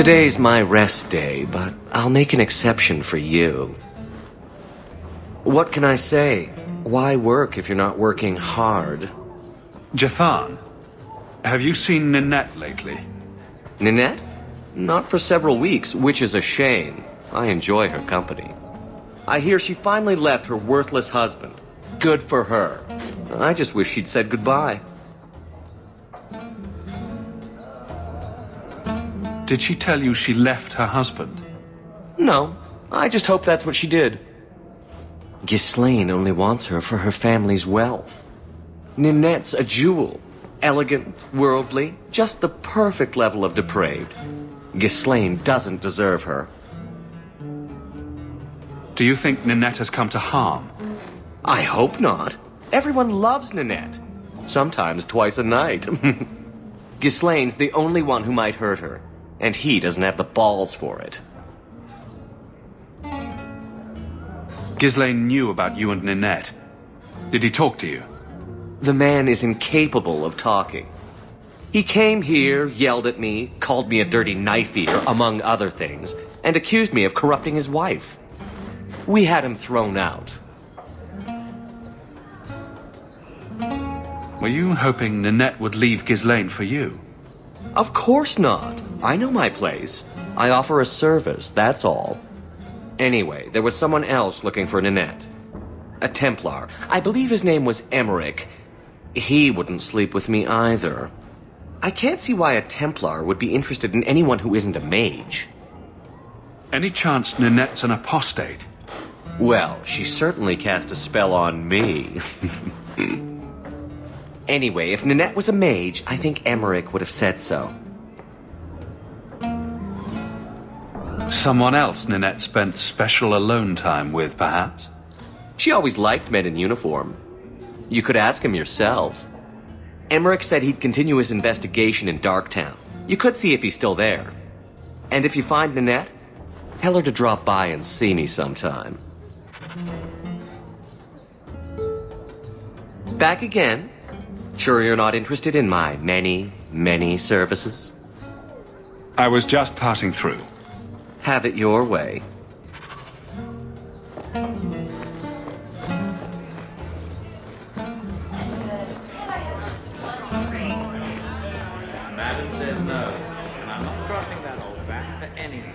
Today's my rest day, but I'll make an exception for you. What can I say? Why work if you're not working hard? Jafan, have you seen Ninette lately? Ninette? Not for several weeks, which is a shame. I enjoy her company. I hear she finally left her worthless husband. Good for her. I just wish she'd said goodbye. Did she tell you she left her husband? No, I just hope that's what she did. Ghislaine only wants her for her family's wealth. Ninette's a jewel. Elegant, worldly, just the perfect level of depraved. Ghislaine doesn't deserve her. Do you think Ninette has come to harm? I hope not. Everyone loves Ninette. Sometimes twice a night. Ghislaine's the only one who might hurt her, and he doesn't have the balls for it. Ghislaine knew about you and Ninette. Did he talk to you? The man is incapable of talking. He came here, yelled at me, called me a dirty knife-eater, among other things, and accused me of corrupting his wife. We had him thrown out. Were you hoping Ninette would leave Ghislaine for you? Of course not. I know my place. I offer a service, that's all. Anyway, there was someone else looking for Ninette. A Templar. I believe his name was Emmerich. He wouldn't sleep with me either. I can't see why a Templar would be interested in anyone who isn't a mage. Any chance Ninette's an apostate? Well, she certainly cast a spell on me. Anyway, if Ninette was a mage, I think Emmerich would have said so. Someone else Ninette spent special alone time with, perhaps? She always liked men in uniform. You could ask him yourself. Emmerich said he'd continue his investigation in Darktown. You could see if he's still there. And if you find Ninette, tell her to drop by and see me sometime. Back again? Sure you're not interested in my many, many services? I was just passing through. Have it your way. Madam says no, and I'm not crossing that old back for anything.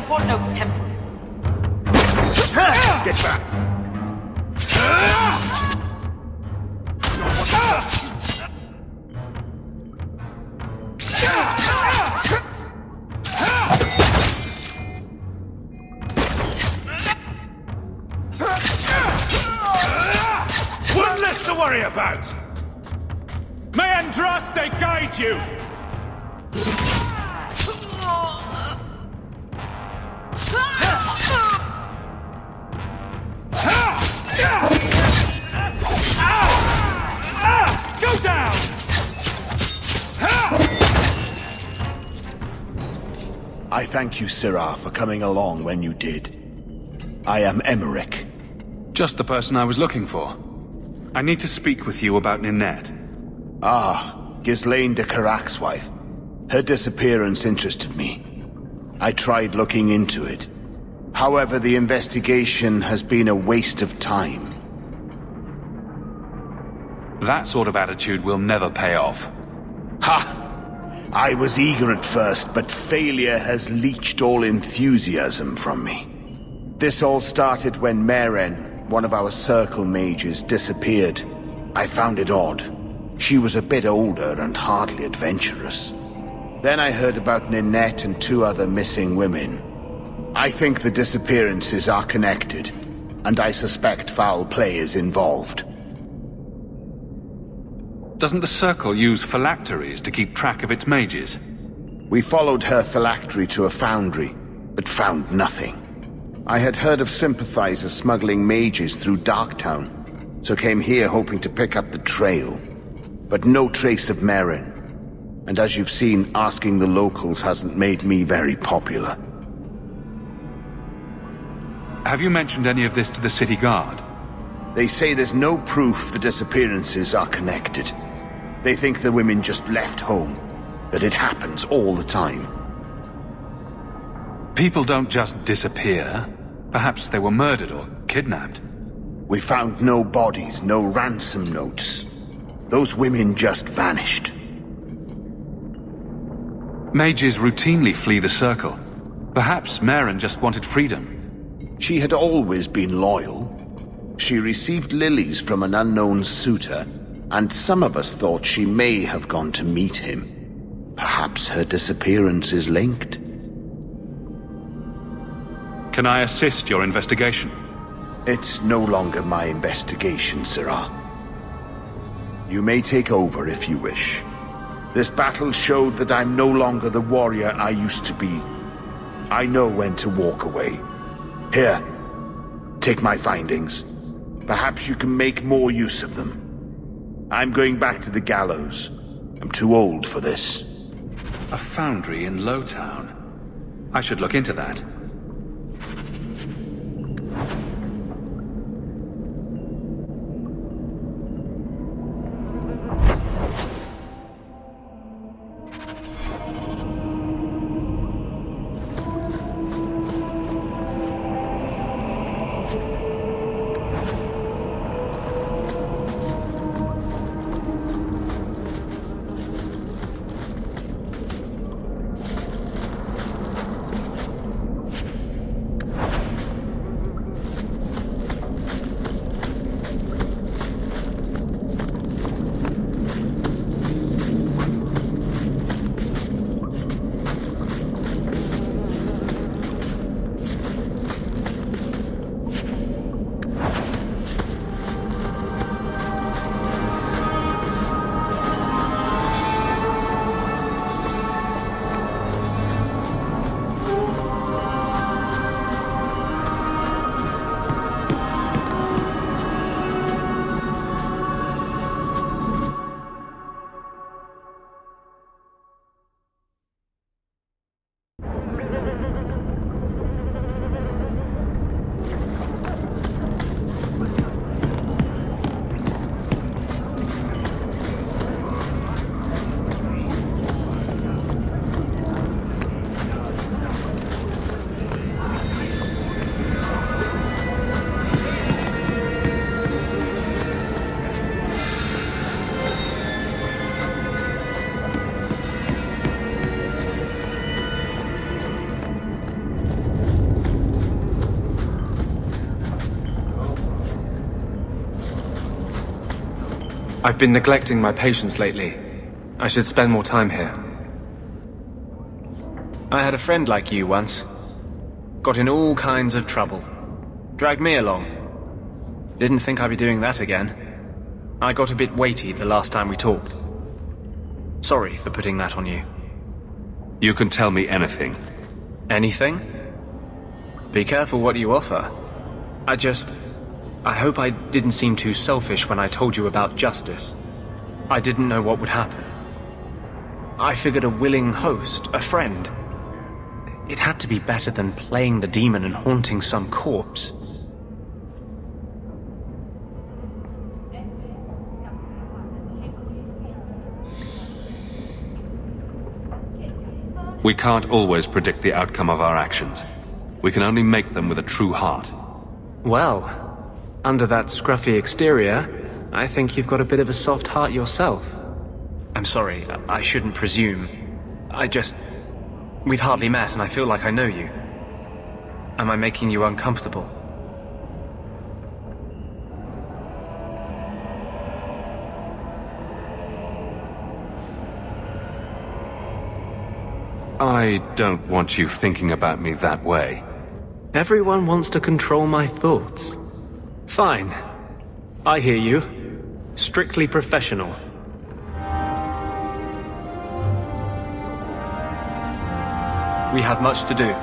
want no temper. Get back! One less to worry about! May Andraste guide you! Go down! I thank you, Sirrah, for coming along when you did. I am Emmerich. Just the person I was looking for. I need to speak with you about Ninette. Ah, Ghislaine de Carac's wife. Her disappearance interested me. I tried looking into it. However, the investigation has been a waste of time. That sort of attitude will never pay off. Ha! I was eager at first, but failure has leached all enthusiasm from me. This all started when Maren, one of our circle mages, disappeared. I found it odd. She was a bit older and hardly adventurous. Then I heard about Ninette and 2 other missing women. I think the disappearances are connected, and I suspect foul play is involved. Doesn't the Circle use phylacteries to keep track of its mages? We followed her phylactery to a foundry, but found nothing. I had heard of sympathizers smuggling mages through Darktown, so came here hoping to pick up the trail. But no trace of Maren. And as you've seen, asking the locals hasn't made me very popular. Have you mentioned any of this to the city guard? They say there's no proof the disappearances are connected. They think the women just left home, that it happens all the time. People don't just disappear. Perhaps they were murdered or kidnapped. We found no bodies, no ransom notes. Those women just vanished. Mages routinely flee the Circle. Perhaps Maren just wanted freedom. She had always been loyal. She received lilies from an unknown suitor, and some of us thought she may have gone to meet him. Perhaps her disappearance is linked. Can I assist your investigation? It's no longer my investigation, Sirrah. You may take over if you wish. This battle showed that I'm no longer the warrior I used to be. I know when to walk away. Here, take my findings. Perhaps you can make more use of them. I'm going back to the gallows. I'm too old for this. A foundry in Lowtown. I should look into that. I've been neglecting my patients lately. I should spend more time here. I had a friend like you once. Got in all kinds of trouble. Dragged me along. Didn't think I'd be doing that again. I got a bit weighty the last time we talked. Sorry for putting that on you. You can tell me anything. Anything? Be careful what you offer. I hope I didn't seem too selfish when I told you about justice. I didn't know what would happen. I figured a willing host, a friend. It had to be better than playing the demon and haunting some corpse. We can't always predict the outcome of our actions. We can only make them with a true heart. Well, under that scruffy exterior, I think you've got a bit of a soft heart yourself. I'm sorry, I shouldn't presume. We've hardly met and I feel like I know you. Am I making you uncomfortable? I don't want you thinking about me that way. Everyone wants to control my thoughts. Fine. I hear you. Strictly professional. We have much to do.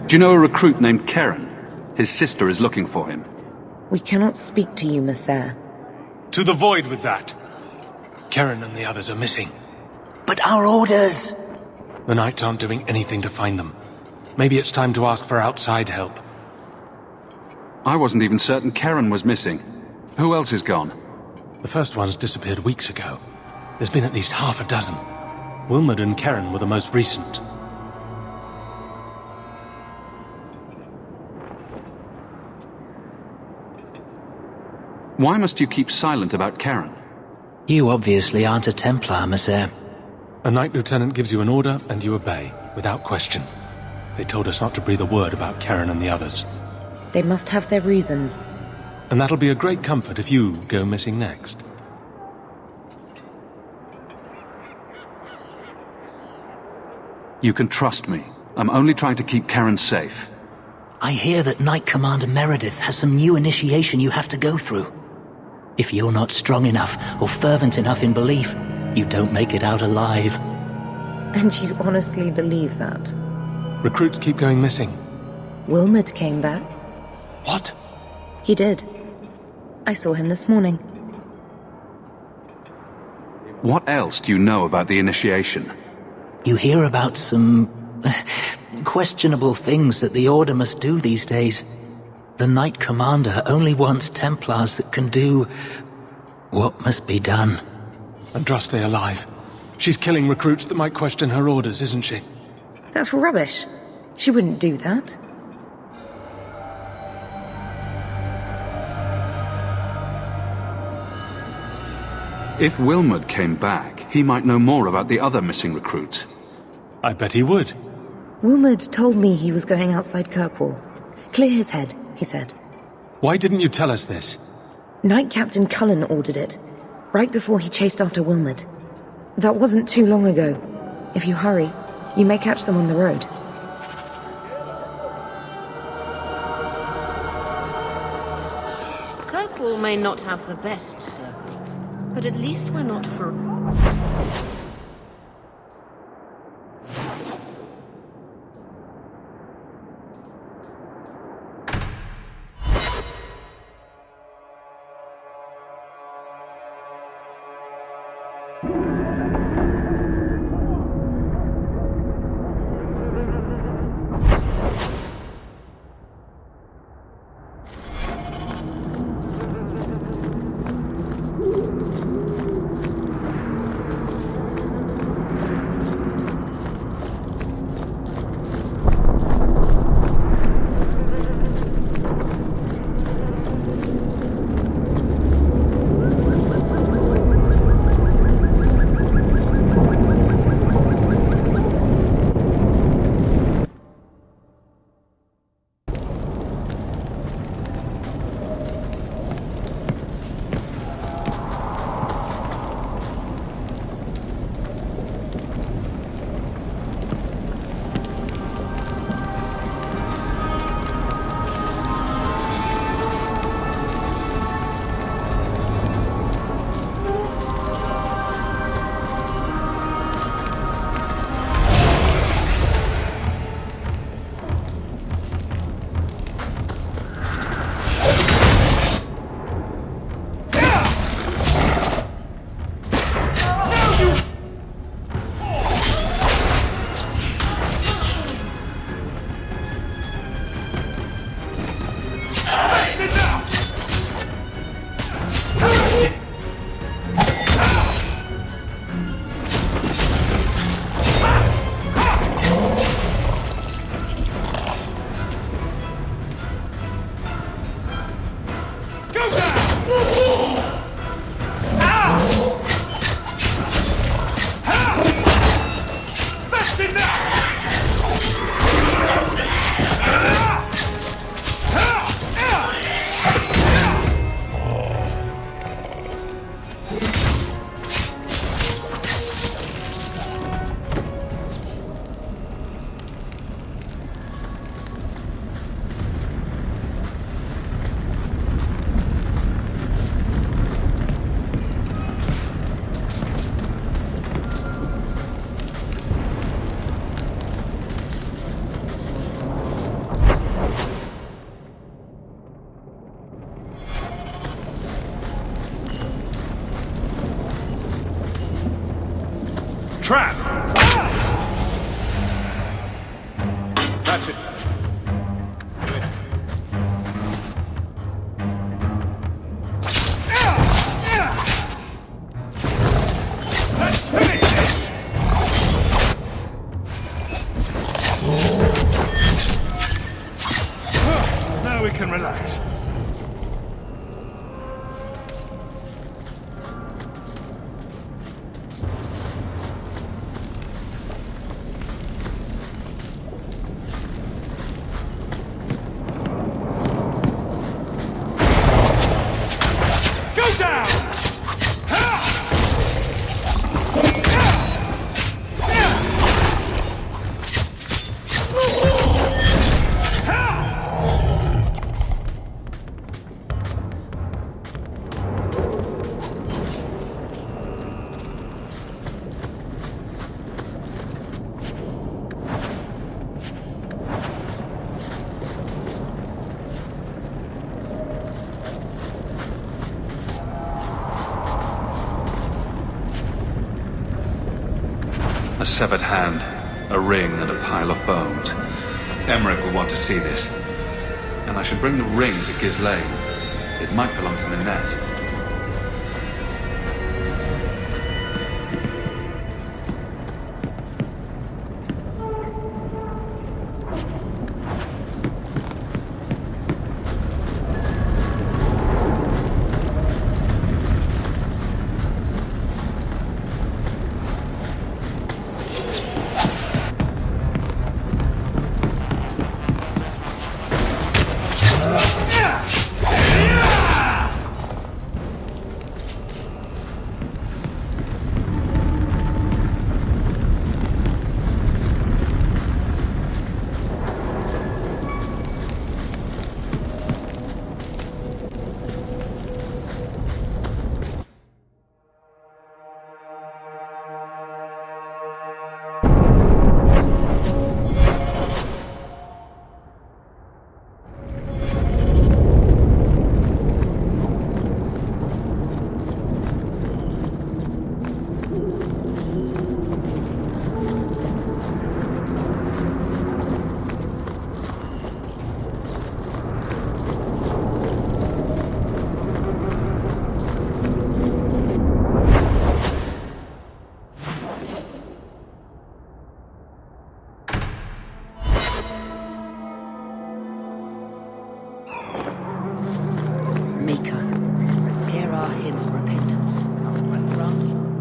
Do you know a recruit named Karen? His sister is looking for him. We cannot speak to you, Messere. To the void with that. Karen and the others are missing. But our orders! The Knights aren't doing anything to find them. Maybe it's time to ask for outside help. I wasn't even certain Karen was missing. Who else is gone? The first ones disappeared weeks ago. There's been at least half a dozen. Wilmot and Karen were the most recent. Why must you keep silent about Karen? You obviously aren't a Templar, Messere. A Knight Lieutenant gives you an order and you obey, without question. They told us not to breathe a word about Karen and the others. They must have their reasons. And that'll be a great comfort if you go missing next. You can trust me. I'm only trying to keep Karen safe. I hear that Knight Commander Meredith has some new initiation you have to go through. If you're not strong enough or fervent enough in belief, you don't make it out alive. And you honestly believe that? Recruits keep going missing. Wilmot came back. What? He did. I saw him this morning. What else do you know about the initiation? You hear about some questionable things that the Order must do these days. The Knight Commander only wants Templars that can do what must be done. Andraste alive. She's killing recruits that might question her orders, isn't she? That's rubbish. She wouldn't do that. If Wilmot came back, he might know more about the other missing recruits. I bet he would. Wilmot told me he was going outside Kirkwall. Clear his head, he said. Why didn't you tell us this? Knight Captain Cullen ordered it, right before he chased after Wilmot. That wasn't too long ago. If you hurry, you may catch them on the road. Kirkwall may not have the best circle, but at least we're not for... trap! That's it. Let's finish this! Now we can relax. Go down! A severed hand, a ring, and a pile of bones. Emmerich will want to see this. And I should bring the ring to Ghislaine. It might belong to Ninette.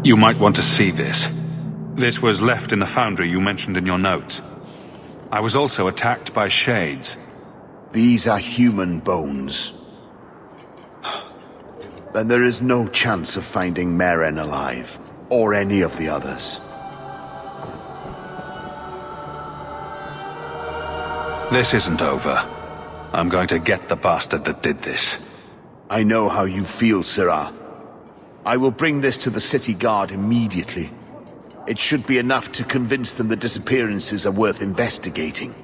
You might want to see this. This was left in the foundry you mentioned in your notes. I was also attacked by shades. These are human bones. Then there is no chance of finding Meren alive, or any of the others. This isn't over. I'm going to get the bastard that did this. I know how you feel, Sirrah. I will bring this to the city guard immediately. It should be enough to convince them the disappearances are worth investigating.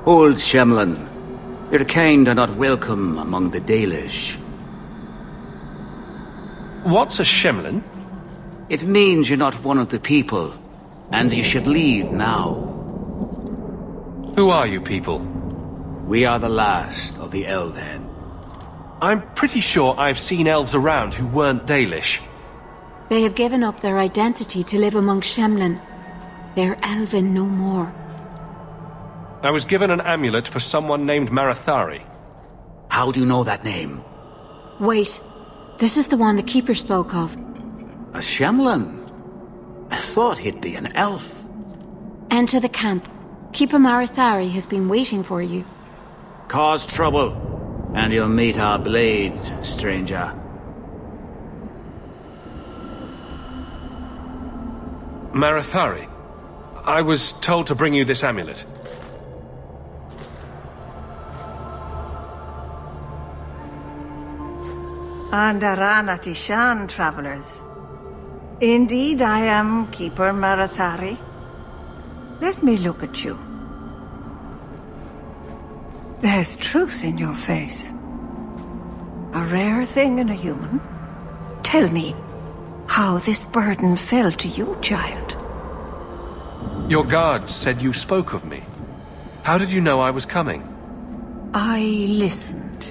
Old Shemlin, your kind are not welcome among the Dalish. What's a Shemlin? It means you're not one of the people, and you should leave now. Who are you people? We are the last of the Elven. I'm pretty sure I've seen elves around who weren't Dalish. They have given up their identity to live among Shemlin. They're elven no more. I was given an amulet for someone named Marathari. How do you know that name? Wait. This is the one the Keeper spoke of. A Shemlin? I thought he'd be an elf. Enter the camp. Keeper Marathari has been waiting for you. Cause trouble, and you'll meet our blades, stranger. Marathari, I was told to bring you this amulet. Andaranatishan, travelers. Indeed, I am Keeper Marathari. Let me look at you. There's truth in your face. A rare thing in a human. Tell me how this burden fell to you, child. Your guards said you spoke of me. How did you know I was coming? I listened.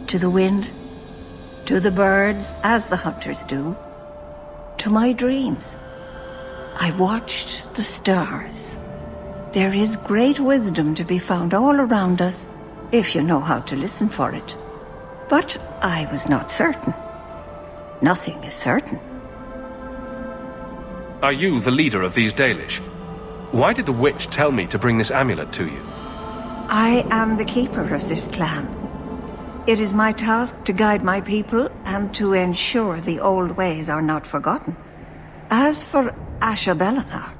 To the wind, to the birds, as the hunters do. To my dreams. I watched the stars. There is great wisdom to be found all around us, if you know how to listen for it. But I was not certain. Nothing is certain. Are you the leader of these Dalish? Why did the witch tell me to bring this amulet to you? I am the keeper of this clan. It is my task to guide my people and to ensure the old ways are not forgotten. As for Asha Belenar,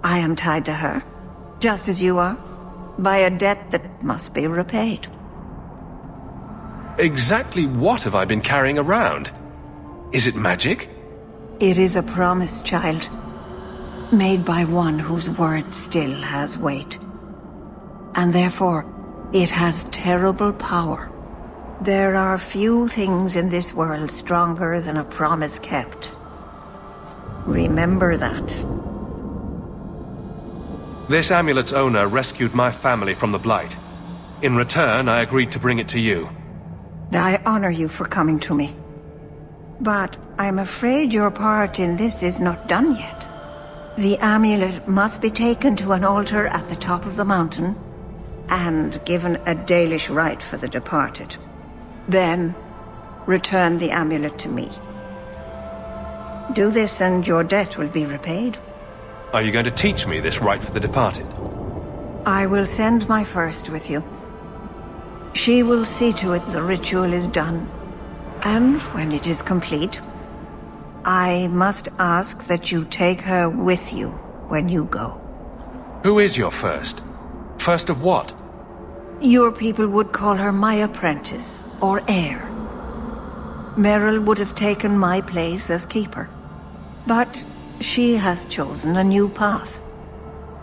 I am tied to her, just as you are, by a debt that must be repaid. Exactly what have I been carrying around? Is it magic? It is a promise, child, made by one whose word still has weight. And therefore, it has terrible power. There are few things in this world stronger than a promise kept. Remember that. This amulet's owner rescued my family from the Blight. In return, I agreed to bring it to you. I honor you for coming to me. But I'm afraid your part in this is not done yet. The amulet must be taken to an altar at the top of the mountain and given a Dalish rite for the departed. Then, return the amulet to me. Do this and your debt will be repaid. Are you going to teach me this rite for the departed? I will send my first with you. She will see to it the ritual is done. And when it is complete, I must ask that you take her with you when you go. Who is your first? First of what? Your people would call her my apprentice, or heir. Meryl would have taken my place as keeper. But she has chosen a new path.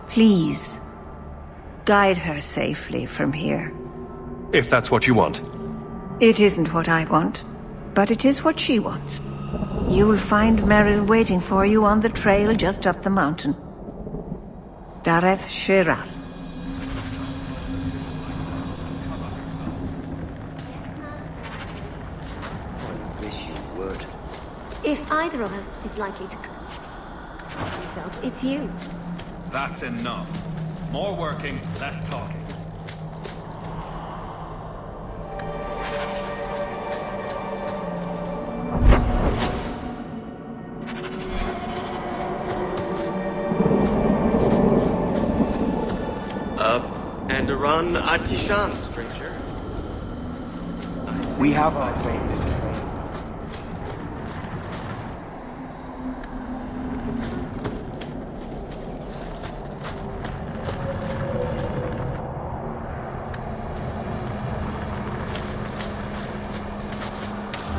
Please, guide her safely from here. If that's what you want. It isn't what I want, but it is what she wants. You will find Meryl waiting for you on the trail just up the mountain. Dareth Shiral. If either of us is likely to themselves, it's you. That's enough. More working, less talking. Andaran Atishan, stranger. We have our ways.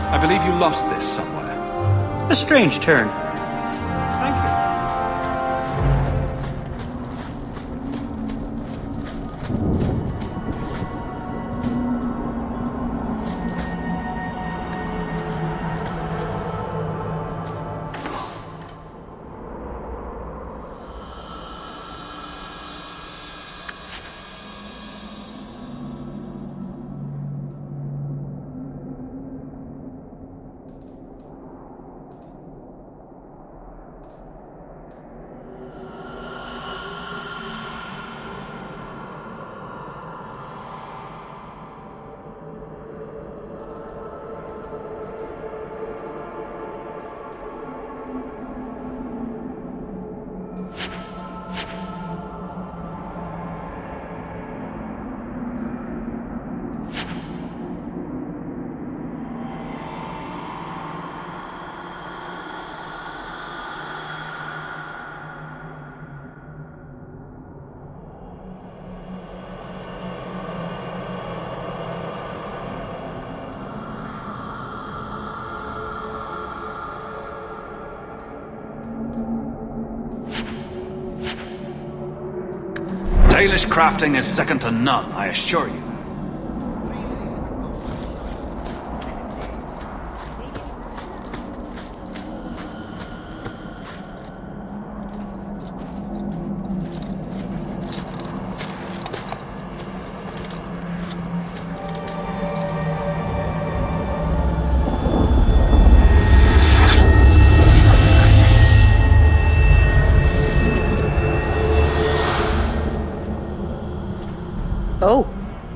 I believe you lost this somewhere. A strange turn. Thank Dalish crafting is second to none, I assure you. Oh,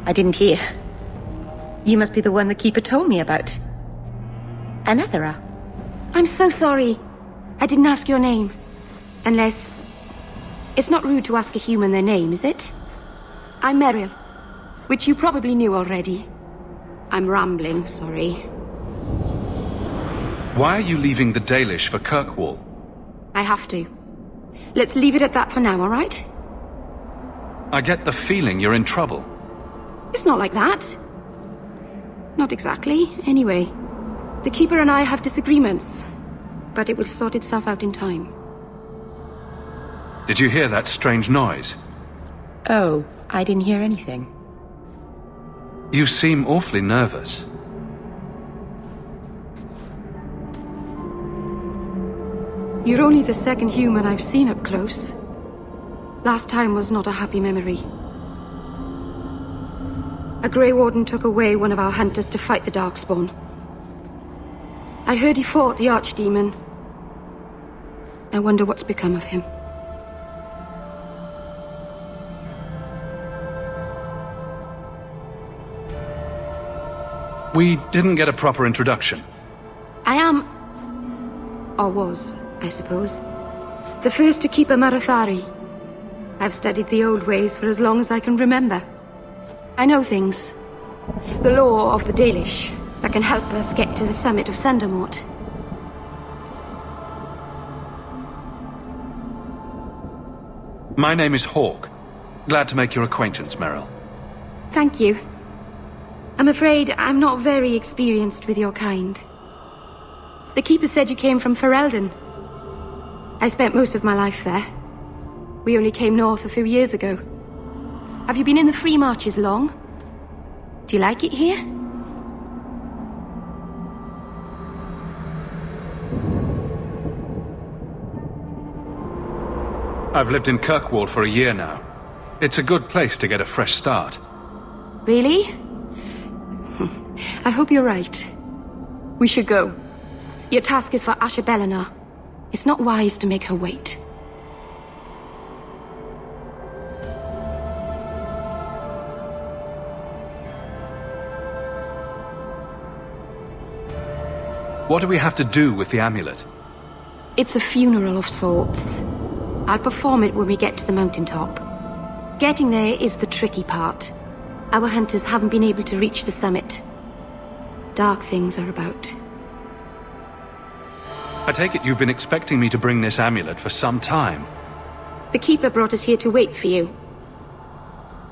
I didn't hear. You must be the one the Keeper told me about. Anethera. I'm so sorry. I didn't ask your name. Unless... It's not rude to ask a human their name, is it? I'm Meryl, which you probably knew already. I'm rambling, sorry. Why are you leaving the Dalish for Kirkwall? I have to. Let's leave it at that for now, alright? I get the feeling you're in trouble. It's not like that. Not exactly, anyway. The Keeper and I have disagreements, but it will sort itself out in time. Did you hear that strange noise? Oh, I didn't hear anything. You seem awfully nervous. You're only the second human I've seen up close. Last time was not a happy memory. A Grey Warden took away one of our hunters to fight the Darkspawn. I heard he fought the Archdemon. I wonder what's become of him. We didn't get a proper introduction. I am... or was, I suppose. The first to keep a Marathari. I've studied the old ways for as long as I can remember. I know things. The law of the Dalish that can help us get to the summit of Sundermort. My name is Hawk. Glad to make your acquaintance, Meryl. Thank you. I'm afraid I'm not very experienced with your kind. The Keeper said you came from Ferelden. I spent most of my life there. We only came north a few years ago. Have you been in the Free Marches long? Do you like it here? I've lived in Kirkwall for a year now. It's a good place to get a fresh start. Really? I hope you're right. We should go. Your task is for Asher Bellinar. It's not wise to make her wait. What do we have to do with the amulet? It's a funeral of sorts. I'll perform it when we get to the mountaintop. Getting there is the tricky part. Our hunters haven't been able to reach the summit. Dark things are about. I take it you've been expecting me to bring this amulet for some time. The Keeper brought us here to wait for you.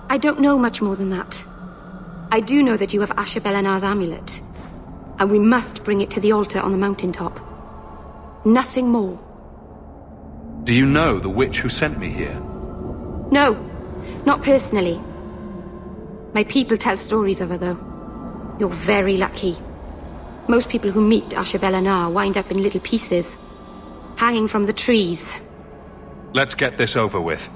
I don't know much more than that. I do know that you have Asher Bellinar's amulet. And we must bring it to the altar on the mountaintop. Nothing more. Do you know the witch who sent me here? No, not personally. My people tell stories of her, though. You're very lucky. Most people who meet Asher Bellinar wind up in little pieces, hanging from the trees. Let's get this over with.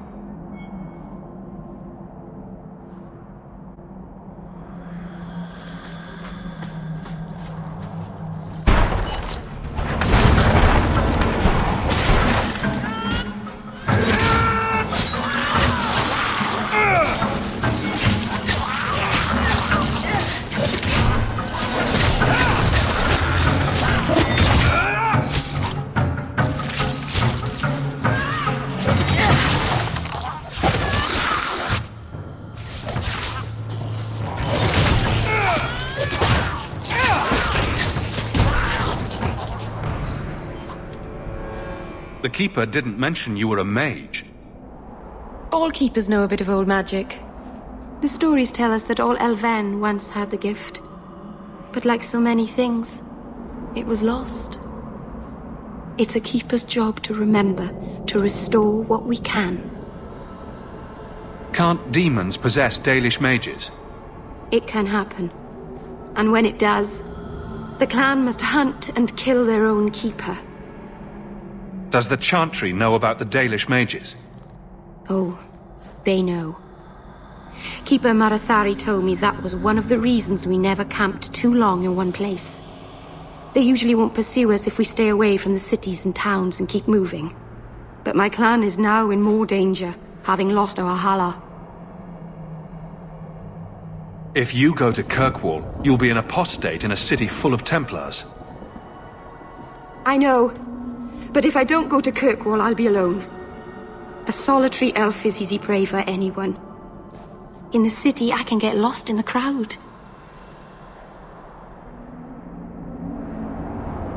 The Keeper didn't mention you were a mage. All Keepers know a bit of old magic. The stories tell us that all Elven once had the gift. But like so many things, it was lost. It's a Keeper's job to remember, to restore what we can. Can't demons possess Dalish mages? It can happen. And when it does, the clan must hunt and kill their own keeper. Does the Chantry know about the Dalish mages? Oh, they know. Keeper Marathari told me that was one of the reasons we never camped too long in one place. They usually won't pursue us if we stay away from the cities and towns and keep moving. But my clan is now in more danger, having lost our Hala. If you go to Kirkwall, you'll be an apostate in a city full of Templars. I know. But if I don't go to Kirkwall, I'll be alone. A solitary elf is easy prey for anyone. In the city, I can get lost in the crowd.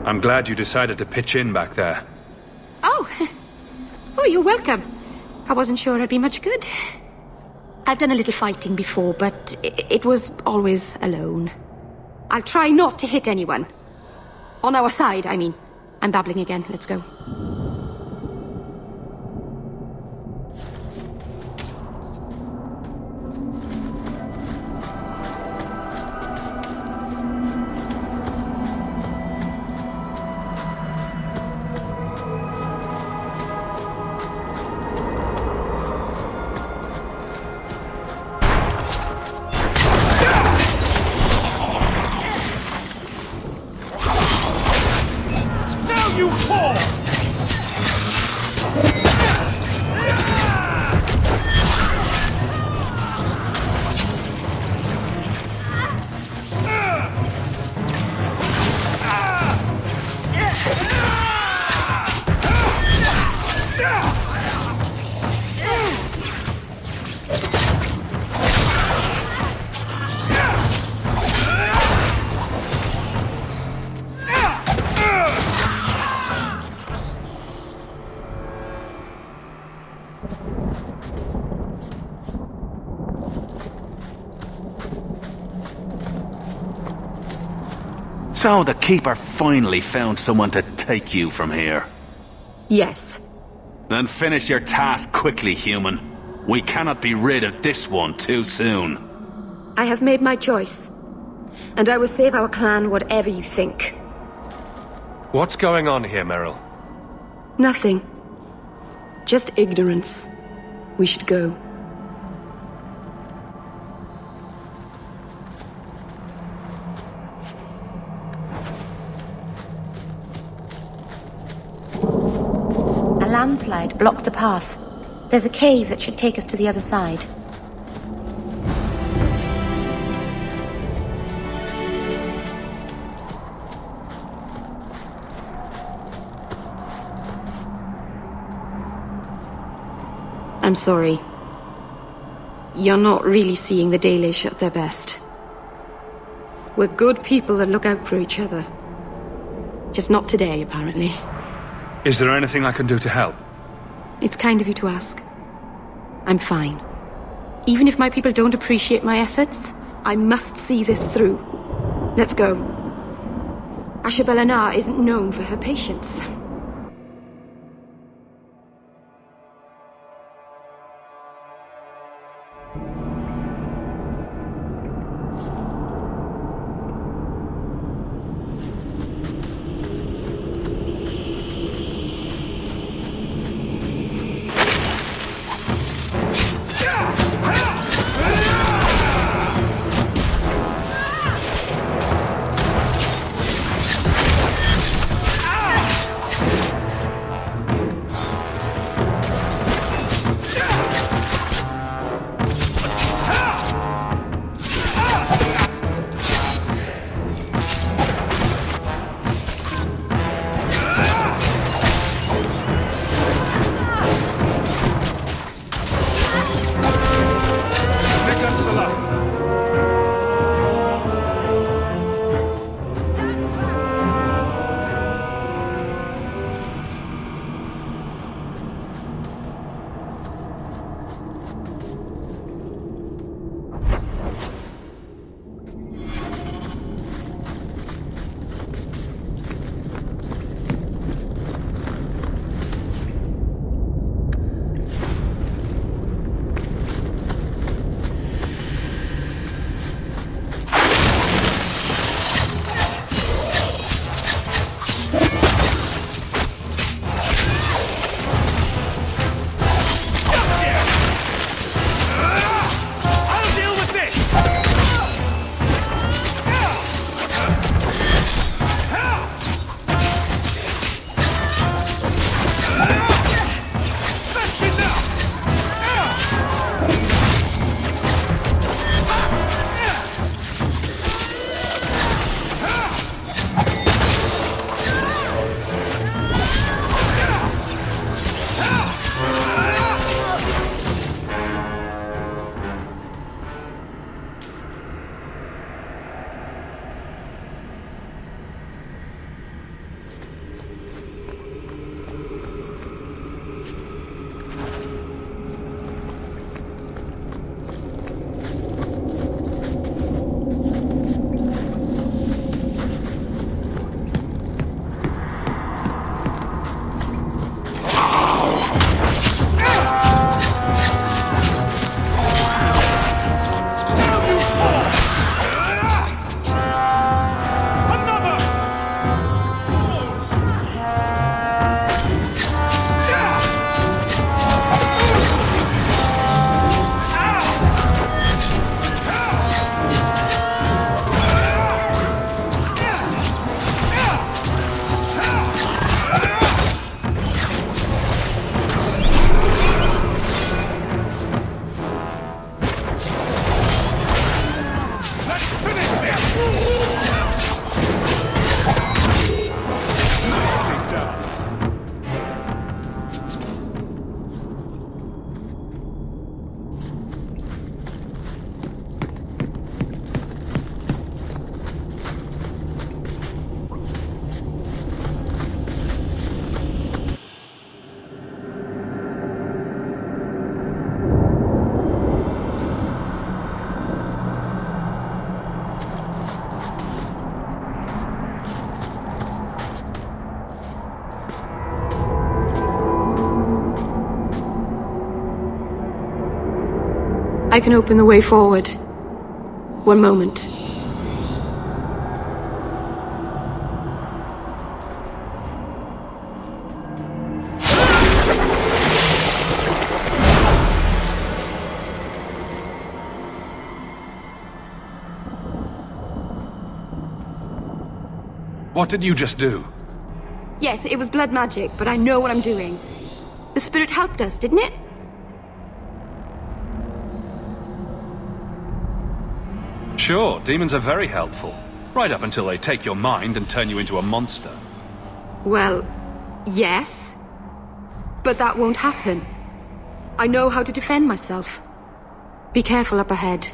I'm glad you decided to pitch in back there. Oh! Oh, you're welcome. I wasn't sure I'd be much good. I've done a little fighting before, but it was always alone. I'll try not to hit anyone. On our side, I mean. I'm babbling again. Let's go. So the Keeper finally found someone to take you from here. Yes. Then finish your task quickly, human. We cannot be rid of this one too soon. I have made my choice. And I will save our clan whatever you think. What's going on here, Meryl? Nothing. Just ignorance. We should go. A landslide blocked the path. There's a cave that should take us to the other side. I'm sorry. You're not really seeing the Dalish at their best. We're good people that look out for each other. Just not today, apparently. Is there anything I can do to help? It's kind of you to ask. I'm fine. Even if my people don't appreciate my efforts, I must see this through. Let's go. Ashabelana isn't known for her patience. I can open the way forward. One moment. What did you just do? Yes, it was blood magic, but I know what I'm doing. The spirit helped us, didn't it? Sure, demons are very helpful. Right up until they take your mind and turn you into a monster. Well, yes. But that won't happen. I know how to defend myself. Be careful up ahead.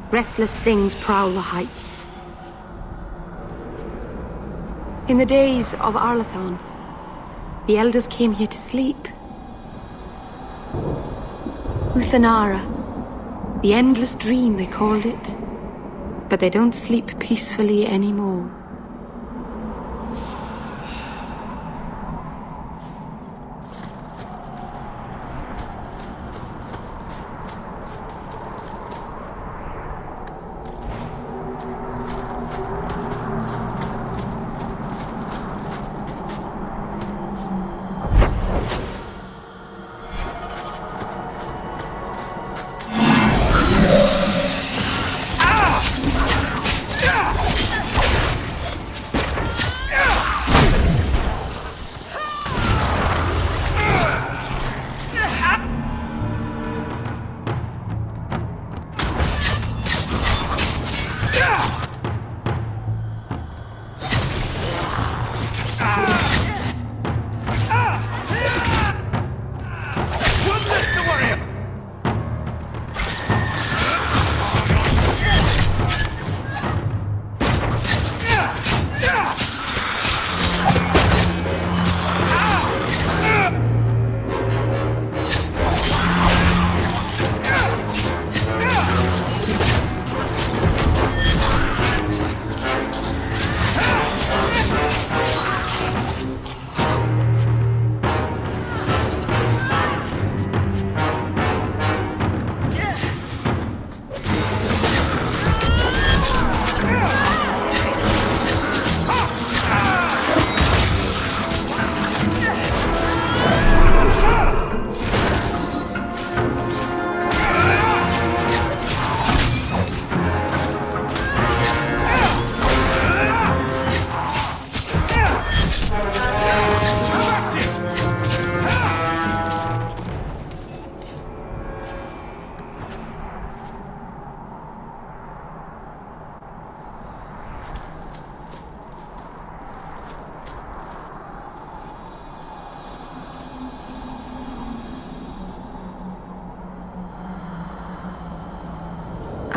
Restless things prowl the heights. In the days of Arlathon, the elders came here to sleep. Uthanara, the endless dream they called it. But they don't sleep peacefully anymore.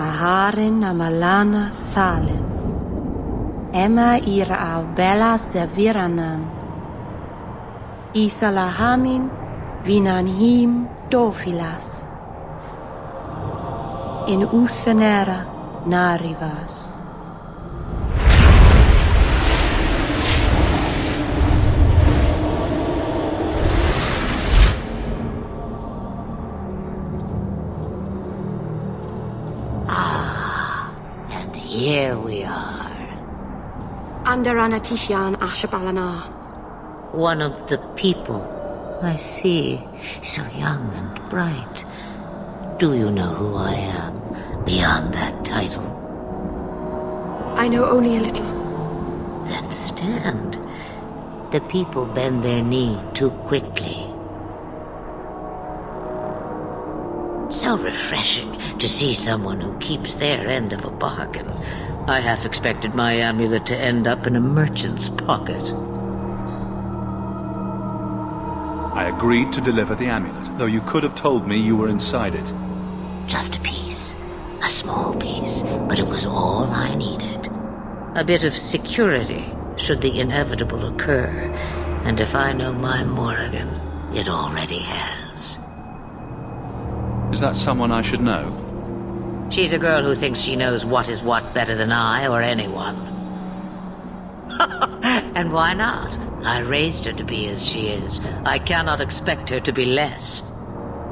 Aharin amalana salen. Emma ira au bella seviranan. Isalahamin vinanhim dofilas. In Uthanera narivas. Here we are. Under Anatishan Ashabalana. One of the people. I see. So young and bright. Do you know who I am, beyond that title? I know only a little. Then stand. The people bend their knee too quickly. So refreshing to see someone who keeps their end of a bargain. I half expected my amulet to end up in a merchant's pocket. I agreed to deliver the amulet, though you could have told me you were inside it. Just a piece. A small piece, but it was all I needed. A bit of security, should the inevitable occur. And if I know my Morrigan, it already has. Is that someone I should know? She's a girl who thinks she knows what is what better than I or anyone. And why not? I raised her to be as she is. I cannot expect her to be less.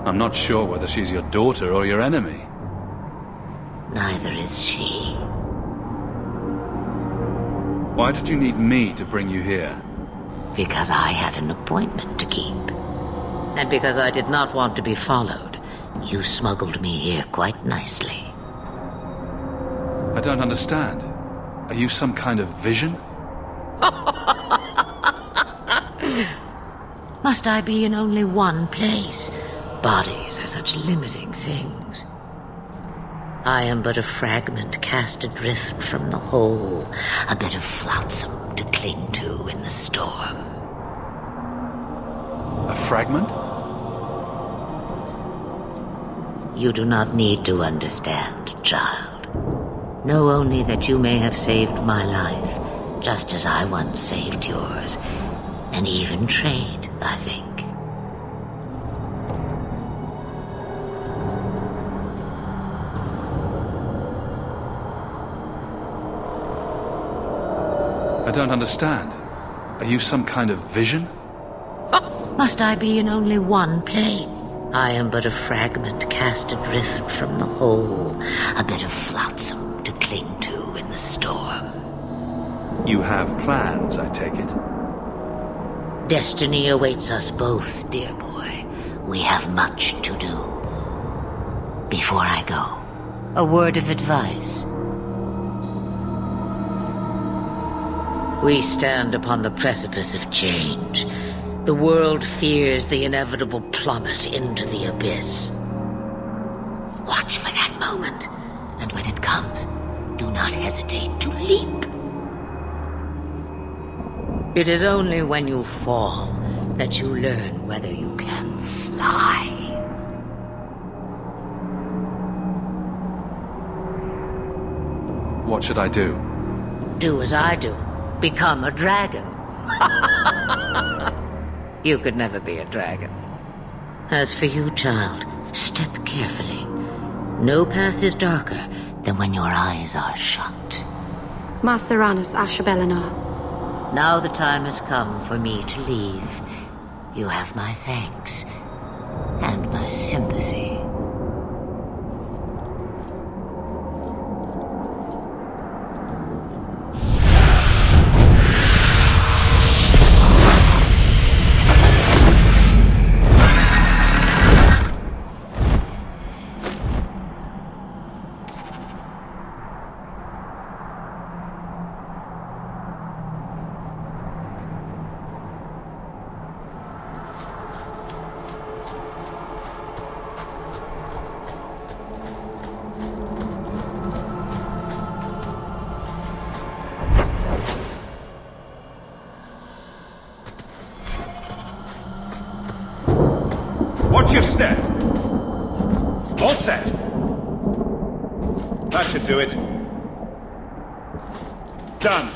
I'm not sure whether she's your daughter or your enemy. Neither is she. Why did you need me to bring you here? Because I had an appointment to keep. And because I did not want to be followed, you smuggled me here quite nicely. I don't understand. Are you some kind of vision? Must I be in only one place? Bodies are such limiting things. I am but a fragment cast adrift from the whole, a bit of flotsam to cling to in the storm. A fragment? You do not need to understand, child. Know only that you may have saved my life, just as I once saved yours. And even trade, I think. I don't understand. Are you some kind of vision? Must I be in only one plane? I am but a fragment cast adrift from the whole, a bit of flotsam to cling to in the storm. You have plans, I take it. Destiny awaits us both, dear boy. We have much to do. Before I go, a word of advice. We stand upon the precipice of change. The world fears the inevitable plummet into the abyss. Watch for that moment, and when it comes, do not hesitate to leap. It is only when you fall that you learn whether you can fly. What should I do? Do as I do. Become a dragon. You could never be a dragon. As for you, child, step carefully. No path is darker than when your eyes are shut. Maceranus Ashabelinar. Now the time has come for me to leave. You have my thanks and my sympathy. Watch your step. All set. That should do it. Done.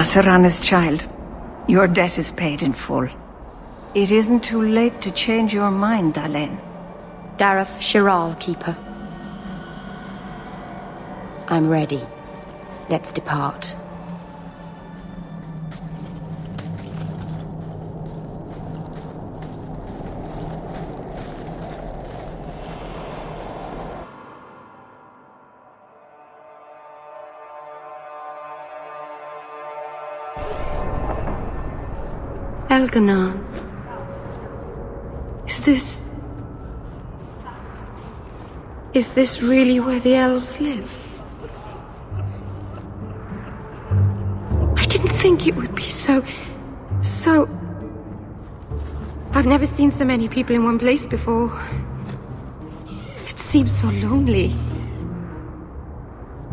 Masarana's child, your debt is paid in full. It isn't too late to change your mind, Dalen. Dareth Shiral, Keeper. I'm ready. Let's depart. Elganon. Is this really where the elves live? I didn't think it would be so... I've never seen so many people in one place before. It seems so lonely.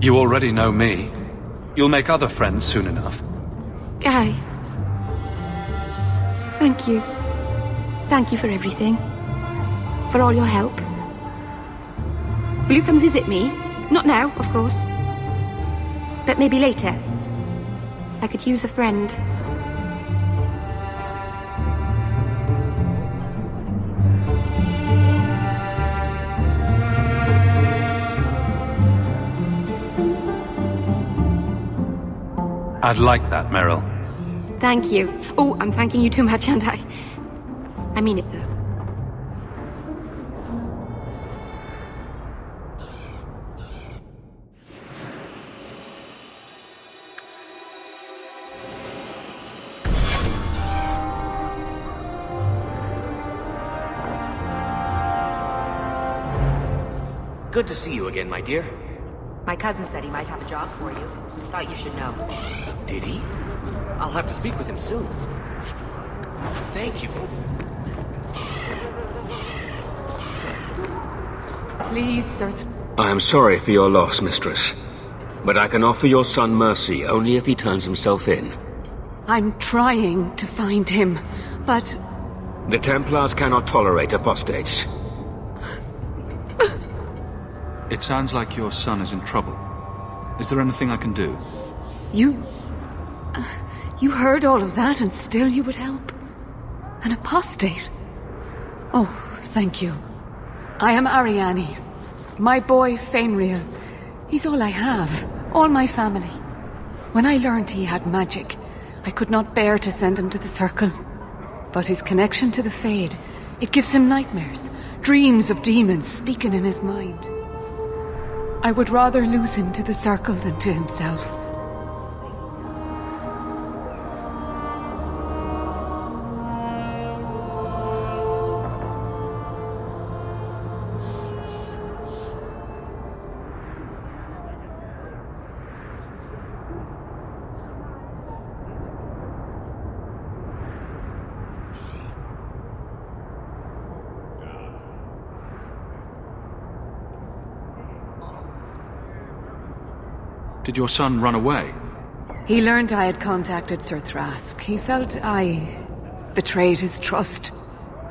You already know me. You'll make other friends soon enough. Aye. Thank you. Thank you for everything. For all your help. Will you come visit me? Not now, of course. But maybe later. I could use a friend. I'd like that, Meryl. Thank you. Oh, I'm thanking you too much, aren't I? I mean it, though. Good to see you again, my dear. My cousin said he might have a job for you. Thought you should know. Did he? I'll have to speak with him soon. Thank you. Please, sir. I am sorry for your loss, mistress. But I can offer your son mercy only if he turns himself in. I'm trying to find him, but... The Templars cannot tolerate apostates. It sounds like your son is in trouble. Is there anything I can do? You heard all of that and still you would help? An apostate? Oh, thank you. I am Ariane. My boy, Fainriel. He's all I have. All my family. When I learned he had magic, I could not bear to send him to the Circle. But his connection to the Fade, it gives him nightmares. Dreams of demons speaking in his mind. I would rather lose him to the Circle than to himself. Did your son run away? He learned I had contacted Sir Thrask. He felt I betrayed his trust.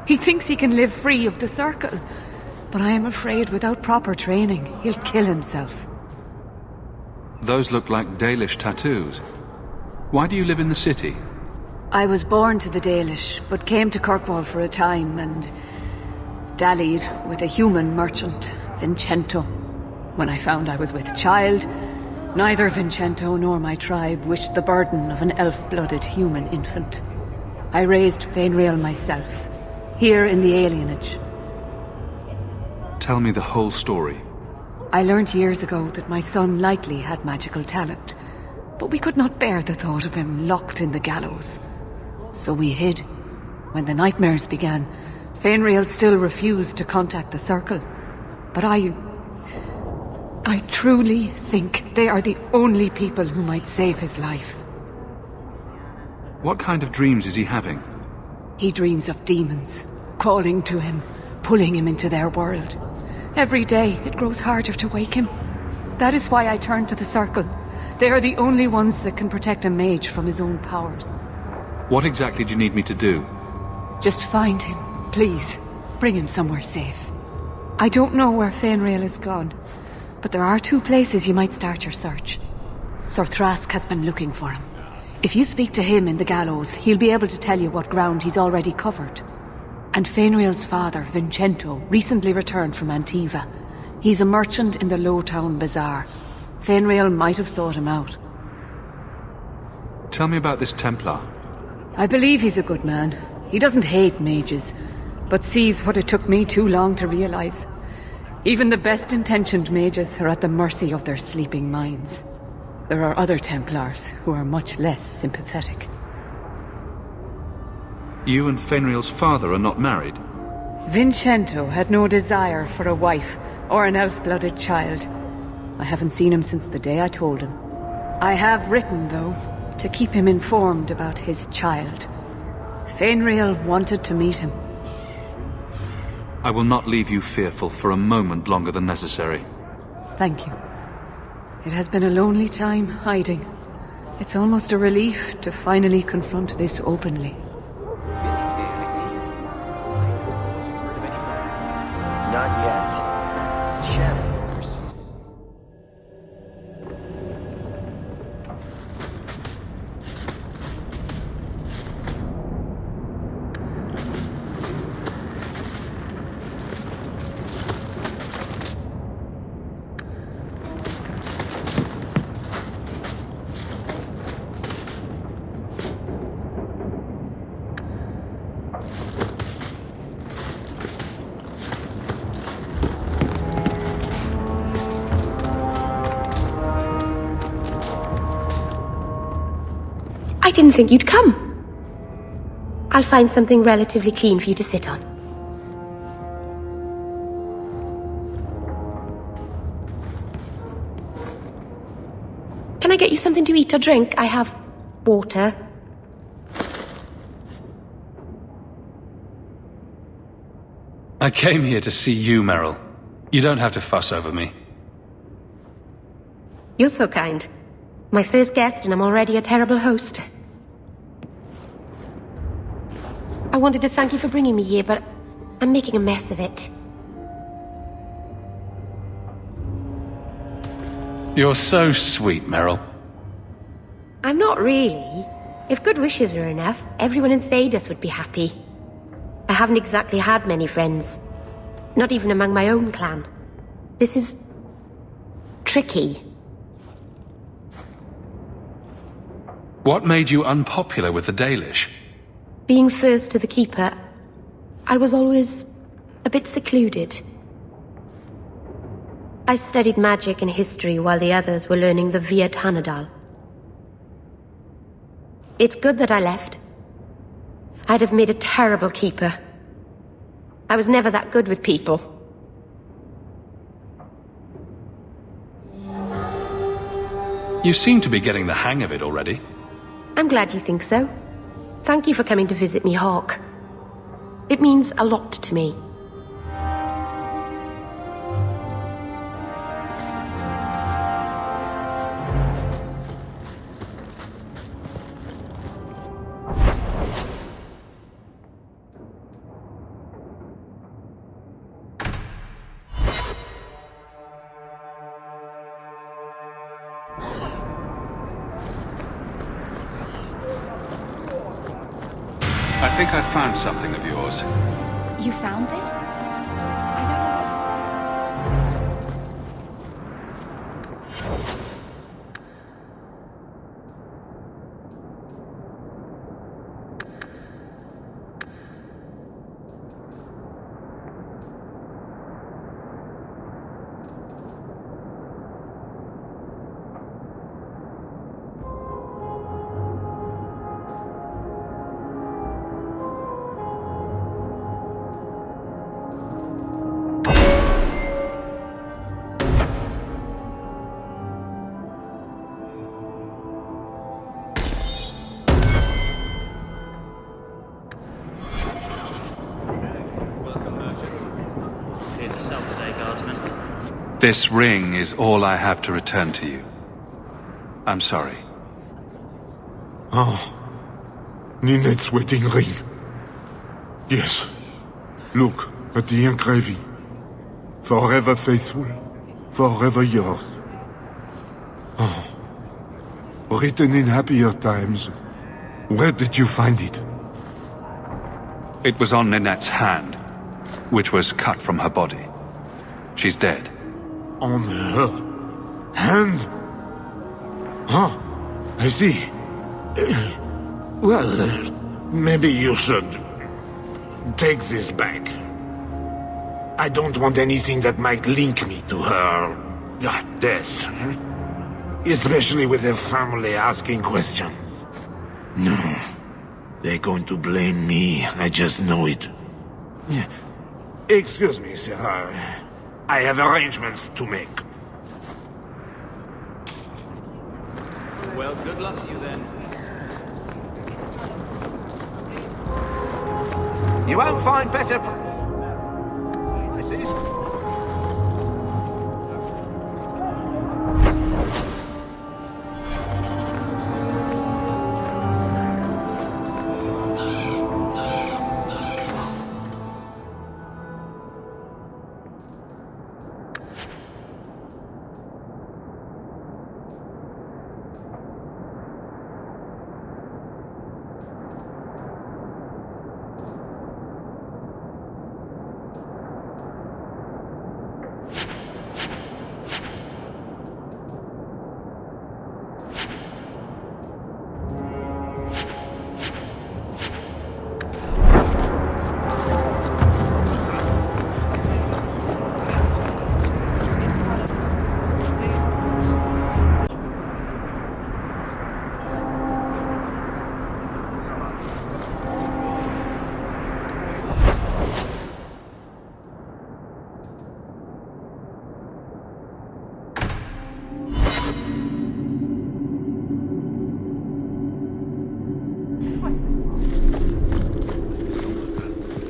He thinks he can live free of the Circle. But I am afraid without proper training, he'll kill himself. Those look like Dalish tattoos. Why do you live in the city? I was born to the Dalish, but came to Kirkwall for a time and dallied with a human merchant, Vincento. When I found I was with child, neither Vincento nor my tribe wished the burden of an elf-blooded human infant. I raised Fainriel myself, here in the alienage. Tell me the whole story. I learned years ago that my son likely had magical talent, but we could not bear the thought of him locked in the gallows. So we hid. When the nightmares began, Fainriel still refused to contact the Circle. But I truly think they are the only people who might save his life. What kind of dreams is he having? He dreams of demons, calling to him, pulling him into their world. Every day it grows harder to wake him. That is why I turned to the Circle. They are the only ones that can protect a mage from his own powers. What exactly do you need me to do? Just find him, please. Bring him somewhere safe. I don't know where Fainriel is gone, but there are two places you might start your search. Sir Thrask has been looking for him. If you speak to him in the gallows, he'll be able to tell you what ground he's already covered. And Fainriel's father, Vincento, recently returned from Antiva. He's a merchant in the Lowtown Bazaar. Fainriel might have sought him out. Tell me about this Templar. I believe he's a good man. He doesn't hate mages, but sees what it took me too long to realize. Even the best-intentioned mages are at the mercy of their sleeping minds. There are other Templars who are much less sympathetic. You and Fainriel's father are not married? Vincento had no desire for a wife or an elf-blooded child. I haven't seen him since the day I told him. I have written, though, to keep him informed about his child. Fainriel wanted to meet him. I will not leave you fearful for a moment longer than necessary. Thank you. It has been a lonely time hiding. It's almost a relief to finally confront this openly. Not yet. Shadow oversees. I didn't think you'd come. I'll find something relatively clean for you to sit on. Can I get you something to eat or drink? I have water. I came here to see you, Meryl. You don't have to fuss over me. You're so kind. My first guest, and I'm already a terrible host. I wanted to thank you for bringing me here, but I'm making a mess of it. You're so sweet, Meryl. I'm not really. If good wishes were enough, everyone in Thedas would be happy. I haven't exactly had many friends. Not even among my own clan. This is... tricky. What made you unpopular with the Dalish? Being first to the Keeper, I was always a bit secluded. I studied magic and history while the others were learning the Via Tanadal. It's good that I left. I'd have made a terrible Keeper. I was never that good with people. You seem to be getting the hang of it already. I'm glad you think so. Thank you for coming to visit me, Hawk. It means a lot to me. I think I found something of yours. You found this? I don't know what to say. This ring is all I have to return to you. I'm sorry. Oh, Ninette's wedding ring. Yes. Look at the engraving. Forever faithful, forever yours. Oh, Written in happier times. Where did you find it? It was on Ninette's hand, which was cut from her body. She's dead. On her hand? Huh. I see. Well, maybe you should take this back. I don't want anything that might link me to her death. Especially with her family asking questions. No. They're going to blame me. I just know it. Excuse me, sir. I have arrangements to make. Well, good luck to you then. You won't find better prices.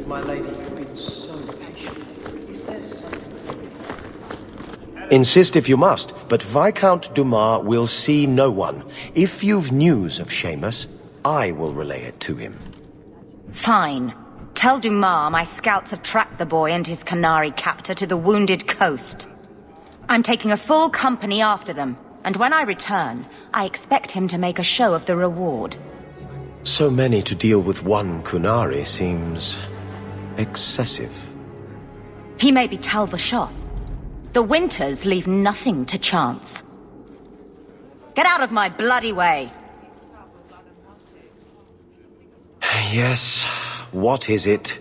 My lady, you've been so patient. Is there something... Insist if you must, but Viscount Dumas will see no one. If you've news of Seamus, I will relay it to him. Fine. Tell Dumas my scouts have tracked the boy and his Canary captor to the wounded coast. I'm taking a full company after them, and when I return, I expect him to make a show of the reward. So many to deal with one Kunari seems... excessive. He may be Talvashoth. The Winters leave nothing to chance. Get out of my bloody way! Yes, what is it?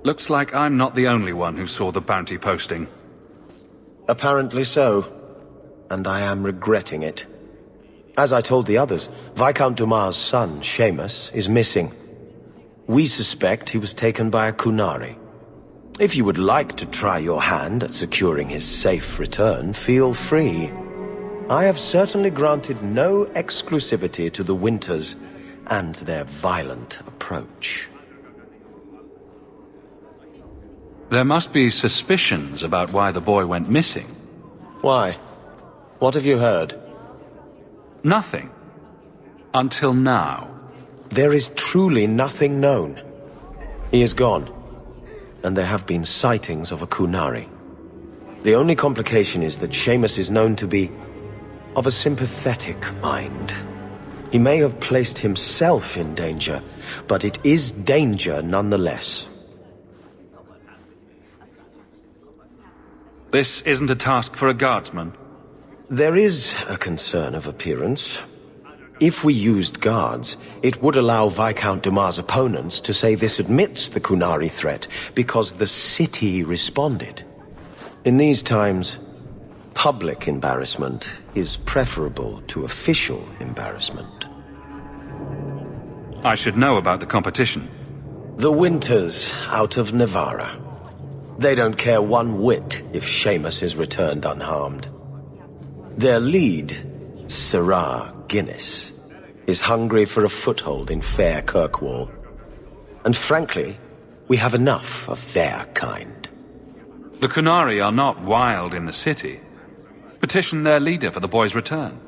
Looks like I'm not the only one who saw the bounty posting. Apparently so, and I am regretting it. As I told the others, Viscount Dumas' son, Seamus, is missing. We suspect he was taken by a Kunari. If you would like to try your hand at securing his safe return, feel free. I have certainly granted no exclusivity to the Winters and their violent approach. There must be suspicions about why the boy went missing. Why? What have you heard? Nothing. Until now. There is truly nothing known. He is gone, and there have been sightings of a Kunari. The only complication is that Seamus is known to be of a sympathetic mind. He may have placed himself in danger, but it is danger nonetheless. This isn't a task for a guardsman. There is a concern of appearance. If we used guards, it would allow Viscount Dumas' opponents to say this admits the Kunari threat, because the city responded. In these times, public embarrassment is preferable to official embarrassment. I should know about the competition. The Winters out of Navarra. They don't care one whit if Seamus is returned unharmed. Their lead, Sirrah Guinness, is hungry for a foothold in fair Kirkwall. And frankly, we have enough of their kind. The Kunari are not wild in the city. Petition their leader for the boy's return.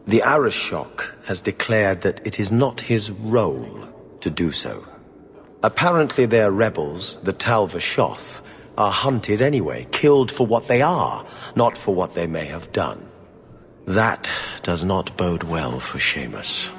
The Arishok has declared that it is not his role to do so. Apparently their rebels, the Talvashoth, are hunted anyway, killed for what they are, not for what they may have done. That does not bode well for Seamus.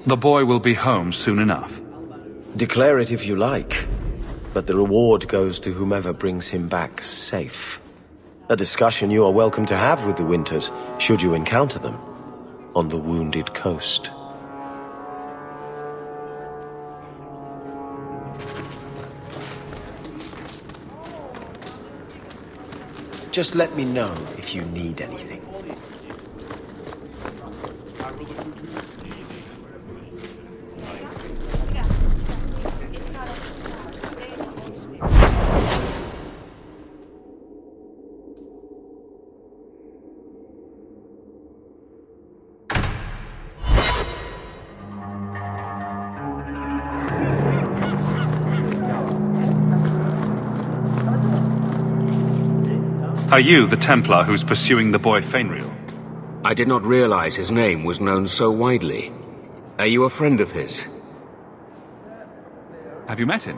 The boy will be home soon enough. Declare it if you like, but the reward goes to whomever brings him back safe. A discussion you are welcome to have with the Winters, should you encounter them, on the Wounded Coast. Just let me know if you need anything. Are you the Templar who's pursuing the boy Fainriel? I did not realize his name was known so widely. Are you a friend of his? Have you met him?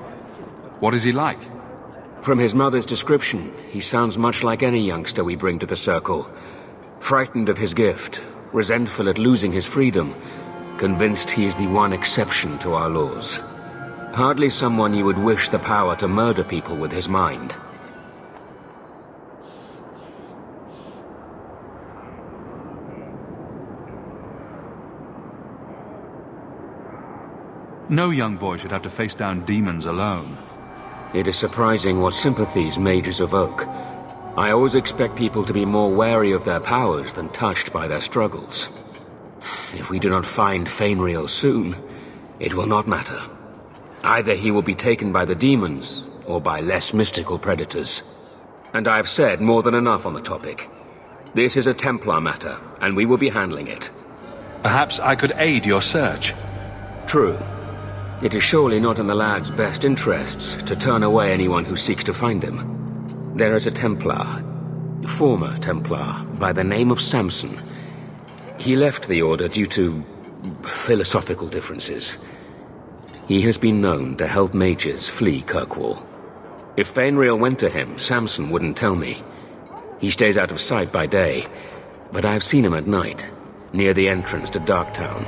What is he like? From his mother's description, he sounds much like any youngster we bring to the Circle. Frightened of his gift, resentful at losing his freedom, convinced he is the one exception to our laws. Hardly someone you would wish the power to murder people with his mind. No young boy should have to face down demons alone. It is surprising what sympathies mages evoke. I always expect people to be more wary of their powers than touched by their struggles. If we do not find Fainriel soon, it will not matter. Either he will be taken by the demons, or by less mystical predators. And I have said more than enough on the topic. This is a Templar matter, and we will be handling it. Perhaps I could aid your search. True. It is surely not in the lad's best interests to turn away anyone who seeks to find him. There is a Templar, former Templar, by the name of Samson. He left the Order due to philosophical differences. He has been known to help mages flee Kirkwall. If Fainriel went to him, Samson wouldn't tell me. He stays out of sight by day, but I've seen him at night, near the entrance to Darktown.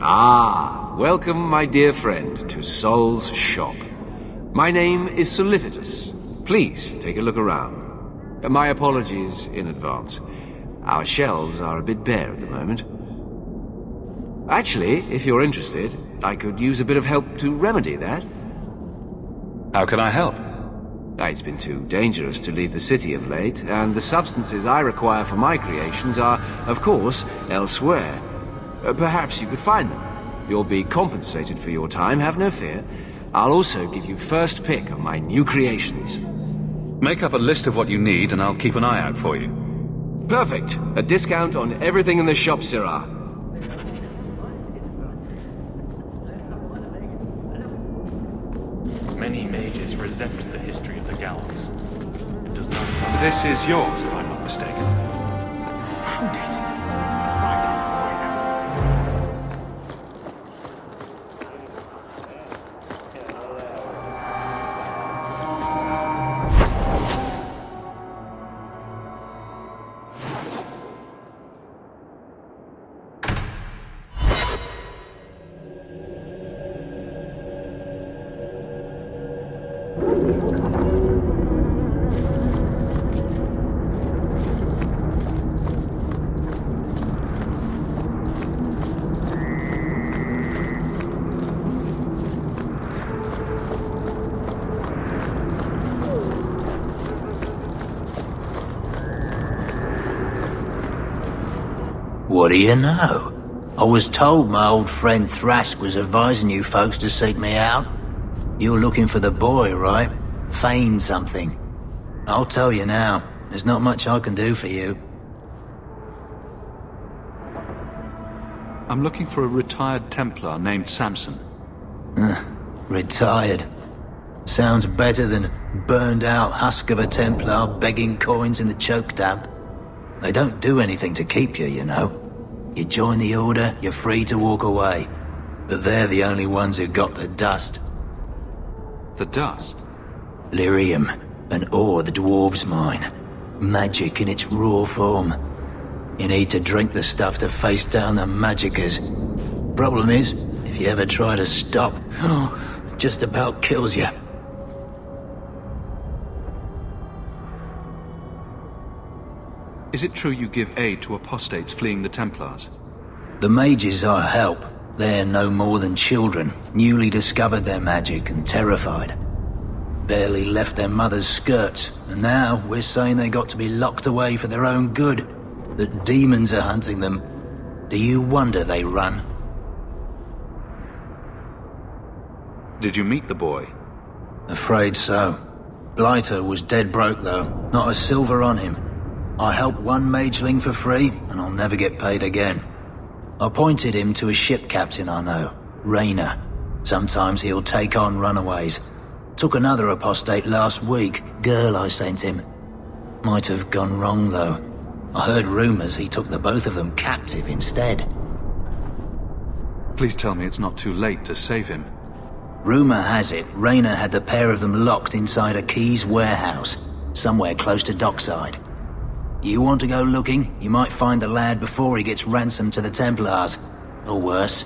Ah, welcome, my dear friend, to Sol's shop. My name is Solicitus. Please take a look around. My apologies in advance. Our shelves are a bit bare at the moment. Actually, if you're interested, I could use a bit of help to remedy that. How can I help? It's been too dangerous to leave the city of late, and the substances I require for my creations are, of course, elsewhere. Perhaps you could find them. You'll be compensated for your time, have no fear. I'll also give you first pick of my new creations. Make up a list of what you need, and I'll keep an eye out for you. Perfect. A discount on everything in the shop, Sirrah. Many mages resent the history of the gallows. It does not... This is yours, if I'm not mistaken. You found it. What do you know? I was told my old friend Thrask was advising you folks to seek me out. You're looking for the boy, right? Feign something. I'll tell you now, there's not much I can do for you. I'm looking for a retired Templar named Samson. Retired. Sounds better than burned out husk of a Templar begging coins in the choke damp. They don't do anything to keep you, you know. You join the Order, you're free to walk away. But they're the only ones who got the dust. The dust? Lyrium, an ore the dwarves mine. Magic in its raw form. You need to drink the stuff to face down the magicers. Problem is, if you ever try to stop, it just about kills you. Is it true you give aid to apostates fleeing the Templars? The mages I help, they're no more than children, newly discovered their magic and terrified. Barely left their mother's skirts, and now we're saying they got to be locked away for their own good. That demons are hunting them. Do you wonder they run? Did you meet the boy? Afraid so. Blighter was dead broke though, not a silver on him. I helped one mageling for free, and I'll never get paid again. I pointed him to a ship captain I know, Rayner. Sometimes he'll take on runaways. Took another apostate last week, girl I sent him. Might have gone wrong though. I heard rumors he took the both of them captive instead. Please tell me it's not too late to save him. Rumor has it, Rayner had the pair of them locked inside a Keys warehouse, somewhere close to dockside. You want to go looking, you might find the lad before he gets ransomed to the Templars. Or worse.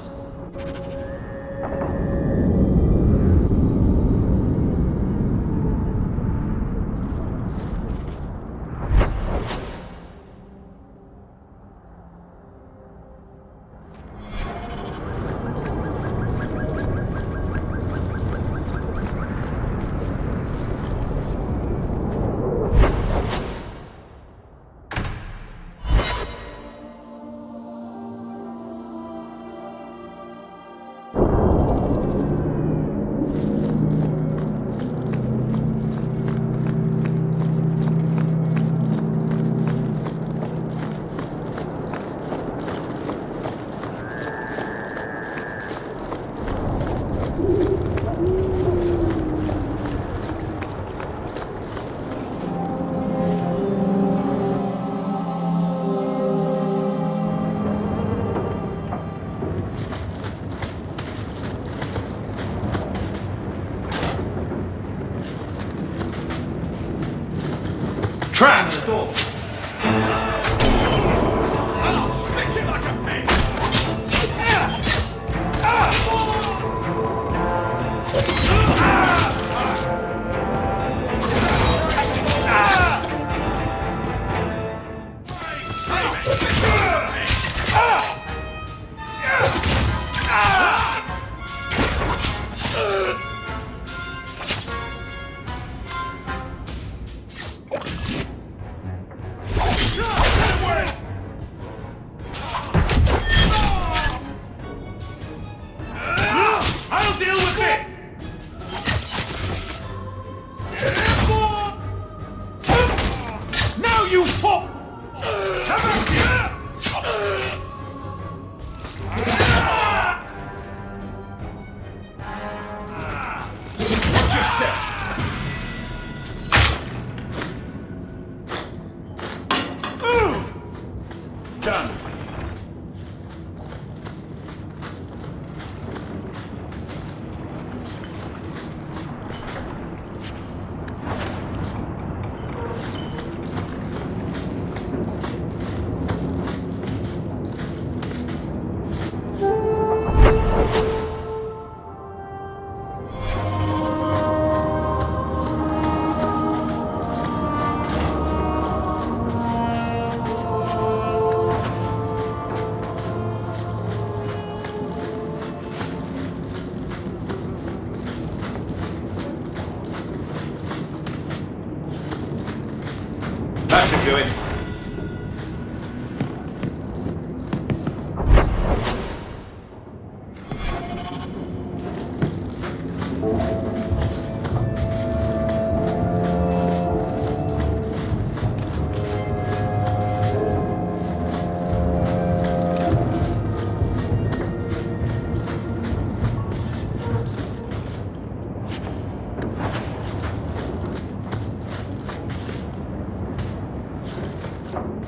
Trap the door! I'll stick you like a pig! I'll deal with it! Now you fall! Come back here! Watch your step! Done. That should do it.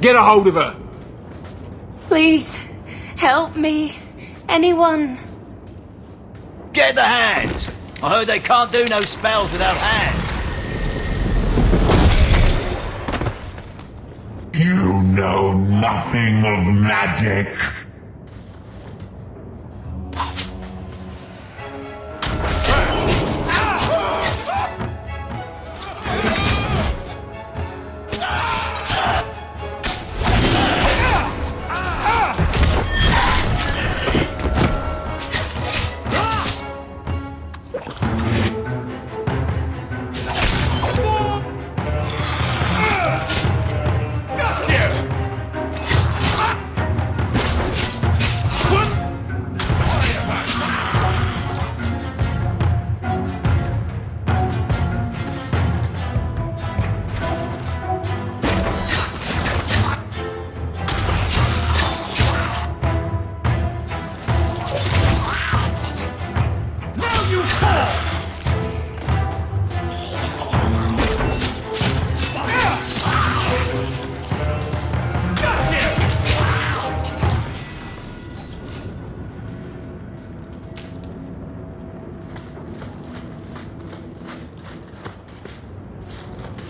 Get a hold of her! Please, help me. Anyone. Get the hands! I heard they can't do no spells without hands. You know nothing of magic.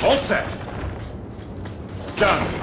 All set. Done.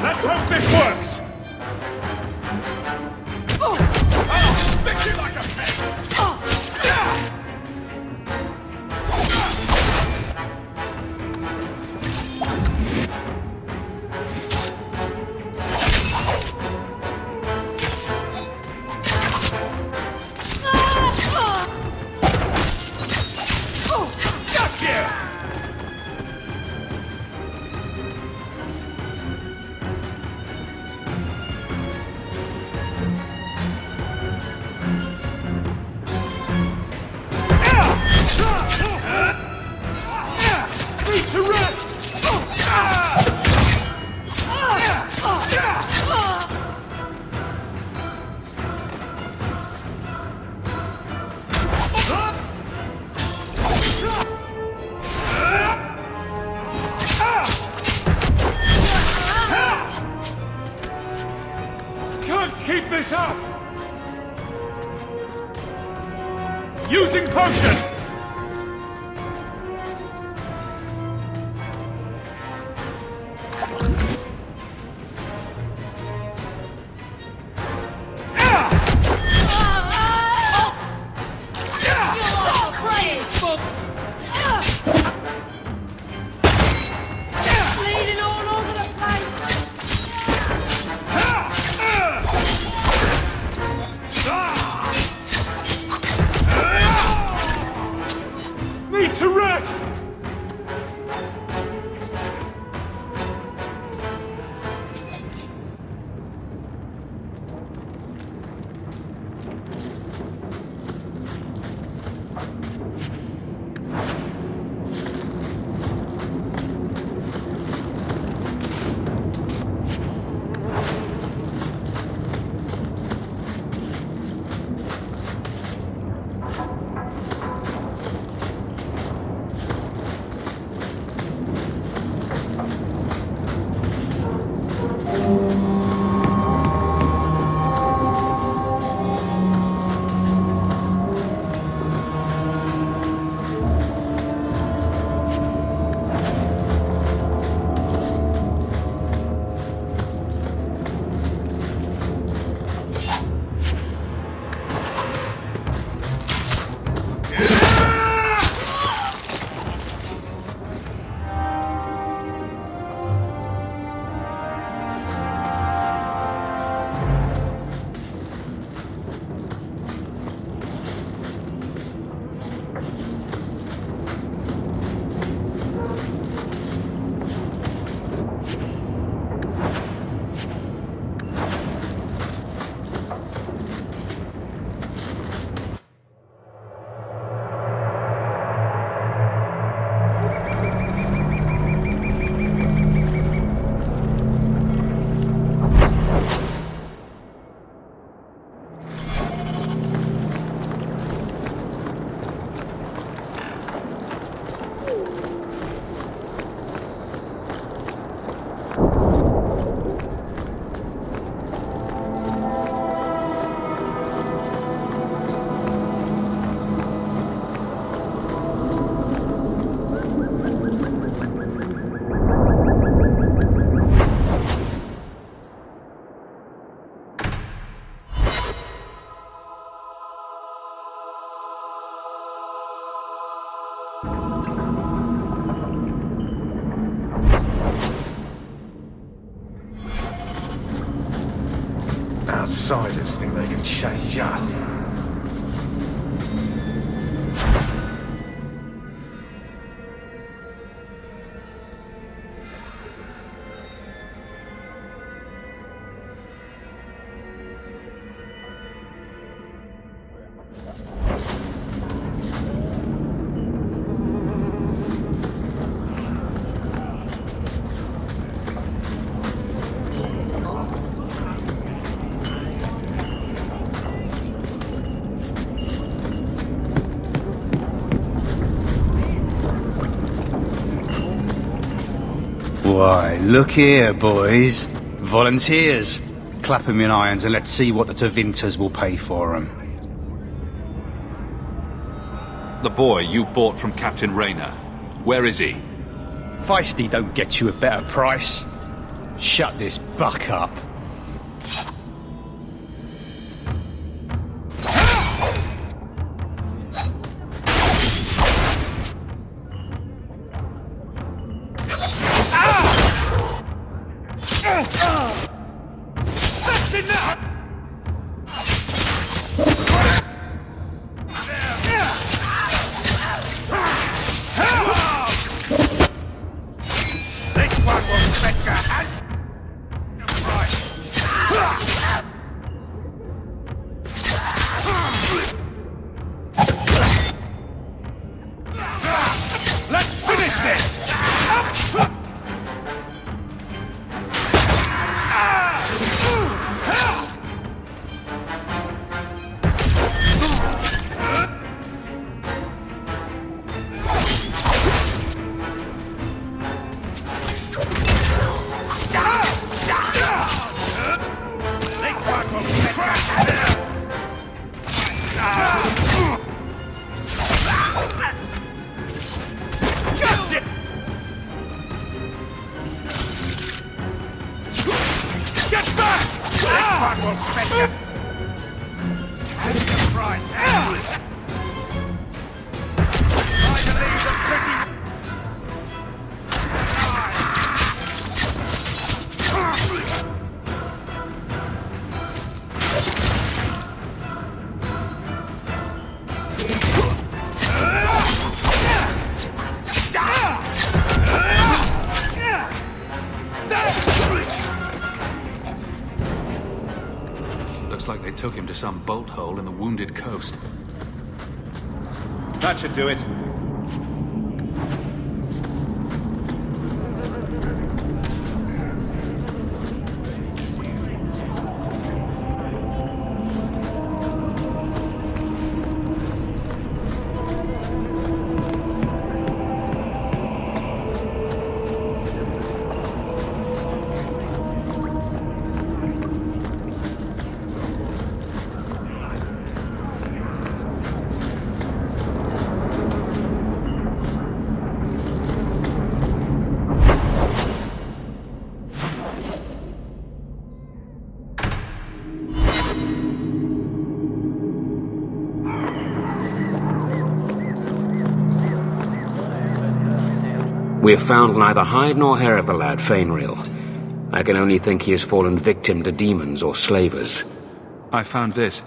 Let's hope this works! Stick you like a keep this up! Using potion! Outsiders think they can change us. Why, look here, boys. Volunteers. Clap 'em in irons and let's see what the Tevinters will pay for 'em. The boy you bought from Captain Rayner. Where is he? Feisty don't get you a better price. Shut this buck up. That's enough! This one will fetch your hands! Let's finish this! Get back! This one will fetch you! Right. Try to leave them pretty... Looks like they took him to some bolt hole in the wounded coast. That should do it. We have found neither hide nor hair of the lad, Fainreal. I can only think he has fallen victim to demons or slavers. I found this.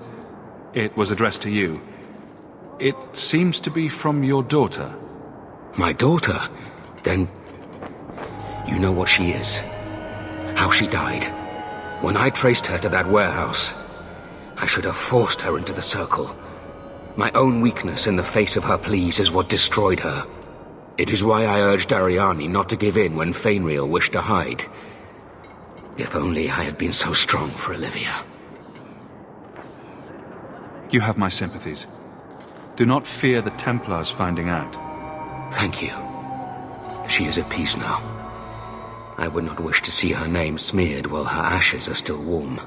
It was addressed to you. It seems to be from your daughter. My daughter? Then... you know what she is. How she died. When I traced her to that warehouse, I should have forced her into the circle. My own weakness in the face of her pleas is what destroyed her. It is why I urged Ariani not to give in when Fainreal wished to hide. If only I had been so strong for Olivia. You have my sympathies. Do not fear the Templars finding out. Thank you. She is at peace now. I would not wish to see her name smeared while her ashes are still warm.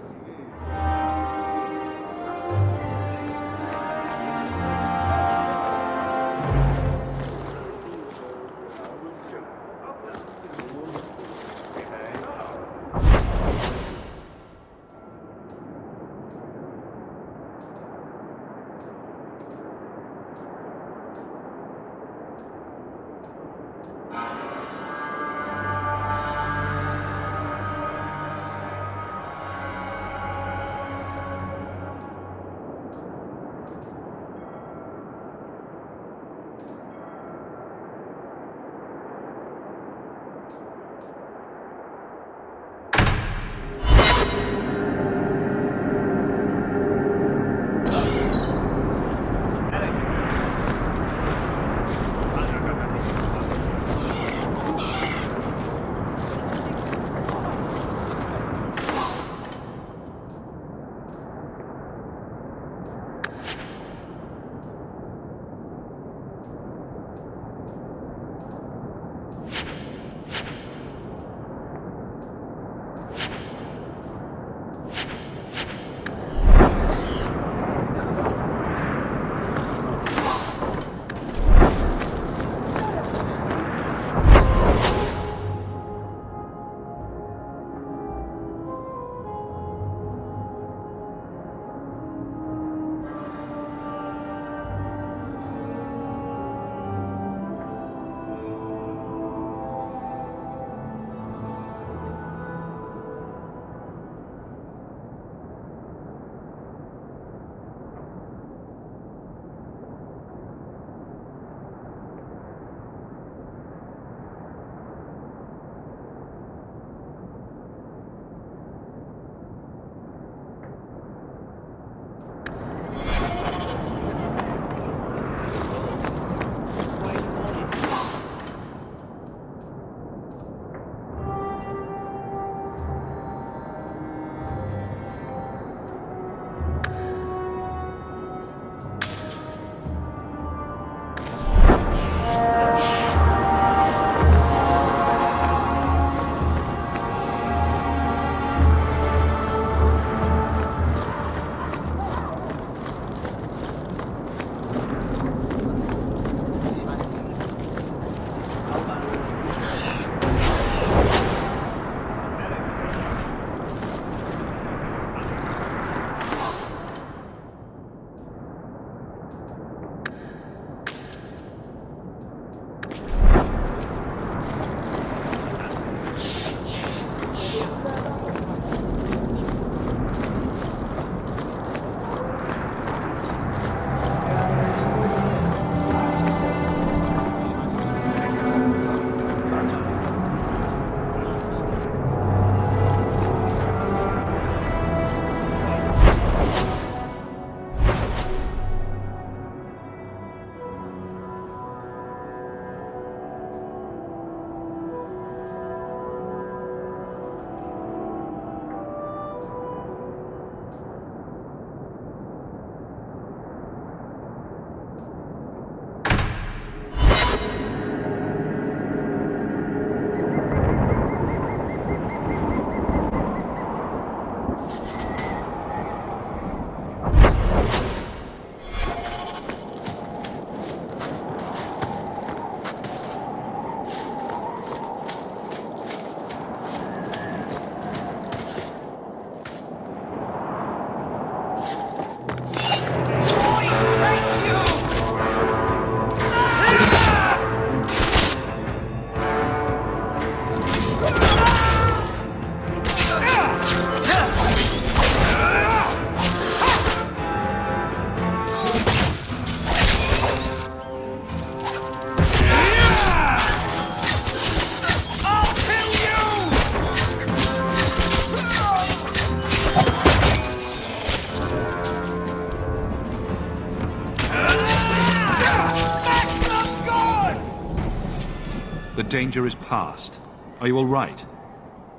The danger is past. Are you all right?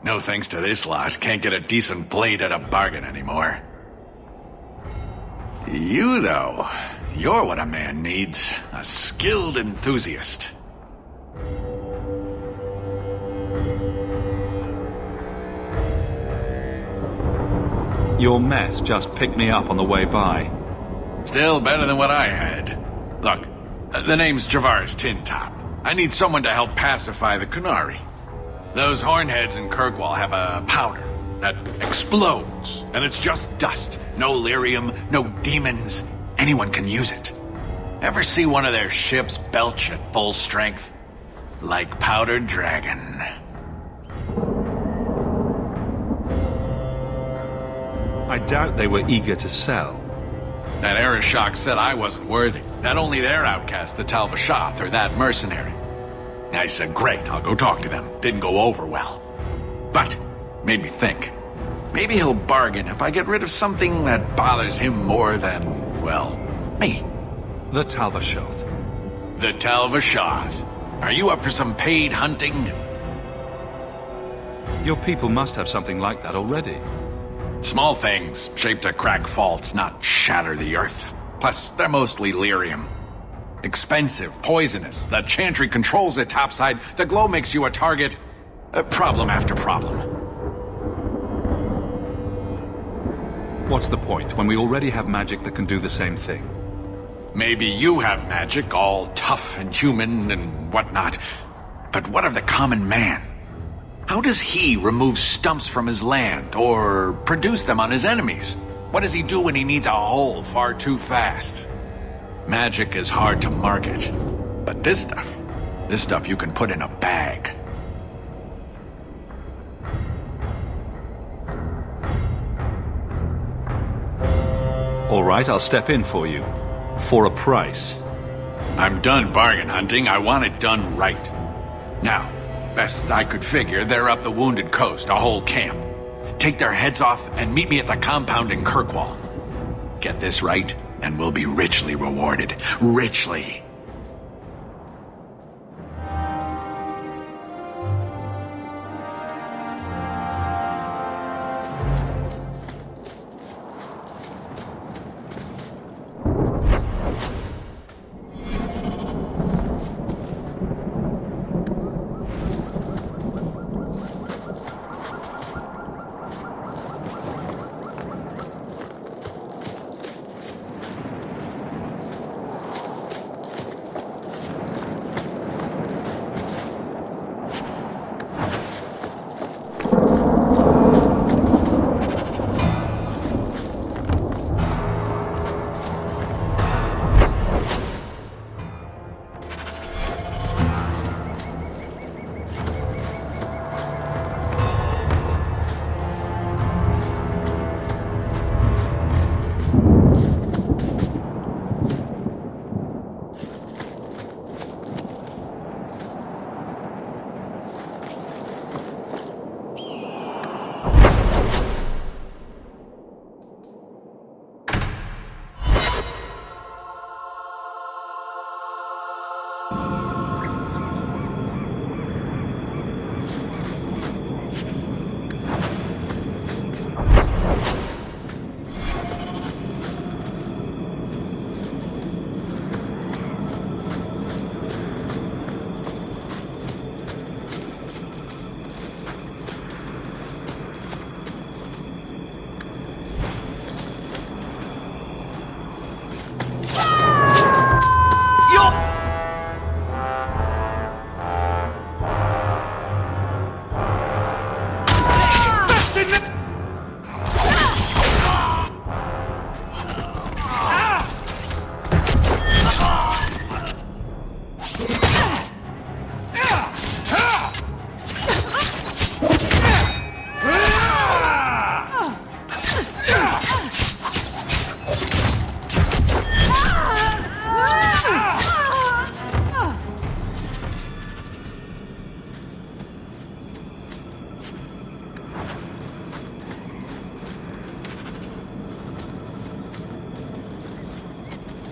No thanks to this lot, can't get a decent blade at a bargain anymore. You, though, you're what a man needs. A skilled enthusiast. Your mess just picked me up on the way by. Still better than what I had. Look, the name's Javar's Tin Top. I need someone to help pacify the Qunari. Those hornheads in Kirkwall have a powder that explodes, and it's just dust. No lyrium, no demons. Anyone can use it. Ever see one of their ships belch at full strength? Like Powdered Dragon. I doubt they were eager to sell. That Arishok said I wasn't worthy. That only their outcast, the Talvashoth, or that mercenary. I said, great, I'll go talk to them. Didn't go over well. But, made me think. Maybe he'll bargain if I get rid of something that bothers him more than, well, me. The Talvashoth. The Talvashoth. Are you up for some paid hunting? Your people must have something like that already. Small things, shaped to crack faults, not shatter the earth. Plus, they're mostly lyrium. Expensive, poisonous. The Chantry controls it topside. The glow makes you a target. Problem after problem. What's the point, when we already have magic that can do the same thing? Maybe you have magic, all tough and human and whatnot. But what of the common man? How does he remove stumps from his land, or produce them on his enemies? What does he do when he needs a hole far too fast? Magic is hard to market, but this stuff you can put in a bag. All right, I'll step in for you. For a price. I'm done bargain hunting. I want it done right. Now, best I could figure, they're up the Wounded Coast, a whole camp. Take their heads off and meet me at the compound in Kirkwall. Get this right, and we'll be richly rewarded. Richly.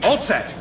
All set!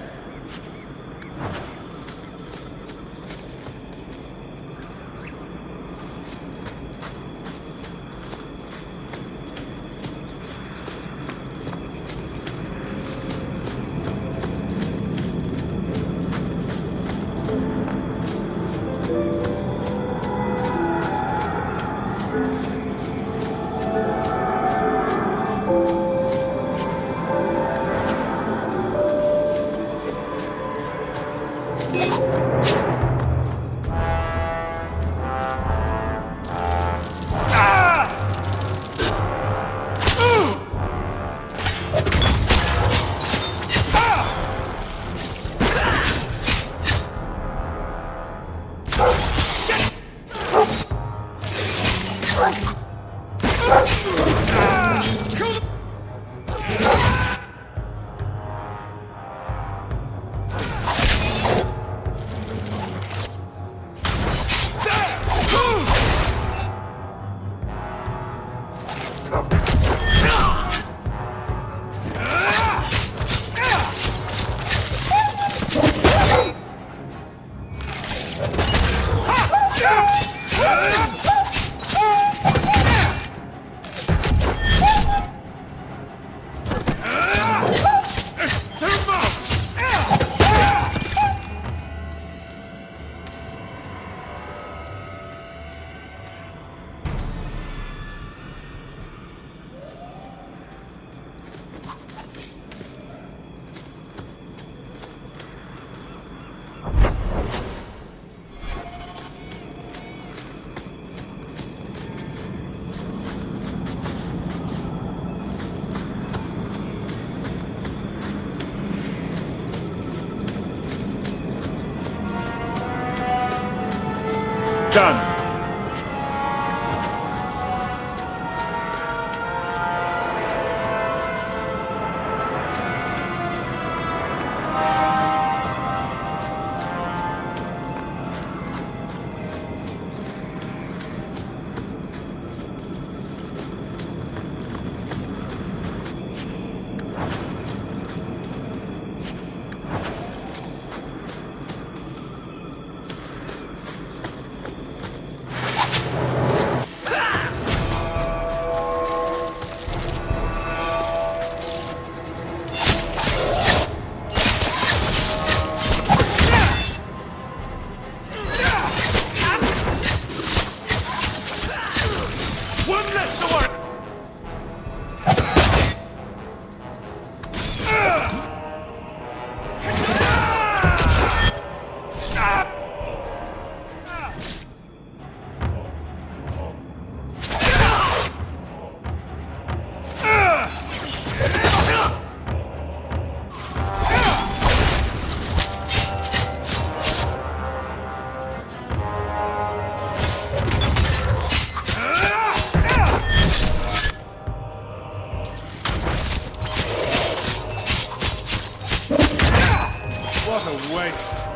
Done. What a waste.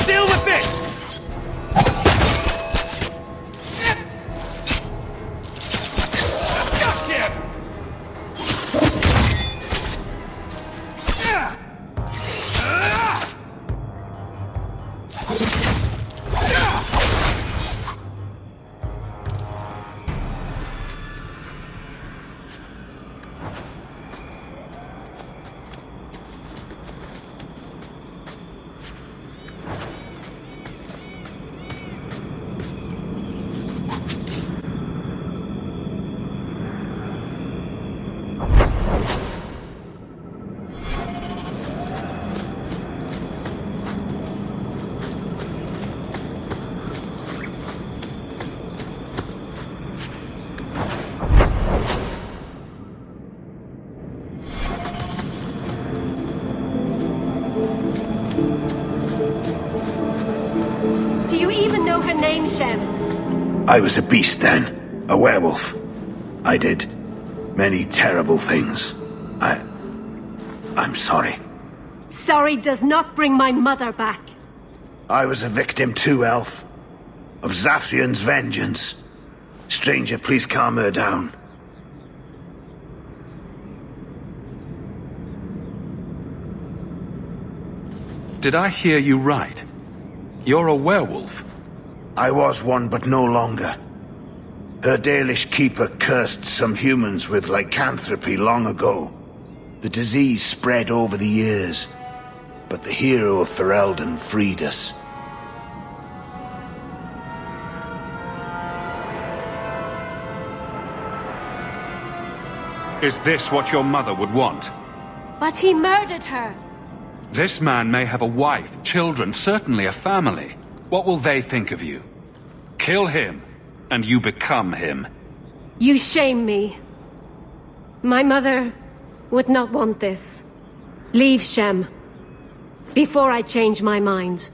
Deal with this! I was a beast then. A werewolf. I did many terrible things. I'm sorry. Sorry does not bring my mother back. I was a victim too, Elf. Of Zathrian's vengeance. Stranger, please calm her down. Did I hear you right? You're a werewolf? I was one, but no longer. Her Dalish keeper cursed some humans with lycanthropy long ago. The disease spread over the years, but the hero of Ferelden freed us. Is this what your mother would want? But he murdered her. This man may have a wife, children, certainly a family. What will they think of you? Kill him, and you become him. You shame me. My mother would not want this. Leave Shem, before I change my mind.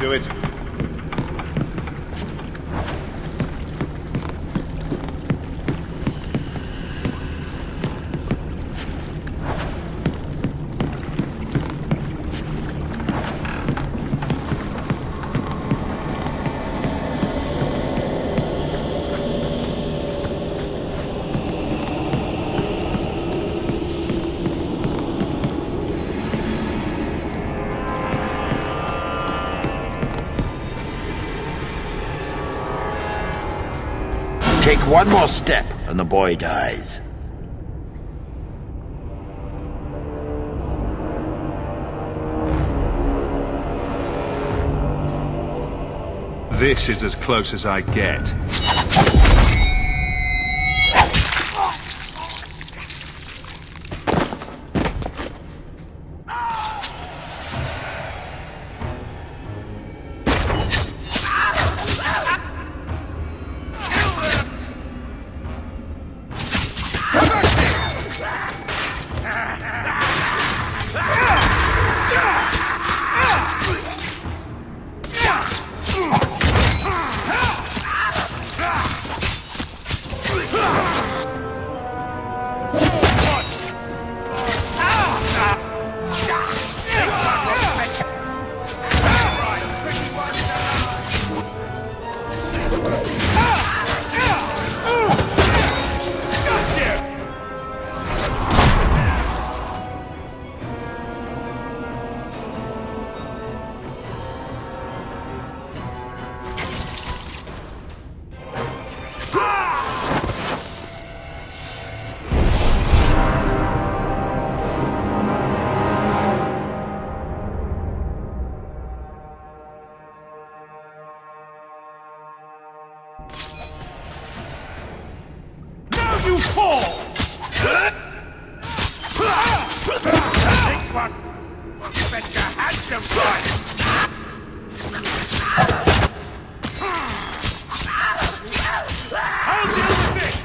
Do it. Take one more step and the boy dies. This is as close as I get. fall! This one will fetch a handsome price! I'll deal with this!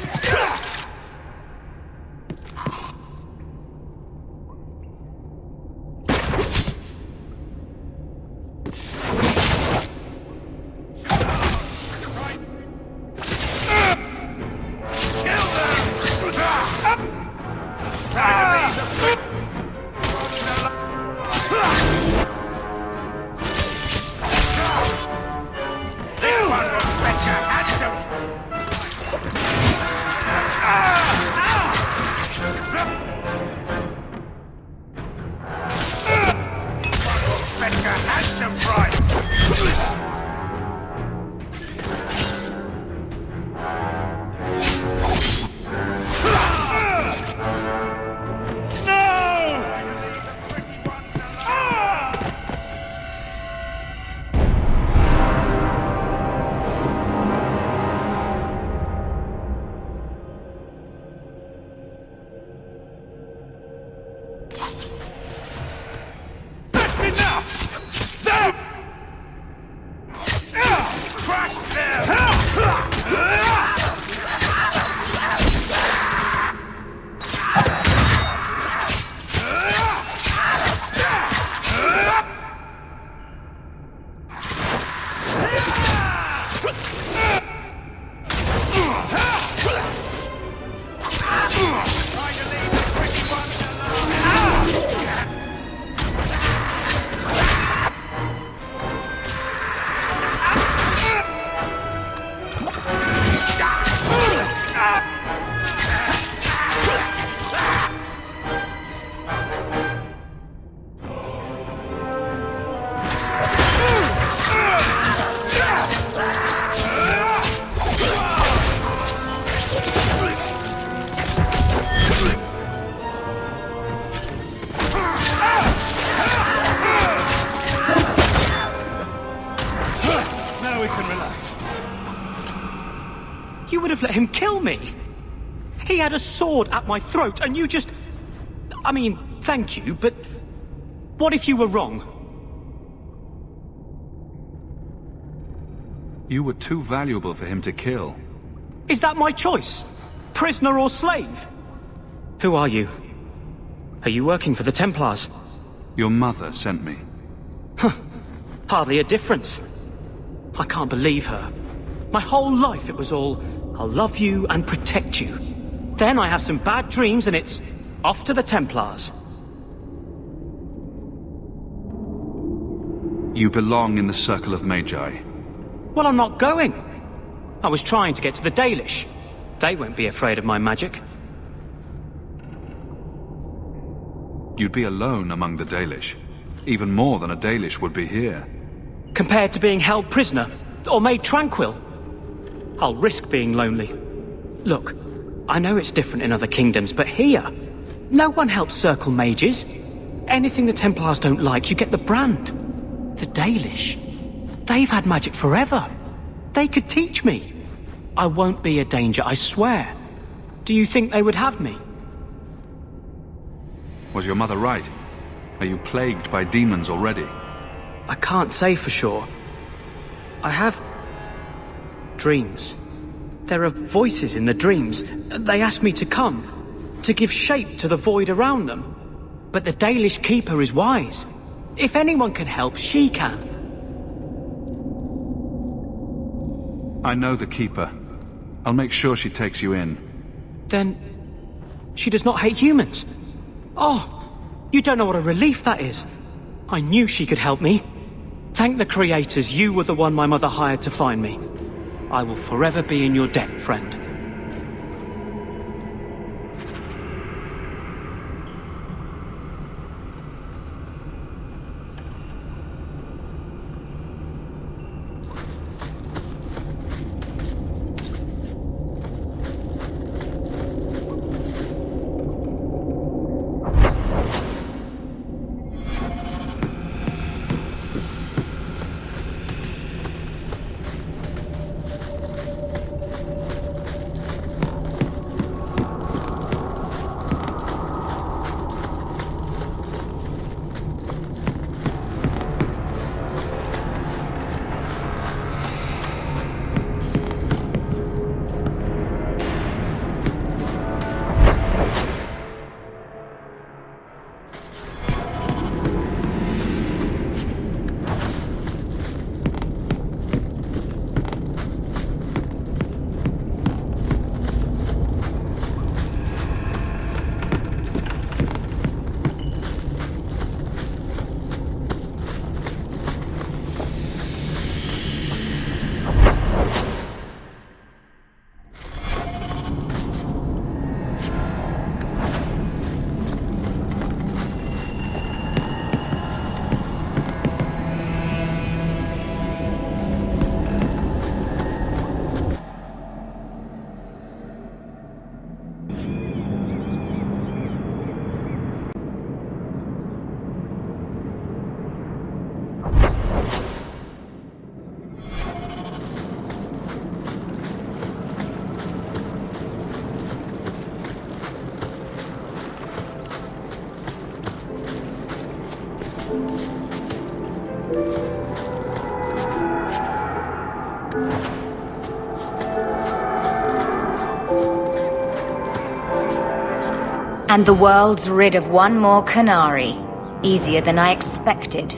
Let him kill me. He had a sword at my throat, and you just... I mean, thank you, but what if you were wrong? You were too valuable for him to kill. Is that my choice? Prisoner or slave? Who are you? Are you working for the Templars? Your mother sent me. Huh. Hardly a difference. I can't believe her. My whole life it was all... I'll love you and protect you. Then I have some bad dreams and it's off to the Templars. You belong in the Circle of Magi. Well, I'm not going. I was trying to get to the Dalish. They won't be afraid of my magic. You'd be alone among the Dalish. Even more than a Dalish would be here. Compared to being held prisoner, or made tranquil, I'll risk being lonely. Look, I know it's different in other kingdoms, but here, no one helps circle mages. Anything the Templars don't like, you get the brand. The Dalish. They've had magic forever. They could teach me. I won't be a danger, I swear. Do you think they would have me? Was your mother right? Are you plagued by demons already? I can't say for sure. I have... dreams. There are voices in the dreams. They ask me to come, to give shape to the void around them. But the Dalish Keeper is wise. If anyone can help, she can. I know the Keeper. I'll make sure she takes you in. Then... she does not hate humans? Oh, you don't know what a relief that is. I knew she could help me. Thank the creators, you were the one my mother hired to find me. I will forever be in your debt, friend. And the world's rid of one more Canary. Easier than I expected.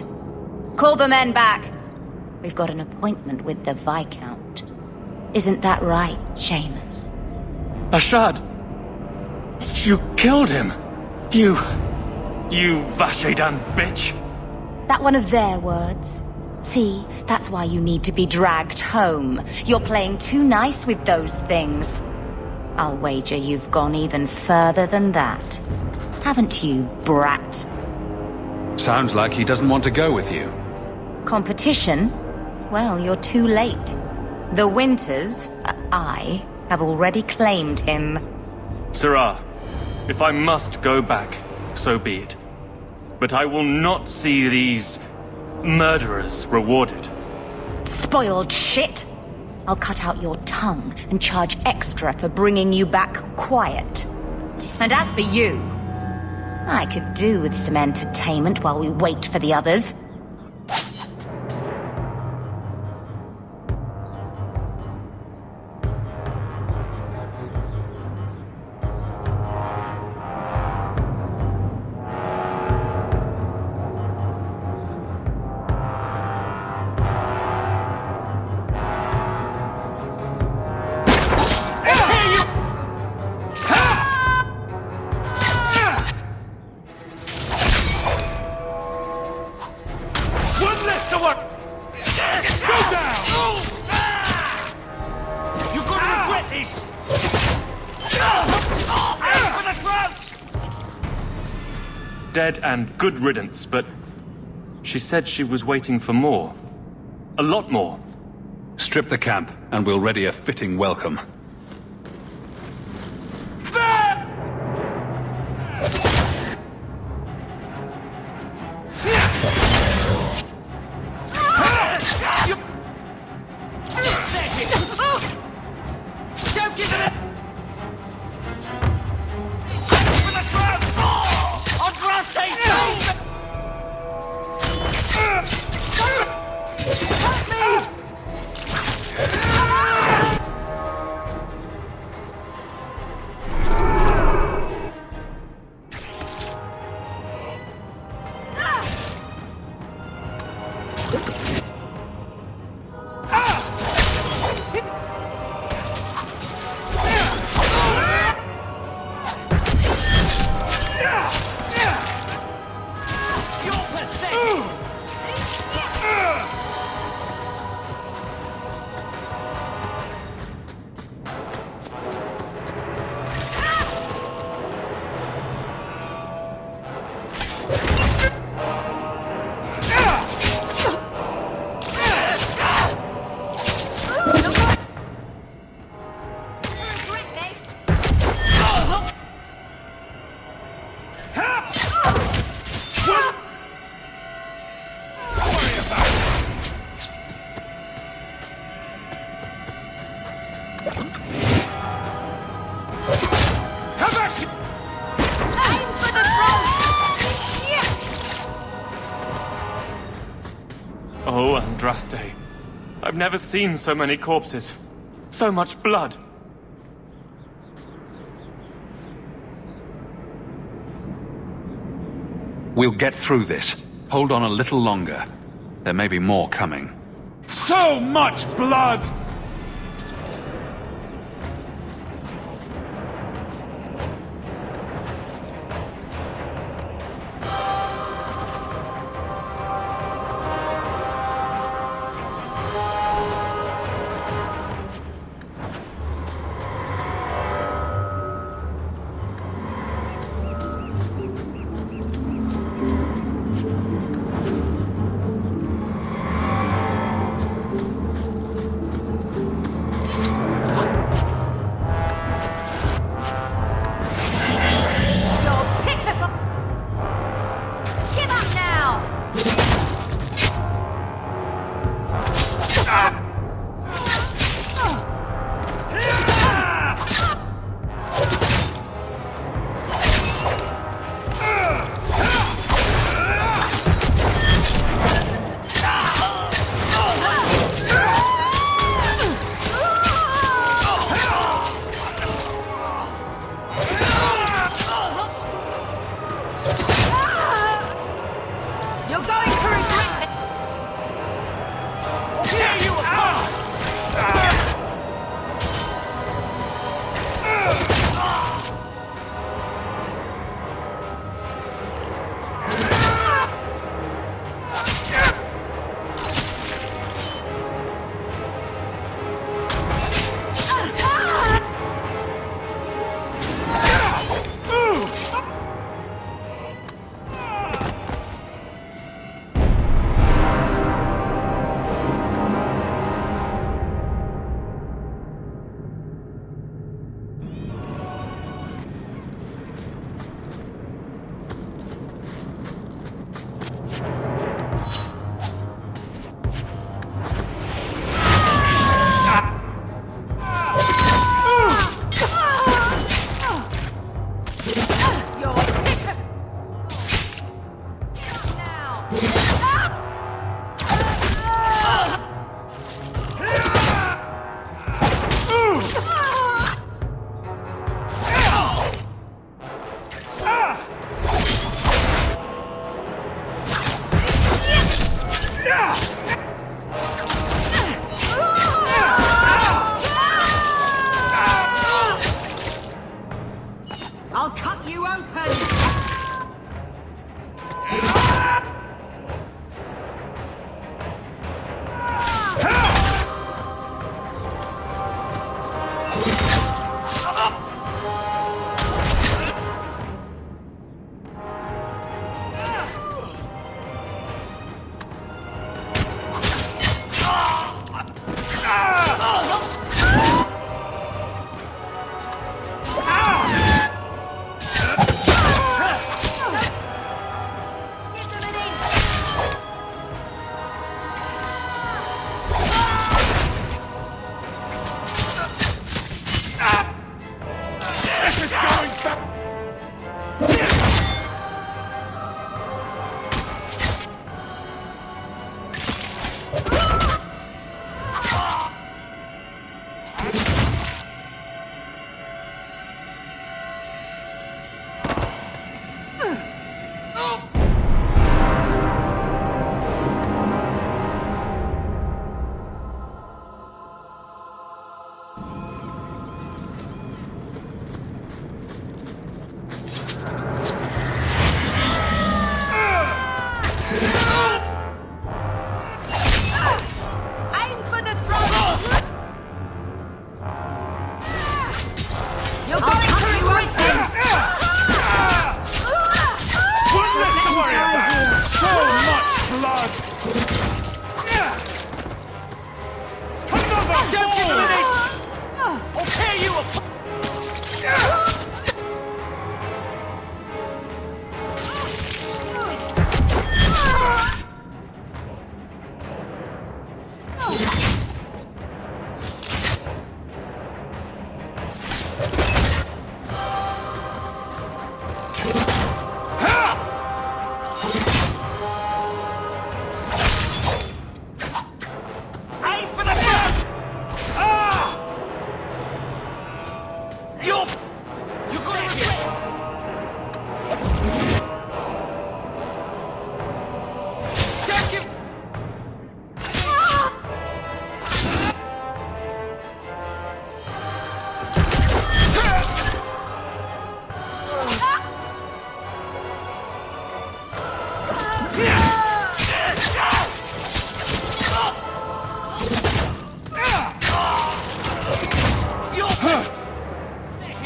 Call the men back. We've got an appointment with the Viscount. Isn't that right, Seamus? Ashad! You killed him! You Vashedan bitch! That one of their words. See, that's why you need to be dragged home. You're playing too nice with those things. I'll wager you've gone even further than that. Haven't you, brat? Sounds like he doesn't want to go with you. Competition? Well, you're too late. The Winters, I, have already claimed him. Sirrah, if I must go back, so be it. But I will not see these murderers rewarded. Spoiled shit! I'll cut out your tongue and charge extra for bringing you back quiet. And as for you, I could do with some entertainment while we wait for the others. Dead and good riddance, but she said she was waiting for more. A lot more. Strip the camp, and we'll ready a fitting welcome. Oh, Andraste. I've never seen so many corpses. So much blood. We'll get through this. Hold on a little longer. There may be more coming. So much blood! you open!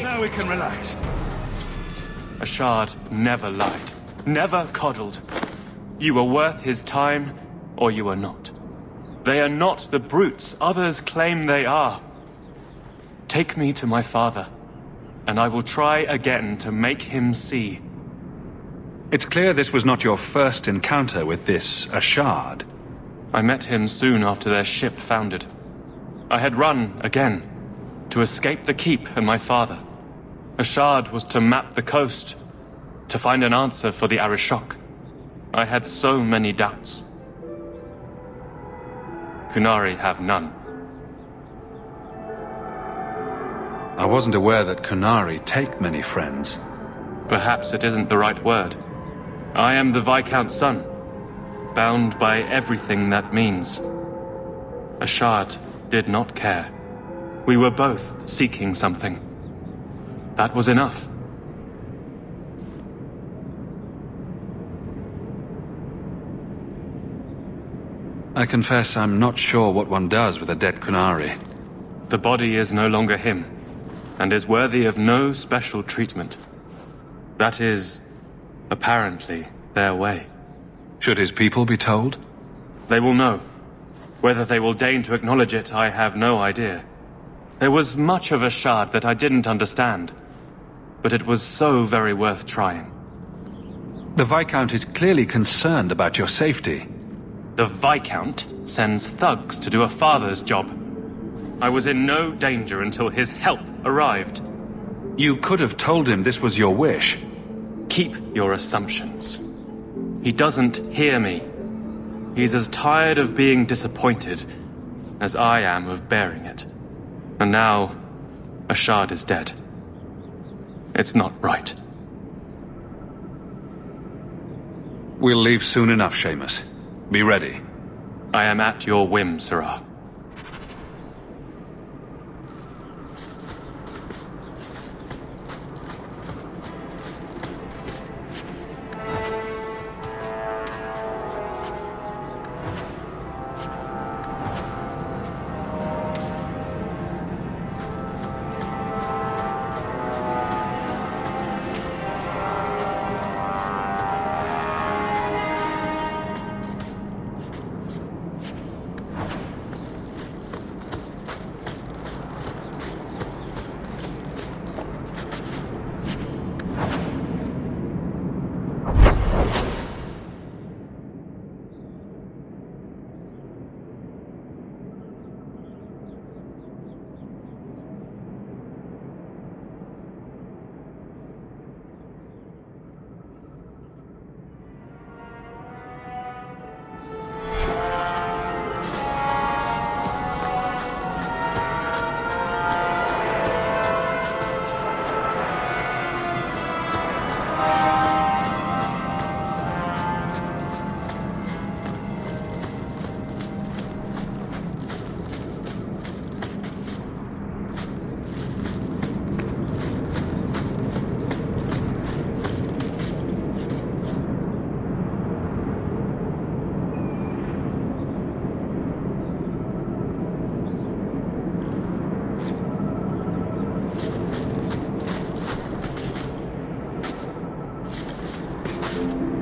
Now we can relax. A shard never lied, never coddled. You were worth his time, or you are not. They are not the brutes others claim they are. Take me to my father, and I will try again to make him see. It's clear this was not your first encounter with this Ashard. I met him soon after their ship foundered. I had run again, to escape the keep and my father. Ashard was to map the coast, to find an answer for the Arishok. I had so many doubts. Kunari have none. I wasn't aware that Kunari take many friends. Perhaps it isn't the right word. I am the Viscount's son, bound by everything that means. Ashard did not care. We were both seeking something. That was enough. I confess I'm not sure what one does with a dead Kunari. The body is no longer him, and is worthy of no special treatment. That is, apparently, their way. Should his people be told? They will know. Whether they will deign to acknowledge it, I have no idea. There was much of Ashard that I didn't understand, but it was so very worth trying. The Viscount is clearly concerned about your safety. The Viscount sends thugs to do a father's job. I was in no danger until his help arrived. You could have told him this was your wish. Keep your assumptions. He doesn't hear me. He's as tired of being disappointed as I am of bearing it. And now, Ashard is dead. It's not right. We'll leave soon enough, Seamus. Be ready. I am at your whim, Sirrah.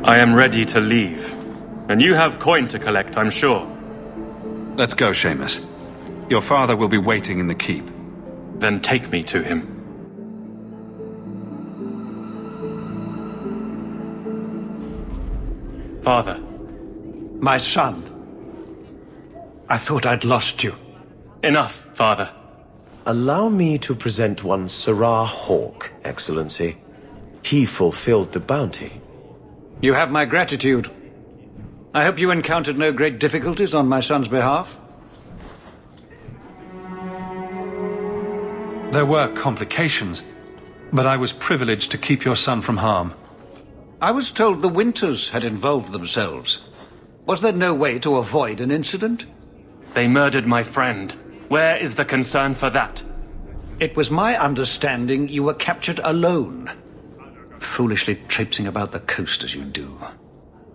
I am ready to leave. And you have coin to collect, I'm sure. Let's go, Seamus. Your father will be waiting in the keep. Then take me to him. Father. My son. I thought I'd lost you. Enough, Father. Allow me to present one Sirrah Hawk, Excellency. He fulfilled the bounty. You have my gratitude. I hope you encountered no great difficulties on my son's behalf. There were complications, but I was privileged to keep your son from harm. I was told the Winters had involved themselves. Was there no way to avoid an incident? They murdered my friend. Where is the concern for that? It was my understanding you were captured alone. Foolishly traipsing about the coast as you do.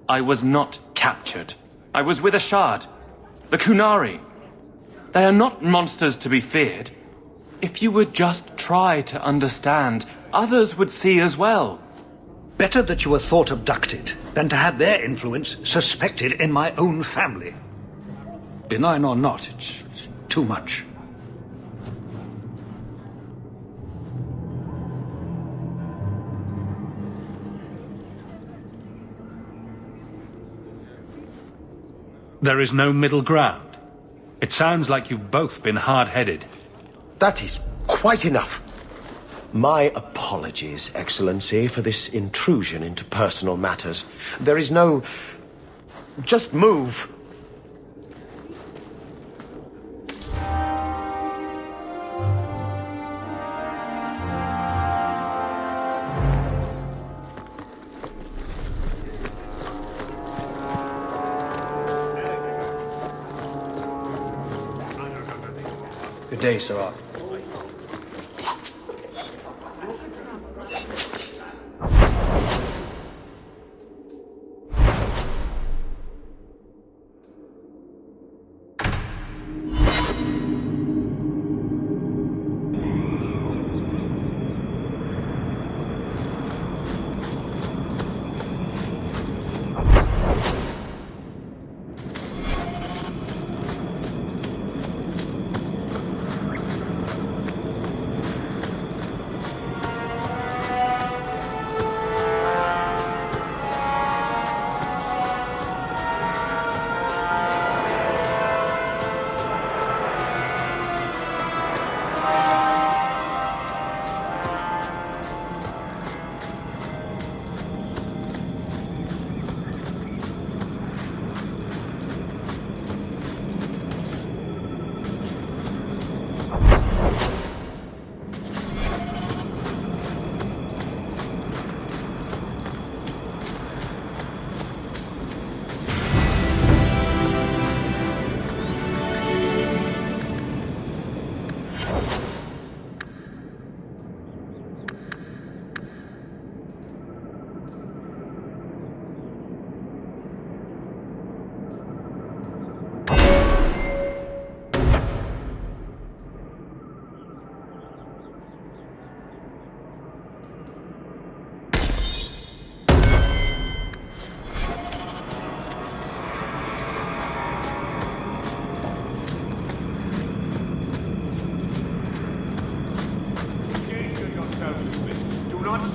I was not captured. I was with a shard. The Kunari. They are not monsters to be feared. If you would just try to understand, others would see as well. Better that you were thought abducted than to have their influence suspected in my own family. Benign or not, it's too much. There is no middle ground. It sounds like you've both been hard-headed. That is quite enough. My apologies, Excellency, for this intrusion into personal matters. There is no... Just move. Good day, Sirrah.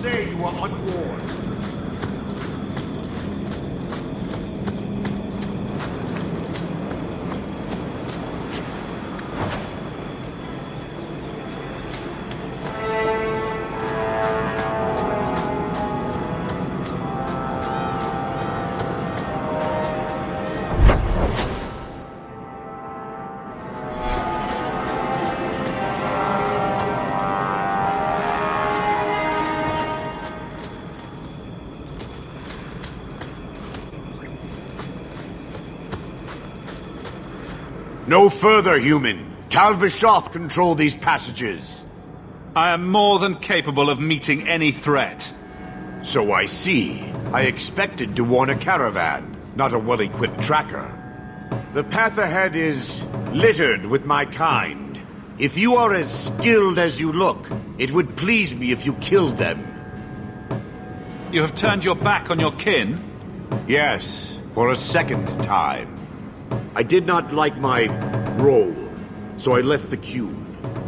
Say you are unwarned. No further, human. Cal Vishoth control these passages. I am more than capable of meeting any threat. So I see. I expected to warn a caravan, not a well-equipped tracker. The path ahead is littered with my kind. If you are as skilled as you look, it would please me if you killed them. You have turned your back on your kin? Yes, for a second time. I did not like my role, so I left the queue.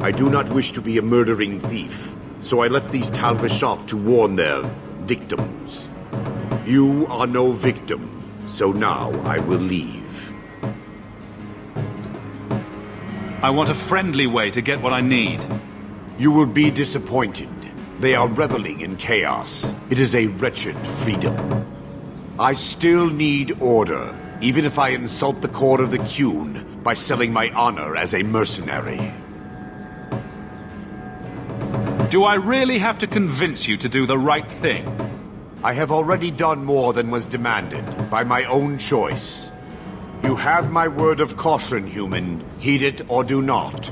I do not wish to be a murdering thief, so I left these Talvish off to warn their victims. You are no victim, so now I will leave. I want a friendly way to get what I need. You will be disappointed. They are reveling in chaos. It is a wretched freedom. I still need order, even if I insult the core of the Qun by selling my honor as a mercenary. Do I really have to convince you to do the right thing? I have already done more than was demanded, by my own choice. You have my word of caution, human. Heed it or do not.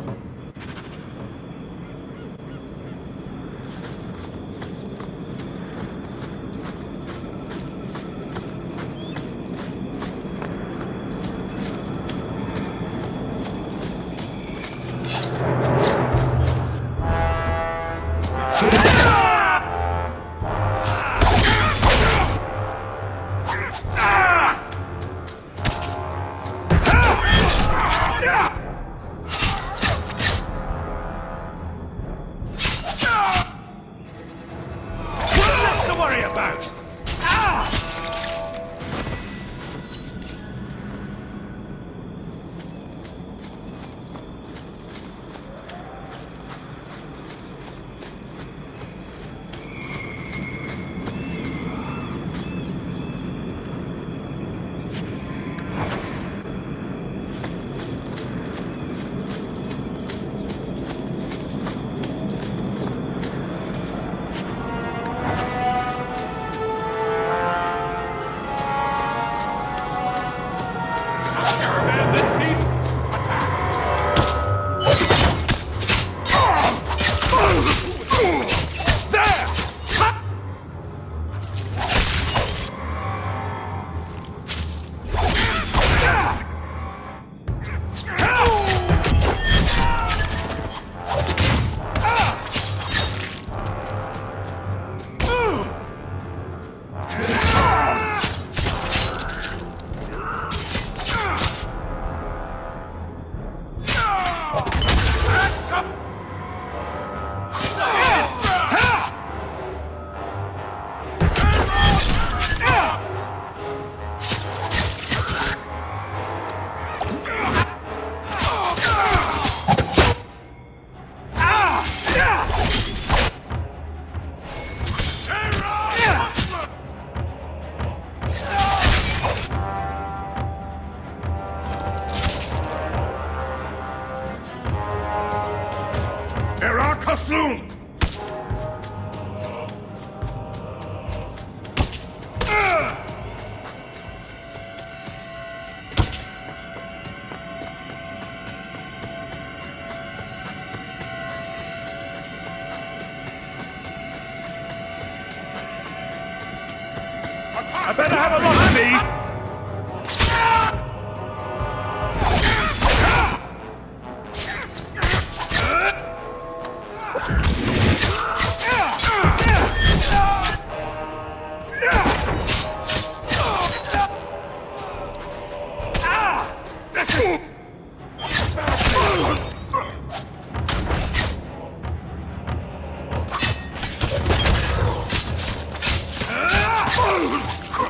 I better have a look at these!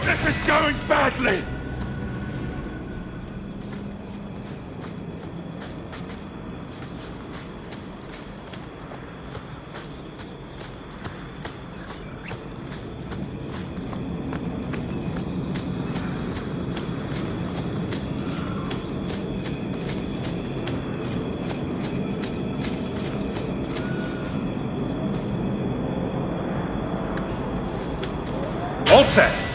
This is going badly! All set!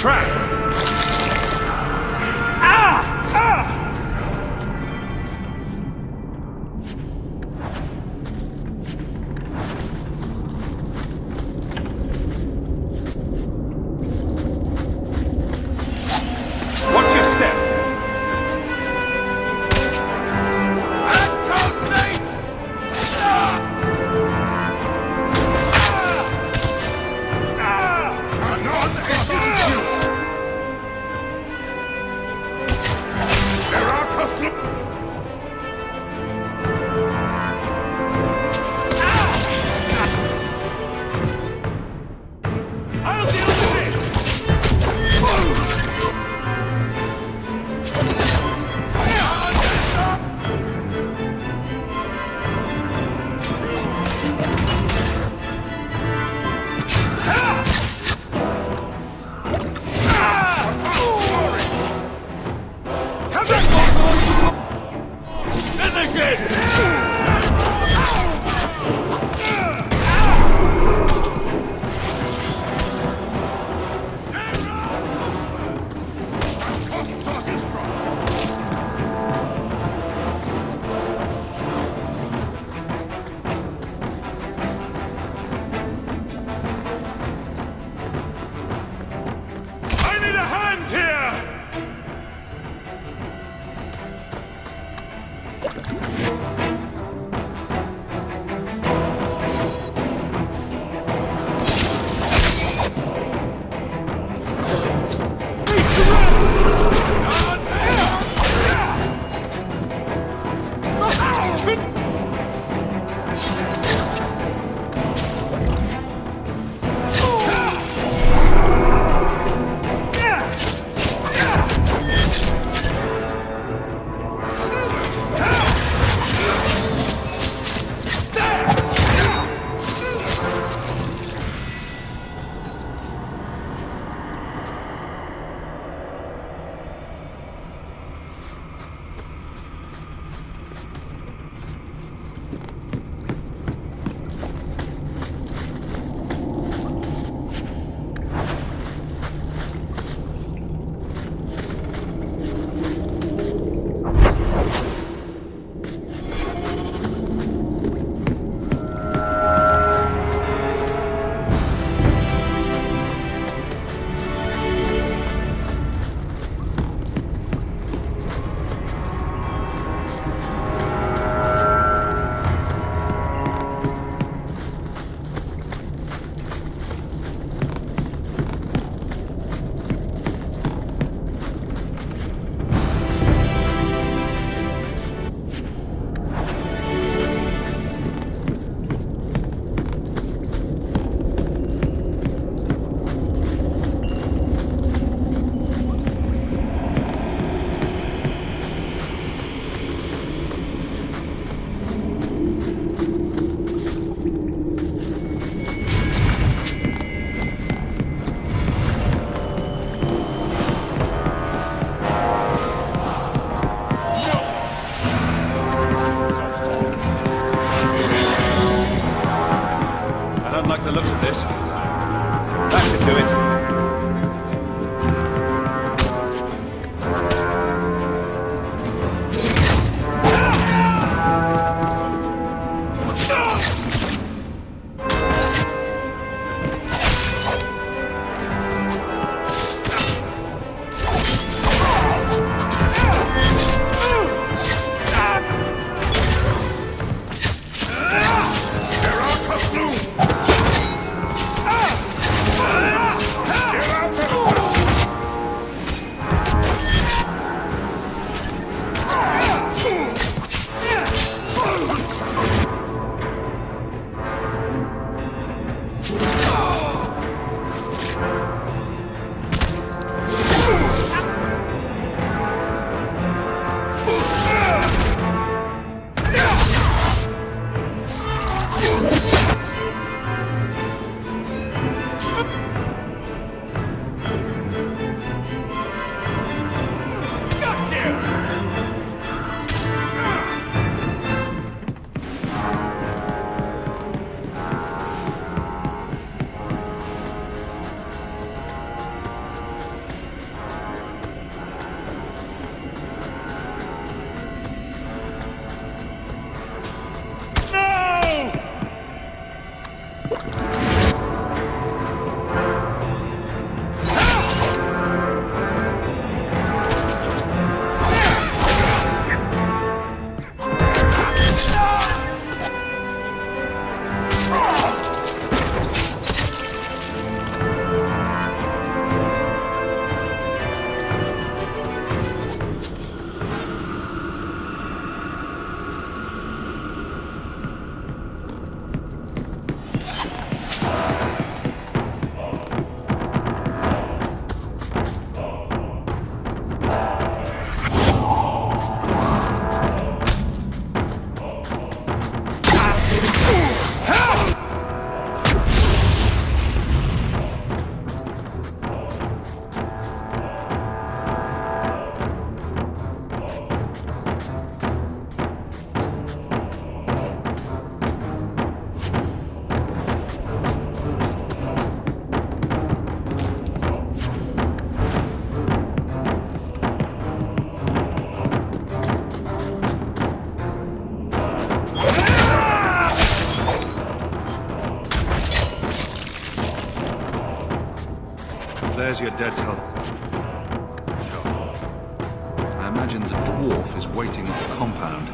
trap! Watch your step! you're dead to I imagine the dwarf is waiting at the compound.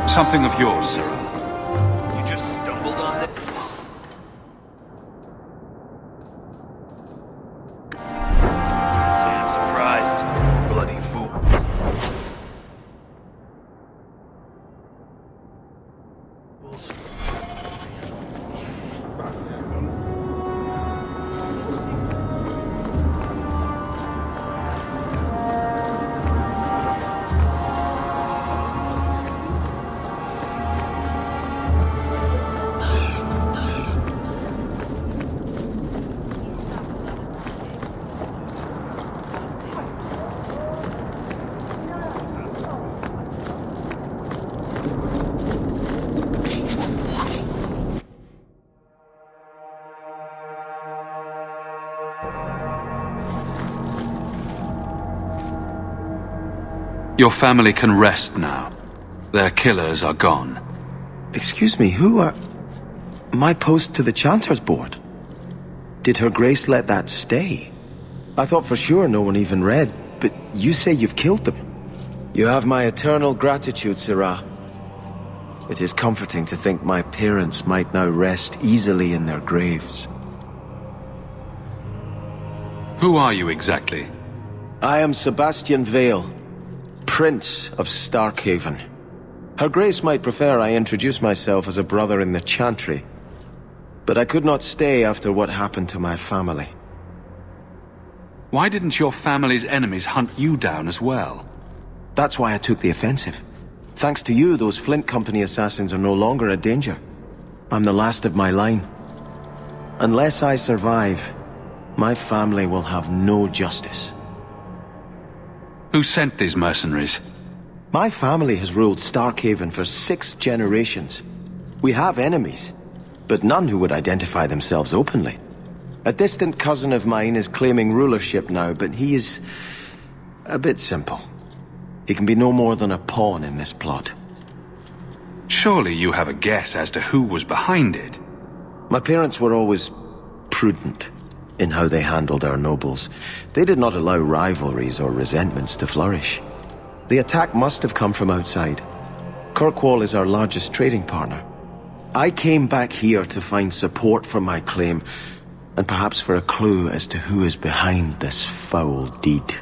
Something of yours, Sarah. You just stumbled on this. Can't say I'm surprised. Bloody fool. Your family can rest now. Their killers are gone. Excuse me, who are... My post to the Chanter's Board? Did Her Grace let that stay? I thought for sure no one even read, but you say you've killed them. You have my eternal gratitude, Sirrah. It is comforting to think my parents might now rest easily in their graves. Who are you exactly? I am Sebastian Vale, Prince of Starkhaven. Her Grace might prefer I introduce myself as a brother in the Chantry, but I could not stay after what happened to my family. Why didn't your family's enemies hunt you down as well? That's why I took the offensive. Thanks to you, those Flint Company assassins are no longer a danger. I'm the last of my line. Unless I survive, my family will have no justice. Who sent these mercenaries? My family has ruled Starkhaven for 6 generations. We have enemies, but none who would identify themselves openly. A distant cousin of mine is claiming rulership now, but he is a bit simple. He can be no more than a pawn in this plot. Surely you have a guess as to who was behind it. My parents were always prudent in how they handled our nobles. They did not allow rivalries or resentments to flourish. The attack must have come from outside. Kirkwall is our largest trading partner. I came back here to find support for my claim, and perhaps for a clue as to who is behind this foul deed.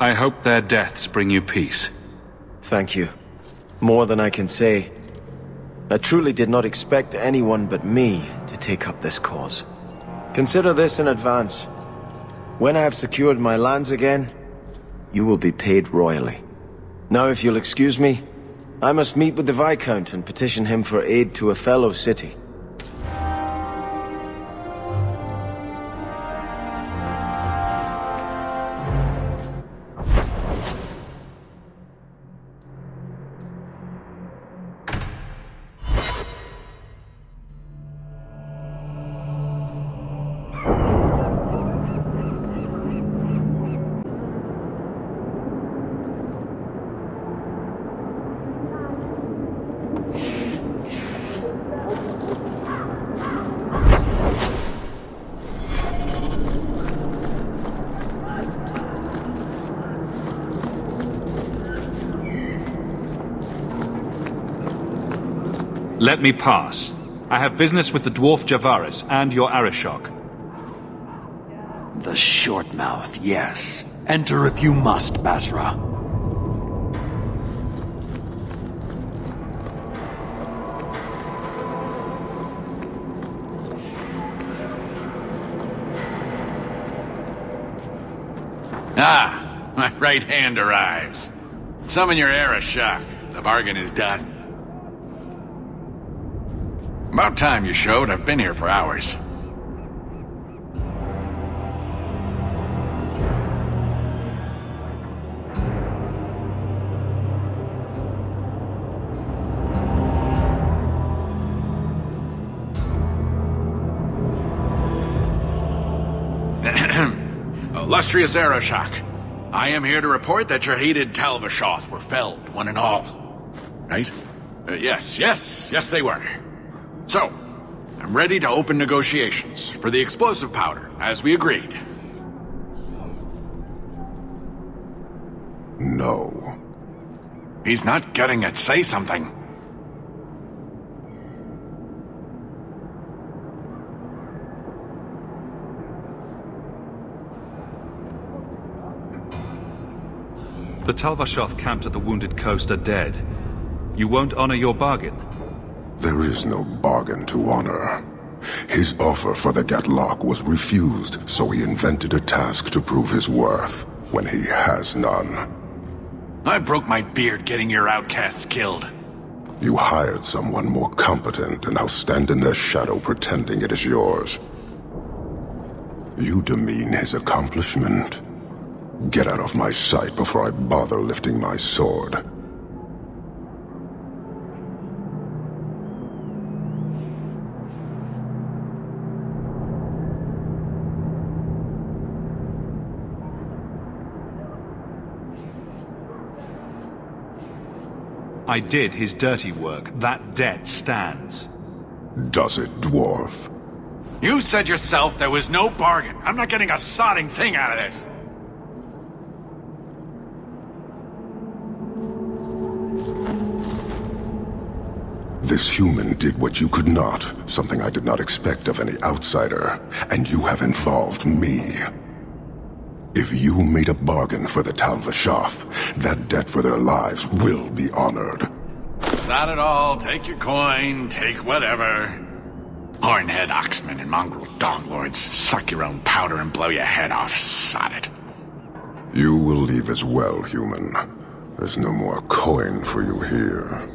I hope their deaths bring you peace. Thank you. More than I can say. I truly did not expect anyone but me to take up this cause. Consider this in advance. When I have secured my lands again, you will be paid royally. Now, if you'll excuse me, I must meet with the Viscount and petition him for aid to a fellow city. Let me pass. I have business with the dwarf Javaris and your Arishok. The short mouth, yes. Enter if you must, Basra. Ah, my right hand arrives. Summon your Arishok. The bargain is done. About time you showed. I've been here for hours. Illustrious Arishok, I am here to report that your hated Talvashoth were felled, one and all. Right? Yes, they were. So, I'm ready to open negotiations for the explosive powder, as we agreed. No. He's not getting it. Say something. The Talvashoth camped at the Wounded Coast are dead. You won't honor your bargain? There is no bargain to honor. His offer for the Gatlock was refused, so he invented a task to prove his worth, when he has none. I broke my beard getting your outcasts killed. You hired someone more competent and now stand in their shadow pretending it is yours. You demean his accomplishment. Get out of my sight before I bother lifting my sword. I did his dirty work. That debt stands. Does it, dwarf? You said yourself there was no bargain. I'm not getting a sodding thing out of this. This human did what you could not, something I did not expect of any outsider, and you have involved me. If you made a bargain for the Talvashoth, that debt for their lives will be honored. Sod it all, take your coin, take whatever. Hornhead oxmen and mongrel donglords, suck your own powder and blow your head off, sod it. You will leave as well, human. There's no more coin for you here.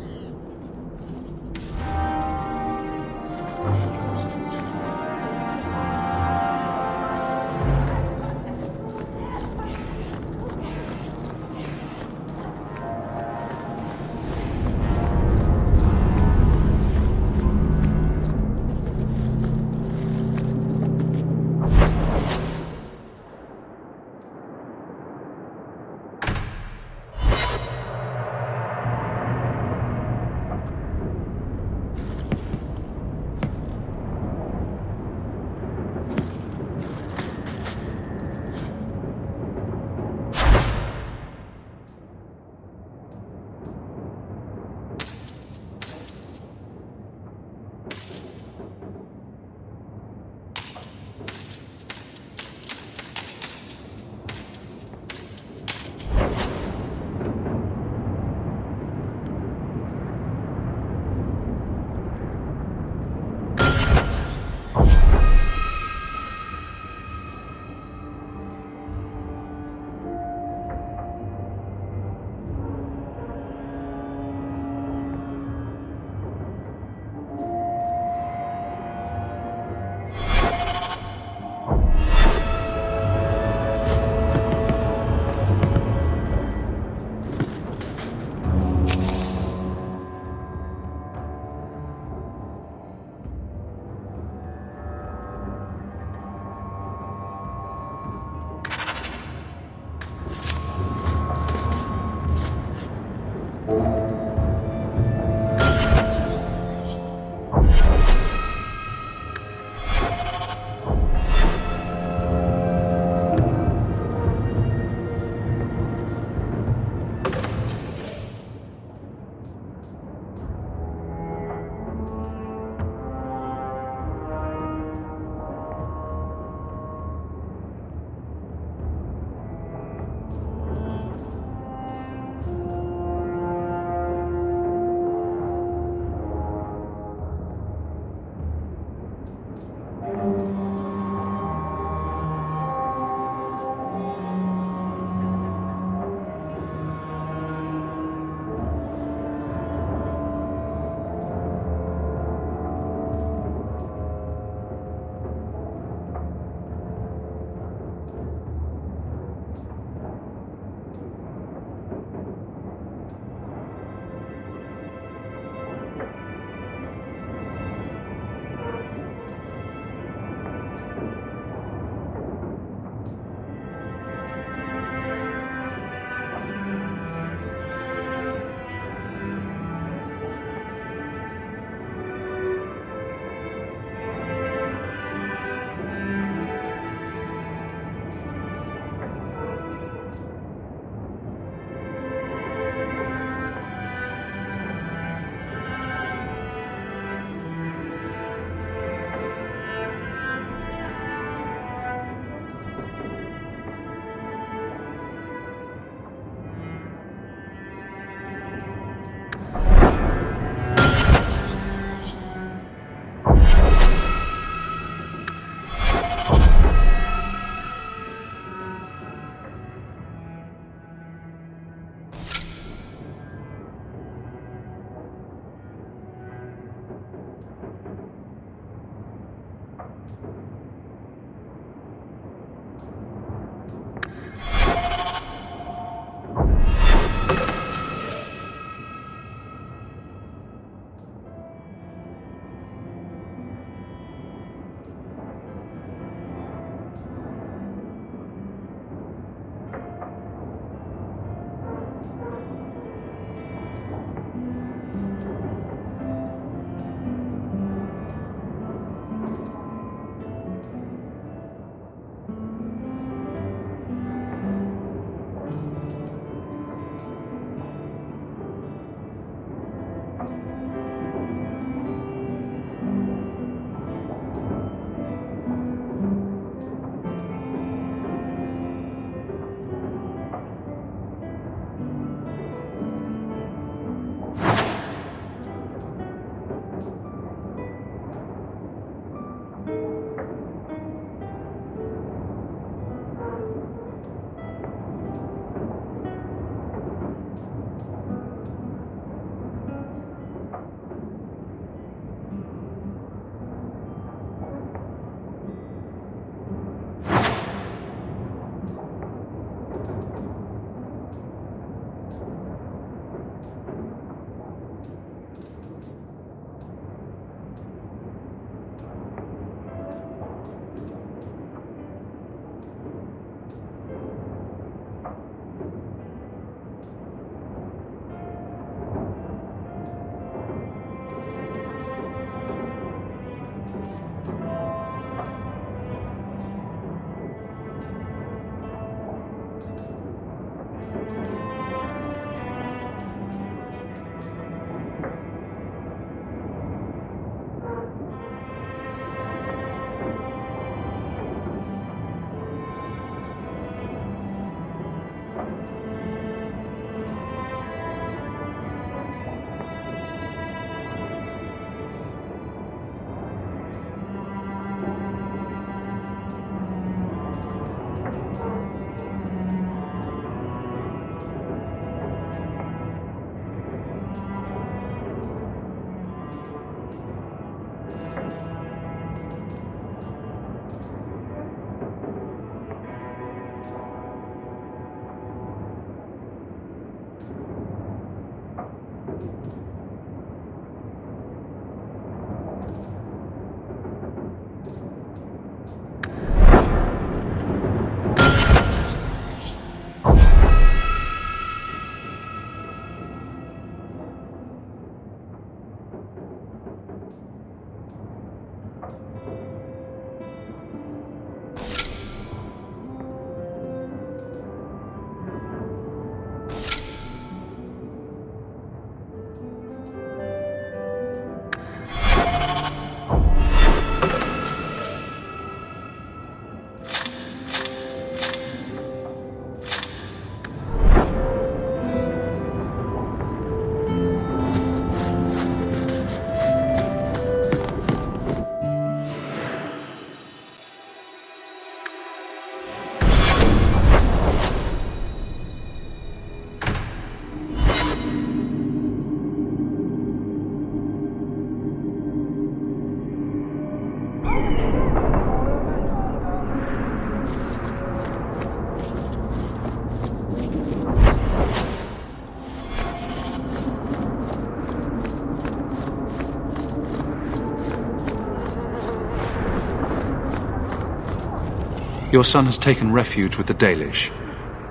Your son has taken refuge with the Dalish.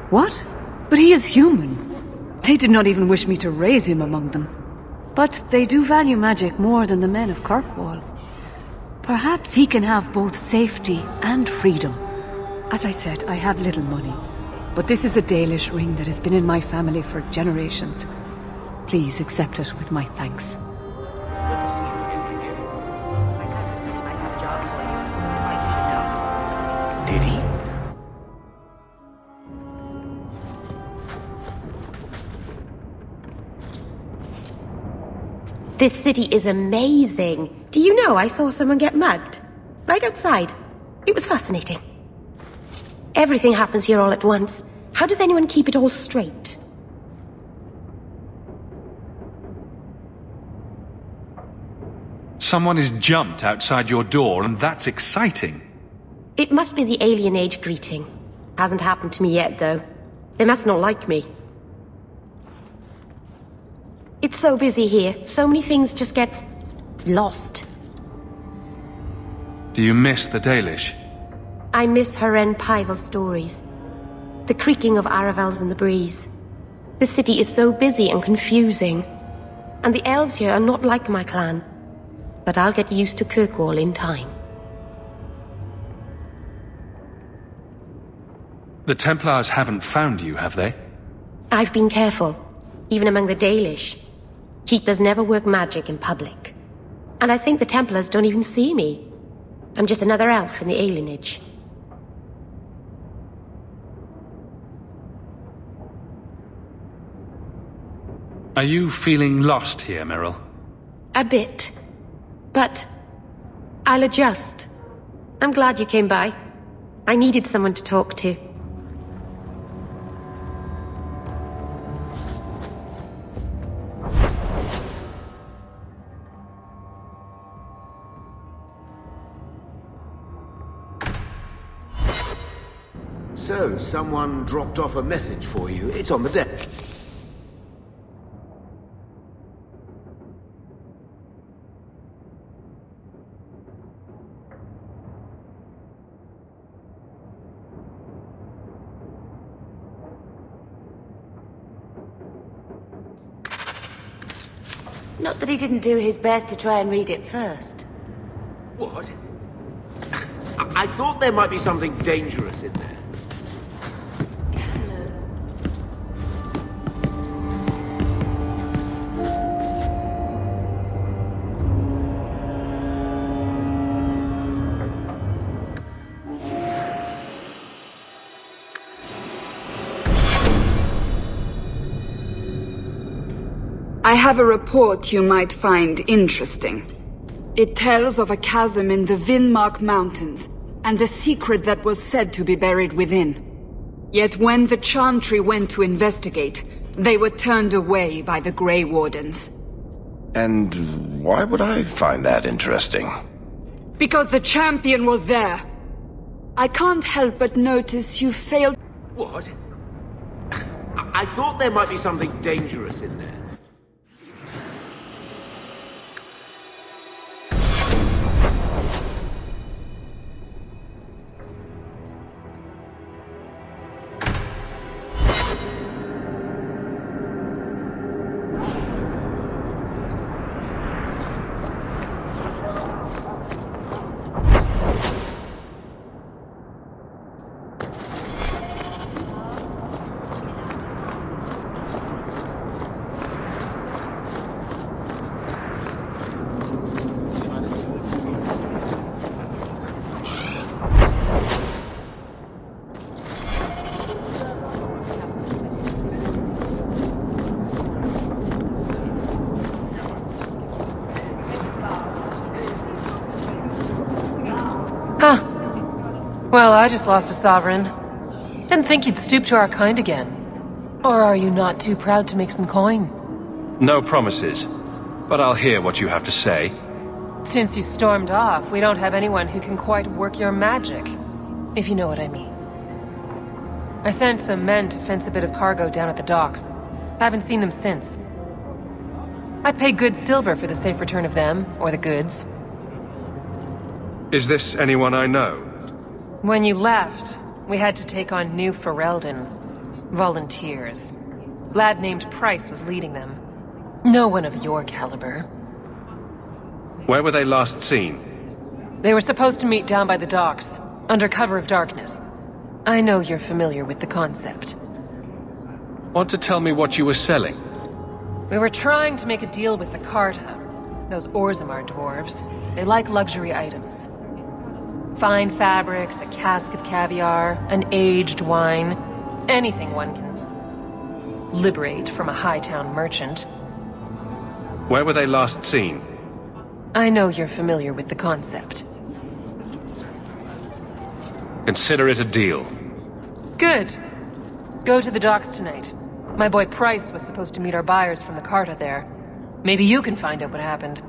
What? But he is human. They did not even wish me to raise him among them. But they do value magic more than the men of Kirkwall. Perhaps he can have both safety and freedom. As I said, I have little money. But this is a Dalish ring that has been in my family for generations. Please accept it with my thanks. Did he? This city is amazing. Do you know I saw someone get mugged? Right outside. It was fascinating. Everything happens here all at once. How does anyone keep it all straight? Someone is jumped outside your door, and that's exciting. It must be the alien age greeting. Hasn't happened to me yet, though. They must not like me. It's so busy here. So many things just get lost. Do you miss the Dalish? I miss Haren Pival stories. The creaking of Aravels in the breeze. The city is so busy and confusing. And the elves here are not like my clan. But I'll get used to Kirkwall in time. The Templars haven't found you, have they? I've been careful, even among the Dalish. Keepers never work magic in public. And I think the Templars don't even see me. I'm just another elf in the alienage. Are you feeling lost here, Meryl? A bit. But I'll adjust. I'm glad you came by. I needed someone to talk to. So, someone dropped off a message for you. It's on the desk. Not that he didn't do his best to try and read it first. What? I thought there might be something dangerous in there. I have a report you might find interesting. It tells of a chasm in the Vinmark Mountains, and a secret that was said to be buried within. Yet when the Chantry went to investigate, they were turned away by the Grey Wardens. And why would I find that interesting? Because the champion was there. I can't help but notice you failed— What? I thought there might be something dangerous in there. Well, I just lost a sovereign. Didn't think you'd stoop to our kind again. Or are you not too proud to make some coin? No promises, but I'll hear what you have to say. Since you stormed off, we don't have anyone who can quite work your magic. If you know what I mean. I sent some men to fence a bit of cargo down at the docks. Haven't seen them since. I'd pay good silver for the safe return of them, or the goods. Is this anyone I know? When you left, we had to take on New Ferelden. Volunteers. Lad named Price was leading them. No one of your caliber. Where were they last seen? They were supposed to meet down by the docks, under cover of darkness. I know you're familiar with the concept. Want to tell me what you were selling? We were trying to make a deal with the Carta. Those Orzammar dwarves. They like luxury items. Fine fabrics, a cask of caviar, an aged wine. Anything one can liberate from a Hightown merchant. Where were they last seen? I know you're familiar with the concept. Consider it a deal. Good. Go to the docks tonight. My boy Price was supposed to meet our buyers from the Carta there. Maybe you can find out what happened.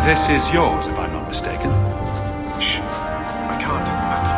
This is yours, if I'm not mistaken. Shh. I can't imagine.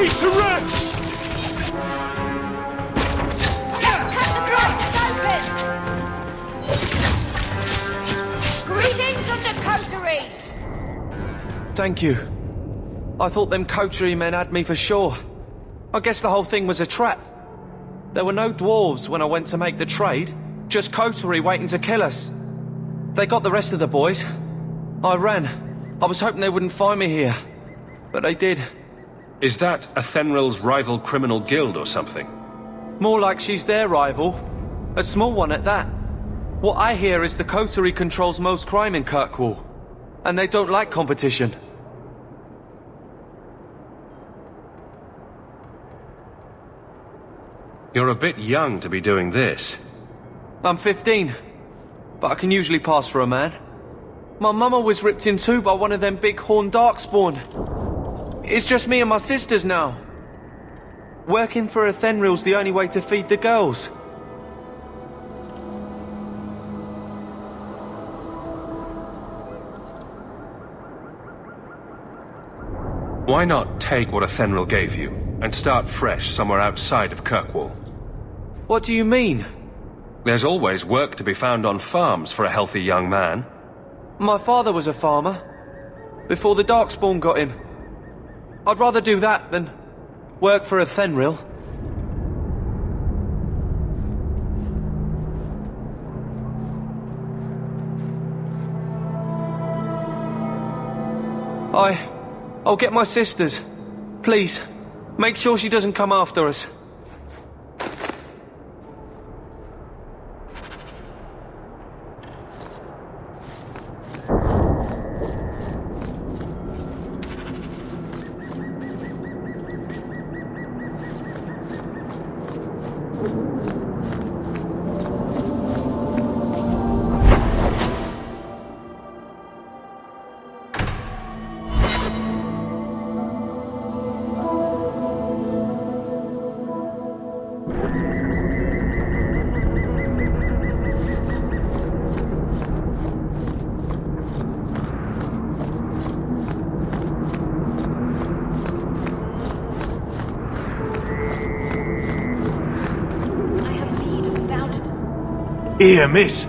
need to run! Greetings from the coteries! Thank you. I thought them coterie men had me for sure. I guess the whole thing was a trap. There were no dwarves when I went to make the trade, just coterie waiting to kill us. They got the rest of the boys. I ran. I was hoping they wouldn't find me here, but they did. Is that Athenril's rival criminal guild or something? More like she's their rival. A small one at that. What I hear is the coterie controls most crime in Kirkwall, and they don't like competition. You're a bit young to be doing this. I'm 15, but I can usually pass for a man. My mama was ripped in two by one of them big horned darkspawn. It's just me and my sisters now. Working for Athenril's the only way to feed the girls. Why not take what Athenril gave you, and start fresh somewhere outside of Kirkwall? What do you mean? There's always work to be found on farms for a healthy young man. My father was a farmer, before the Darkspawn got him. I'd rather do that than work for Athenril. I'll get my sisters. Please, make sure she doesn't come after us. Here, miss.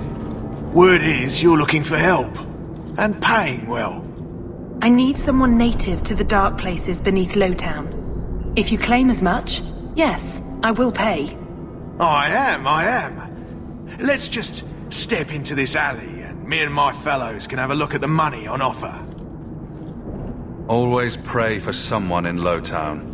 Word is you're looking for help. And paying well. I need someone native to the dark places beneath Lowtown. If you claim as much, yes, I will pay. I am. Let's just step into this alley and me and my fellows can have a look at the money on offer. Always pray for someone in Lowtown.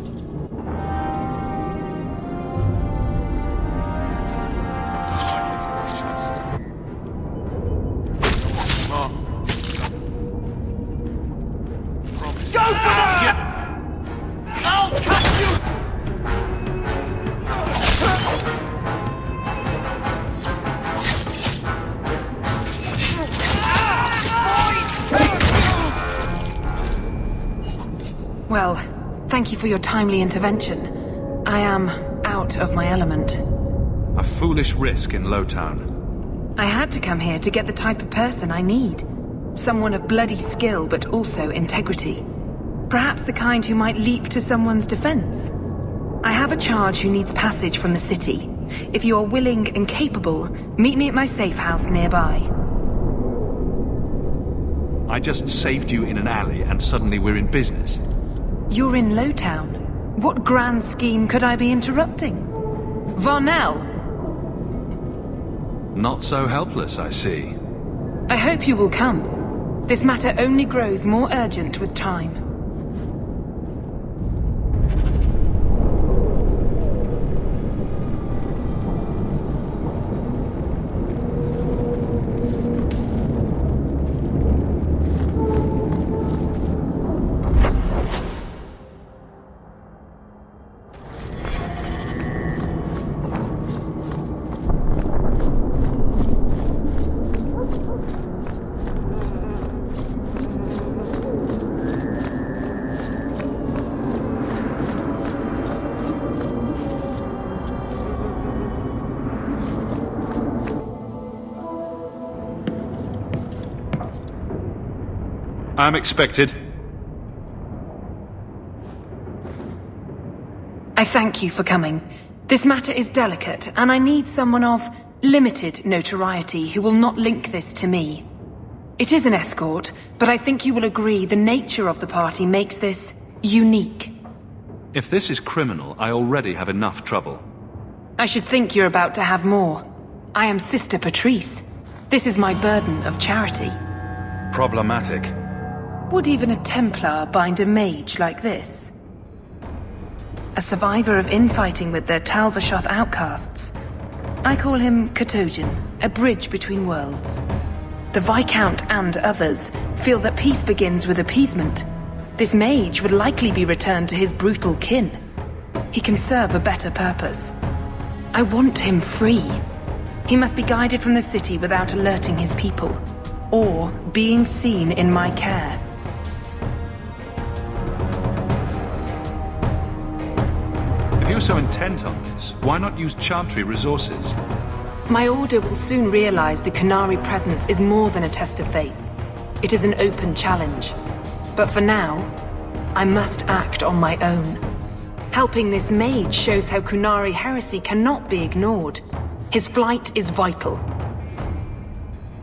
Well, thank you for your timely intervention. I am out of my element. A foolish risk in Lowtown. I had to come here to get the type of person I need. Someone of bloody skill, but also integrity. Perhaps the kind who might leap to someone's defense. I have a charge who needs passage from the city. If you are willing and capable, meet me at my safe house nearby. I just saved you in an alley and suddenly we're in business. You're in Lowtown. What grand scheme could I be interrupting? Varnell! Not so helpless, I see. I hope you will come. This matter only grows more urgent with time. I'm expected. I thank you for coming. This matter is delicate, and I need someone of limited notoriety who will not link this to me. It is an escort, but I think you will agree the nature of the party makes this unique. If this is criminal, I already have enough trouble. I should think you're about to have more. I am Sister Patrice. This is my burden of charity. Problematic. Would even a Templar bind a mage like this? A survivor of infighting with their Talvashoth outcasts. I call him Katojan, a bridge between worlds. The Viscount and others feel that peace begins with appeasement. This mage would likely be returned to his brutal kin. He can serve a better purpose. I want him free. He must be guided from the city without alerting his people, or being seen in my care. If you're so intent on this, why not use Chantry resources? My order will soon realize the Qunari presence is more than a test of faith. It is an open challenge. But for now, I must act on my own. Helping this mage shows how Qunari heresy cannot be ignored. His flight is vital.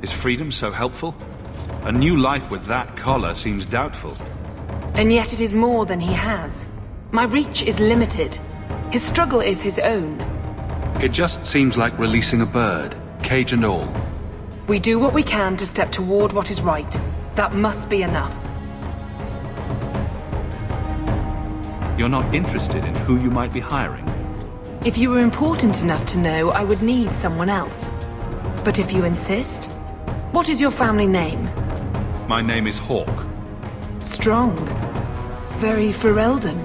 Is freedom so helpful? A new life with that collar seems doubtful. And yet it is more than he has. My reach is limited. His struggle is his own. It just seems like releasing a bird, cage and all. We do what we can to step toward what is right. That must be enough. You're not interested in who you might be hiring? If you were important enough to know, I would need someone else. But if you insist, what is your family name? My name is Hawk. Strong. Very Ferelden.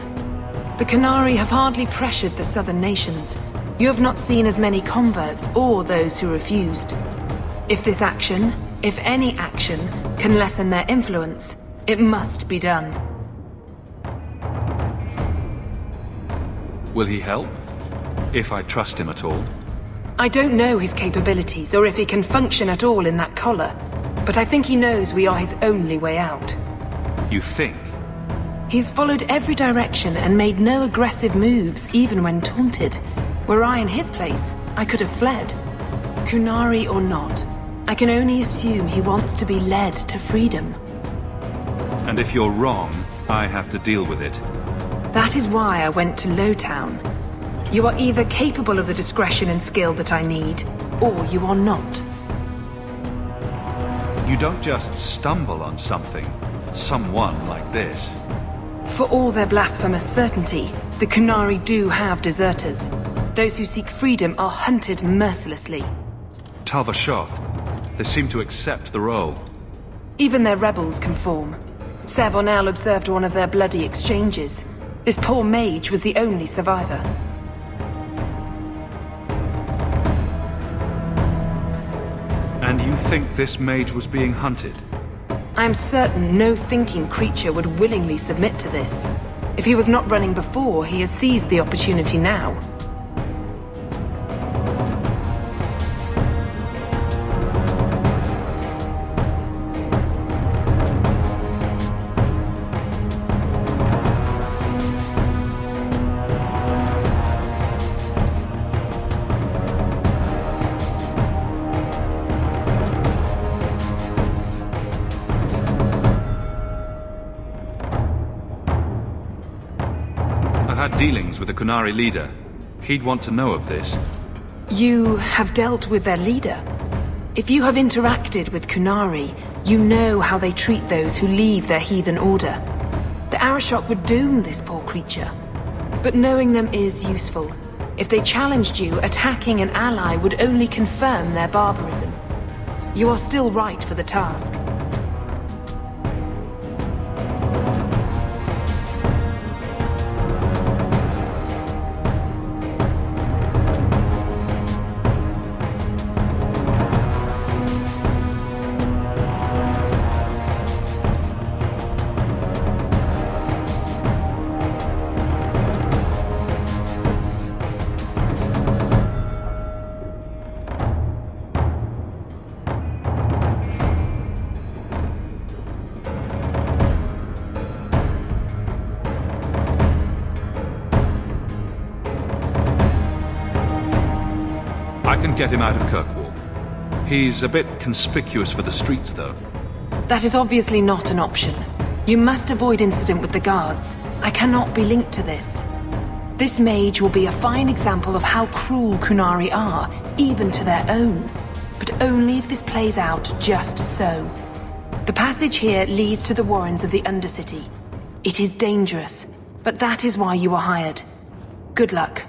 The Qunari have hardly pressured the southern nations. You have not seen as many converts or those who refused. If this action, if any action, can lessen their influence, it must be done. Will he help? If I trust him at all? I don't know his capabilities or if he can function at all in that collar, but I think he knows we are his only way out. You think? He's followed every direction and made no aggressive moves, even when taunted. Were I in his place, I could have fled. Qunari or not, I can only assume he wants to be led to freedom. And if you're wrong, I have to deal with it. That is why I went to Lowtown. You are either capable of the discretion and skill that I need, or you are not. You don't just stumble on someone like this. For all their blasphemous certainty, the Qunari do have deserters. Those who seek freedom are hunted mercilessly. Talvashoth, they seem to accept the role. Even their rebels conform. Savonel observed one of their bloody exchanges. This poor mage was the only survivor. And you think this mage was being hunted? I am certain no thinking creature would willingly submit to this. If he was not running before, he has seized the opportunity now. Dealings with the Qunari leader. He'd want to know of this. You have dealt with their leader. If you have interacted with Qunari, you know how they treat those who leave their heathen order. The Arashok would doom this poor creature. But knowing them is useful. If they challenged you, attacking an ally would only confirm their barbarism. You are still right for the task. I can get him out of Kirkwall. He's a bit conspicuous for the streets, though. That is obviously not an option. You must avoid incident with the guards. I cannot be linked to this. This mage will be a fine example of how cruel Kunari are, even to their own. But only if this plays out just so. The passage here leads to the warrens of the Undercity. It is dangerous, but that is why you were hired. Good luck.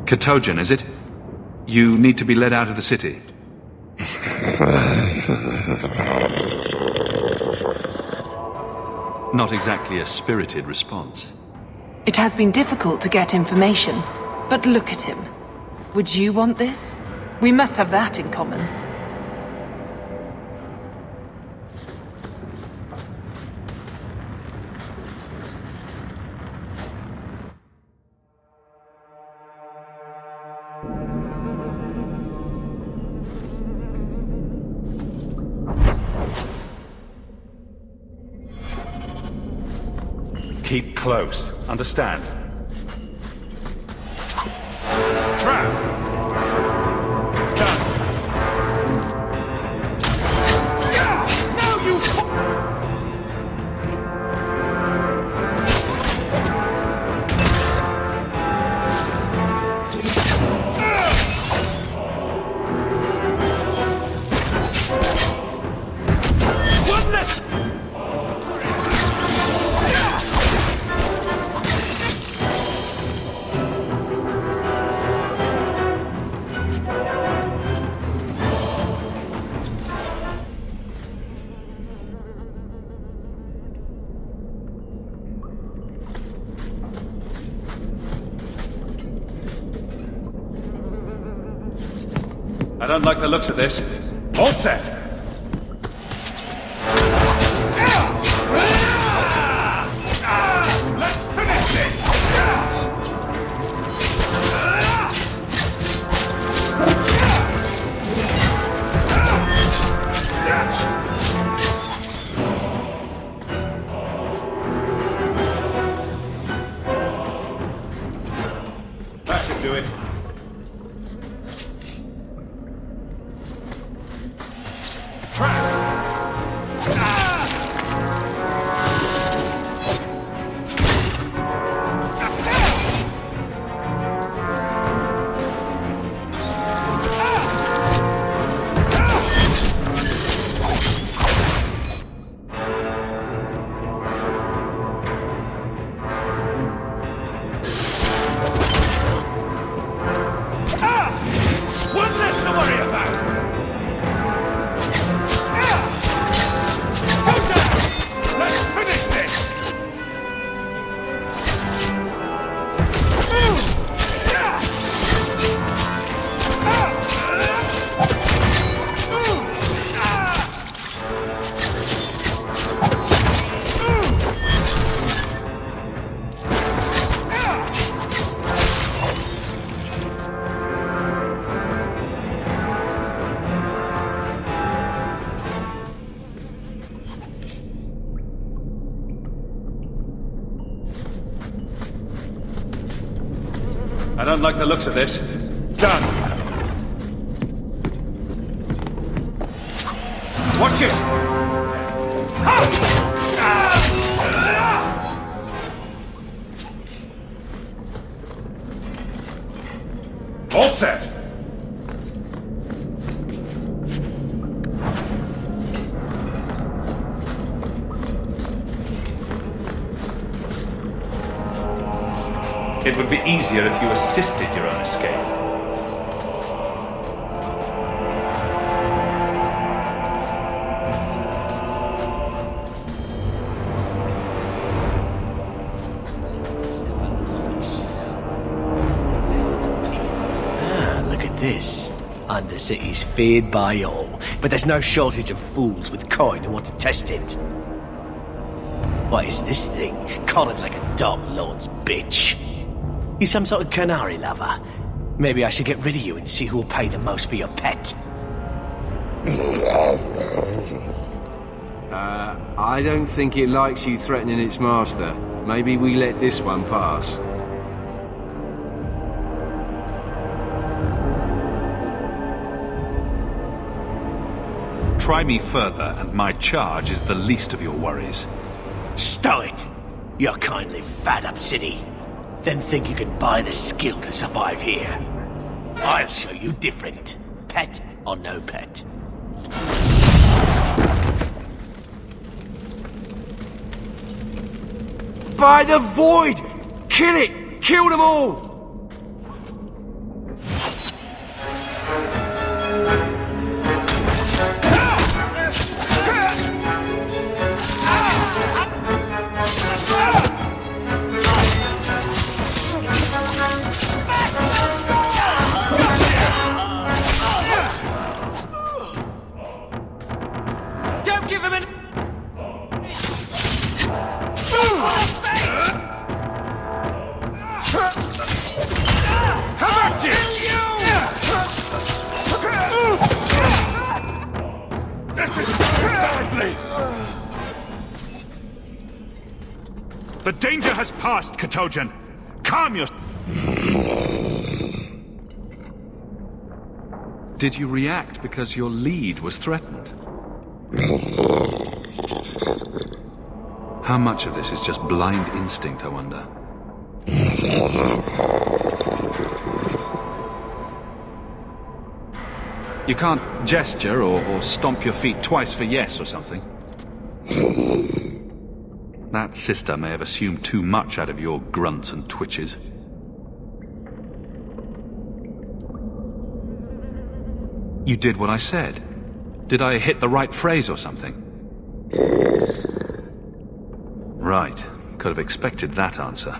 Katojan, is it? You need to be led out of the city. Not exactly a spirited response. It has been difficult to get information, but look at him. Would you want this? We must have that in common. Keep close. Understand? Trap! Done! Now you... I don't like the looks of this. All set! Let's finish this! That should do it. I don't like the looks of this. Done! Watch it! All set! It would be easier if you assisted your own escape. Look at this. Undercity's feared by all, but there's no shortage of fools with coin who want to test it. What is this thing? Collared like a dog lord's bitch. You some sort of canary lover? Maybe I should get rid of you and see who will pay the most for your pet. I don't think it likes you threatening its master. Maybe we let this one pass. Try me further, and my charge is the least of your worries. Stow it! You're kindly fat up city. Then think you can buy the skill to survive here. I'll show you different. Pet or no pet. By the void! Kill it! Kill them all! Don't give him an... The danger has passed, Katojan. Calm your... Did you react because your lead was threatened? How much of this is just blind instinct, I wonder? You can't gesture or stomp your feet twice for yes or something. That sister may have assumed too much out of your grunts and twitches. You did what I said. Did I hit the right phrase or something? Right. Could have expected that answer.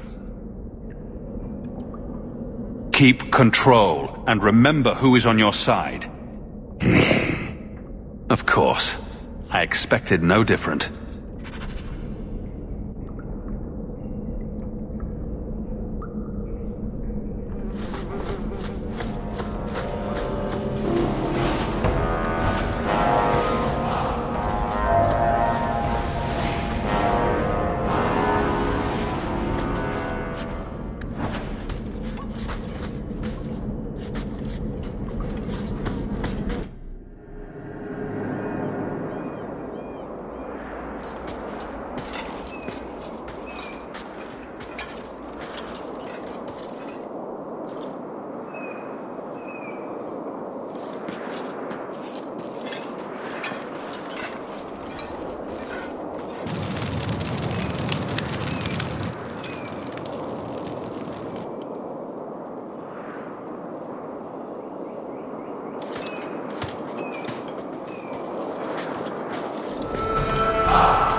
Keep control, and remember who is on your side. Of course. I expected no different.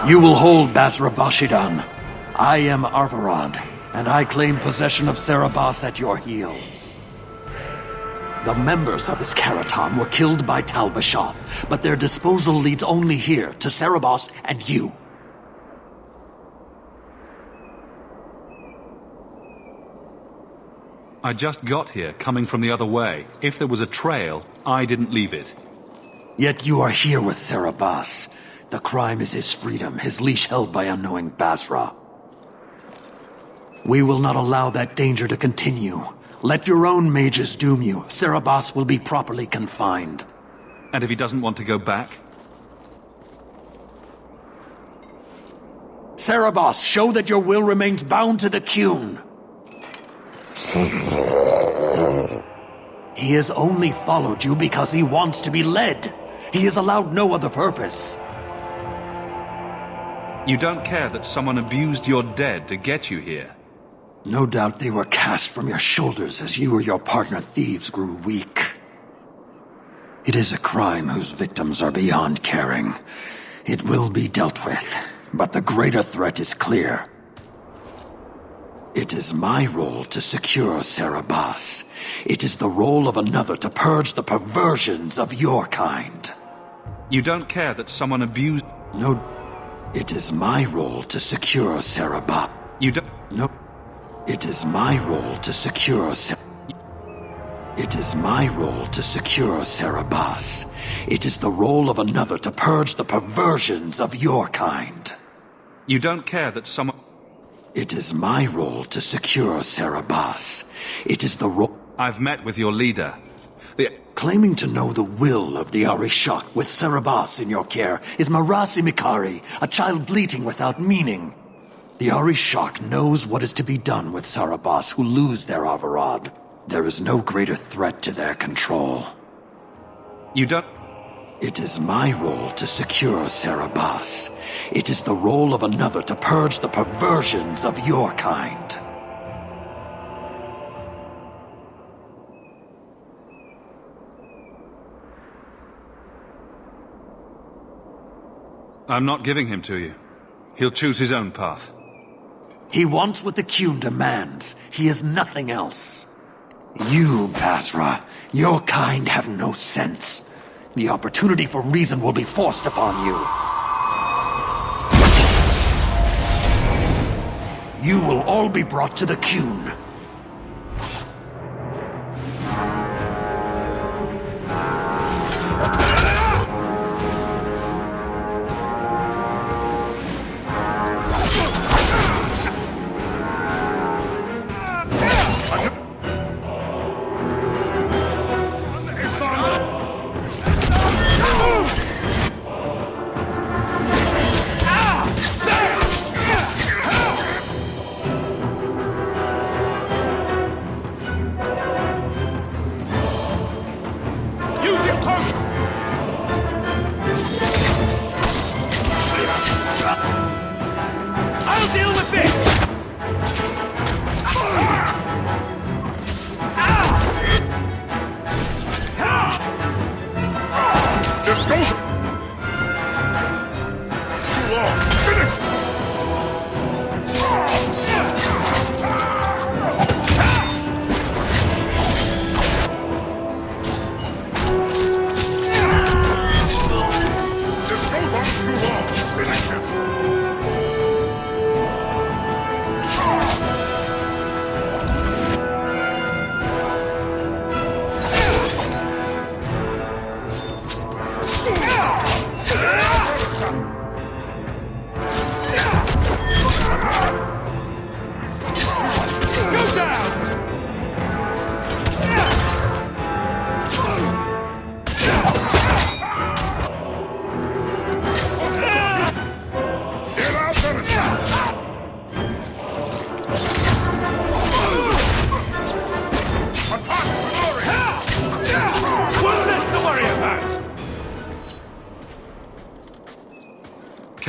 You will hold Basra Vashidan. I am Arvarad, and I claim possession of Serabas at your heels. The members of this Karatam were killed by Tal Bashar, but their disposal leads only here, to Serabas and you. I just got here, coming from the other way. If there was a trail, I didn't leave it. Yet you are here with Serabas. The crime is his freedom, his leash held by unknowing Basra. We will not allow that danger to continue. Let your own mages doom you. Serabas will be properly confined. And if he doesn't want to go back? Serabas, show that your will remains bound to the Qun. He has only followed you because he wants to be led. He has allowed no other purpose. You don't care that someone abused your dead to get you here? No doubt they were cast from your shoulders as you or your partner thieves grew weak. It is a crime whose victims are beyond caring. It will be dealt with, but the greater threat is clear. It is my role to secure Serabas. It is the role of another to purge the perversions of your kind. You don't care that someone abused... It is my role to secure Seraba. You don't... No. It is my role to secure It is my role to secure Serabas. It is the role of another to purge the perversions of your kind. You don't care that someone... It is my role to secure Serabas. It is the role... I've met with your leader. Claiming to know the will of the Arishak with Serabas in your care is Marasi Mikari, a child bleating without meaning. The Arishak knows what is to be done with Serabas who lose their Avarad. There is no greater threat to their control. You don't... It is my role to secure Serabas. It is the role of another to purge the perversions of your kind. I'm not giving him to you. He'll choose his own path. He wants what the Qun demands. He is nothing else. You, Basra, your kind have no sense. The opportunity for reason will be forced upon you. You will all be brought to the Qun.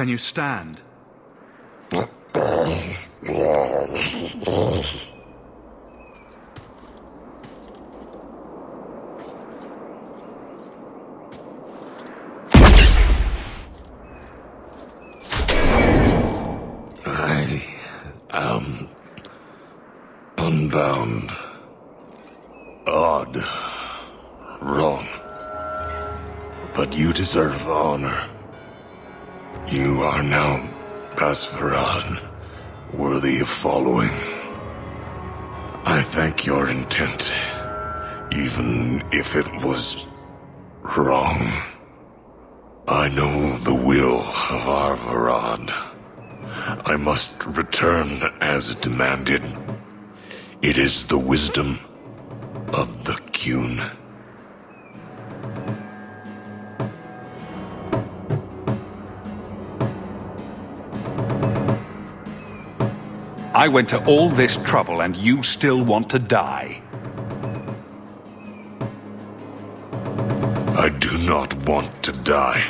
Can you stand? I am unbound. Odd. Wrong. But you deserve honor. You are now Basvarad, worthy of following. I thank your intent, even if it was wrong. I know the will of Arvarad. I must return as demanded. It is the wisdom of the Qun. I went to all this trouble and you still want to die. I do not want to die.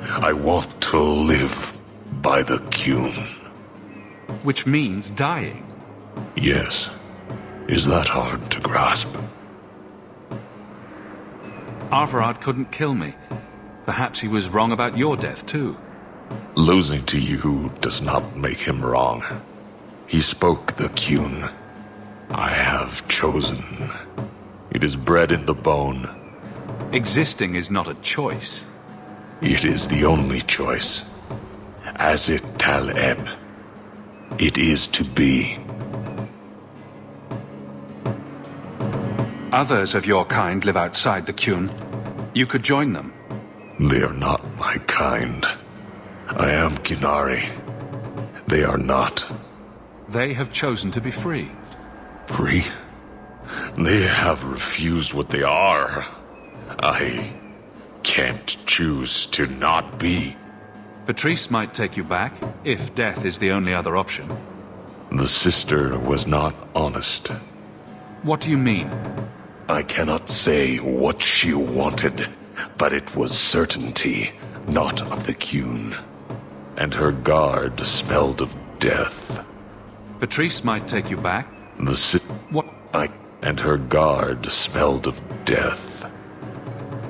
I want to live by the Qun. Which means dying. Yes. Is that hard to grasp? Arvarad couldn't kill me. Perhaps he was wrong about your death, too. Losing to you does not make him wrong. He spoke the Qun. I have chosen. It is bred in the bone. Existing is not a choice. It is the only choice. As it Taleb. It is to be. Others of your kind live outside the Qun. You could join them. They are not my kind. I am Qunari. They are not. They have chosen to be free. Free? They have refused what they are. I can't choose to not be. Patrice might take you back, if death is the only other option. The sister was not honest. What do you mean? I cannot say what she wanted, but it was certainty, not of the Qun. And her guard smelled of death. Patrice might take you back. What? And her guard smelled of death.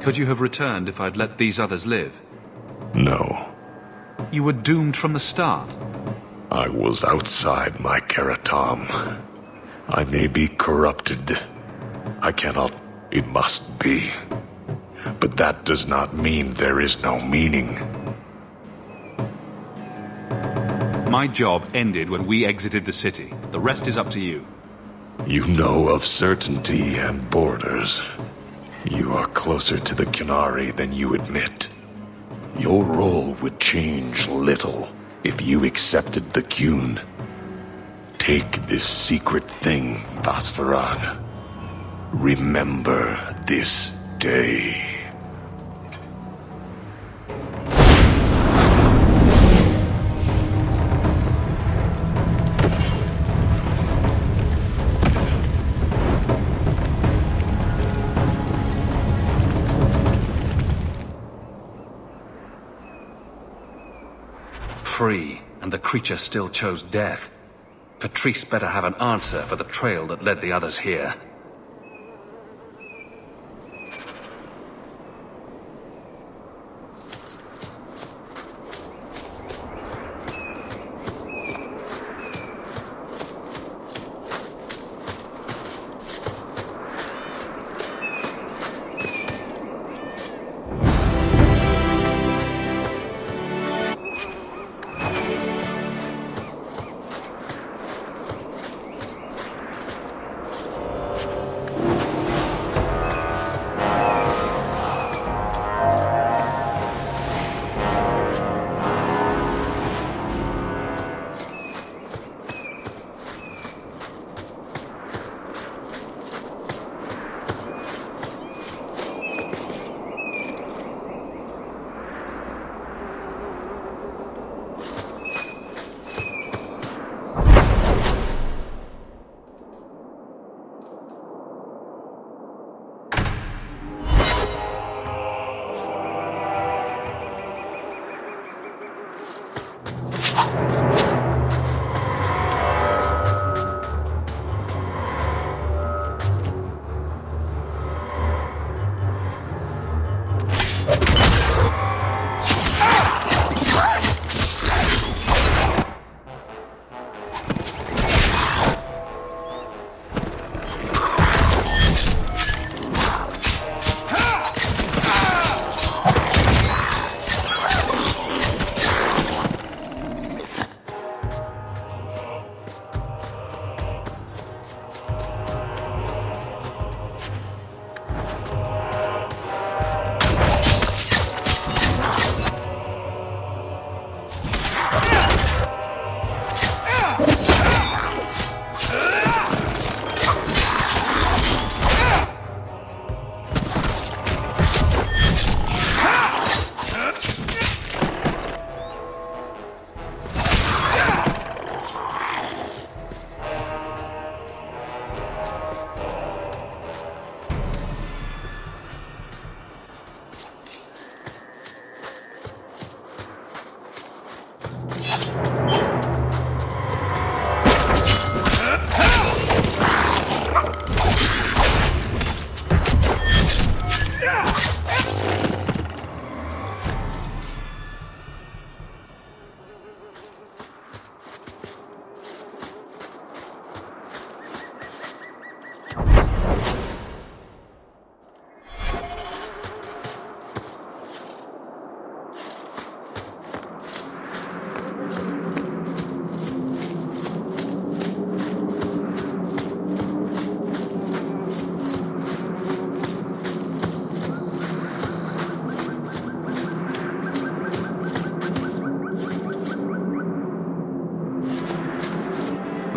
Could you have returned if I'd let these others live? No. You were doomed from the start. I was outside my Karatam. I may be corrupted. I cannot. It must be. But that does not mean there is no meaning. My job ended when we exited the city. The rest is up to you. You know of certainty and borders. You are closer to the Qunari than you admit. Your role would change little if you accepted the Qun. Take this secret thing, Basfarad. Remember this day. Free, and the creature still chose death. Patrice better have an answer for the trail that led the others here.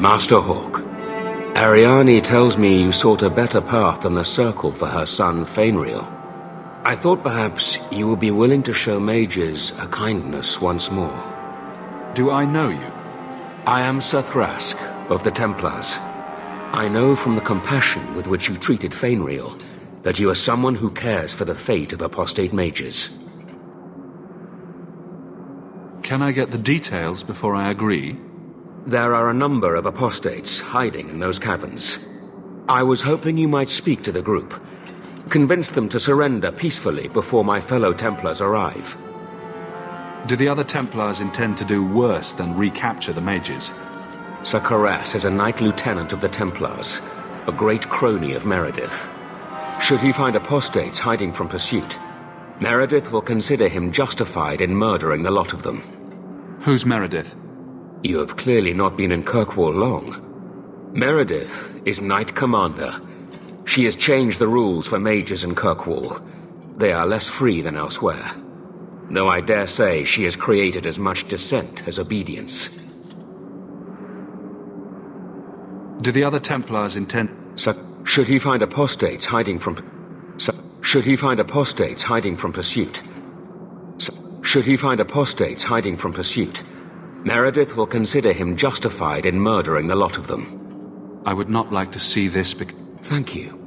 Master Hawk, Ariane tells me you sought a better path than the Circle for her son, Fainriel. I thought perhaps you would be willing to show mages a kindness once more. Do I know you? I am Sir Thrask, of the Templars. I know from the compassion with which you treated Fainriel that you are someone who cares for the fate of apostate mages. Can I get the details before I agree? There are a number of apostates hiding in those caverns. I was hoping you might speak to the group. Convince them to surrender peacefully before my fellow Templars arrive. Do the other Templars intend to do worse than recapture the mages? Sir Karas is a Knight Lieutenant of the Templars, a great crony of Meredith. Should he find apostates hiding from pursuit, Meredith will consider him justified in murdering the lot of them. Who's Meredith? You have clearly not been in Kirkwall long. Meredith is Knight Commander. She has changed the rules for mages in Kirkwall. They are less free than elsewhere. Though I dare say she has created as much dissent as obedience. Do the other Templars intend... Should he find apostates hiding from... Should he find apostates hiding from pursuit... Should he find apostates hiding from pursuit, Meredith will consider him justified in murdering the lot of them. I would not like to see this Thank you.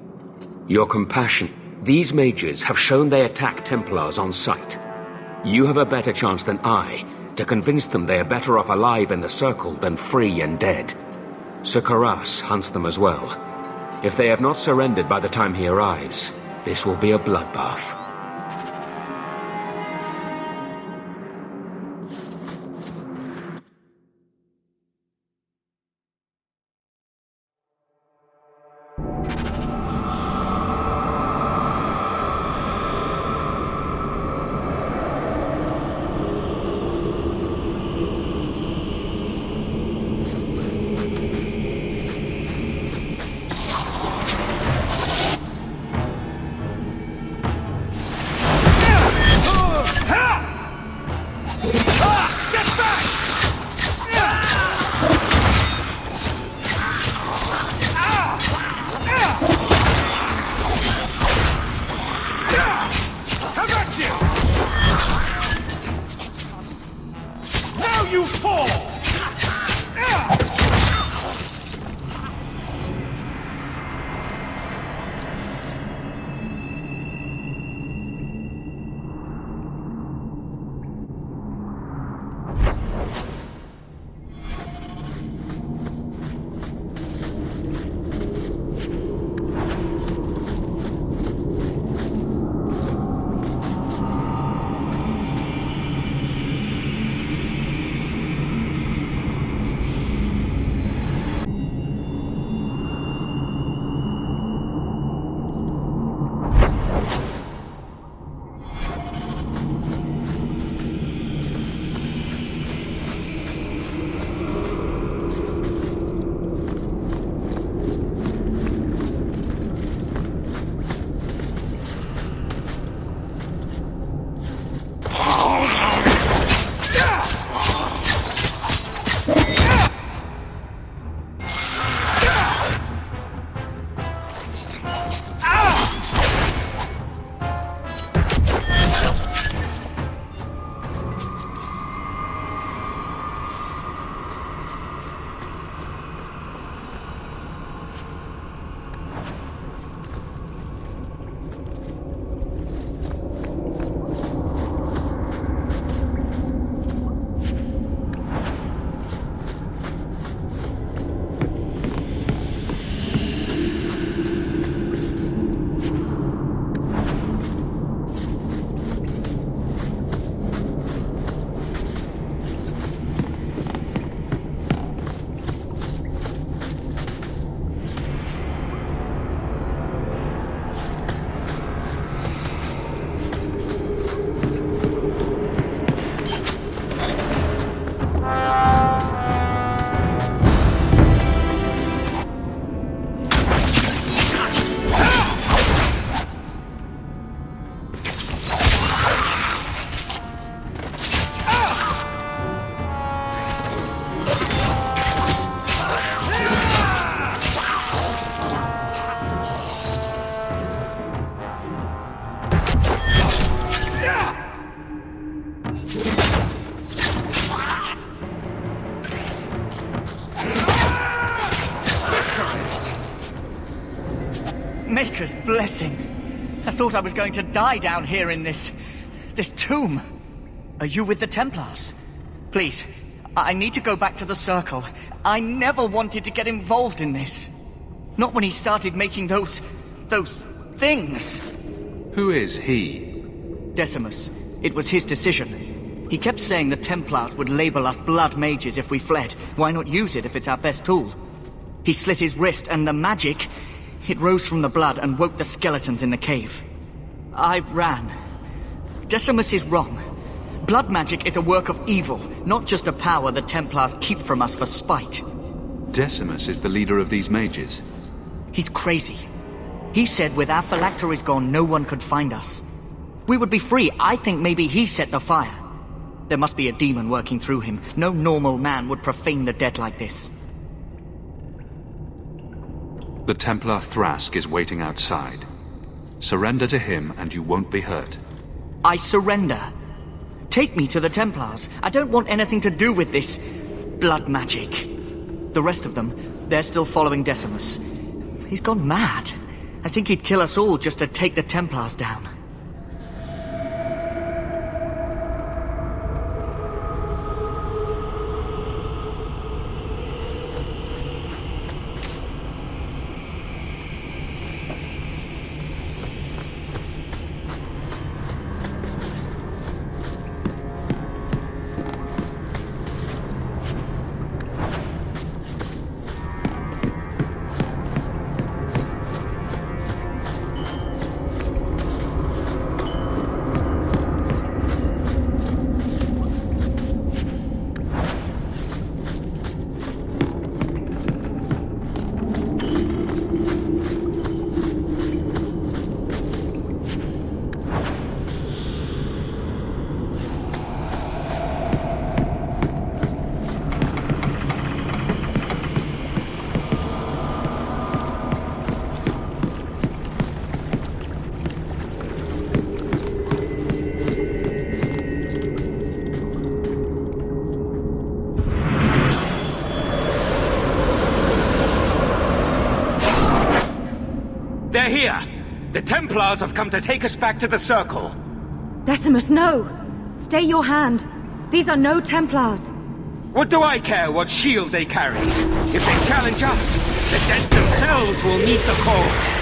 Your compassion. These mages have shown they attack Templars on sight. You have a better chance than I to convince them they are better off alive in the Circle than free and dead. Sir Karas hunts them as well. If they have not surrendered by the time he arrives, this will be a bloodbath. Maker's blessing. I thought I was going to die down here in this tomb. Are you with the Templars? Please, I need to go back to the Circle. I never wanted to get involved in this. Not when he started making those things. Who is he? Decimus. It was his decision. He kept saying the Templars would label us blood mages if we fled. Why not use it if it's our best tool? He slit his wrist, and the magic, it rose from the blood and woke the skeletons in the cave. I ran. Decimus is wrong. Blood magic is a work of evil, not just a power the Templars keep from us for spite. Decimus is the leader of these mages. He's crazy. He said with our phylacteries gone, no one could find us. We would be free. I think maybe he set the fire. There must be a demon working through him. No normal man would profane the dead like this. The Templar Thrask is waiting outside. Surrender to him and you won't be hurt. I surrender. Take me to the Templars. I don't want anything to do with this blood magic. The rest of them, they're still following Decimus. He's gone mad. I think he'd kill us all just to take the Templars down. They're here! The Templars have come to take us back to the Circle! Decimus, no! Stay your hand. These are no Templars. What do I care what shield they carry? If they challenge us, the dead themselves will meet the call.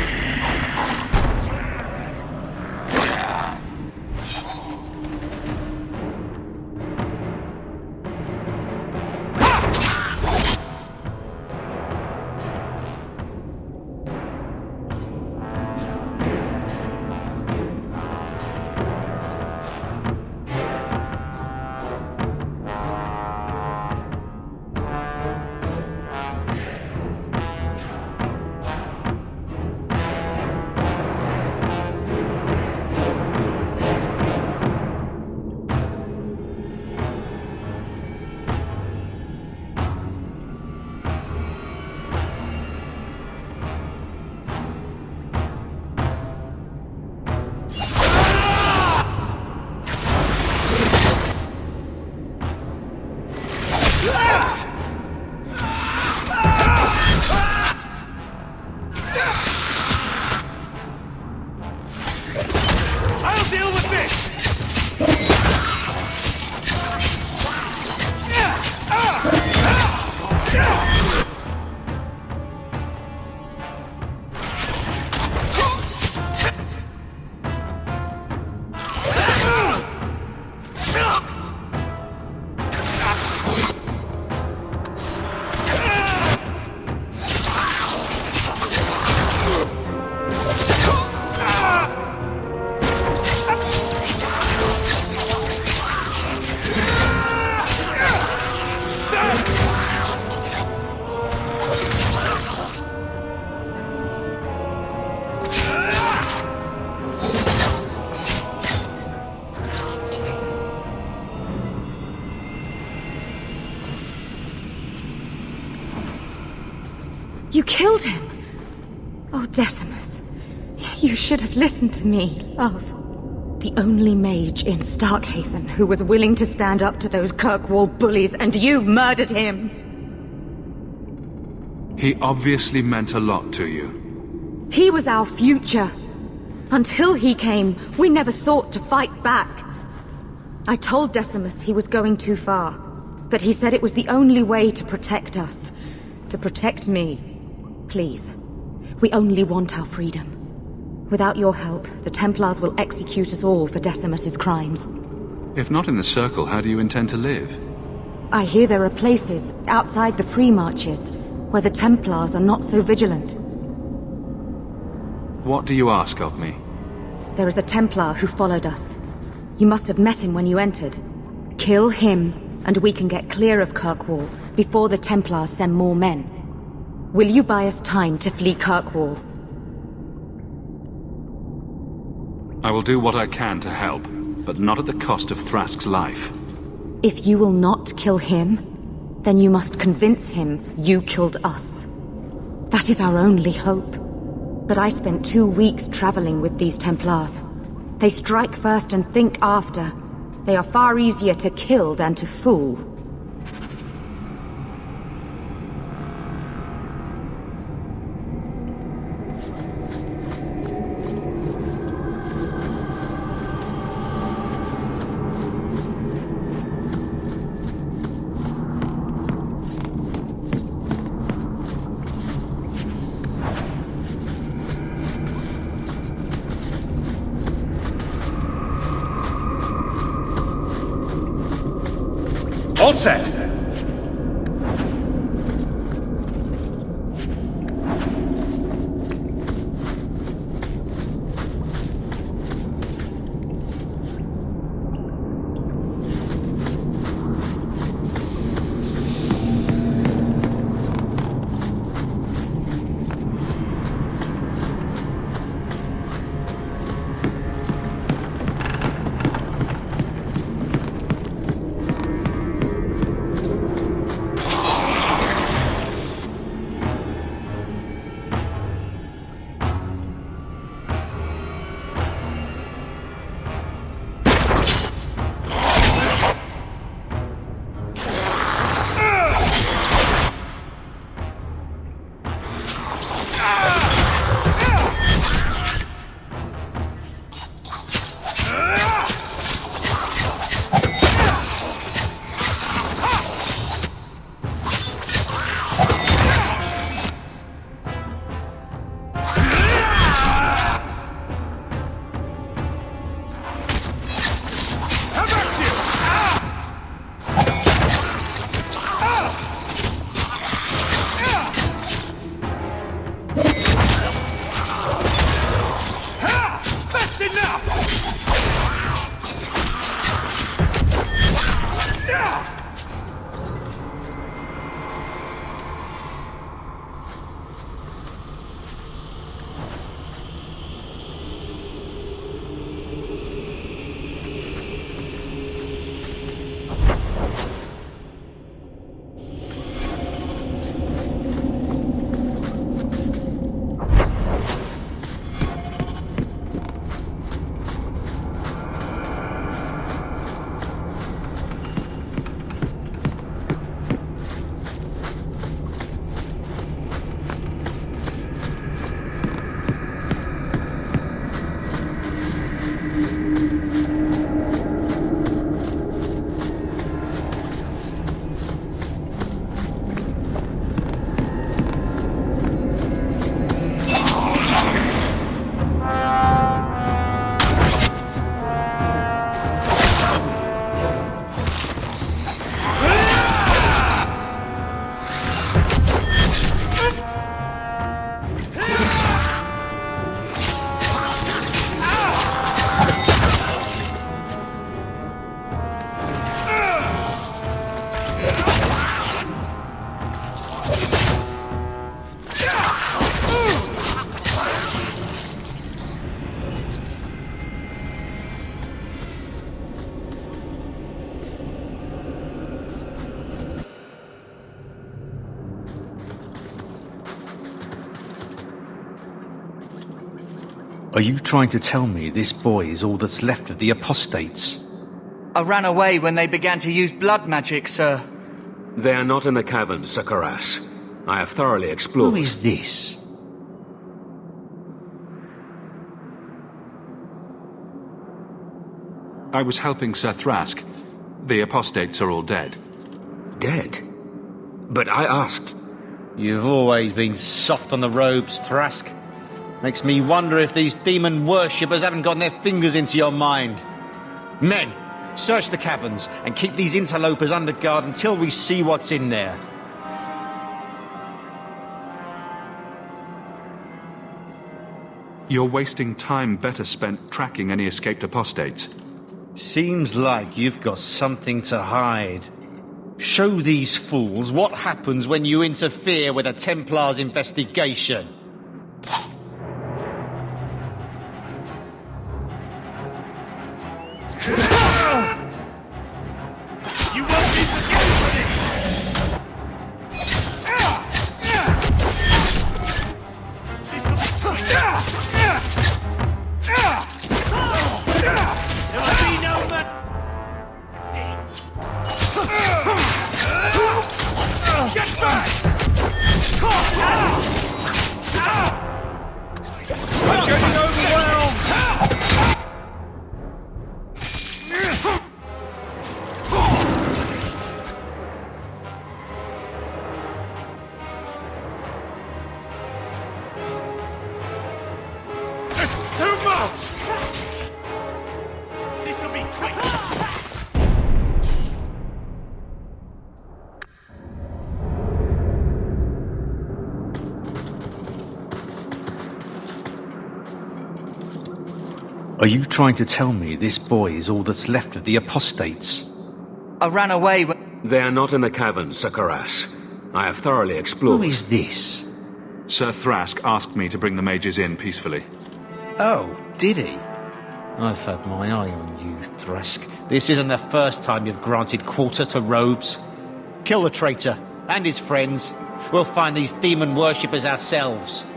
You killed him! Oh, Decimus. You should have listened to me, love. The only mage in Starkhaven who was willing to stand up to those Kirkwall bullies, and you murdered him! He obviously meant a lot to you. He was our future. Until he came, we never thought to fight back. I told Decimus he was going too far, but he said it was the only way to protect us. To protect me. Please, we only want our freedom. Without your help, the Templars will execute us all for Decimus's crimes. If not in the Circle, how do you intend to live? I hear there are places, outside the Free Marches, where the Templars are not so vigilant. What do you ask of me? There is a Templar who followed us. You must have met him when you entered. Kill him, and we can get clear of Kirkwall before the Templars send more men. Will you buy us time to flee Kirkwall? I will do what I can to help, but not at the cost of Thrask's life. If you will not kill him, then you must convince him you killed us. That is our only hope. But I spent 2 weeks traveling with these Templars. They strike first and think after. They are far easier to kill than to fool. All set! Are you trying to tell me this boy is all that's left of the apostates? I ran away when they began to use blood magic, sir. They are not in the caverns, Zakaras. I have thoroughly explored. Who is this? I was helping Sir Thrask. The apostates are all dead. Dead? But I asked... You've always been soft on the robes, Thrask. Makes me wonder if these demon worshippers haven't gotten their fingers into your mind. Men, search the caverns and keep these interlopers under guard until we see what's in there. You're wasting time better spent tracking any escaped apostates. Seems like you've got something to hide. Show these fools what happens when you interfere with a Templar's investigation. You won't be forgiven for this! There'll be no Get back! I'm getting overwhelmed! It's too much! This'll be quick! Are you trying to tell me this boy is all that's left of the apostates? I ran away They are not in the caverns, Sir Karas. I have thoroughly explored... Who is this? Sir Thrask asked me to bring the mages in peacefully. Oh, did he? I've had my eye on you, Thrask. This isn't the first time you've granted quarter to robes. Kill the traitor and his friends. We'll find these demon worshippers ourselves.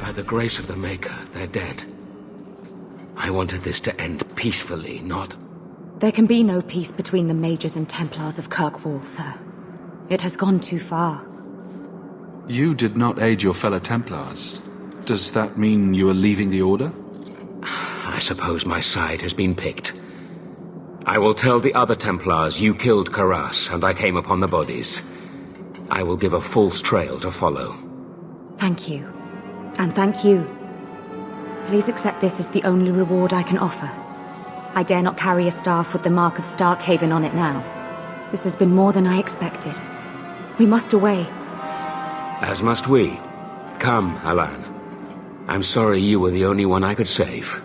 By the grace of the Maker, they're dead. I wanted this to end peacefully, not... There can be no peace between the Mages and Templars of Kirkwall, sir. It has gone too far. You did not aid your fellow Templars. Does that mean you are leaving the Order? I suppose my side has been picked. I will tell the other Templars you killed Karas and I came upon the bodies. I will give a false trail to follow. Thank you. And thank you. Please accept this as the only reward I can offer. I dare not carry a staff with the mark of Starkhaven on it now. This has been more than I expected. We must away. As must we. Come, Alan. I'm sorry you were the only one I could save.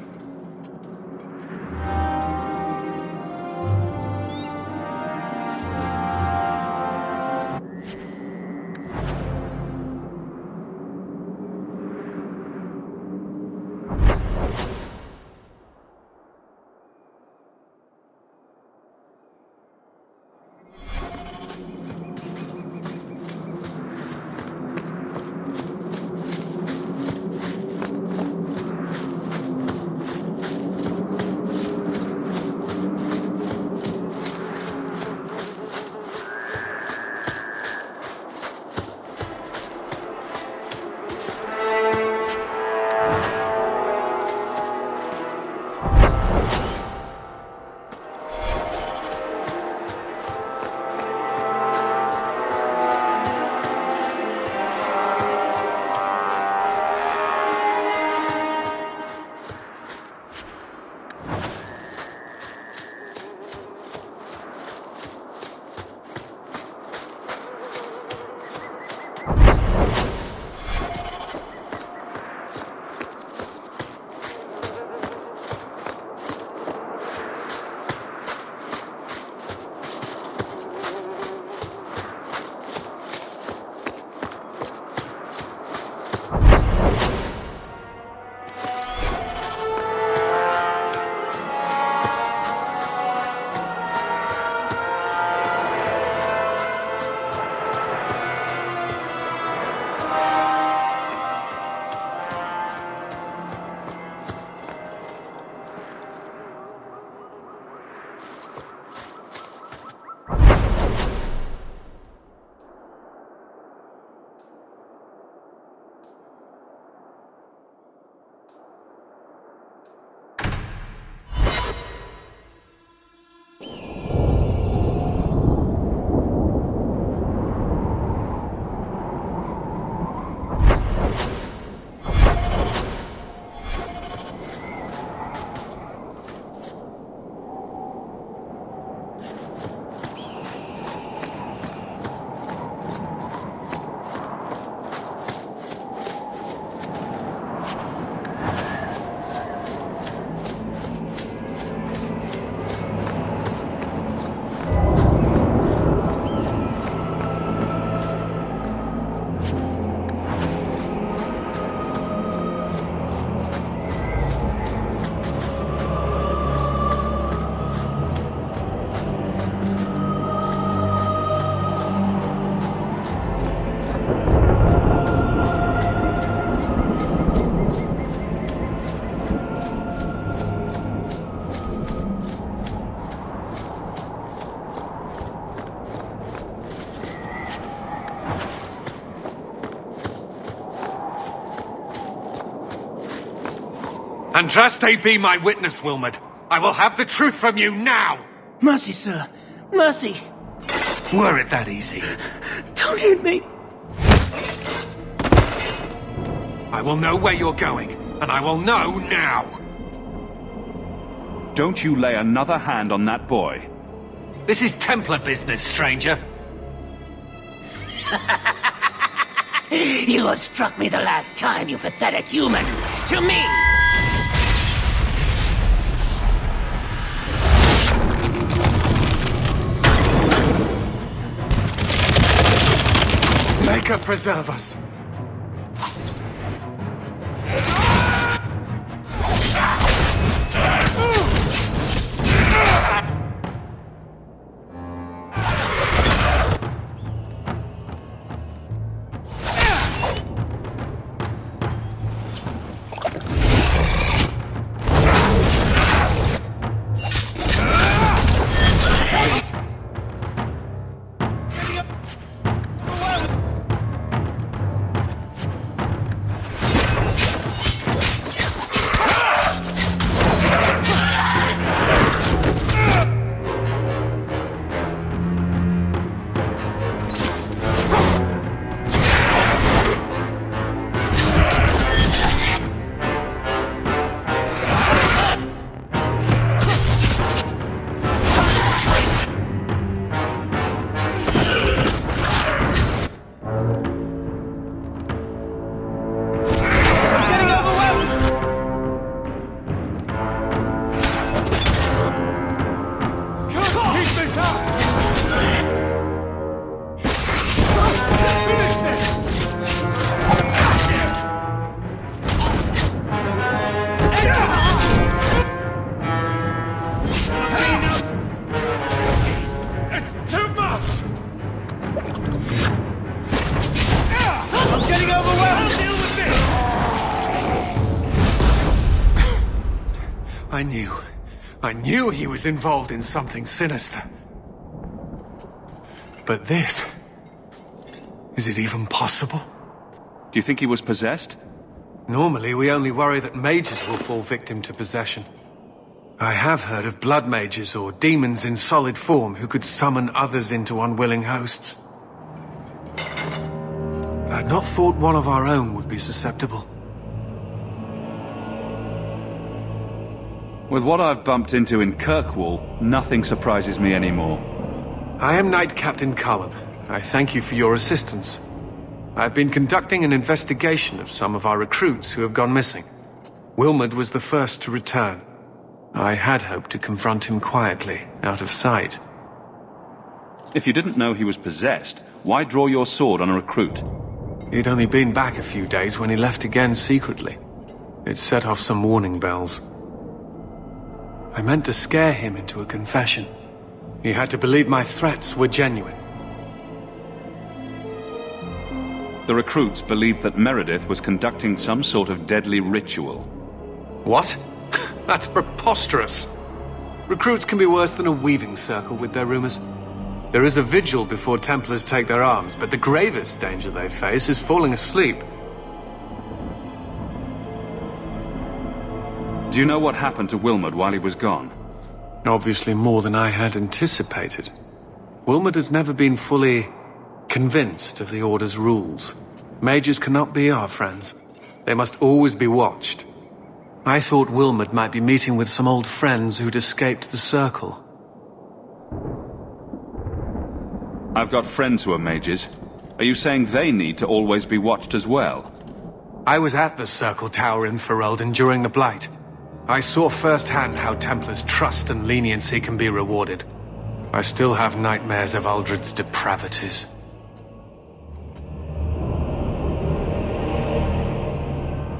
Andraste, be my witness, Wilmot. I will have the truth from you now! Mercy, sir. Mercy. Were it that easy? Don't hit me. I will know where you're going, and I will know now! Don't you lay another hand on that boy. This is Templar business, stranger. You have struck me the last time, you pathetic human. To me! Maker preserve us. I knew he was involved in something sinister. But this... is it even possible? Do you think he was possessed? Normally, we only worry that mages will fall victim to possession. I have heard of blood mages or demons in solid form who could summon others into unwilling hosts. I'd not thought one of our own would be susceptible. With what I've bumped into in Kirkwall, nothing surprises me anymore. I am Knight Captain Cullen. I thank you for your assistance. I've been conducting an investigation of some of our recruits who have gone missing. Wilmot was the first to return. I had hoped to confront him quietly, out of sight. If you didn't know he was possessed, why draw your sword on a recruit? He'd only been back a few days when he left again secretly. It set off some warning bells. I meant to scare him into a confession. He had to believe my threats were genuine. The recruits believed that Meredith was conducting some sort of deadly ritual. What? That's preposterous. Recruits can be worse than a weaving circle with their rumors. There is a vigil before Templars take their arms, but the gravest danger they face is falling asleep. Do you know what happened to Wilmot while he was gone? Obviously more than I had anticipated. Wilmot has never been fully convinced of the Order's rules. Mages cannot be our friends. They must always be watched. I thought Wilmot might be meeting with some old friends who'd escaped the Circle. I've got friends who are mages. Are you saying they need to always be watched as well? I was at the Circle Tower in Ferelden during the Blight. I saw firsthand how Templars' trust and leniency can be rewarded. I still have nightmares of Uldred's depravities.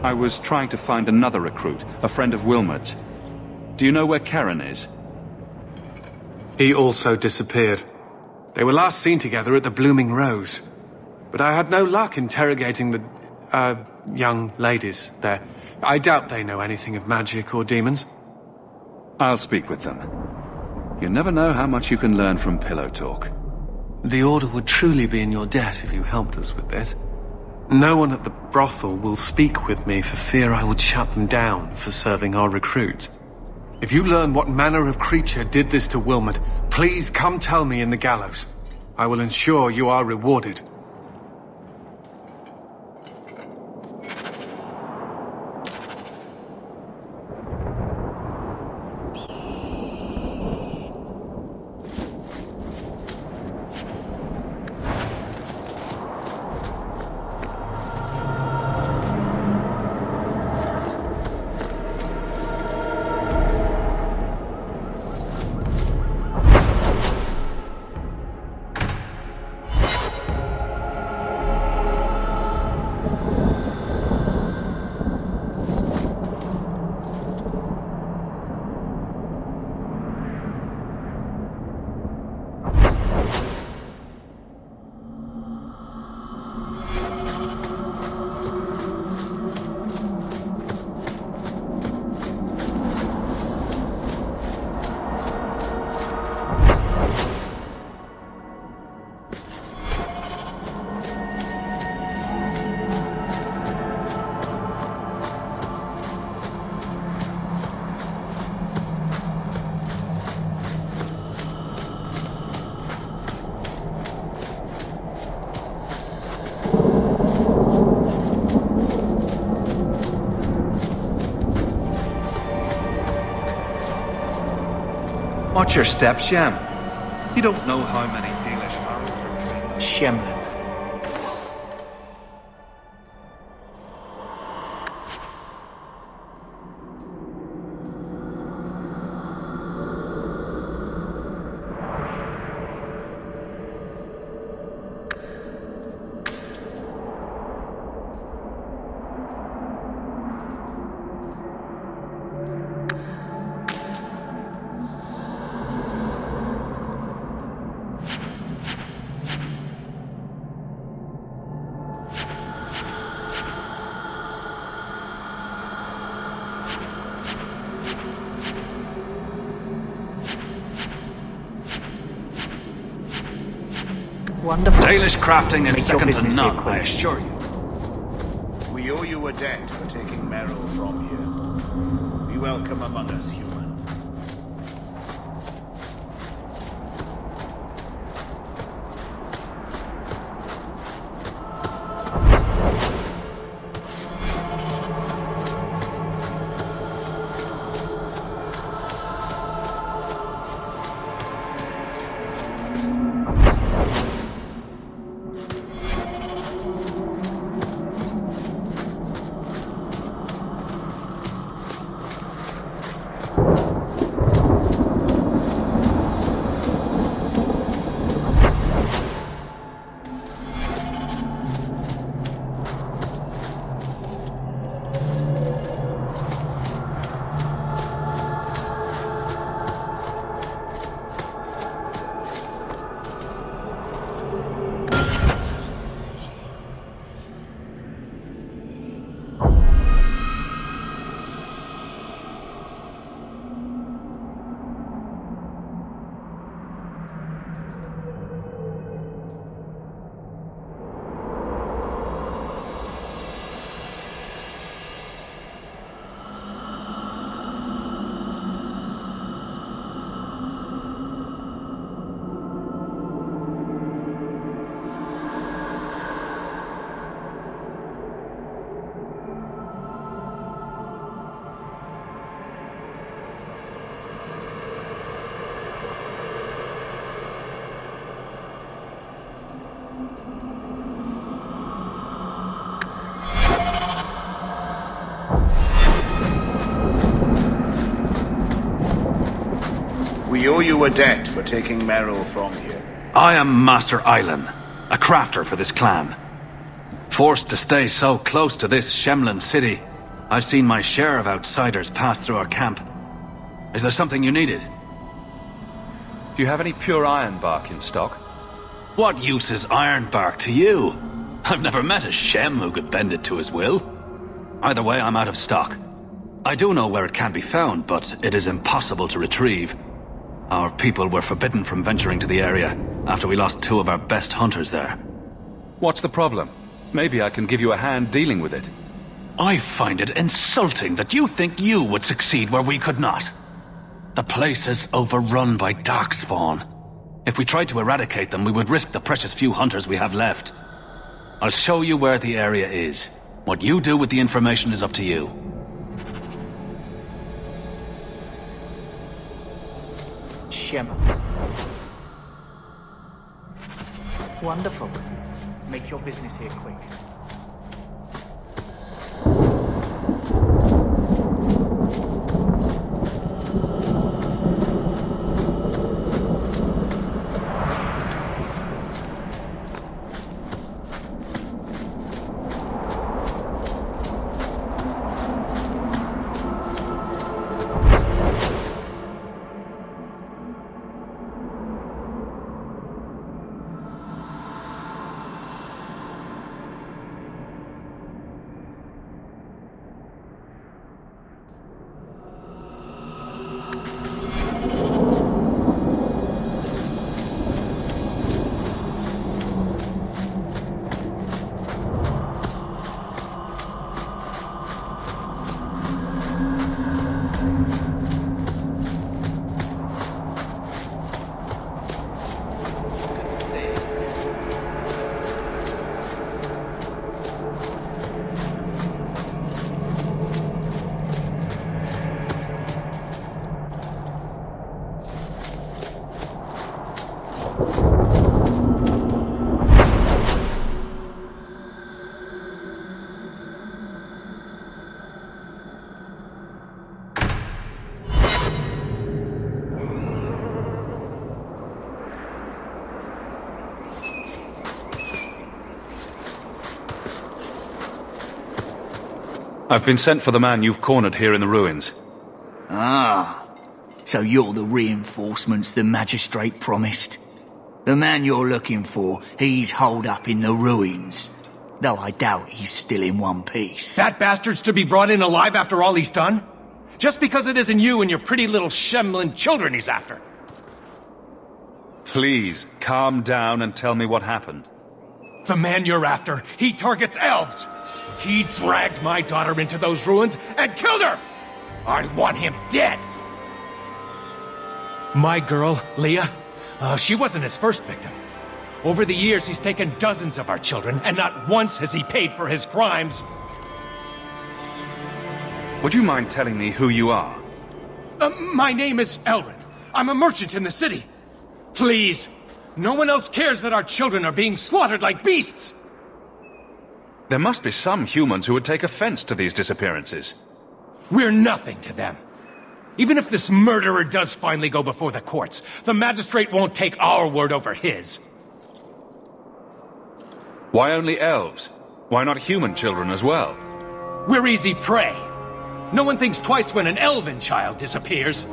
I was trying to find another recruit, a friend of Wilmot's. Do you know where Karen is? He also disappeared. They were last seen together at the Blooming Rose. But I had no luck interrogating the, young ladies there. I doubt they know anything of magic or demons. I'll speak with them. You never know how much you can learn from pillow talk. The Order would truly be in your debt if you helped us with this. No one at the brothel will speak with me for fear I would shut them down for serving our recruits. If you learn what manner of creature did this to Wilmot, please come tell me in the gallows. I will ensure you are rewarded. Watch your step, Shem. You don't know how many Dalish arrows are Shemlin. Wonderful. Dalish crafting is Make your second to business none, here, I assure you. We owe you a debt for taking Merrill from here. Be welcome among us, human. We owe you a debt for taking Merrill from here. I am Master Islan, a crafter for this clan. Forced to stay so close to this Shemlin city, I've seen my share of outsiders pass through our camp. Is there something you needed? Do you have any pure iron bark in stock? What use is iron bark to you? I've never met a Shem who could bend it to his will. Either way, I'm out of stock. I do know where it can be found, but it is impossible to retrieve. Our people were forbidden from venturing to the area after we lost 2 of our best hunters there. What's the problem? Maybe I can give you a hand dealing with it. I find it insulting that you think you would succeed where we could not. The place is overrun by darkspawn. If we tried to eradicate them, we would risk the precious few hunters we have left. I'll show you where the area is. What you do with the information is up to you. Shem. Wonderful. Make your business here quick. I've been sent for the man you've cornered here in the ruins. Ah, so you're the reinforcements the magistrate promised. The man you're looking for, he's holed up in the ruins. Though I doubt he's still in one piece. That bastard's to be brought in alive after all he's done? Just because it isn't you and your pretty little Shemlin children he's after. Please, calm down and tell me what happened. The man you're after, he targets elves. He dragged my daughter into those ruins and killed her! I want him dead! My girl, Leah, she wasn't his first victim. Over the years, he's taken dozens of our children, and not once has he paid for his crimes. Would you mind telling me who you are? My name is Elrin. I'm a merchant in the city. Please, no one else cares that our children are being slaughtered like beasts! There must be some humans who would take offense to these disappearances. We're nothing to them. Even if this murderer does finally go before the courts, the magistrate won't take our word over his. Why only elves? Why not human children as well? We're easy prey. No one thinks twice when an elven child disappears.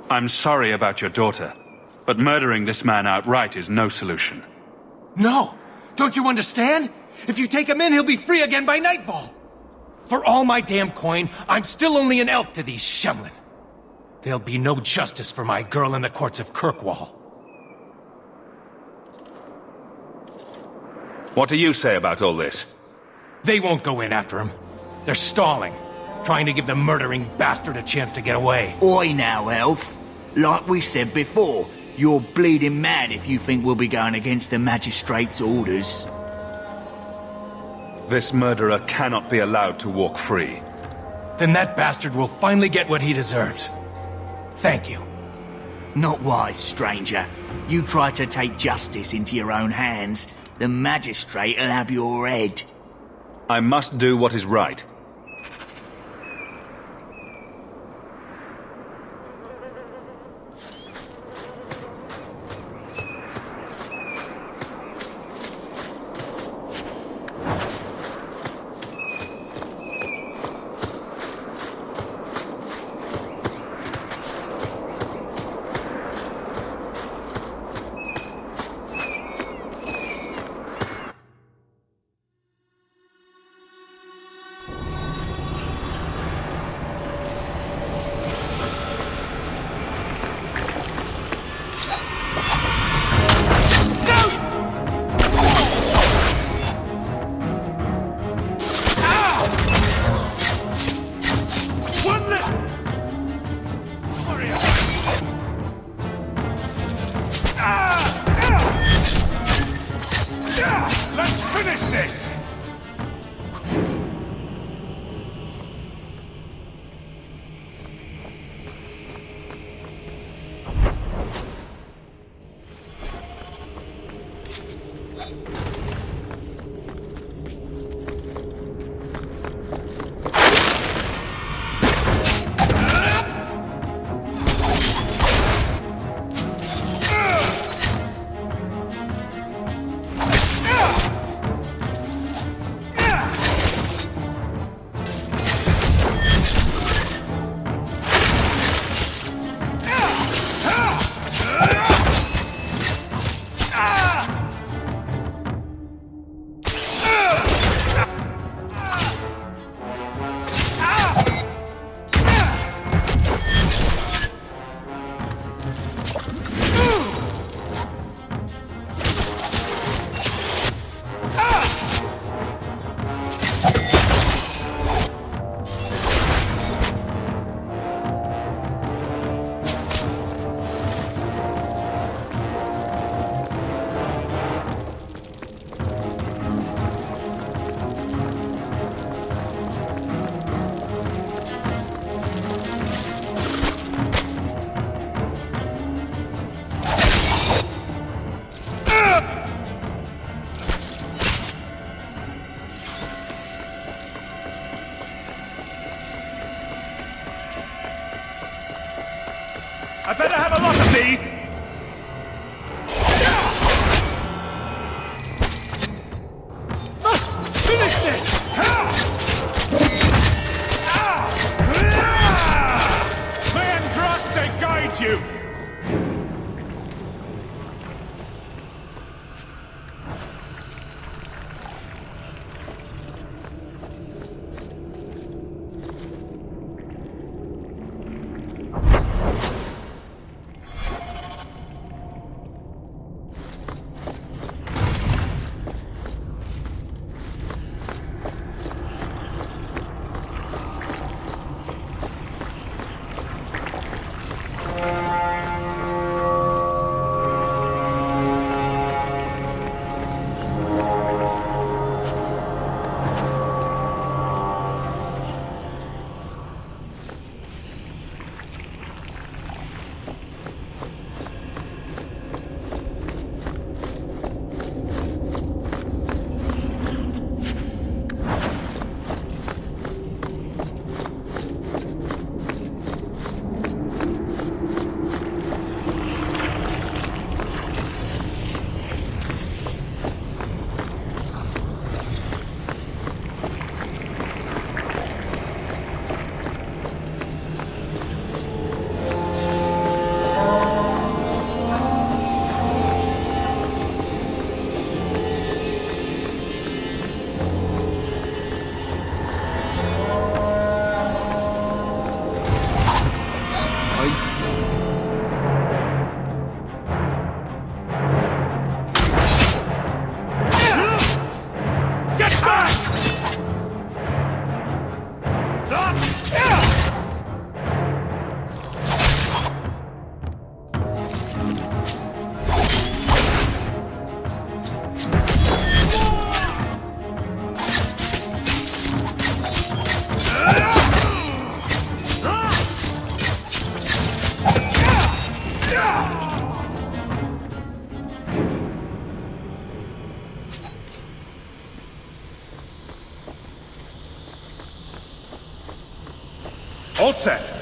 I'm sorry about your daughter, but murdering this man outright is no solution. No! Don't you understand? If you take him in, he'll be free again by nightfall. For all my damn coin, I'm still only an elf to these Shemlin. There'll be no justice for my girl in the courts of Kirkwall. What do you say about all this? They won't go in after him. They're stalling, trying to give the murdering bastard a chance to get away. Oi now, elf. Like we said before, you're bleeding mad if you think we'll be going against the magistrate's orders. This murderer cannot be allowed to walk free. Then that bastard will finally get what he deserves. Thank you. Not wise, stranger. You try to take justice into your own hands, the magistrate'll have your head. I must do what is right. finish this! I better have a lot of these! Finish this! Man, trust they guide you! All set.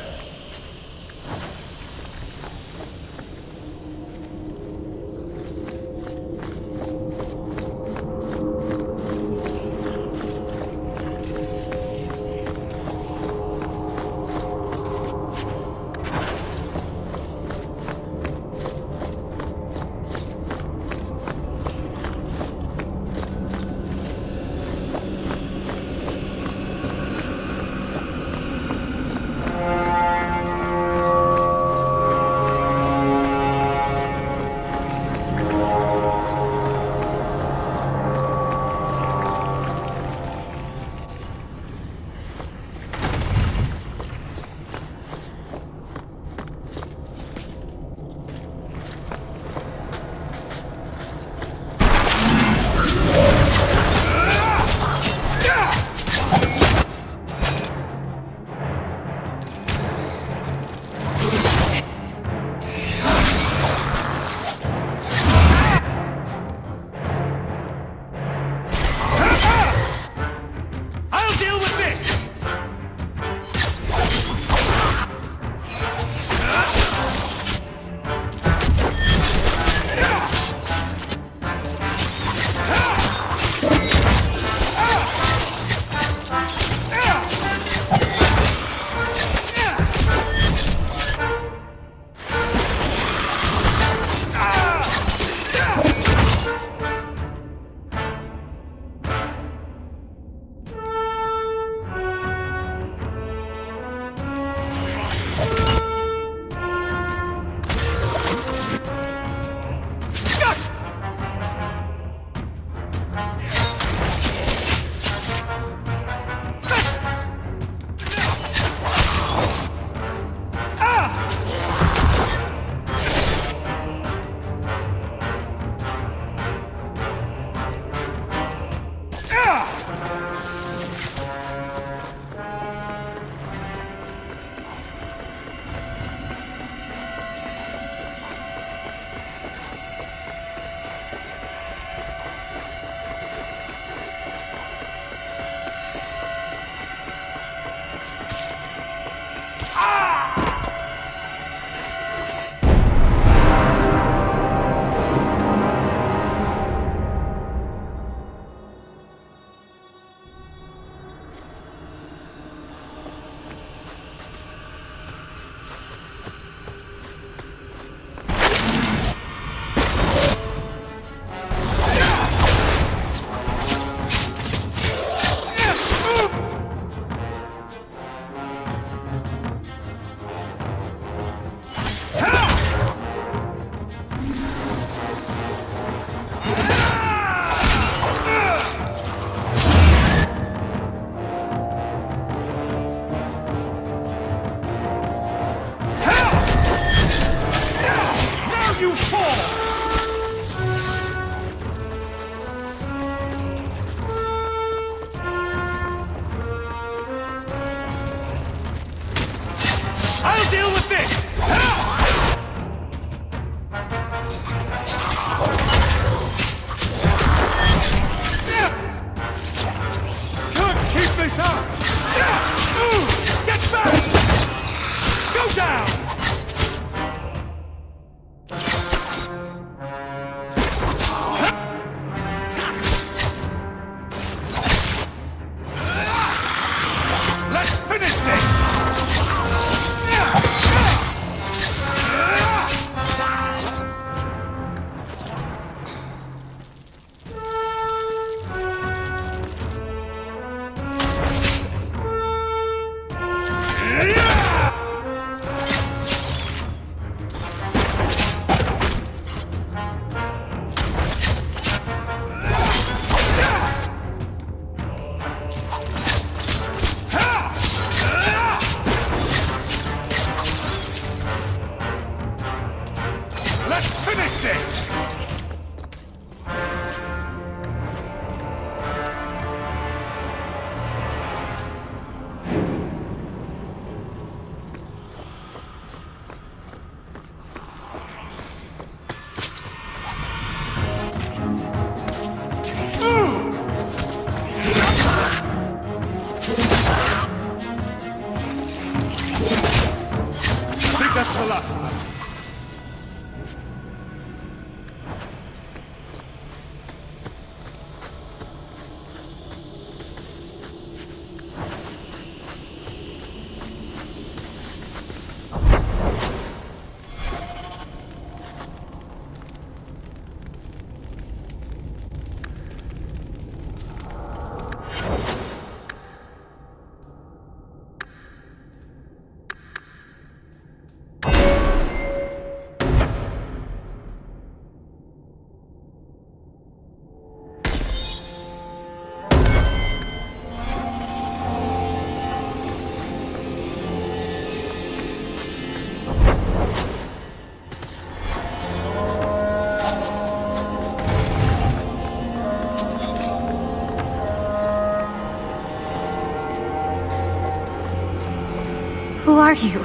are you?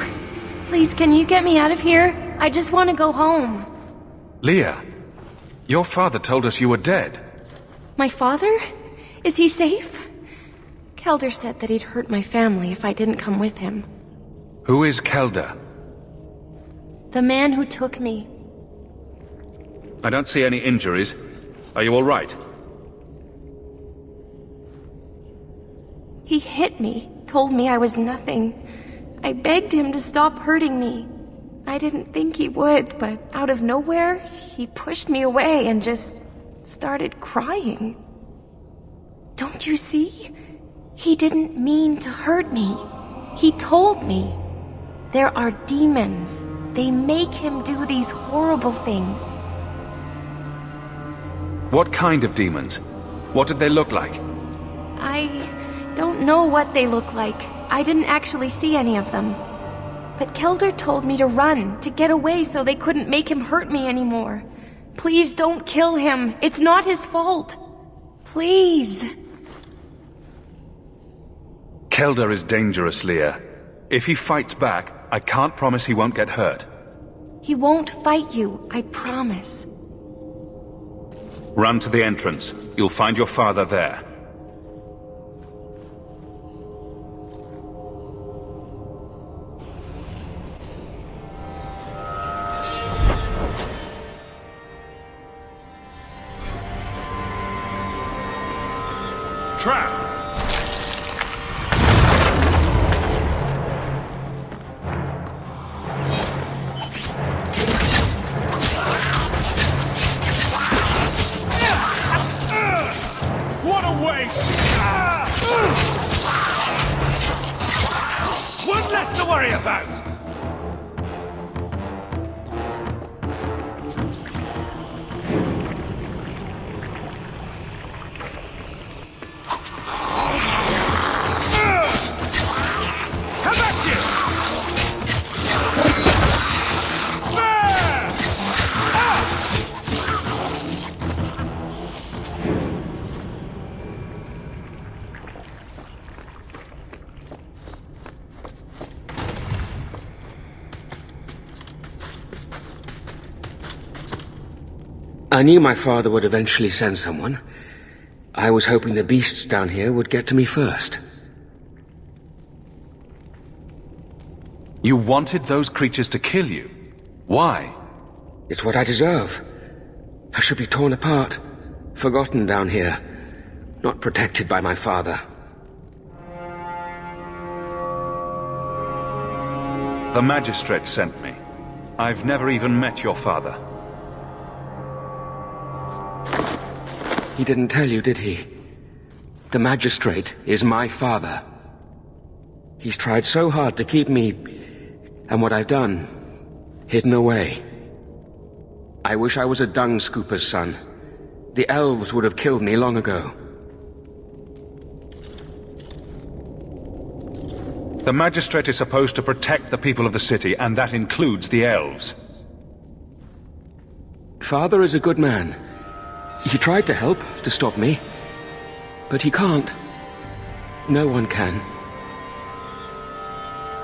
Please, can you get me out of here? I just want to go home. Leah, your father told us you were dead. My father? Is he safe? Kelder said that he'd hurt my family if I didn't come with him. Who is Kelder? The man who took me. I don't see any injuries. Are you all right? He hit me, told me I was nothing. I begged him to stop hurting me. I didn't think he would, but out of nowhere, he pushed me away and just started crying. Don't you see? He didn't mean to hurt me. He told me. There are demons. They make him do these horrible things. What kind of demons? What did they look like? I don't know what they look like. I didn't actually see any of them. But Kelder told me to run, to get away so they couldn't make him hurt me anymore. Please don't kill him. It's not his fault. Please. Kelder is dangerous, Leah. If he fights back, I can't promise he won't get hurt. He won't fight you, I promise. Run to the entrance. You'll find your father there. Trap! What a waste! One less to worry about! I knew my father would eventually send someone. I was hoping the beasts down here would get to me first. You wanted those creatures to kill you? Why? It's what I deserve. I should be torn apart, forgotten down here, not protected by my father. The magistrate sent me. I've never even met your father. He didn't tell you, did he? The magistrate is my father. He's tried so hard to keep me, and what I've done, hidden away. I wish I was a dung scooper's son. The elves would have killed me long ago. The magistrate is supposed to protect the people of the city, and that includes the elves. Father is a good man. He tried to help, to stop me. But he can't. No one can.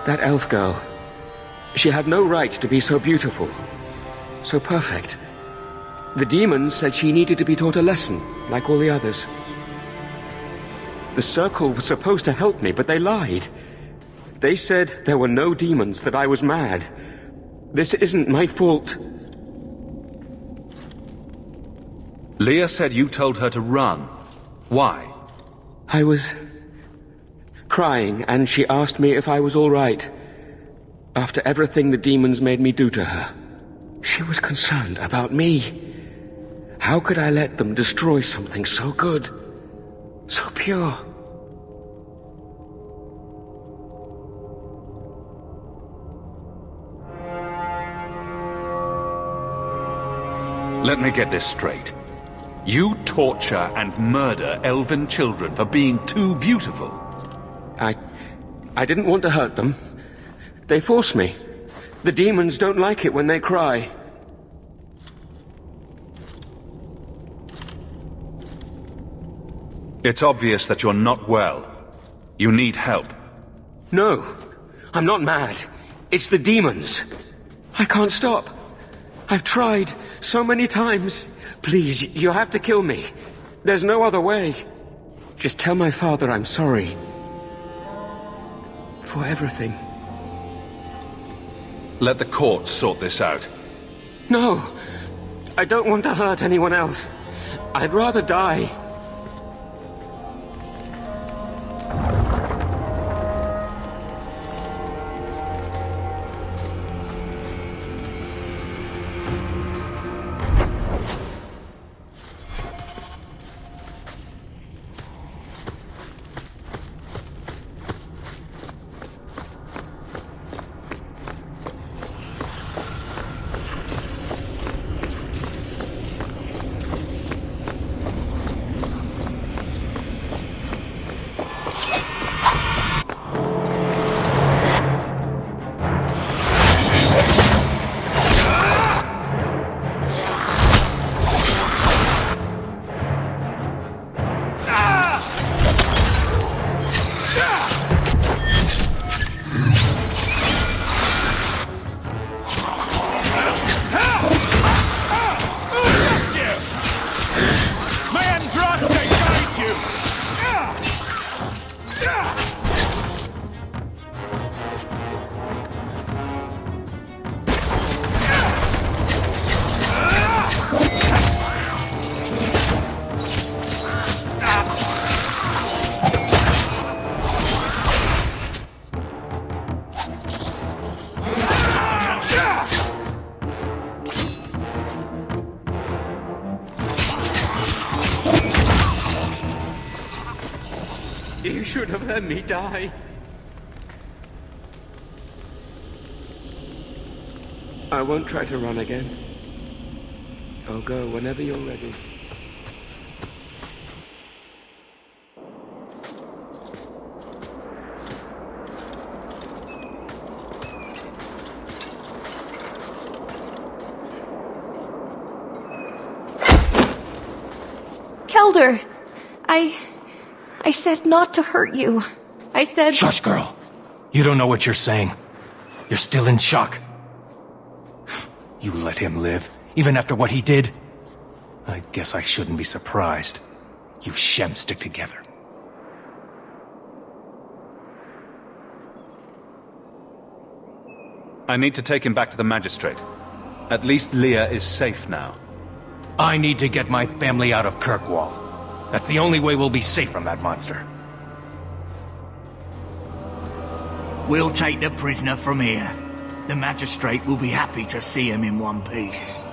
That elf girl, she had no right to be so beautiful, so perfect. The demons said she needed to be taught a lesson, like all the others. The Circle was supposed to help me, but they lied. They said there were no demons, that I was mad. This isn't my fault. Leah said you told her to run. Why? I was crying, and she asked me if I was all right. After everything the demons made me do to her, she was concerned about me. How could I let them destroy something so good, so pure? Let me get this straight. You torture and murder elven children for being too beautiful. I didn't want to hurt them. They forced me. The demons don't like it when they cry. It's obvious that you're not well. You need help. No, I'm not mad. It's the demons. I can't stop. I've tried so many times. Please, you have to kill me. There's no other way. Just tell my father I'm sorry. For everything. Let the court sort this out. No! I don't want to hurt anyone else. I'd rather die. You should have let me die. I won't try to run again. I'll go whenever you're ready. Kelder! I said not to hurt you. I said— Shush, girl. You don't know what you're saying. You're still in shock. You let him live, even after what he did? I guess I shouldn't be surprised. You Shem stick together. I need to take him back to the magistrate. At least Leah is safe now. I need to get my family out of Kirkwall. That's the only way we'll be safe from that monster. We'll take the prisoner from here. The magistrate will be happy to see him in one piece.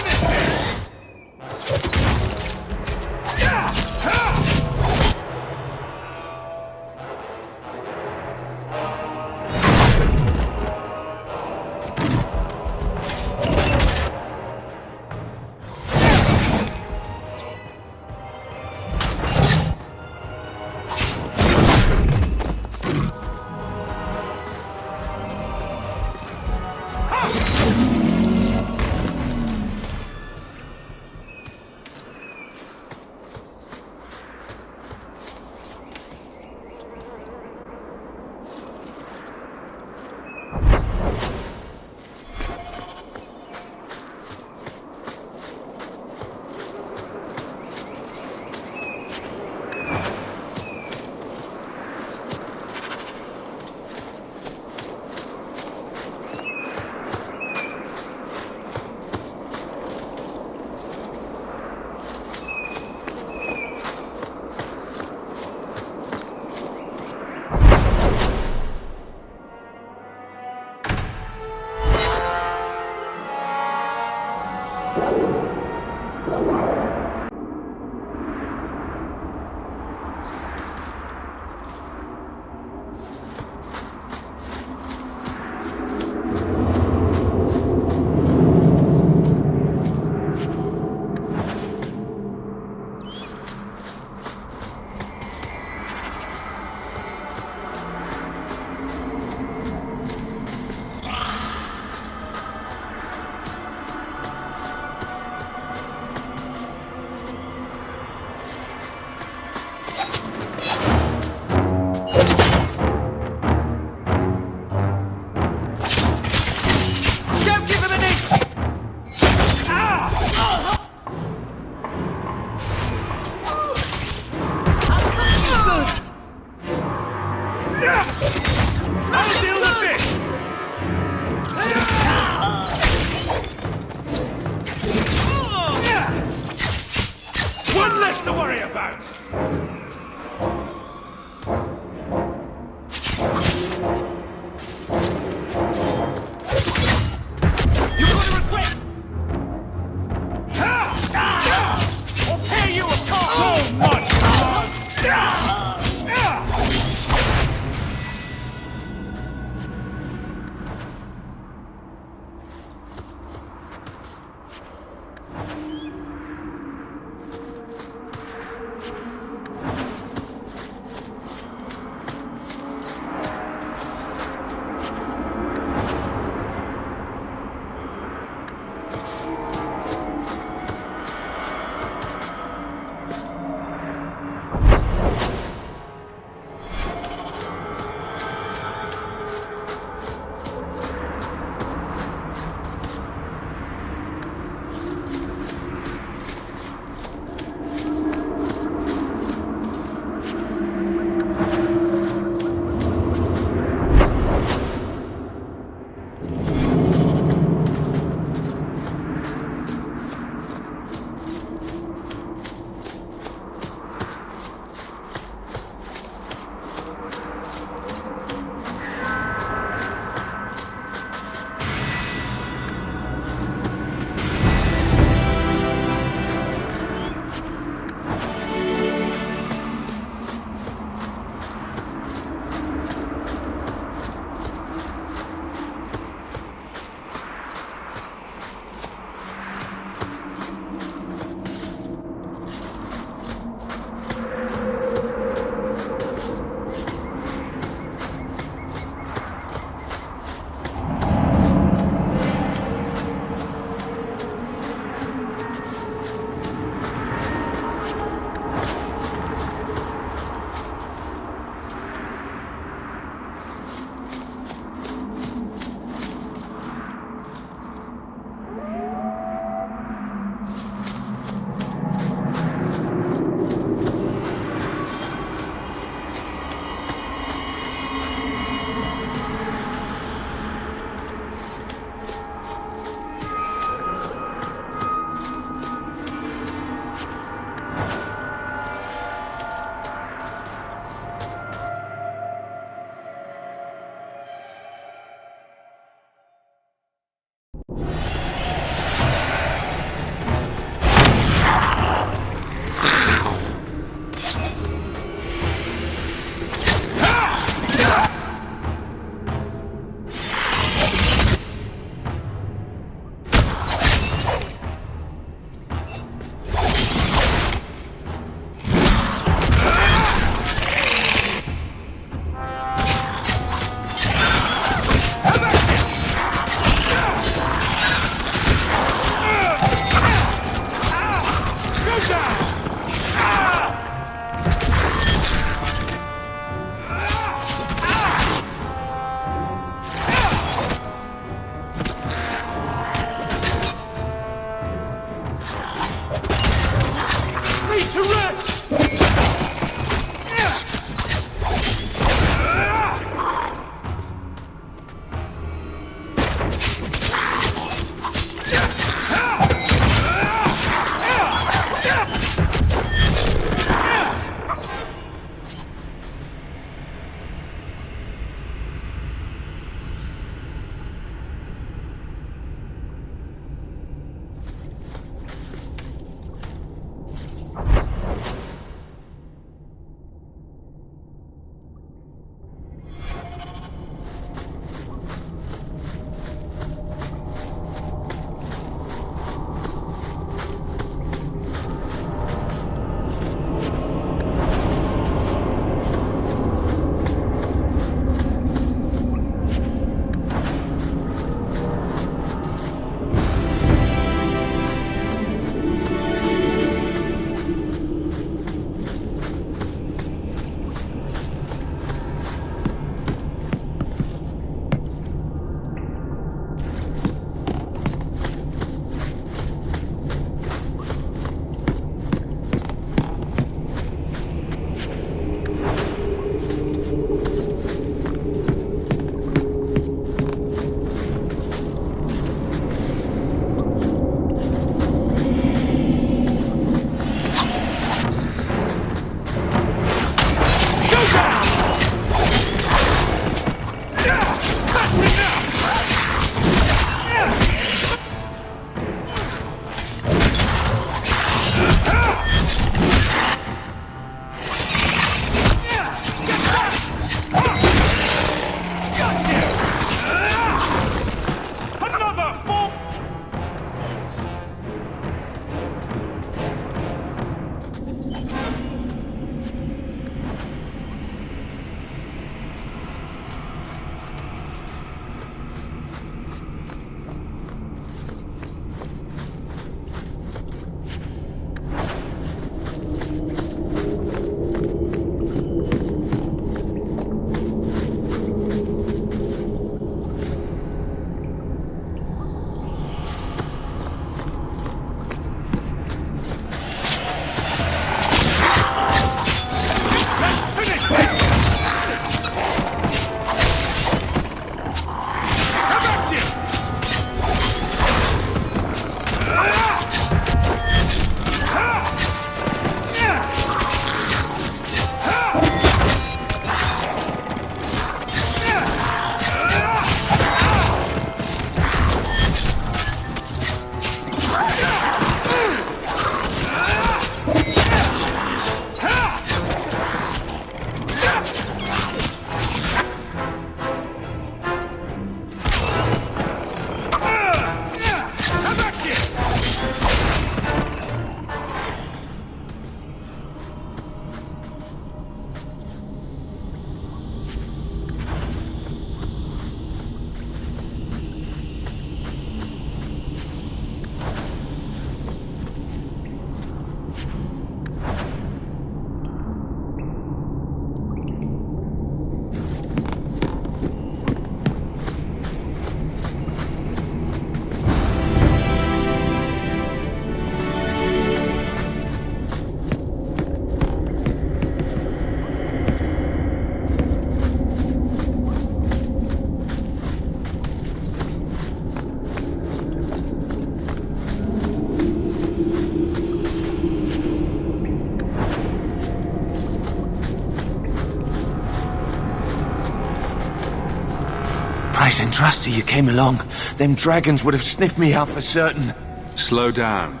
Zendrasti, you came along. Them dragons would have sniffed me out for certain. Slow down.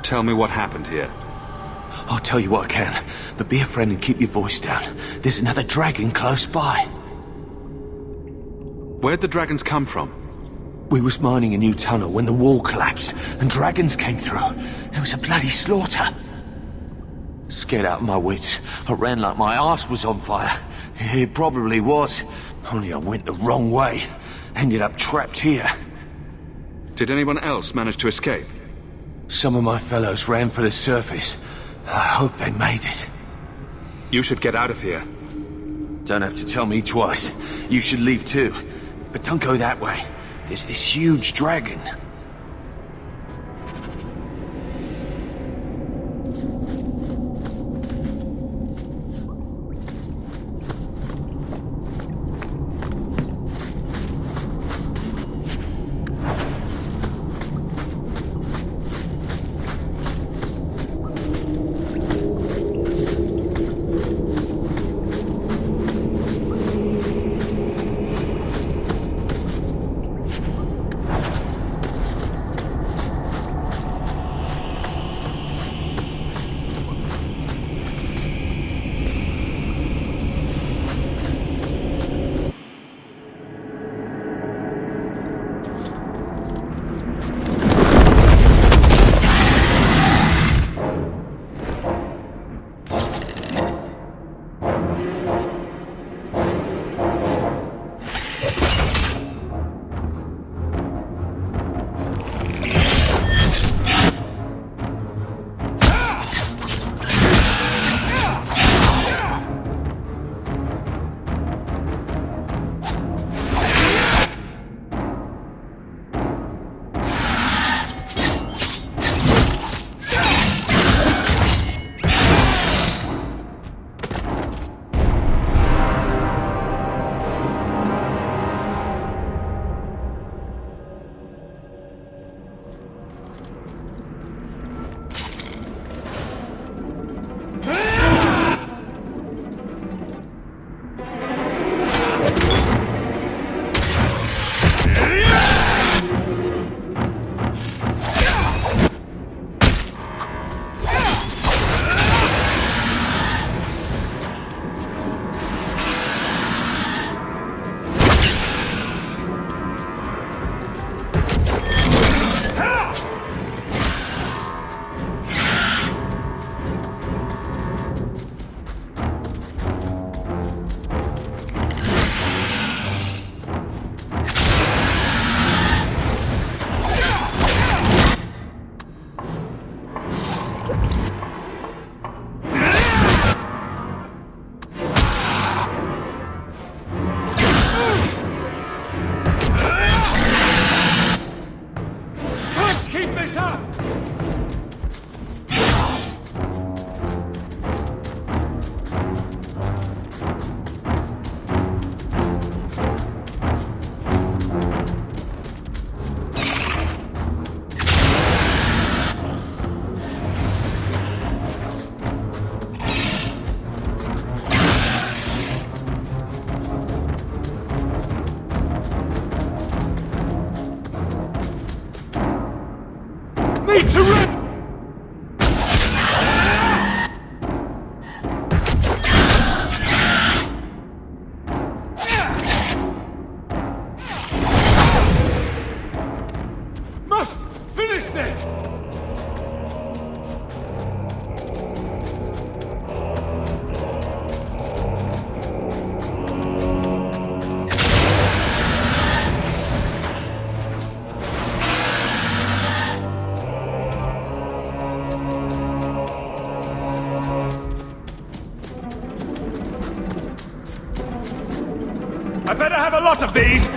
Tell me what happened here. I'll tell you what I can, but be a friend and keep your voice down. There's another dragon close by. Where'd the dragons come from? We was mining a new tunnel when the wall collapsed, and dragons came through. There was a bloody slaughter. Scared out of my wits, I ran like my arse was on fire. It probably was, only I went the wrong way. Ended up trapped here. Did anyone else manage to escape? Some of my fellows ran for the surface. I hope they made it. You should get out of here. Don't have to tell me twice. You should leave too. But don't go that way. There's this huge dragon. Me to rip! Must finish this! I better have a lot of these!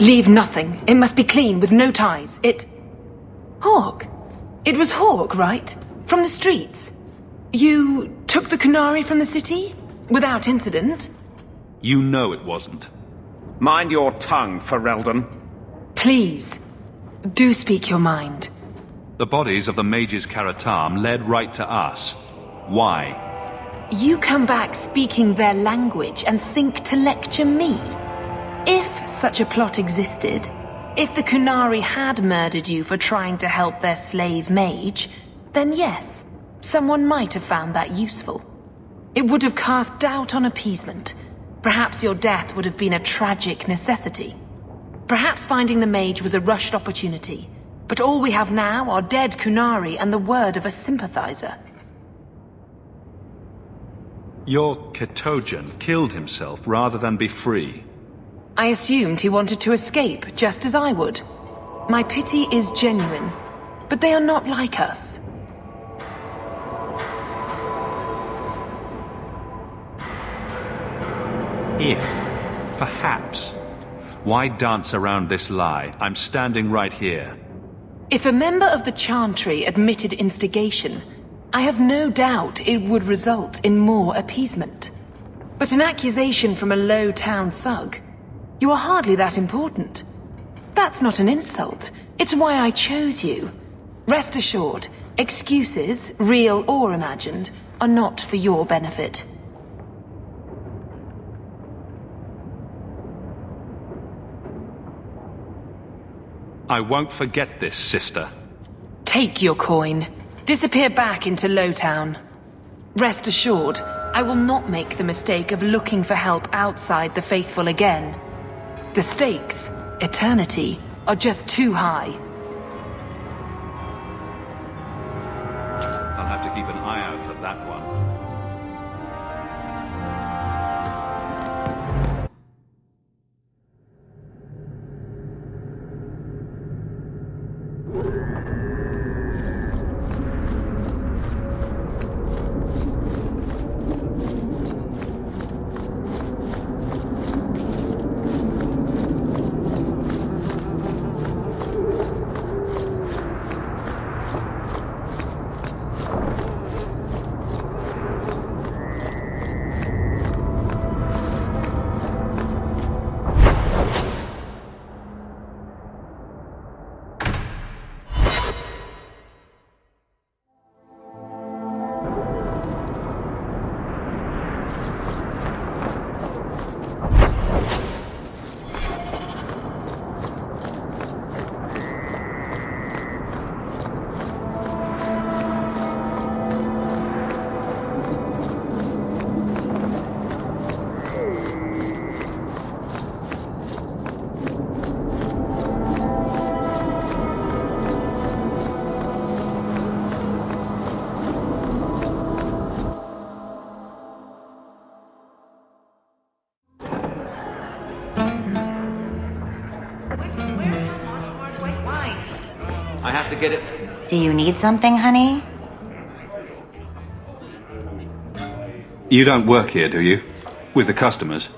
Leave nothing. It must be clean, with no ties. Hawk. It was Hawk, right? From the streets. You took the Kunari from the city? Without incident? You know it wasn't. Mind your tongue, Ferelden. Please, do speak your mind. The bodies of the mages Karatam led right to us. Why? You come back speaking their language and think to lecture me? If such a plot existed, if the Kunari had murdered you for trying to help their slave mage, then yes, someone might have found that useful. It would have cast doubt on appeasement. Perhaps your death would have been a tragic necessity. Perhaps finding the mage was a rushed opportunity. But all we have now are dead Kunari and the word of a sympathizer. Your Ketogen killed himself rather than be free. I assumed he wanted to escape, just as I would. My pity is genuine, but they are not like us. If, perhaps. Why dance around this lie? I'm standing right here. If a member of the Chantry admitted instigation, I have no doubt it would result in more appeasement. But an accusation from a low-town thug? You are hardly that important. That's not an insult. It's why I chose you. Rest assured, excuses, real or imagined, are not for your benefit. I won't forget this, sister. Take your coin. Disappear back into Lowtown. Rest assured, I will not make the mistake of looking for help outside the Faithful again. The stakes, eternity, are just too high. I'll have to keep an eye out for that one. I have to get it. Do you need something, honey? You don't work here, do you? With the customers?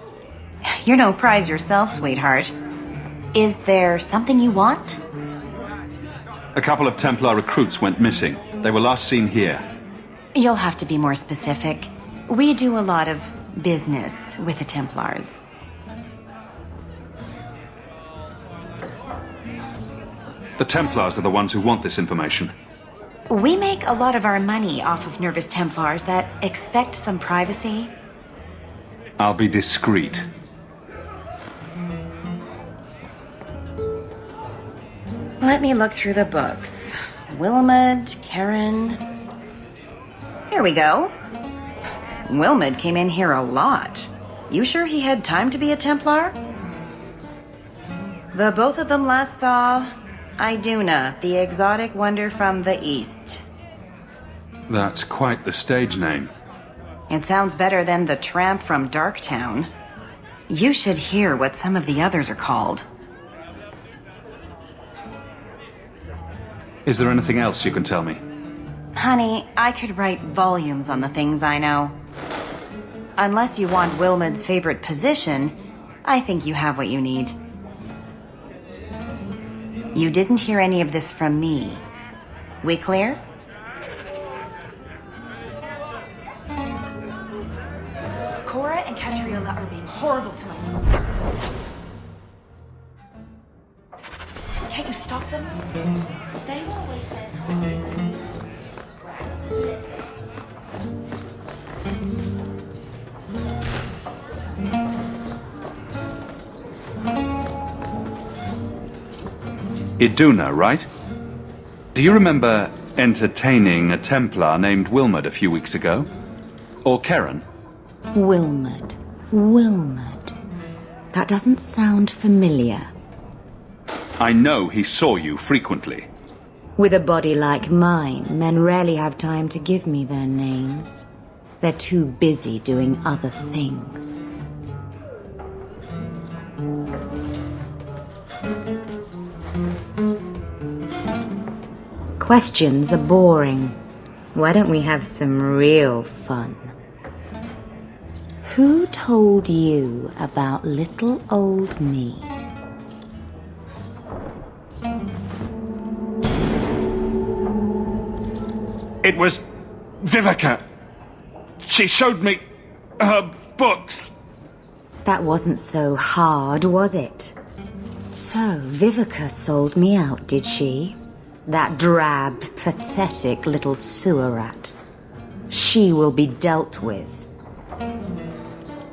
You're no prize yourself, sweetheart. Is there something you want? A couple of Templar recruits went missing. They were last seen here. You'll have to be more specific. We do a lot of business with the Templars. The Templars are the ones who want this information. We make a lot of our money off of nervous Templars that expect some privacy. I'll be discreet. Let me look through the books. Wilmot, Karen... Here we go. Wilmot came in here a lot. You sure he had time to be a Templar? The both of them last saw Iduna, the exotic wonder from the east. That's quite the stage name. It sounds better than the tramp from Darktown. You should hear what some of the others are called. Is there anything else you can tell me? Honey, I could write volumes on the things I know. Unless you want Wilmot's favorite position, I think you have what you need. You didn't hear any of this from me. We clear? Cora and Catriona are being horrible to my... Can't you stop them? They always said... Iduna, right? Do you remember entertaining a Templar named Wilmot a few weeks ago? Or Karen? Wilmot. That doesn't sound familiar. I know he saw you frequently. With a body like mine, men rarely have time to give me their names. They're too busy doing other things. Questions are boring. Why don't we have some real fun? Who told you about little old me? It was Vivica. She showed me her books. That wasn't so hard, was it? So, Vivica sold me out, did she? That drab, pathetic little sewer rat. She will be dealt with.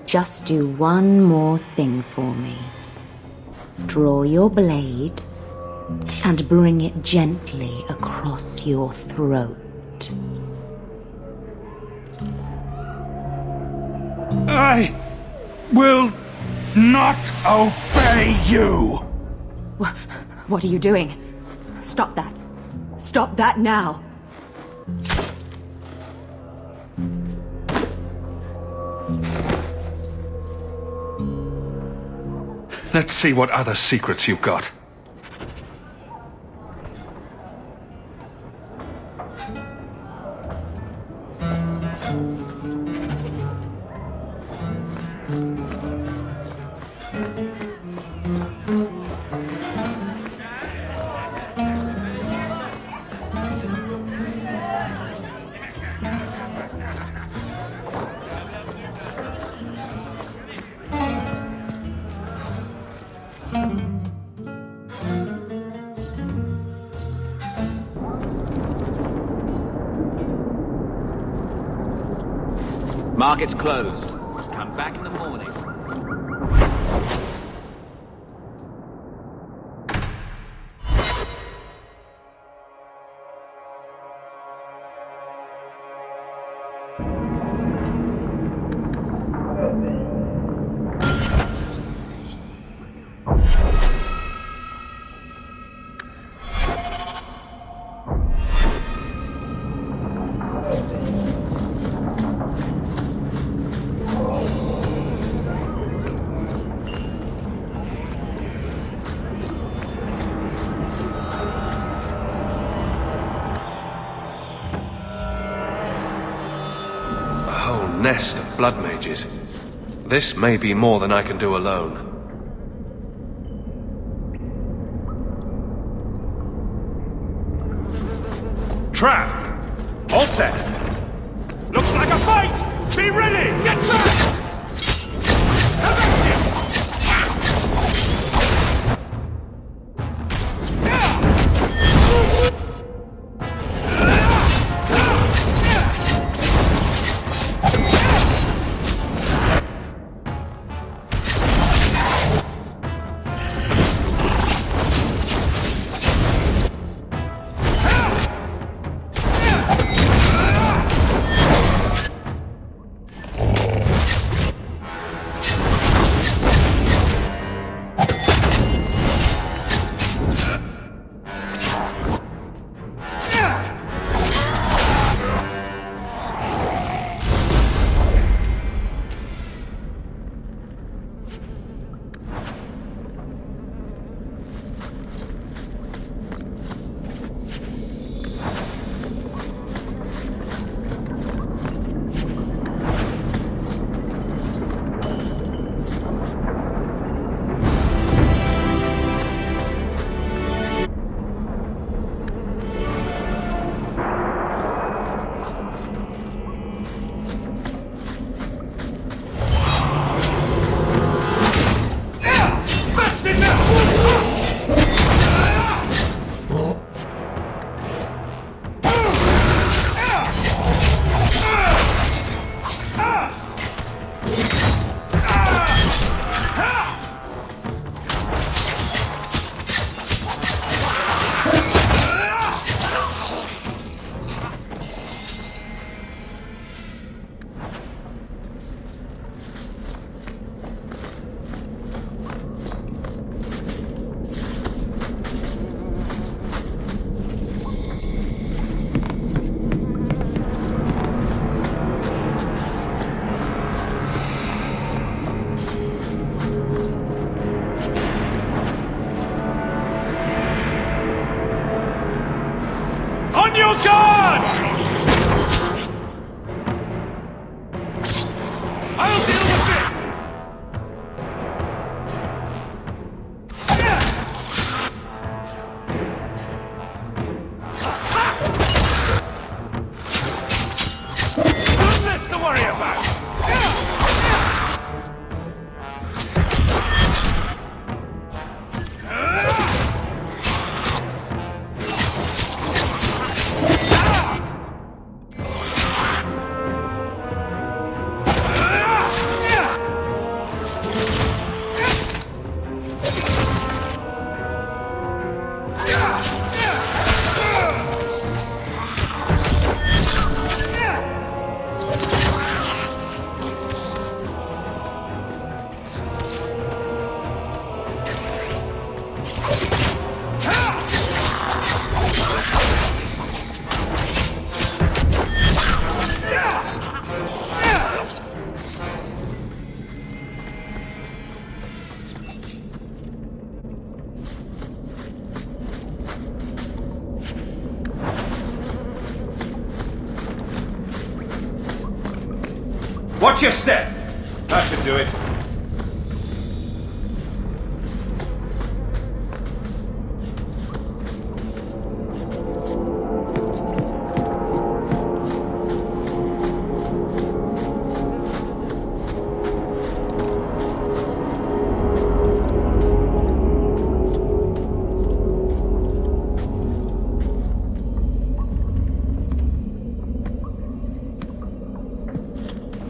Just do one more thing for me. Draw your blade and bring it gently across your throat. I will not obey you! What are you doing? Stop that. Stop that now! Let's see what other secrets you've got. Market's closed. Come back in the morning. Nest of blood mages. This may be more than I can do alone. Trap! All set! Looks like a fight! Be ready! Get trapped! I'll deal with it! Not less to worry about! Watch your step! That should do it.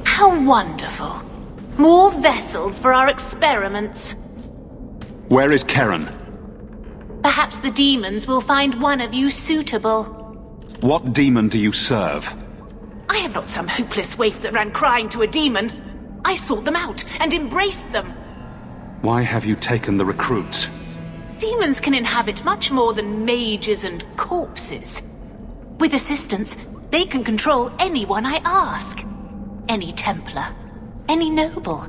How wonderful. More vessels for our experiments. Where is Karen? Perhaps the demons will find one of you suitable. What demon do you serve? I am not some hopeless waif that ran crying to a demon. I sought them out and embraced them. Why have you taken the recruits? Demons can inhabit much more than mages and corpses. With assistance, they can control anyone I ask. Any Templar, any noble,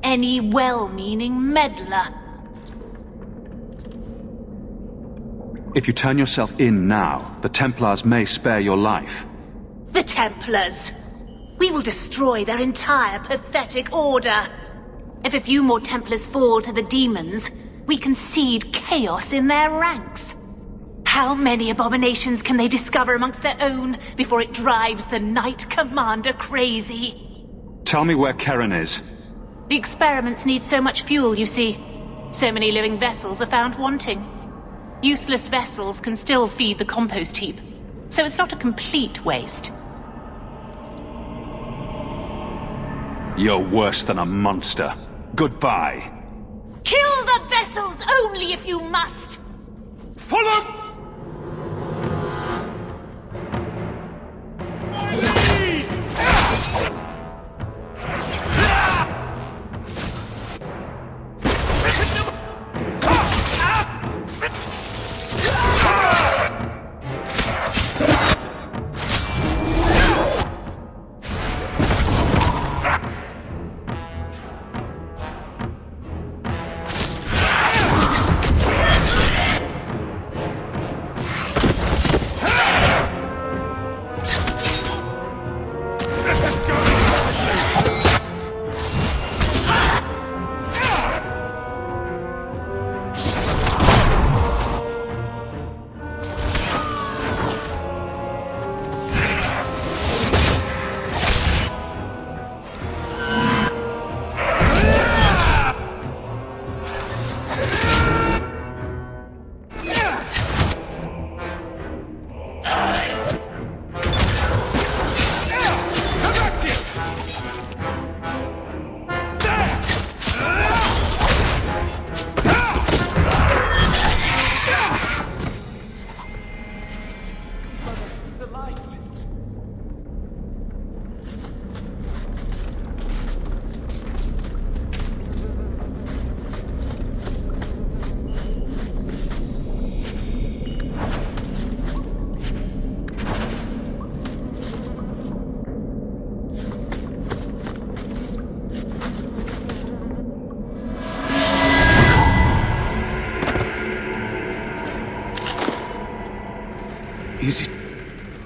any well-meaning meddler. If you turn yourself in now, the Templars may spare your life. The Templars! We will destroy their entire pathetic order. If a few more Templars fall to the demons, we can seed chaos in their ranks. How many abominations can they discover amongst their own before it drives the Knight Commander crazy? Tell me where Karen is. The experiments need so much fuel, you see. So many living vessels are found wanting. Useless vessels can still feed the compost heap, so it's not a complete waste. You're worse than a monster. Goodbye. Kill the vessels only if you must! Follow!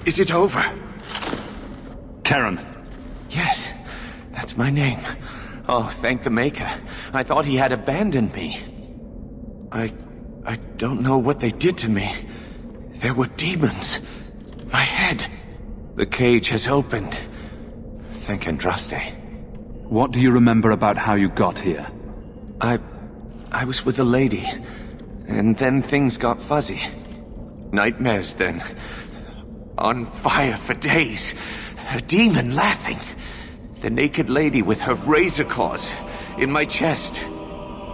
Is it over? Karen. Yes, that's That's my name. Oh, thank the Maker. I thought he had abandoned me. I don't know what they did to me. There were demons. My head. The cage has opened. Thank Andraste. What do you remember about how you got here? I was with a lady, and then things got fuzzy. Nightmares then. On fire for days. A demon laughing. The naked lady with her razor claws in my chest.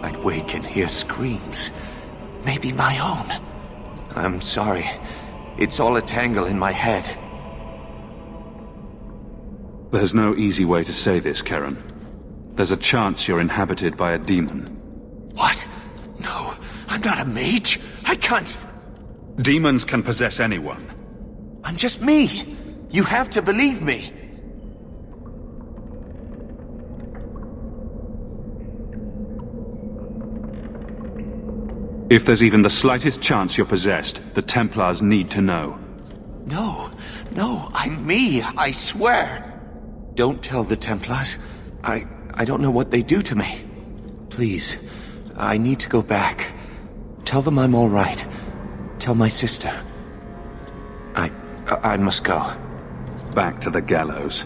I'd wake and hear screams. Maybe my own. I'm sorry. It's all a tangle in my head. There's no easy way to say this, Karen. There's a chance you're inhabited by a demon. What? No, I'm not a mage. I can't... Demons can possess anyone. I'm just me. You have to believe me. If there's even the slightest chance you're possessed, the Templars need to know. No, I'm me, I swear. Don't tell the Templars. I don't know what they do to me. Please, I need to go back. Tell them I'm all right. Tell my sister. I must go. Back to the gallows.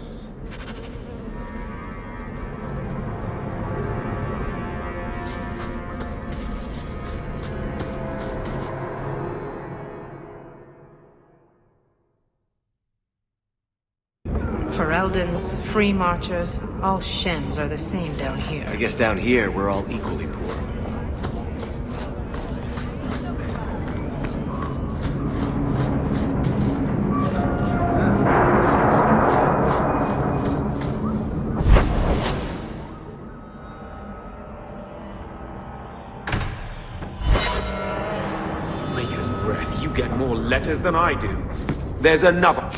Fereldans, free marchers, all Shems are the same down here. I guess down here we're all equally poor. Maker's breath, you get more letters than I do. There's another...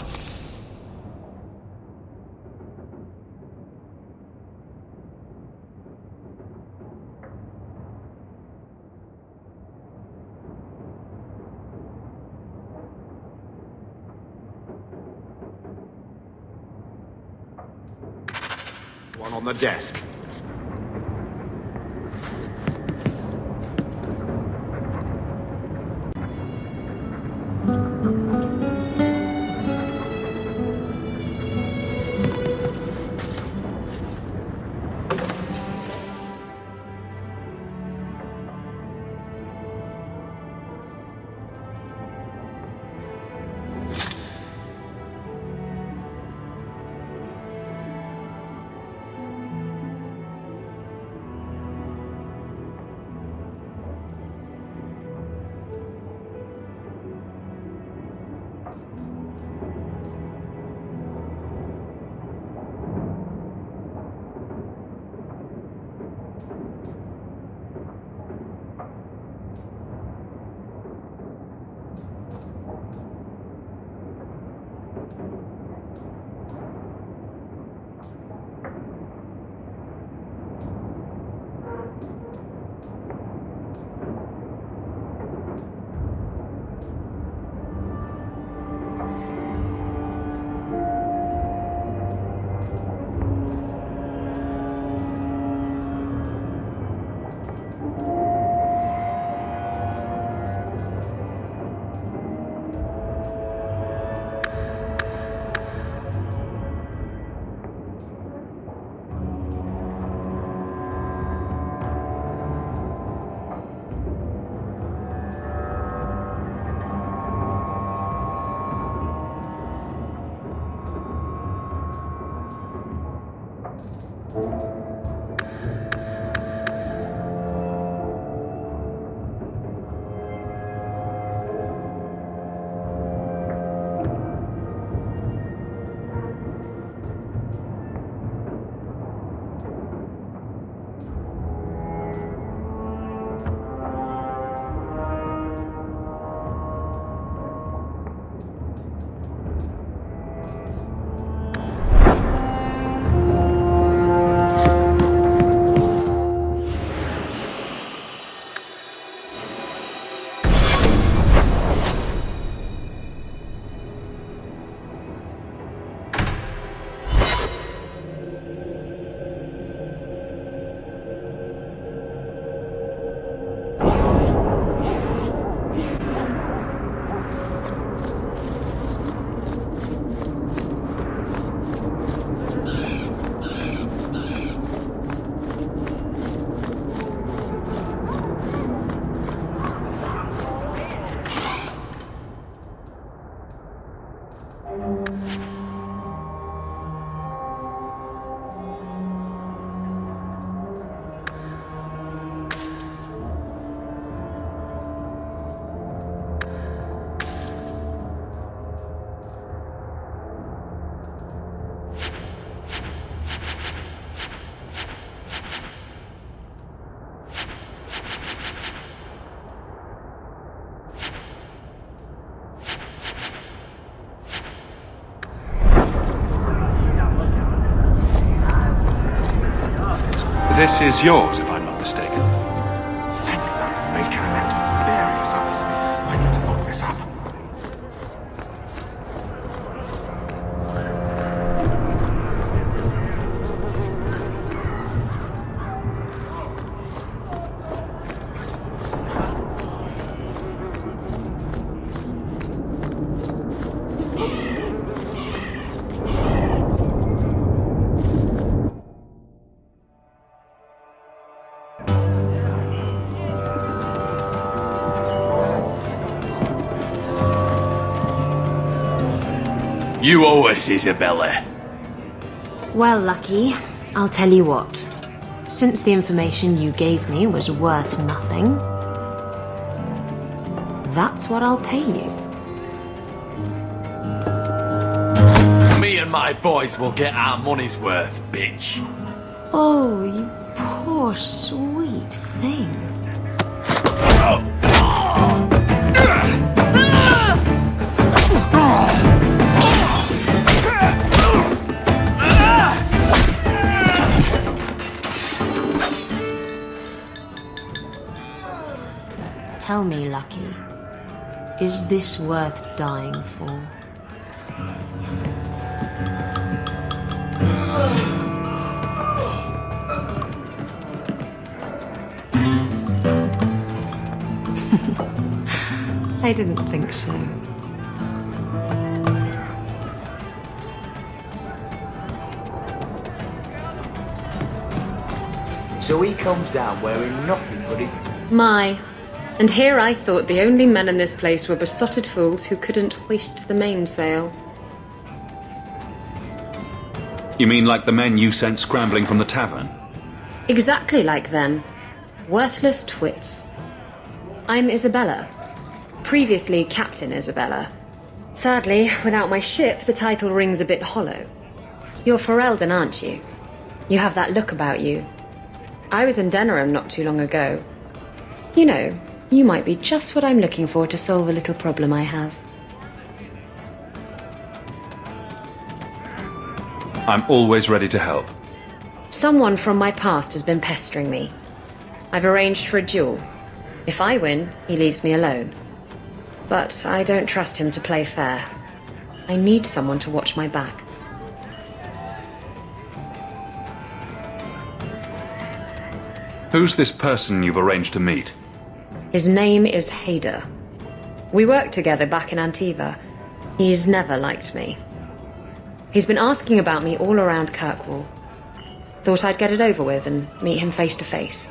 One on the desk. This is yours, if I'm not mistaken. Thank the Maker and various others. I need to look this up. You owe us, Isabella. Well, Lucky, I'll tell you what. Since the information you gave me was worth nothing, that's what I'll pay you. Me and my boys will get our money's worth, bitch. Oh, you poor sweet thing. Tell me, Lucky, is this worth dying for? I didn't think so. So he comes down wearing nothing but his... My. And here I thought the only men in this place were besotted fools who couldn't hoist the mainsail. You mean like the men you sent scrambling from the tavern? Exactly like them. Worthless twits. I'm Isabella. Previously Captain Isabella. Sadly, without my ship, the title rings a bit hollow. You're Ferelden, aren't you? You have that look about you. I was in Denerim not too long ago. You know, you might be just what I'm looking for to solve a little problem I have. I'm always ready to help. Someone from my past has been pestering me. I've arranged for a duel. If I win, he leaves me alone. But I don't trust him to play fair. I need someone to watch my back. Who's this person you've arranged to meet? His name is Hader. We worked together back in Antiva. He's never liked me. He's been asking about me all around Kirkwall. Thought I'd get it over with and meet him face to face.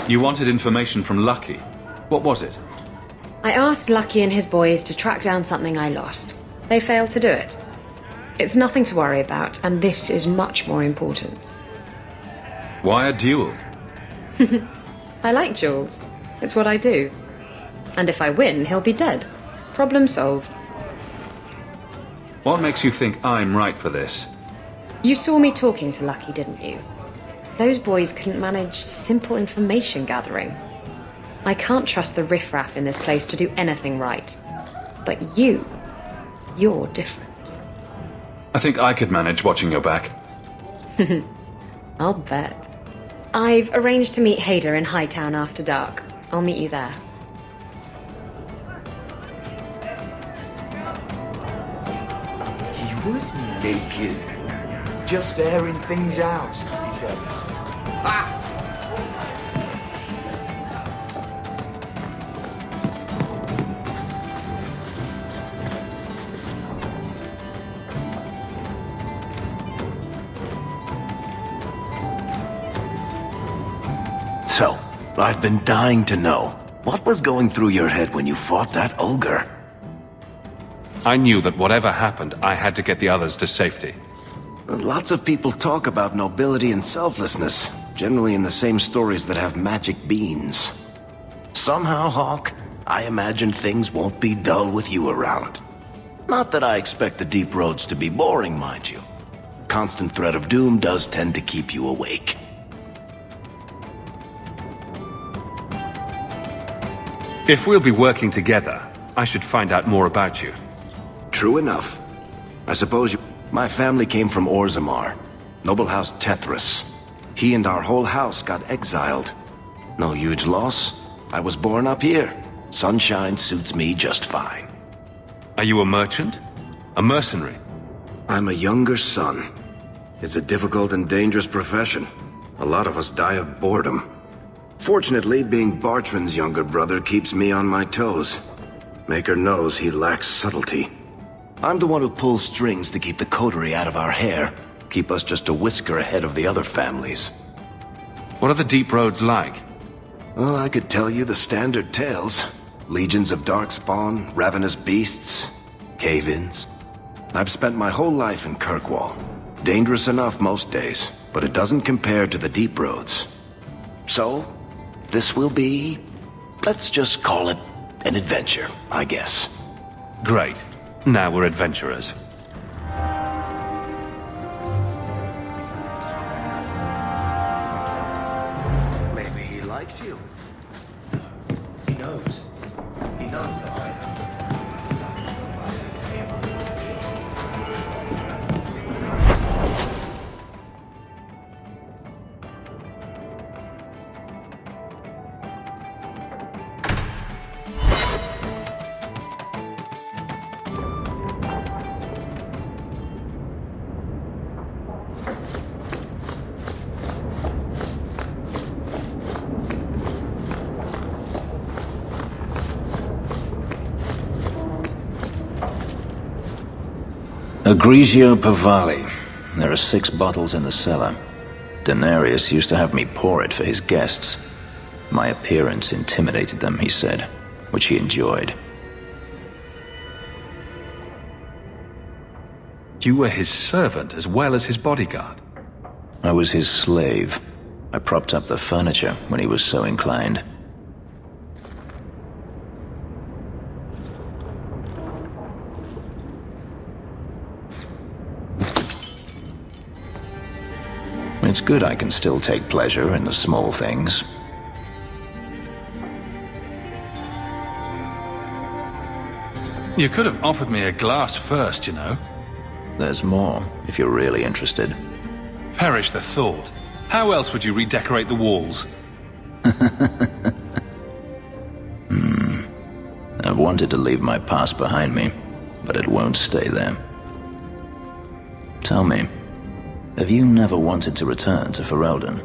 You wanted information from Lucky. What was it? I asked Lucky and his boys to track down something I lost. They failed to do it. It's nothing to worry about, and this is much more important. Why a duel? I like duels. It's what I do. And if I win, he'll be dead. Problem solved. What makes you think I'm right for this? You saw me talking to Lucky, didn't you? Those boys couldn't manage simple information gathering. I can't trust the riffraff in this place to do anything right. But you're different. I think I could manage watching your back. I'll bet. I've arranged to meet Hader in Hightown after dark. I'll meet you there. He was naked. Just airing things out, he said. Ah! So, I've been dying to know. What was going through your head when you fought that ogre? I knew that whatever happened, I had to get the others to safety. Lots of people talk about nobility and selflessness, generally in the same stories that have magic beans. Somehow, Hawk, I imagine things won't be dull with you around. Not that I expect the deep roads to be boring, mind you. Constant threat of doom does tend to keep you awake. If we'll be working together, I should find out more about you. True enough. I suppose you... My family came from Orzammar. Noble House Tethras. He and our whole house got exiled. No huge loss. I was born up here. Sunshine suits me just fine. Are you a merchant? A mercenary? I'm a younger son. It's a difficult and dangerous profession. A lot of us die of boredom. Fortunately, being Bartran's younger brother keeps me on my toes. Maker knows he lacks subtlety. I'm the one who pulls strings to keep the coterie out of our hair. Keep us just a whisker ahead of the other families. What are the deep roads like? Well, I could tell you the standard tales. Legions of darkspawn, ravenous beasts, cave-ins. I've spent my whole life in Kirkwall. Dangerous enough most days, but it doesn't compare to the deep roads. So, this will be... let's just call it an adventure, I guess. Great. Now we're adventurers. Maybe he likes you. He knows. He knows that I know. Grigio Pavali. There are 6 bottles in the cellar. Denarius used to have me pour it for his guests. My appearance intimidated them, he said, which he enjoyed. You were his servant as well as his bodyguard? I was his slave. I propped up the furniture when he was so inclined. It's good I can still take pleasure in the small things. You could have offered me a glass first, you know. There's more, if you're really interested. Perish the thought. How else would you redecorate the walls? I've wanted to leave my past behind me, but it won't stay there. Tell me, have you never wanted to return to Ferelden?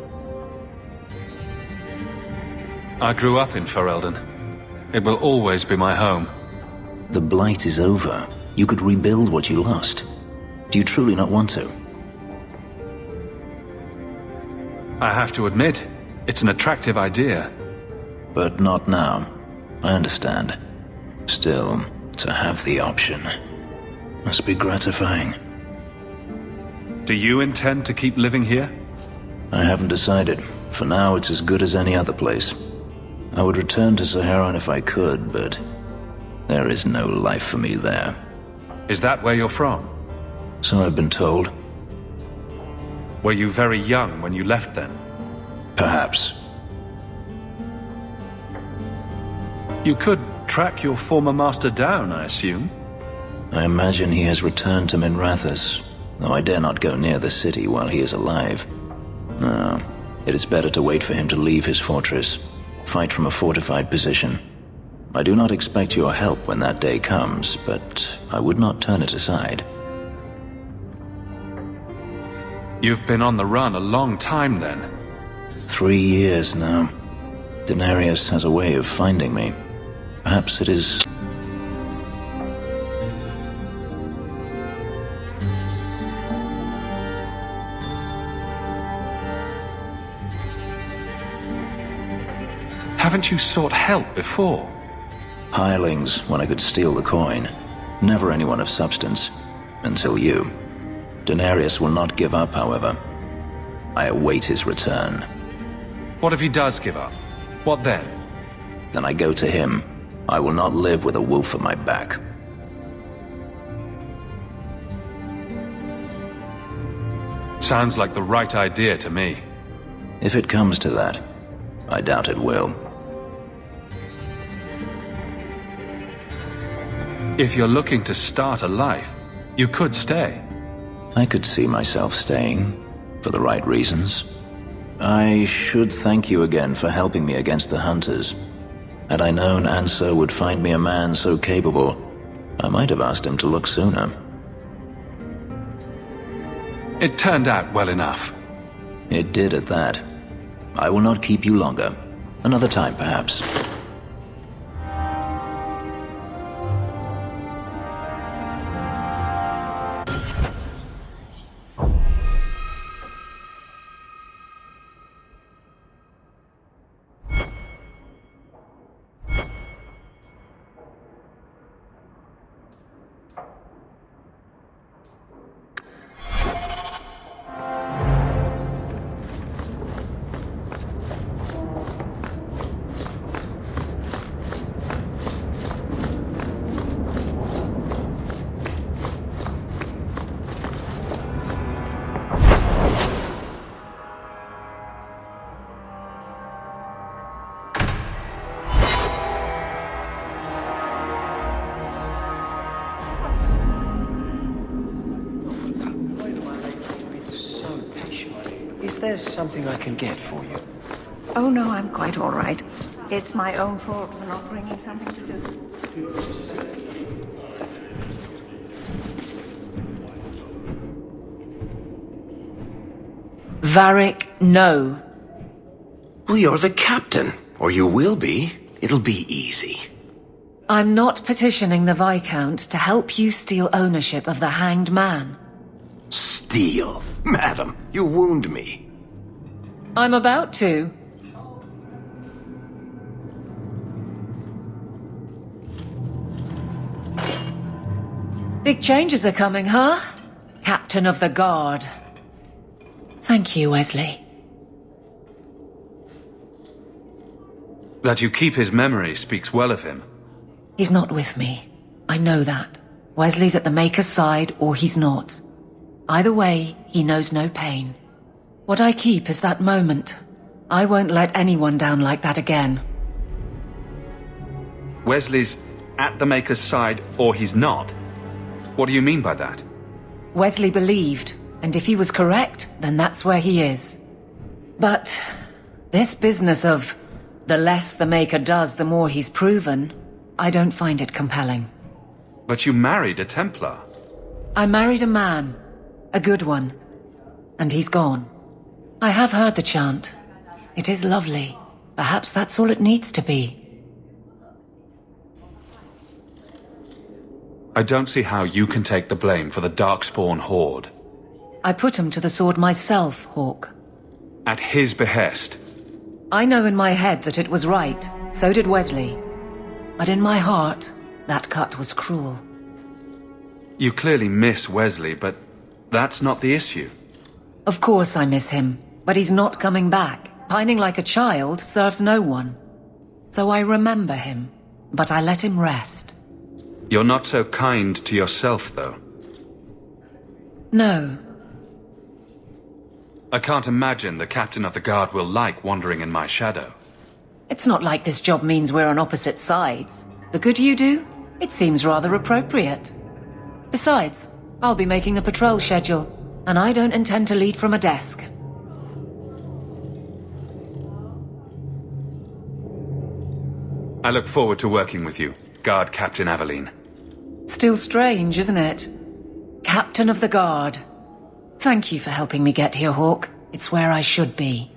I grew up in Ferelden. It will always be my home. The Blight is over. You could rebuild what you lost. Do you truly not want to? I have to admit, it's an attractive idea. But not now. I understand. Still, to have the option must be gratifying. Do you intend to keep living here? I haven't decided. For now, it's as good as any other place. I would return to Saharan if I could, but there is no life for me there. Is that where you're from? So I've been told. Were you very young when you left then? Perhaps. You could track your former master down, I assume? I imagine he has returned to Minrathous, though I dare not go near the city while he is alive. No, it is better to wait for him to leave his fortress, fight from a fortified position. I do not expect your help when that day comes, but I would not turn it aside. You've been on the run a long time then. 3 years now. Denarius has a way of finding me. Perhaps it is... Haven't you sought help before? Hirelings, when I could steal the coin. Never anyone of substance. Until you. Denarius will not give up, however. I await his return. What if he does give up? What then? Then I go to him. I will not live with a wolf at my back. Sounds like the right idea to me. If it comes to that, I doubt it will. If you're looking to start a life, you could stay. I could see myself staying. for the right reasons. I should thank you again for helping me against the hunters. Had I known Ansar would find me a man so capable, I might have asked him to look sooner. It turned out well enough. It did at that. I will not keep you longer. Another time, perhaps. Is there something I can get for you? Oh no, I'm quite all right. It's my own fault for not bringing something to do. Varric, no. Well, you're the captain. Or you will be. It'll be easy. I'm not petitioning the Viscount to help you steal ownership of the Hanged Man. Steal? Madam, you wound me. I'm about to. Big changes are coming, huh? Captain of the Guard. Thank you, Wesley. That you keep his memory speaks well of him. He's not with me. I know that. Wesley's at the Maker's side, or he's not. Either way, he knows no pain. What I keep is that moment. I won't let anyone down like that again. Wesley's at the Maker's side, or he's not? What do you mean by that? Wesley believed, and if he was correct, then that's where he is. But this business of the less the Maker does, the more he's proven, I don't find it compelling. But you married a Templar. I married a man. A good one. And he's gone. I have heard the chant. It is lovely. Perhaps that's all it needs to be. I don't see how you can take the blame for the Darkspawn Horde. I put him to the sword myself, Hawk. At his behest. I know in my head that it was right. So did Wesley. But in my heart, that cut was cruel. You clearly miss Wesley, but that's not the issue. Of course I miss him, but he's not coming back. Pining like a child serves no one. So I remember him, but I let him rest. You're not so kind to yourself, though. No. I can't imagine the Captain of the Guard will like wandering in my shadow. It's not like this job means we're on opposite sides. The good you do, it seems rather appropriate. Besides, I'll be making the patrol schedule, and I don't intend to lead from a desk. I look forward to working with you, Guard Captain Aveline. Still strange, isn't it? Captain of the Guard. Thank you for helping me get here, Hawk. It's where I should be.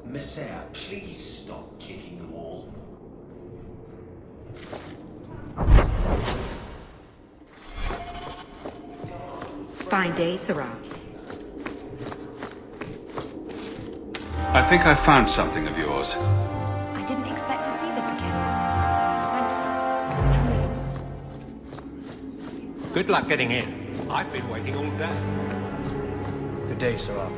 Messiah, please stop kicking the wall. Fine day, Sarah. I think I found something of yours. I didn't expect to see this again. Good luck getting in. I've been waiting all day. Good day, Sarah.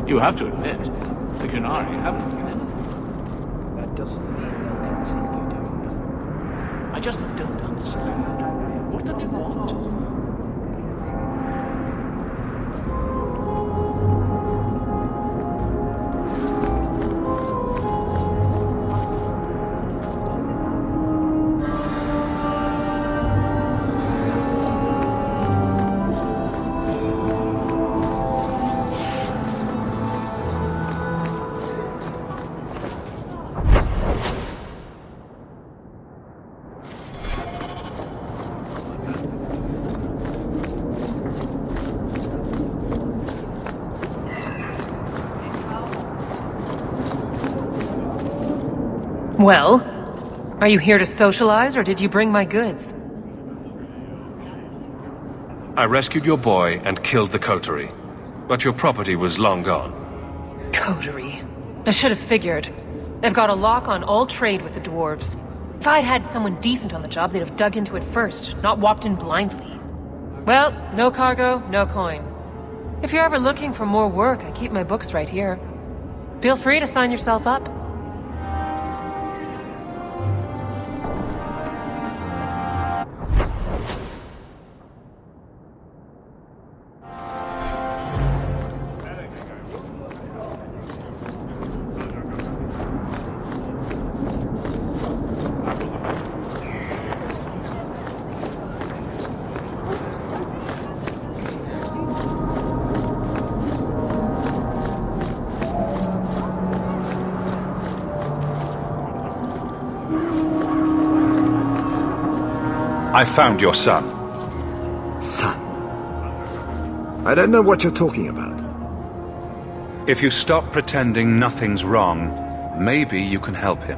You have to admit, the Qunari haven't done anything. That doesn't mean they'll continue doing nothing. I just don't understand. What the Well, are you here to socialize, or did you bring my goods? I rescued your boy and killed the coterie, but your property was long gone. Coterie. I should have figured. They've got a lock on all trade with the dwarves. If I'd had someone decent on the job, they'd have dug into it first, not walked in blindly. Well, no cargo, no coin. If you're ever looking for more work, I keep my books right here. Feel free to sign yourself up. I found your son. Son? I don't know what you're talking about. If you stop pretending nothing's wrong, maybe you can help him.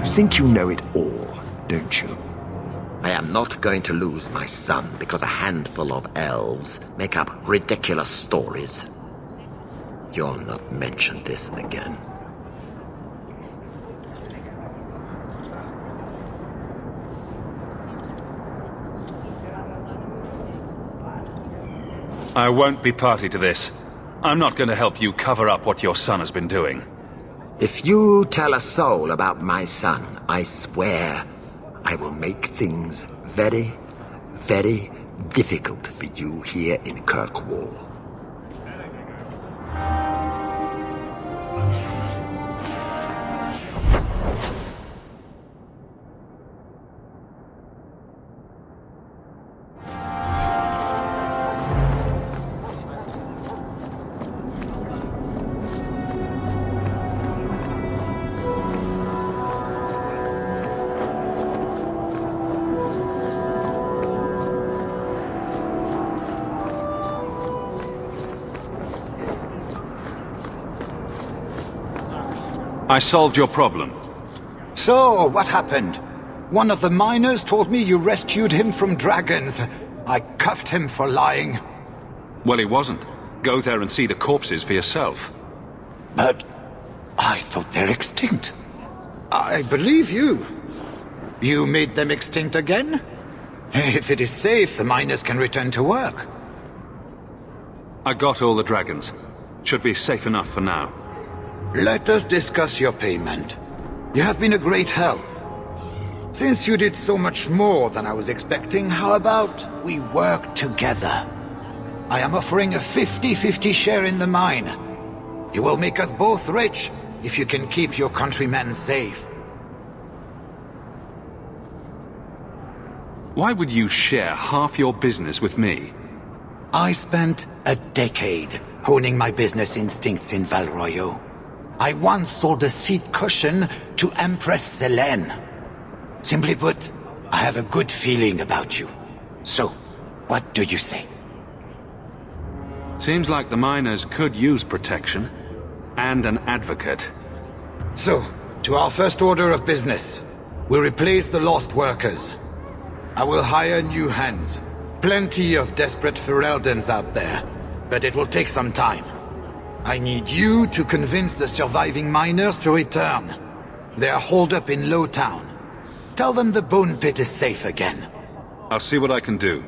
You think you know it all, don't you? I am not going to lose my son because a handful of elves make up ridiculous stories. You'll not mention this again. I won't be party to this. I'm not going to help you cover up what your son has been doing. If you tell a soul about my son, I swear I will make things very, very difficult for you here in Kirkwall. I solved your problem. So, what happened? One of the miners told me you rescued him from dragons. I cuffed him for lying. Well, he wasn't. Go there and see the corpses for yourself. But I thought they're extinct. I believe you. You made them extinct again? If it is safe, the miners can return to work. I got all the dragons. Should be safe enough for now. Let us discuss your payment. You have been a great help. Since you did so much more than I was expecting, how about we work together? I am offering a 50-50 share in the mine. You will make us both rich if you can keep your countrymen safe. Why would you share half your business with me? I spent a decade honing my business instincts in Val Royeaux. I once sold a seat cushion to Empress Selene. Simply put, I have a good feeling about you. So, what do you say? Seems like the miners could use protection. And an advocate. So, to our first order of business. We replace the lost workers. I will hire new hands. Plenty of desperate Ferelden's out there. But it will take some time. I need you to convince the surviving miners to return. They are holed up in Lowtown. Tell them the Bone Pit is safe again. I'll see what I can do.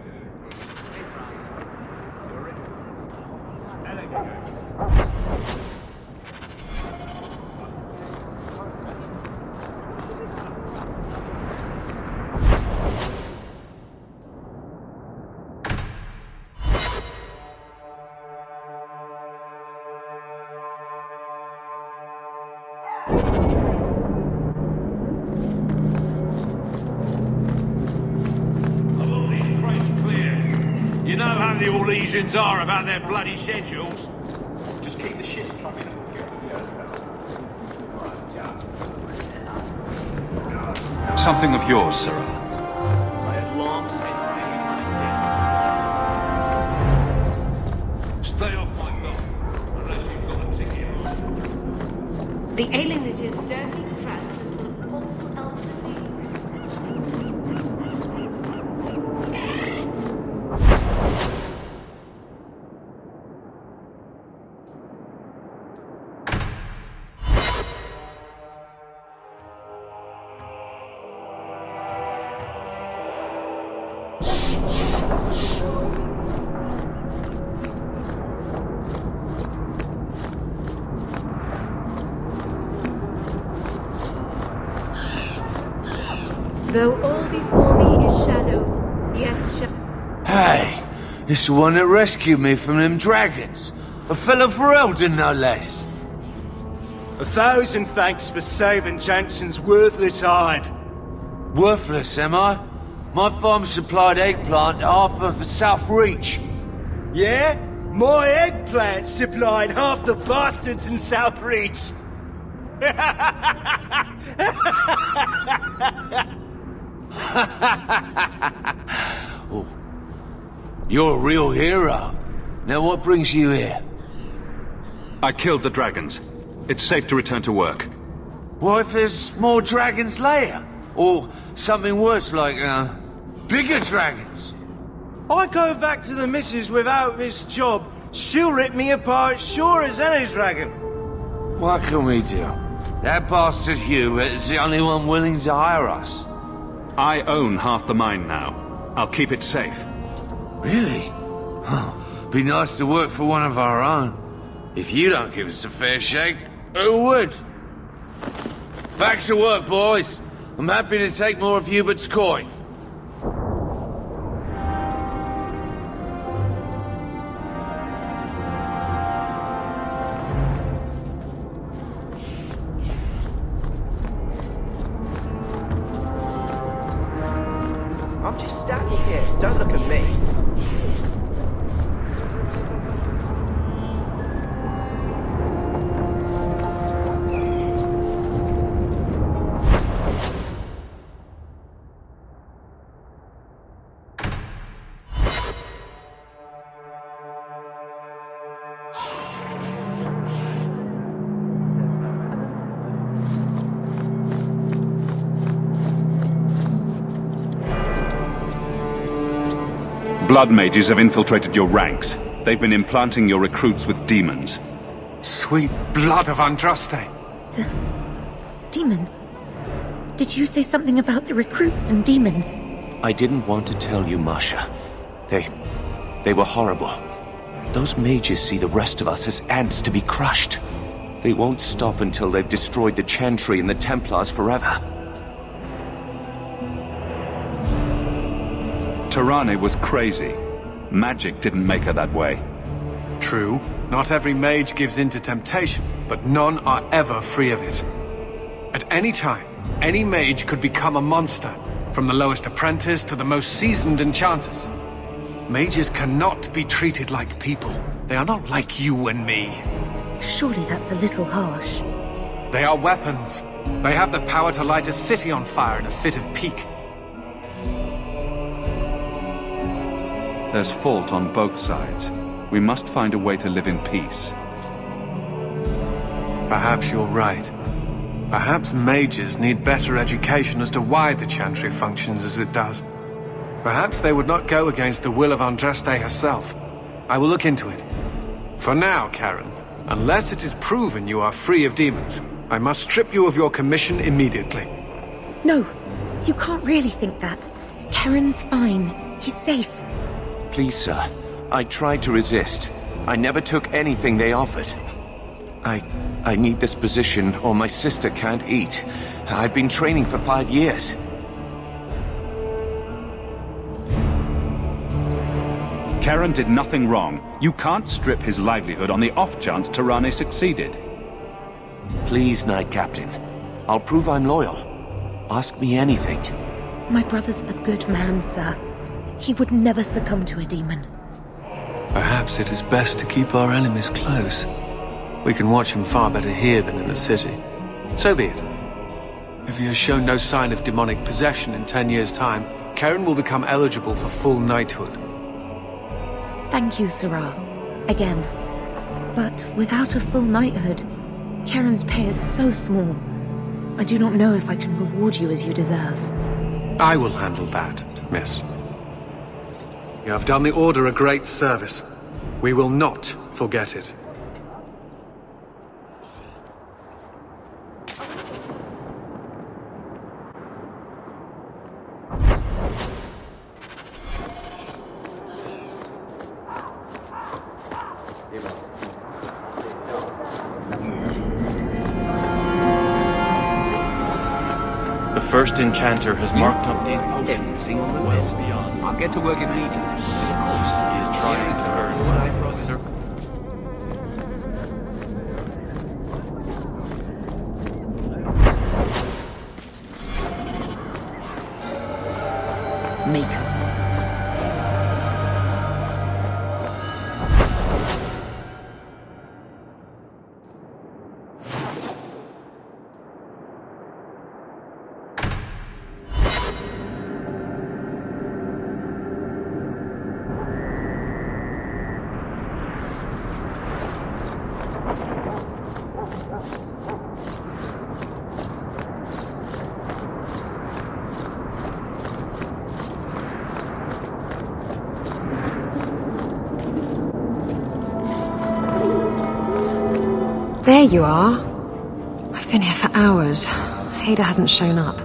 You know how the Orlesians are about their bloody schedules. Just keep the ships coming. Something of yours, Sarah. I had long since paid my debt. Stay off my boat, unless you've got a ticket. The alienage is dirty, crass, and full of awful elf disease. Though all before me is shadow, yet Hey, it's the one that rescued me from them dragons. A fellow Ferelden, no less. 1,000 thanks for saving Jansen's worthless hide. Worthless, am I? My farm supplied eggplant to half of the South Reach. Yeah? My eggplant supplied half the bastards in South Reach. Oh, you're a real hero. Now what brings you here? I killed the dragons. It's safe to return to work. What if there's more dragons later? Or something worse like, bigger dragons? I go back to the missus without this job. She'll rip me apart sure as any dragon. What can we do? That bastard Hugh is the only one willing to hire us. I own half the mine now. I'll keep it safe. Really? Oh, be nice to work for one of our own. If you don't give us a fair shake, who would? Back to work, boys. I'm happy to take more of Hubert's coin. I'm just standing here. Don't look at me. Blood mages have infiltrated your ranks. They've been implanting your recruits with demons. Sweet blood of Andraste. Demons? Did you say something about the recruits and demons? I didn't want to tell you, Masha. They were horrible. Those mages see the rest of us as ants to be crushed. They won't stop until they've destroyed the Chantry and the Templars forever. Tirane was crazy. Magic didn't make her that way. True. Not every mage gives in to temptation, but none are ever free of it. At any time, any mage could become a monster, from the lowest apprentice to the most seasoned enchanters. Mages cannot be treated like people. They are not like you and me. Surely that's a little harsh. They are weapons. They have the power to light a city on fire in a fit of pique. There's fault on both sides. We must find a way to live in peace. Perhaps you're right. Perhaps mages need better education as to why the Chantry functions as it does. Perhaps they would not go against the will of Andraste herself. I will look into it. For now, Karen, unless it is proven you are free of demons, I must strip you of your commission immediately. No, you can't really think that. Karen's fine. He's safe. Please, sir. I tried to resist. I never took anything they offered. I need this position or my sister can't eat. I've been training for 5 years. Karen did nothing wrong. You can't strip his livelihood on the off chance Tirane succeeded. Please, Knight Captain. I'll prove I'm loyal. Ask me anything. My brother's a good man, sir. He would never succumb to a demon. Perhaps it is best to keep our enemies close. We can watch him far better here than in the city. So be it. If he has shown no sign of demonic possession in 10 years' time, Karen will become eligible for full knighthood. Thank you, Sirrah. Again. But without a full knighthood, Kieran's pay is so small. I do not know if I can reward you as you deserve. I will handle that, miss. You have done the Order a great service. We will not forget it. The first enchanter has marked up these potions well beyond. I'll get to work immediately. Of course, He is trying to earn what I my promised. circle. Mika. There you are. I've been here for hours. Ada hasn't shown up.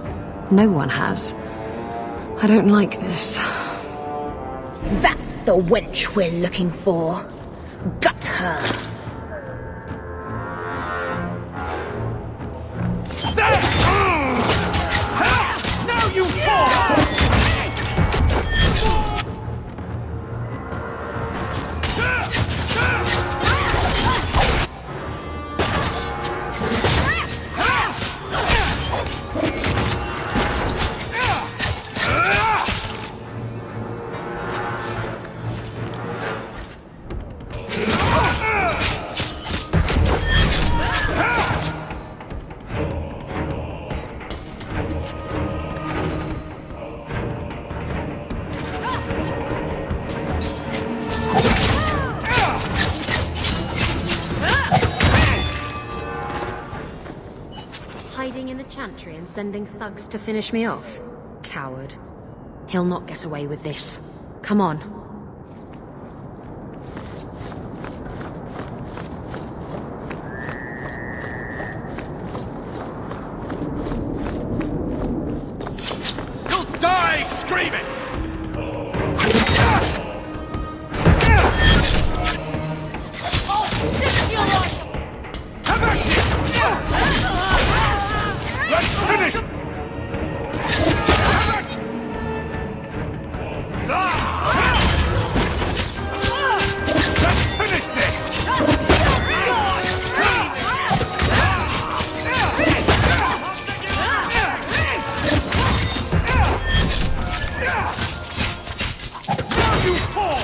No one has. I don't like this. That's the wench we're looking for. Gut her. Now you fall! Hiding in the chantry and sending thugs to finish me off? Coward. He'll not get away with this. Come on. You'll die screaming! Oh, this is your life! Have at you! Let's finish! Let's finish this! You fall!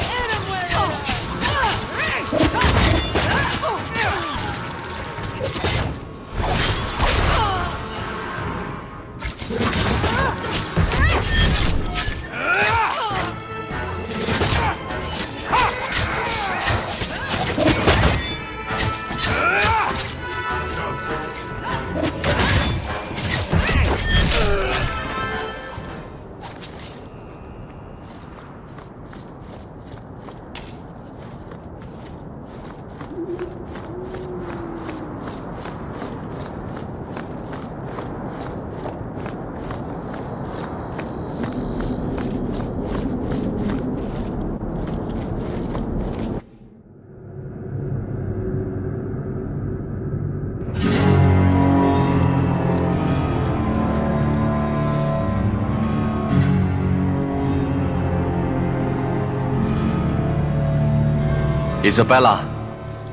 Isabella,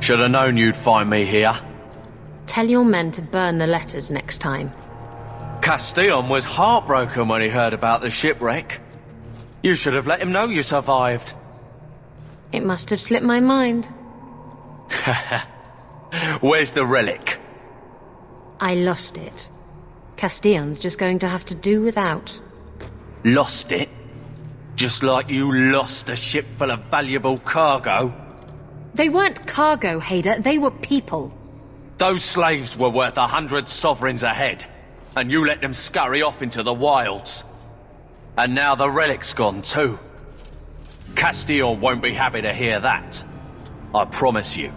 should have known you'd find me here. Tell your men to burn the letters next time. Castillon was heartbroken when he heard about the shipwreck. You should have let him know you survived. It must have slipped my mind. Where's the relic? I lost it. Castillon's just going to have to do without. Lost it? Just like you lost a ship full of valuable cargo? They weren't cargo, Hader. They were people. Those slaves were worth 100 sovereigns a head, and you let them scurry off into the wilds. And now the relic's gone too. Castillon won't be happy to hear that. I promise you.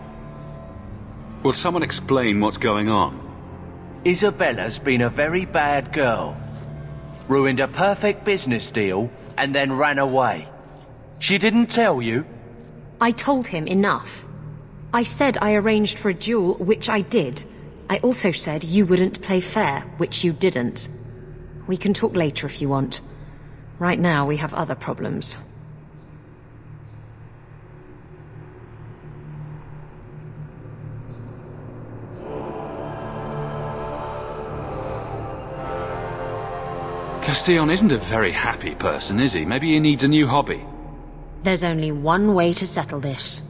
Will someone explain what's going on? Isabella's been a very bad girl. Ruined a perfect business deal, and then ran away. She didn't tell you? I told him enough. I said I arranged for a duel, which I did. I also said you wouldn't play fair, which you didn't. We can talk later if you want. Right now, we have other problems. Castillon isn't a very happy person, is he? Maybe he needs a new hobby. There's only one way to settle this.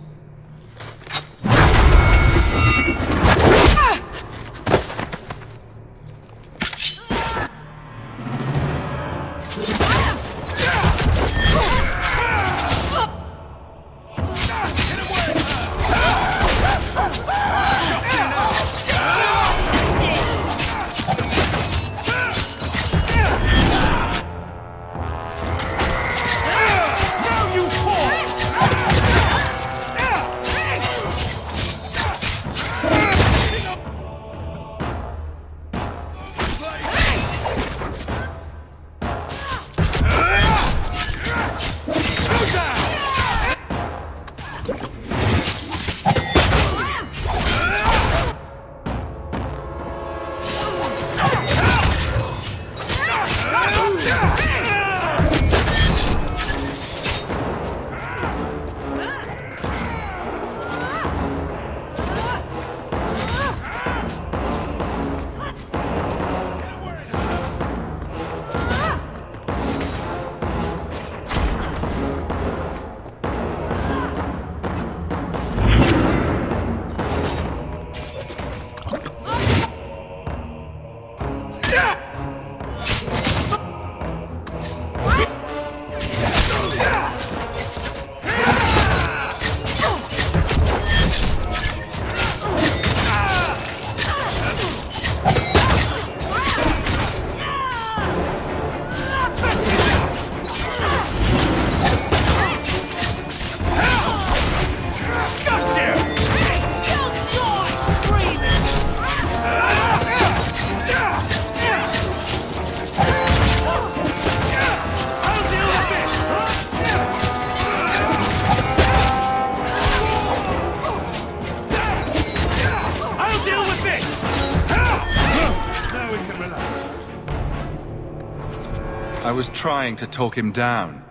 I was trying to talk him down.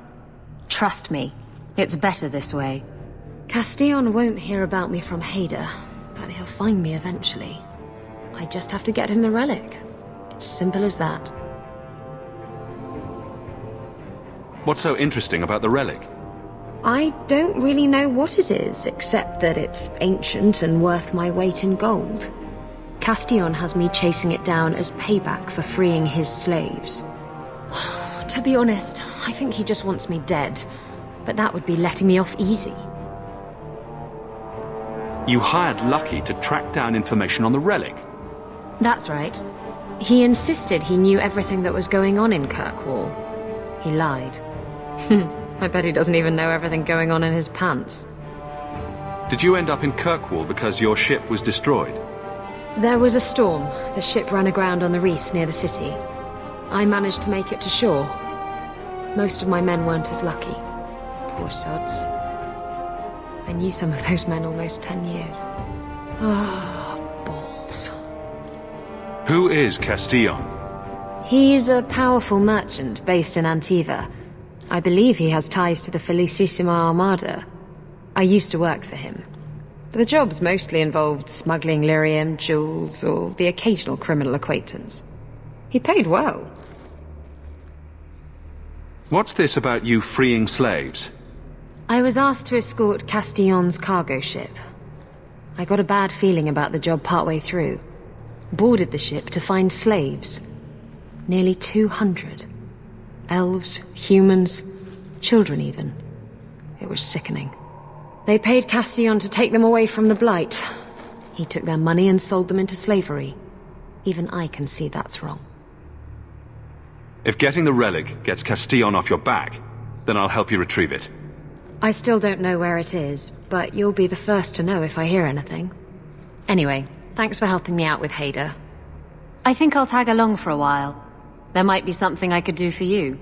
Trust me, it's better this way. Castillon won't hear about me from Hader, but he'll find me eventually. I just have to get him the relic. It's simple as that. What's so interesting about the relic? I don't really know what it is, except that it's ancient and worth my weight in gold. Castillon has me chasing it down as payback for freeing his slaves. To be honest, I think he just wants me dead, but that would be letting me off easy. You hired Lucky to track down information on the relic? That's right. He insisted he knew everything that was going on in Kirkwall. He lied. I bet he doesn't even know everything going on in his pants. Did you end up in Kirkwall because your ship was destroyed? There was a storm. The ship ran aground on the reefs near the city. I managed to make it to shore. Most of my men weren't as lucky. Poor sods. I knew some of those men almost 10 years. Ah, balls. Who is Castillon? He's a powerful merchant based in Antiva. I believe he has ties to the Felicissima Armada. I used to work for him. The jobs mostly involved smuggling lyrium, jewels, or the occasional criminal acquaintance. He paid well. What's this about you freeing slaves? I was asked to escort Castillon's cargo ship. I got a bad feeling about the job partway through. Boarded the ship to find slaves. Nearly 200. Elves, humans, children even. It was sickening. They paid Castillon to take them away from the Blight. He took their money and sold them into slavery. Even I can see that's wrong. If getting the relic gets Castillon off your back, then I'll help you retrieve it. I still don't know where it is, but you'll be the first to know if I hear anything. Anyway, thanks for helping me out with Hader. I think I'll tag along for a while. There might be something I could do for you.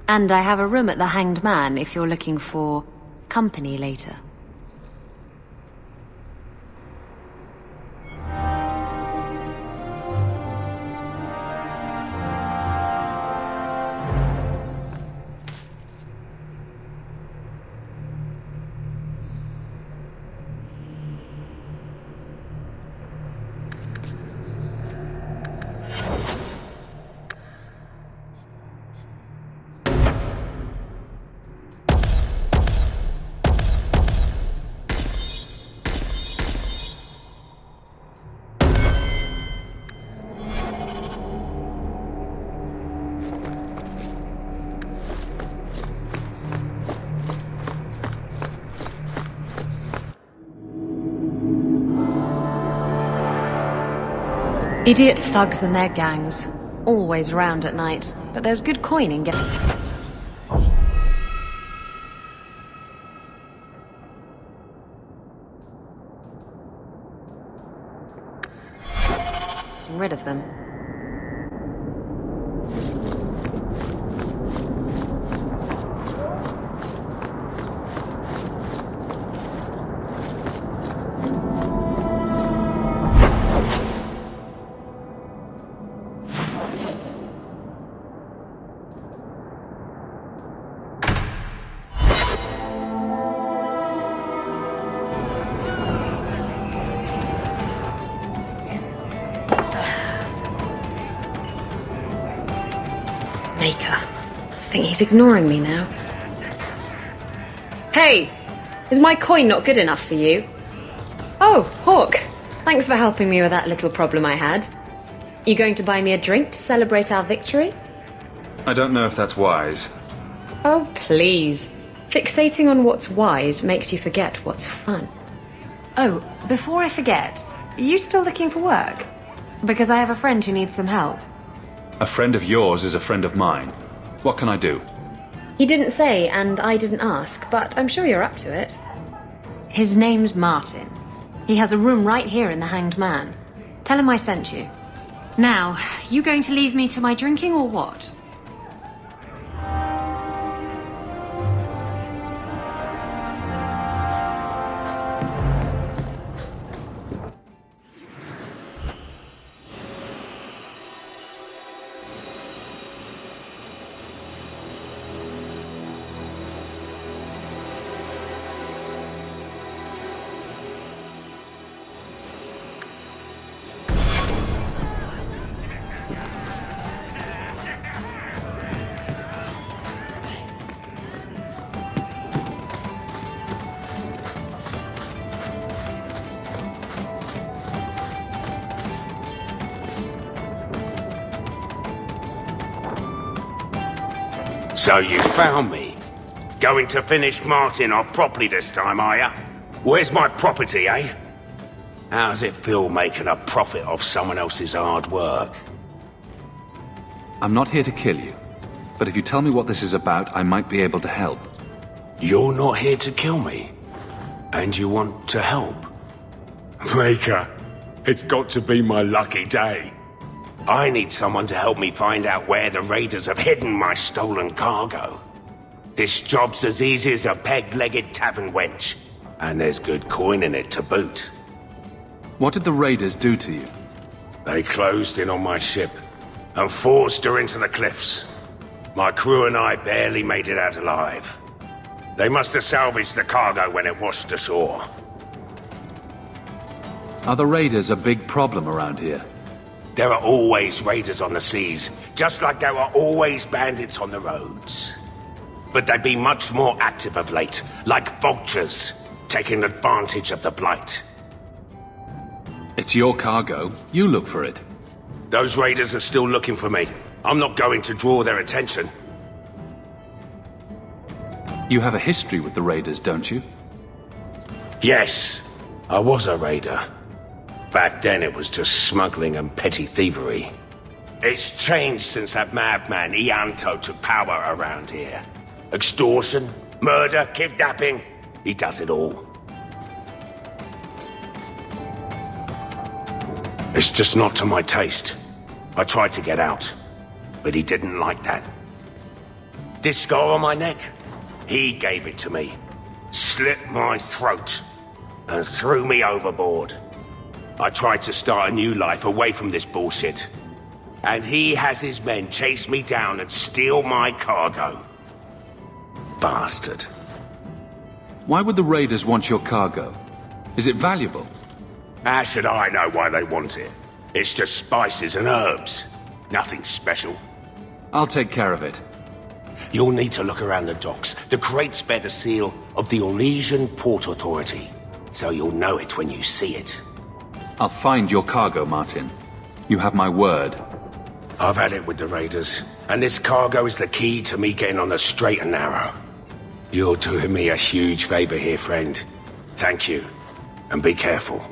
And I have a room at the Hanged Man if you're looking for company later. Idiot thugs and their gangs. Always around at night, but there's good coin in getting... getting rid of them. I think he's ignoring me now. Hey! Is my coin not good enough for you? Oh, Hawk. Thanks for helping me with that little problem I had. You going to buy me a drink to celebrate our victory? I don't know if that's wise. Oh, please. Fixating on what's wise makes you forget what's fun. Oh, before I forget, are you still looking for work? Because I have a friend who needs some help. A friend of yours is a friend of mine. What can I do? He didn't say, and I didn't ask, but I'm sure you're up to it. His name's Martin. He has a room right here in the Hanged Man. Tell him I sent you. Now, you going to leave me to my drinking or what? So you found me. Going to finish Martin off properly this time, are ya? Where's my property, eh? How's it feel making a profit off someone else's hard work? I'm not here to kill you, but if you tell me what this is about, I might be able to help. You're not here to kill me, and you want to help? Maker, it's got to be my lucky day. I need someone to help me find out where the raiders have hidden my stolen cargo. This job's as easy as a peg-legged tavern wench, and there's good coin in it to boot. What did the raiders do to you? They closed in on my ship and forced her into the cliffs. My crew and I barely made it out alive. They must have salvaged the cargo when it washed ashore. Are the raiders a big problem around here? There are always raiders on the seas, just like there are always bandits on the roads. But they've been much more active of late, like vultures, taking advantage of the blight. It's your cargo. You look for it. Those raiders are still looking for me. I'm not going to draw their attention. You have a history with the raiders, don't you? Yes. I was a raider. Back then it was just smuggling and petty thievery. It's changed since that madman Ianto took power around here. Extortion, murder, kidnapping. He does it all. It's just not to my taste. I tried to get out, but he didn't like that. This scar on my neck, he gave it to me. Slit my throat and threw me overboard. I tried to start a new life away from this bullshit. And he has his men chase me down and steal my cargo. Bastard. Why would the raiders want your cargo? Is it valuable? How should I know why they want it? It's just spices and herbs. Nothing special. I'll take care of it. You'll need to look around the docks. The crates bear the seal of the Orlesian Port Authority, so you'll know it when you see it. I'll find your cargo, Martin. You have my word. I've had it with the raiders, and this cargo is the key to me getting on the straight and narrow. You're doing me a huge favor here, friend. Thank you, and be careful.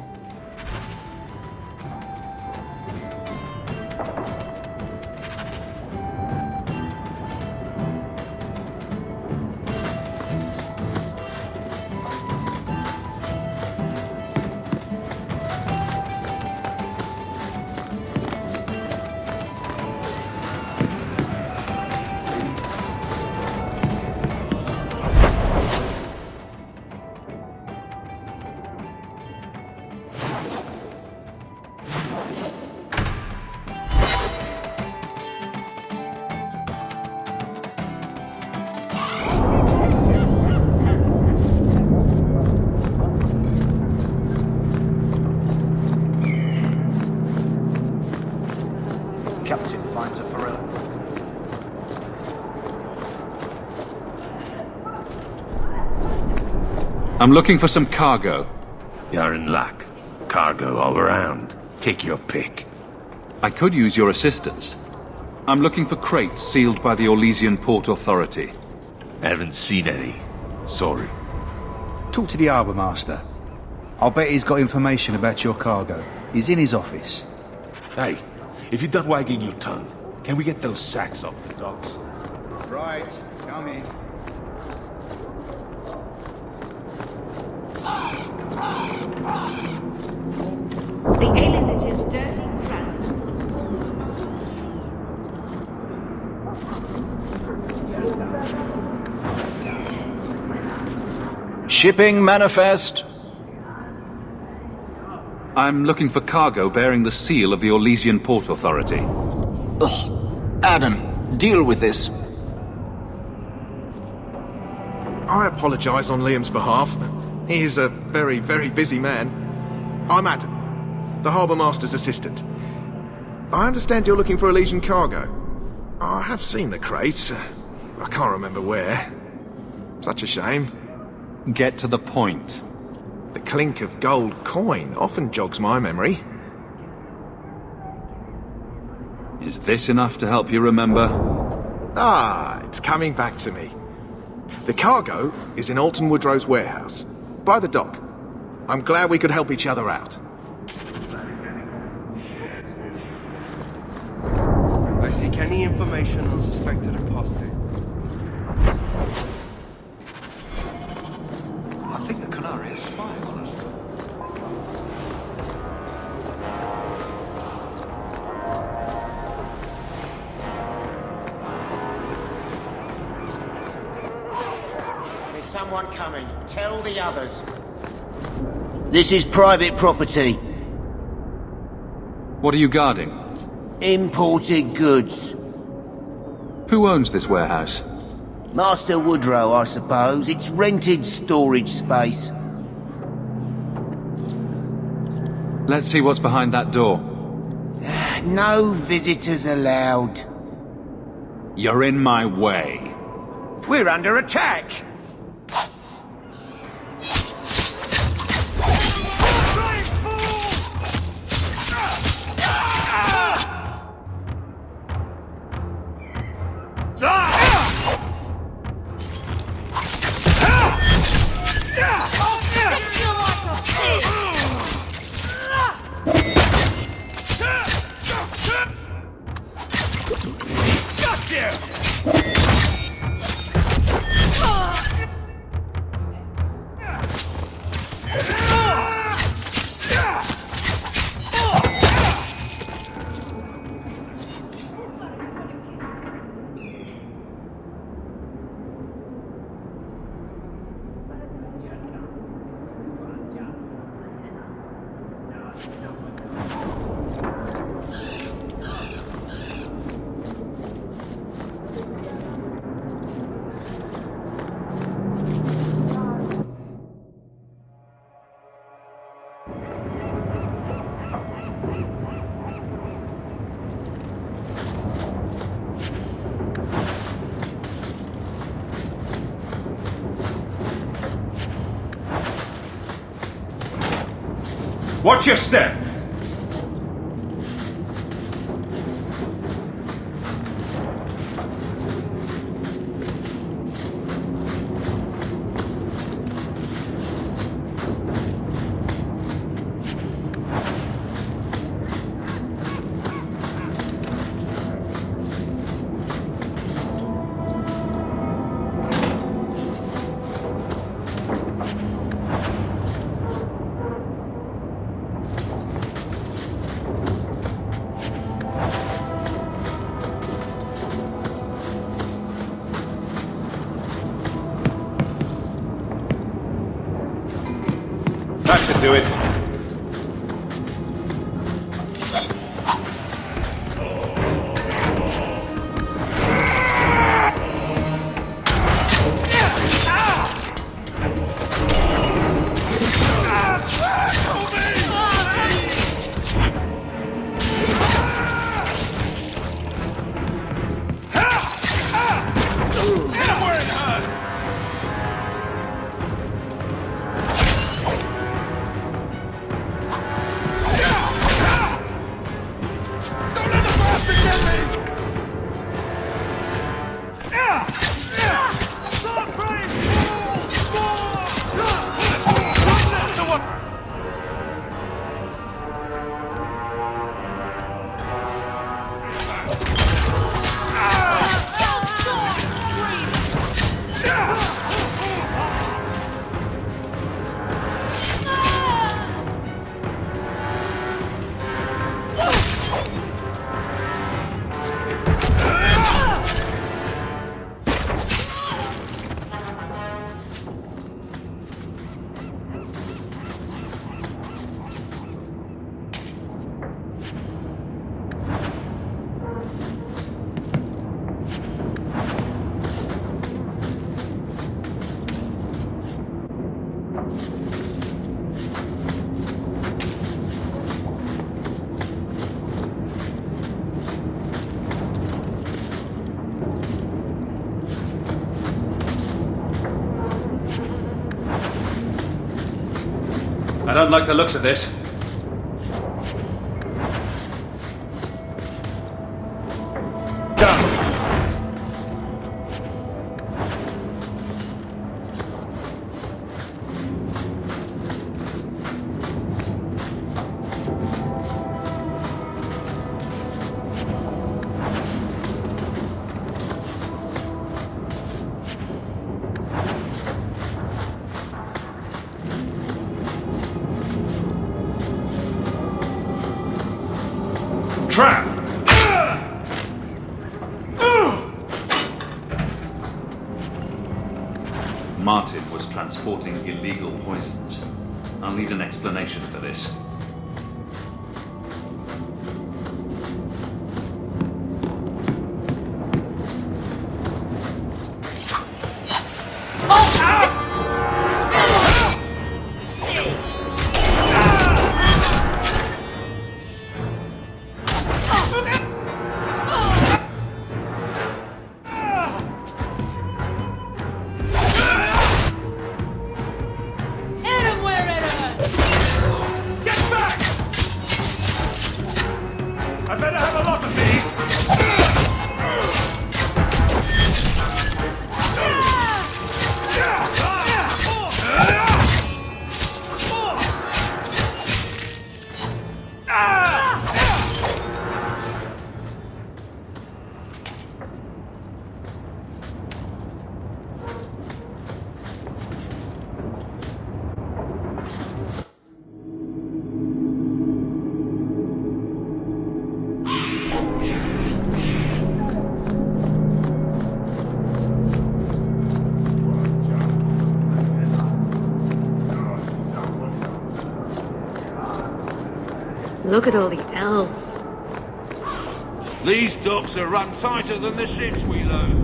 Captain finds a forella. I'm looking for some cargo. You're in luck. Cargo all around. Take your pick. I could use your assistance. I'm looking for crates sealed by the Orlesian Port Authority. Haven't seen any. Sorry. Talk to the harbour master. I'll bet he's got information about your cargo. He's in his office. Hey, if you're done wagging your tongue, can we get those sacks off the docks? Right, come in. The alienage is dirty, cracked, Shipping manifest. I'm looking for cargo bearing the seal of the Orlesian Port Authority. Ugh. Adam, deal with this. I apologize on Liam's behalf. He is a very, very busy man. I'm Adam, the Harbour Master's assistant. I understand you're looking for Orlesian cargo. I have seen the crates. I can't remember where. Such a shame. Get to the point. The clink of gold coin often jogs my memory. Is this enough to help you remember? Ah, it's coming back to me. The cargo is in Alton Woodrow's warehouse, by the dock. I'm glad we could help each other out. I seek any information on suspected apostates. I think the Canary is spying on us. There's someone coming. Tell the others. This is private property. What are you guarding? Imported goods. Who owns this warehouse? Master Woodrow, I suppose. It's rented storage space. Let's see what's behind that door. No visitors allowed. You're in my way. We're under attack! I'll fix you like a fish! Watch your step! That should do it. I don't like the looks of this. Trap! Martin was transporting illegal poisons. I'll need an explanation for this. I better have a lot of these! Look at all the elves. These docks are run tighter than the ships we load.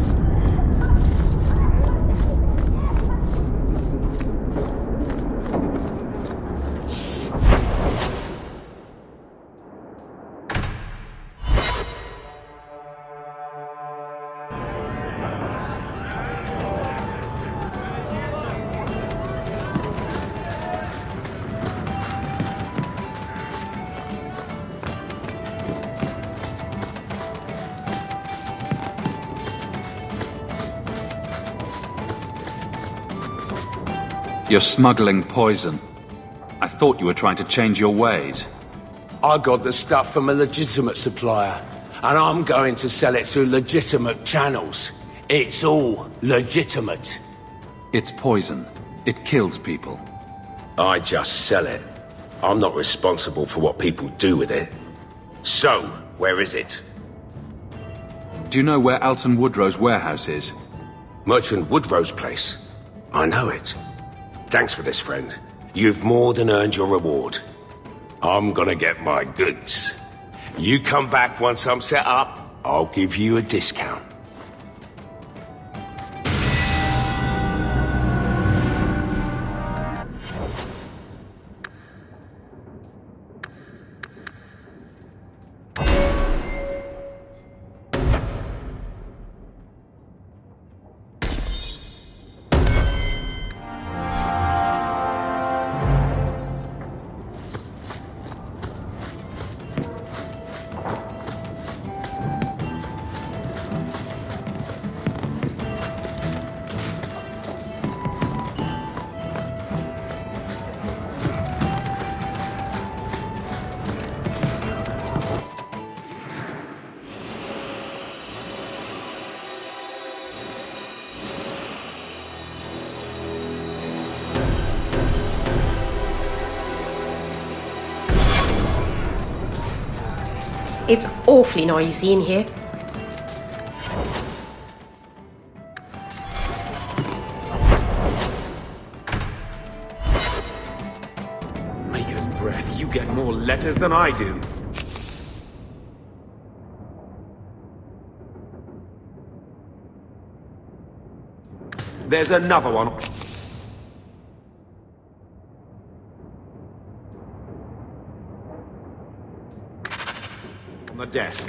You're smuggling poison. I thought you were trying to change your ways. I got the stuff from a legitimate supplier, and I'm going to sell it through legitimate channels. It's all legitimate. It's poison. It kills people. I just sell it. I'm not responsible for what people do with it. So, where is it? Do you know where Alton Woodrow's warehouse is? Merchant Woodrow's place. I know it. Thanks for this, friend. You've more than earned your reward. I'm gonna get my goods. You come back once I'm set up, I'll give you a discount. It's awfully noisy in here. Maker's breath, you get more letters than I do. There's another one. On the desk.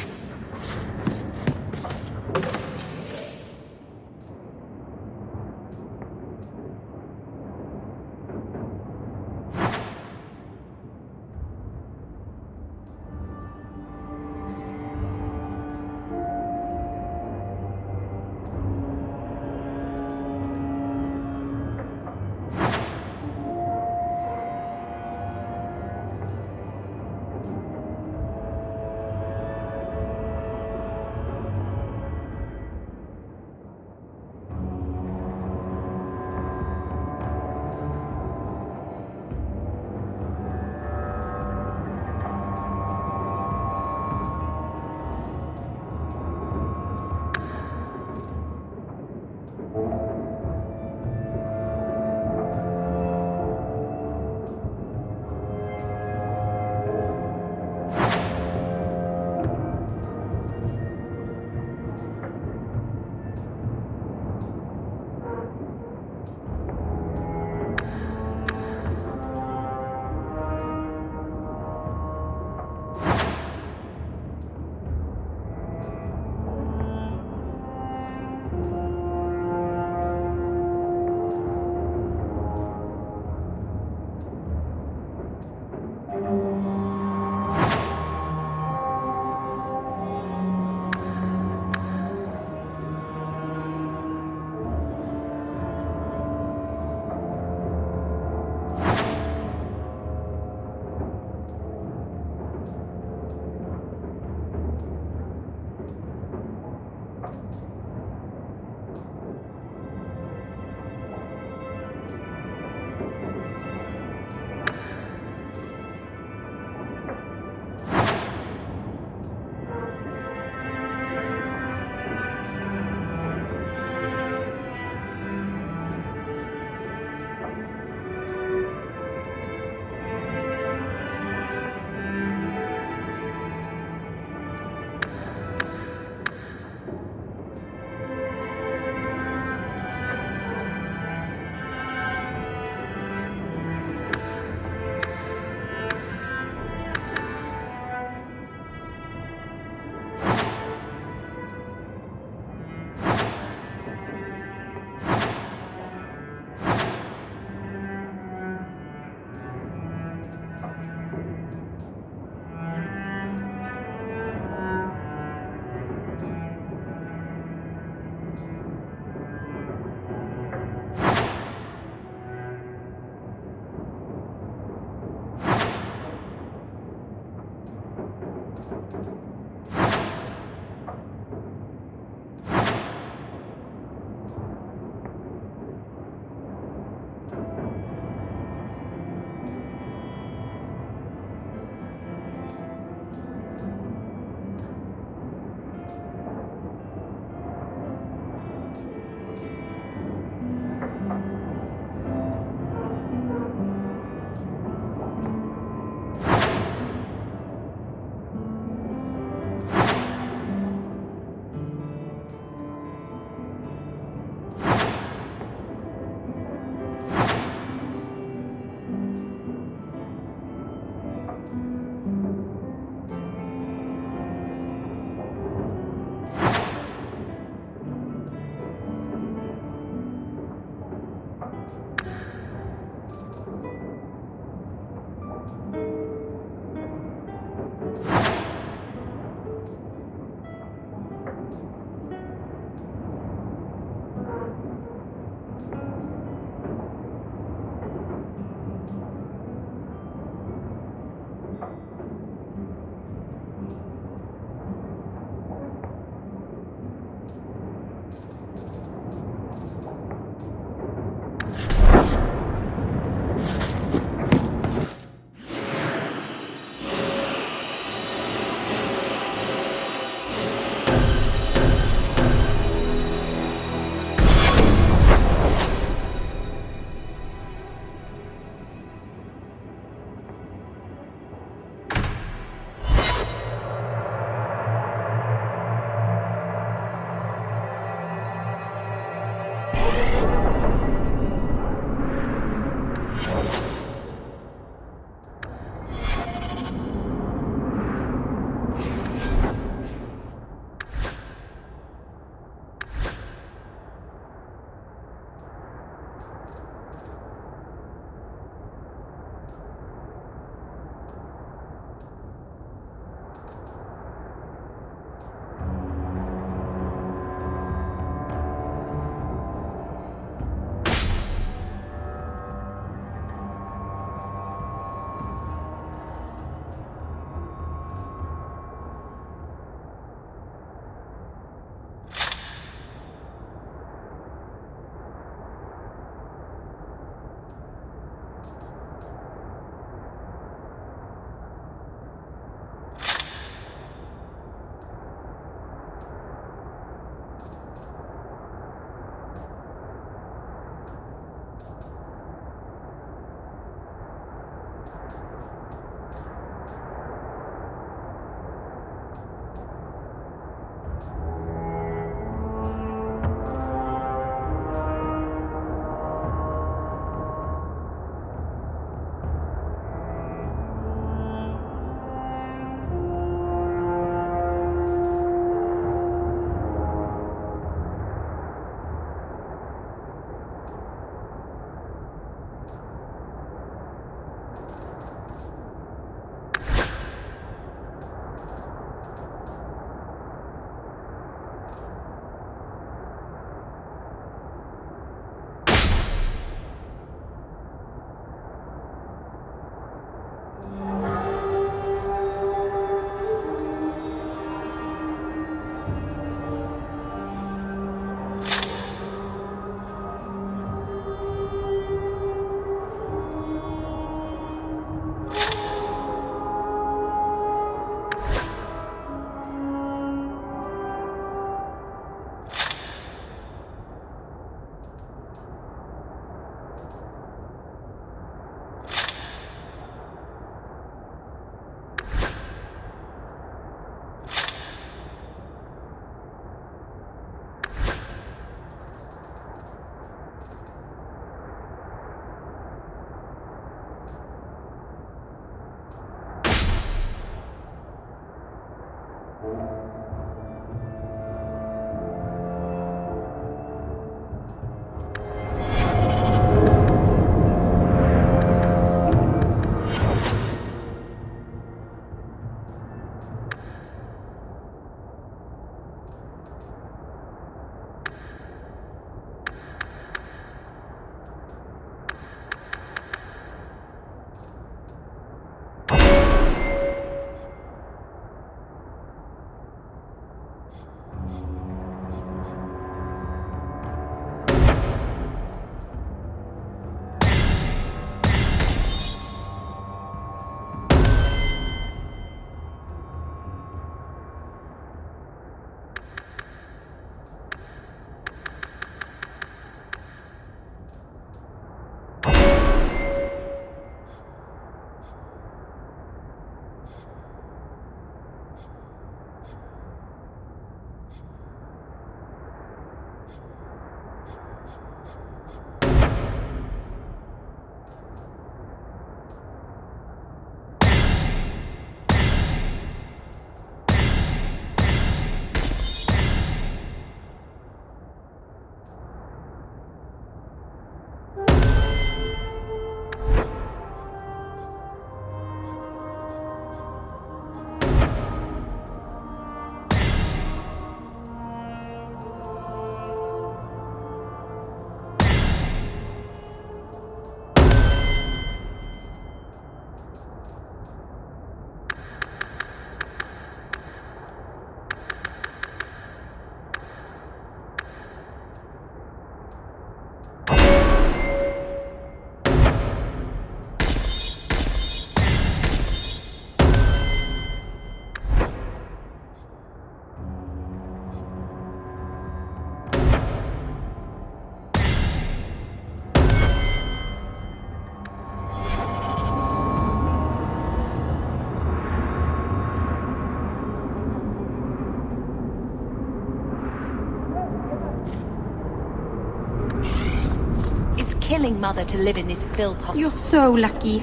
killing Mother to live in this filth hole. You're so lucky.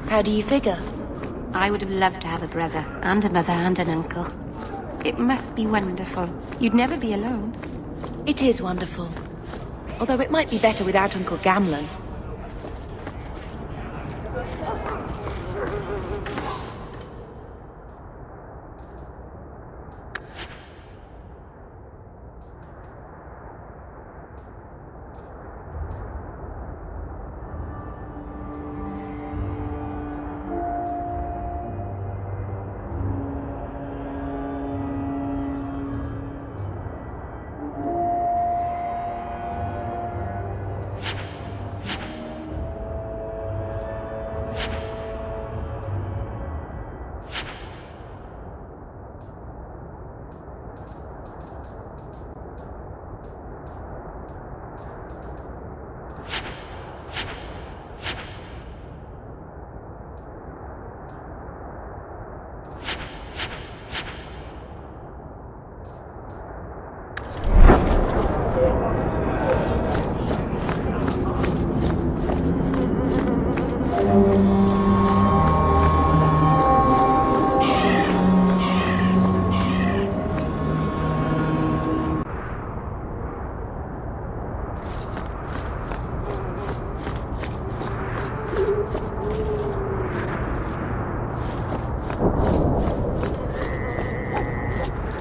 How do you figure? I would have loved to have a brother, and a mother, and an uncle. It must be wonderful. You'd never be alone. It is wonderful. Although it might be better without Uncle Gamlen.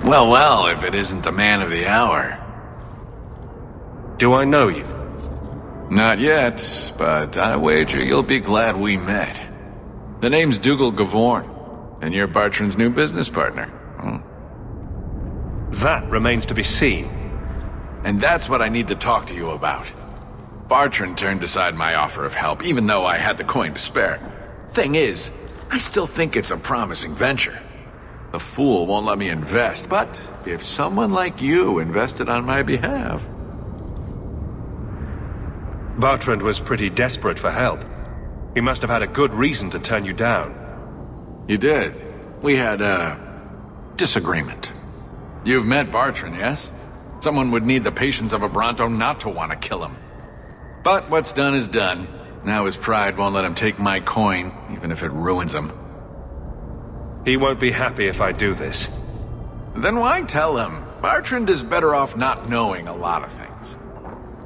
Well, well, if it isn't the man of the hour. Do I know you? Not yet, but I wager you'll be glad we met. The name's Dougal Gavorn, and you're Bartrand's new business partner. That remains to be seen. And that's what I need to talk to you about. Bartrand turned aside my offer of help, even though I had the coin to spare. Thing is, I still think it's a promising venture. The fool won't let me invest, but if someone like you invested on my behalf... Bartrand was pretty desperate for help. He must have had a good reason to turn you down. He did. We had a disagreement. You've met Bartrand, yes? Someone would need the patience of a Bronto not to want to kill him. But what's done is done. Now his pride won't let him take my coin, even if it ruins him. He won't be happy if I do this. Then why tell him? Bartrand is better off not knowing a lot of things.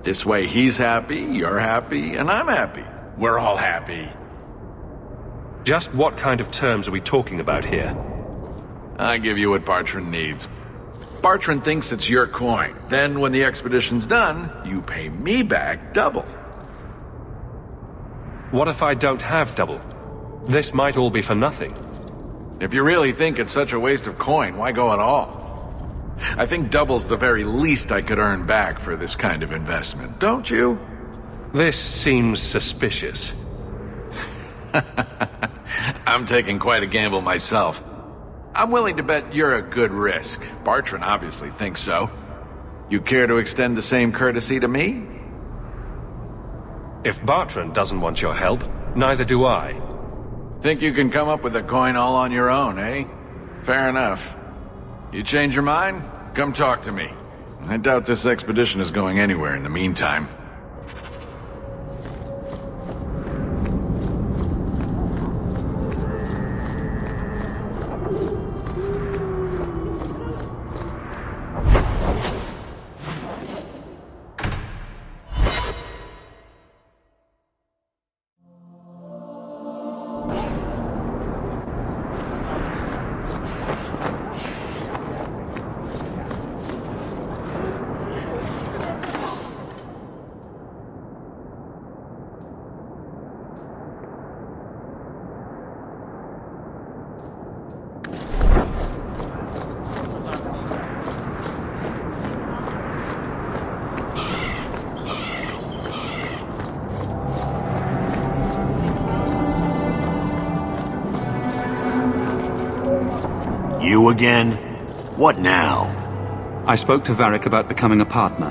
This way he's happy, you're happy, and I'm happy. We're all happy. Just what kind of terms are we talking about here? I give you what Bartrand needs. Bartrand thinks it's your coin. Then when the expedition's done, you pay me back double. What if I don't have double? This might all be for nothing. If you really think it's such a waste of coin, why go at all? I think double's the very least I could earn back for this kind of investment, don't you? This seems suspicious. I'm taking quite a gamble myself. I'm willing to bet you're a good risk. Bartrand obviously thinks so. You care to extend the same courtesy to me? If Bartrand doesn't want your help, neither do I. Think you can come up with a coin all on your own, eh? Fair enough. You change your mind? Come talk to me. I doubt this expedition is going anywhere in the meantime. You again? What now? I spoke to Varric about becoming a partner.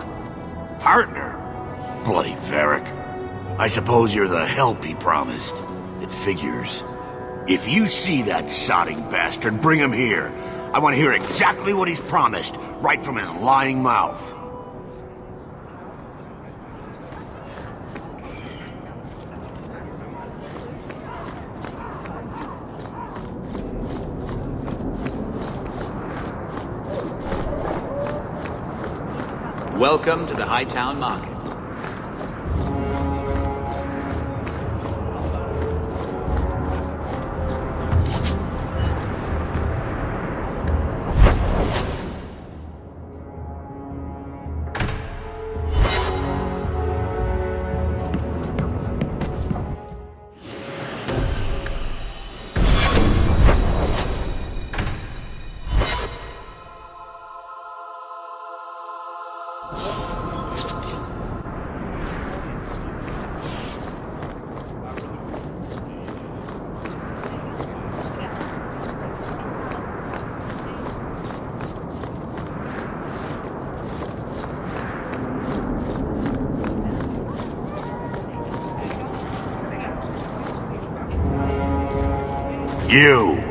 Partner? Bloody Varric. I suppose you're the help he promised. It figures. If you see that sodding bastard, bring him here. I want to hear exactly what he's promised, right from his lying mouth. Welcome to the Hightown Market. You!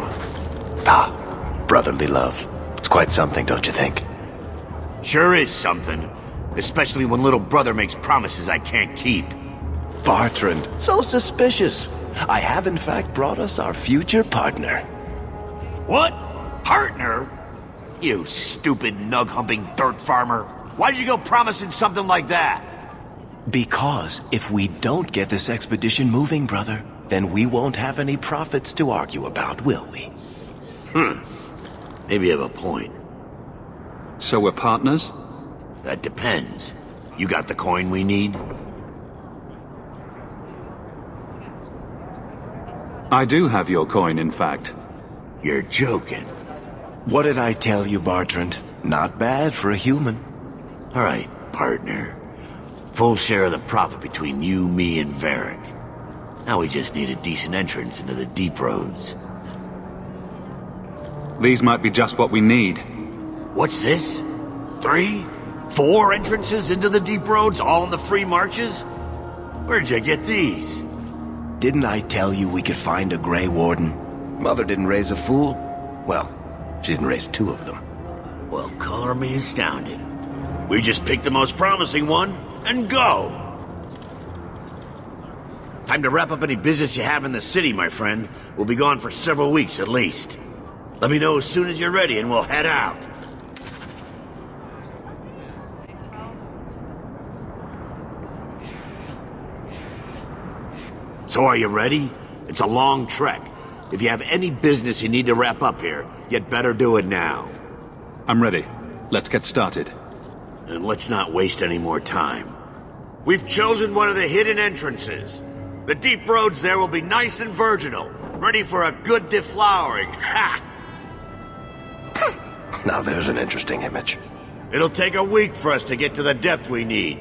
Brotherly love. It's quite something, don't you think? Sure is something. Especially when little brother makes promises I can't keep. Bertrand, so suspicious. I have in fact brought us our future partner. What? Partner? You stupid nug-humping dirt farmer. Why'd you go promising something like that? Because if we don't get this expedition moving, brother, then we won't have any profits to argue about, will we? Maybe you have a point. So we're partners? That depends. You got the coin we need? I do have your coin, in fact. You're joking. What did I tell you, Bertrand? Not bad for a human. All right, partner. Full share of the profit between you, me, and Varric. Now we just need a decent entrance into the deep roads. These might be just what we need. What's this? 3? 4 entrances into the deep roads, all in the free marches? Where'd you get these? Didn't I tell you we could find a Grey Warden? Mother didn't raise a fool. Well, she didn't raise 2 of them. Well, color me astounded. We just picked the most promising one, and go! Time to wrap up any business you have in the city, my friend. We'll be gone for several weeks at least. Let me know as soon as you're ready and we'll head out. So are you ready? It's a long trek. If you have any business you need to wrap up here, you'd better do it now. I'm ready. Let's get started. And let's not waste any more time. We've chosen one of the hidden entrances. The deep roads there will be nice and virginal, ready for a good deflowering. Ha! Now there's an interesting image. It'll take a week for us to get to the depth we need.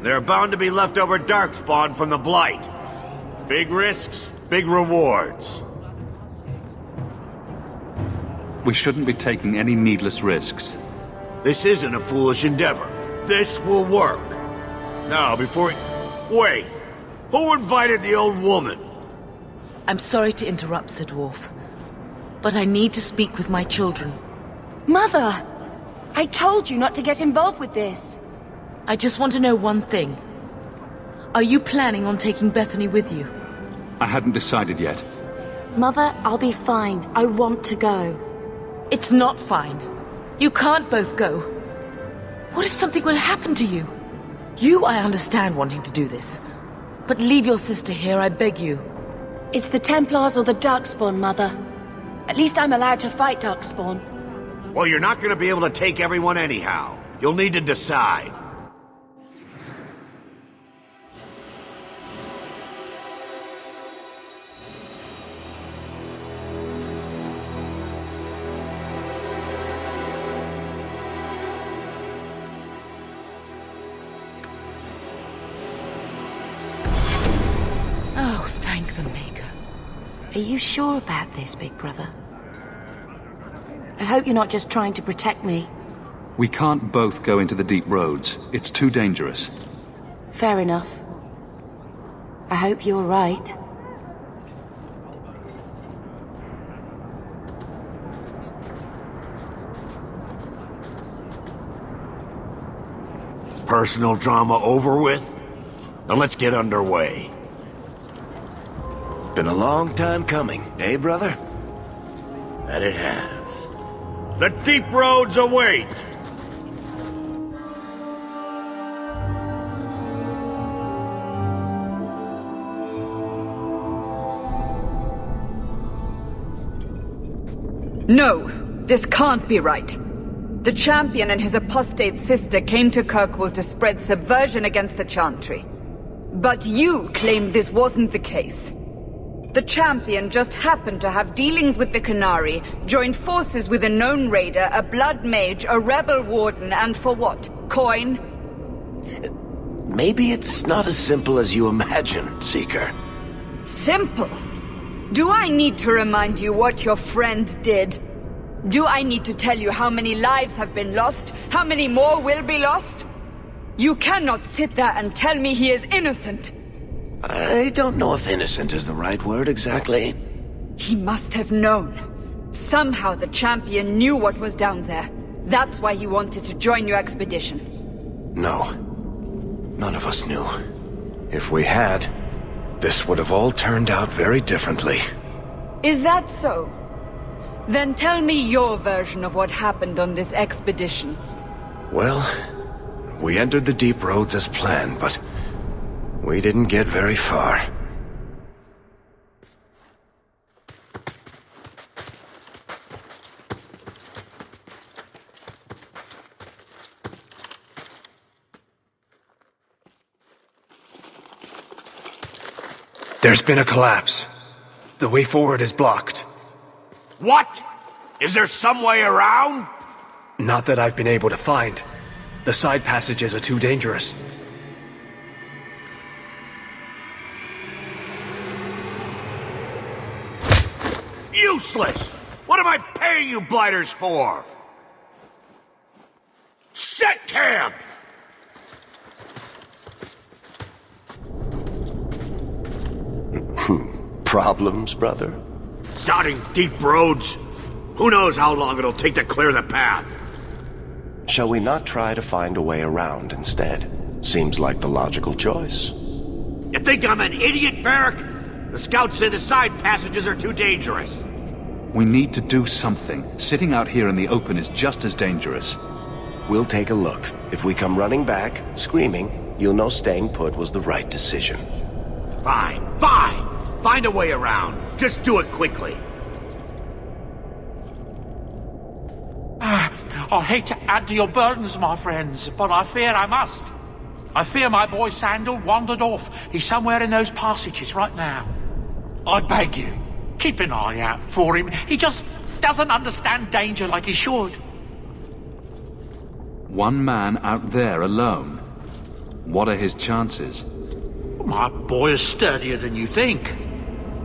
There are bound to be leftover darkspawn from the Blight. Big risks, big rewards. We shouldn't be taking any needless risks. This isn't a foolish endeavor. This will work. Now, before... Wait! Who invited the old woman? I'm sorry to interrupt, Sir Dwarf, but I need to speak with my children. Mother! I told you not to get involved with this. I just want to know one thing. Are you planning on taking Bethany with you? I hadn't decided yet. Mother, I'll be fine. I want to go. It's not fine. You can't both go. What if something will happen to you? You, I understand wanting to do this. But leave your sister here, I beg you. It's the Templars or the Darkspawn, Mother. At least I'm allowed to fight Darkspawn. Well, you're not going to be able to take everyone anyhow. You'll need to decide. Oh, thank the Maker. Are you sure about this, Big Brother? I hope you're not just trying to protect me. We can't both go into the deep roads. It's too dangerous. Fair enough. I hope you're right. Personal drama over with? Now let's get underway. Been a long time coming, eh, brother? That it has. The deep roads await! No, this can't be right. The champion and his apostate sister came to Kirkwall to spread subversion against the Chantry. But you claim this wasn't the case. The champion just happened to have dealings with the Canary, joined forces with a known raider, a blood mage, a rebel warden, and for what? Coin? Maybe it's not as simple as you imagine, Seeker. Simple? Do I need to remind you what your friend did? Do I need to tell you how many lives have been lost? How many more will be lost? You cannot sit there and tell me he is innocent. I don't know if innocent is the right word exactly. He must have known. Somehow the champion knew what was down there. That's why he wanted to join your expedition. No. None of us knew. If we had, this would have all turned out very differently. Is that so? Then tell me your version of what happened on this expedition. Well, we entered the deep roads as planned, but we didn't get very far. There's been a collapse. The way forward is blocked. What? Is there some way around? Not that I've been able to find. The side passages are too dangerous. Useless! What am I paying you blighters for? Set camp! Problems, brother? Sounding deep roads. Who knows how long it'll take to clear the path? Shall we not try to find a way around instead? Seems like the logical choice. You think I'm an idiot, Varric? The scouts say the side passages are too dangerous. We need to do something. Sitting out here in the open is just as dangerous. We'll take a look. If we come running back, screaming, you'll know staying put was the right decision. Fine, fine! Find a way around. Just do it quickly. I hate to add to your burdens, my friends, but I fear I must. I fear my boy Sandal wandered off. He's somewhere in those passages right now. I beg you, keep an eye out for him. He just doesn't understand danger like he should. One man out there alone. What are his chances? My boy is sturdier than you think.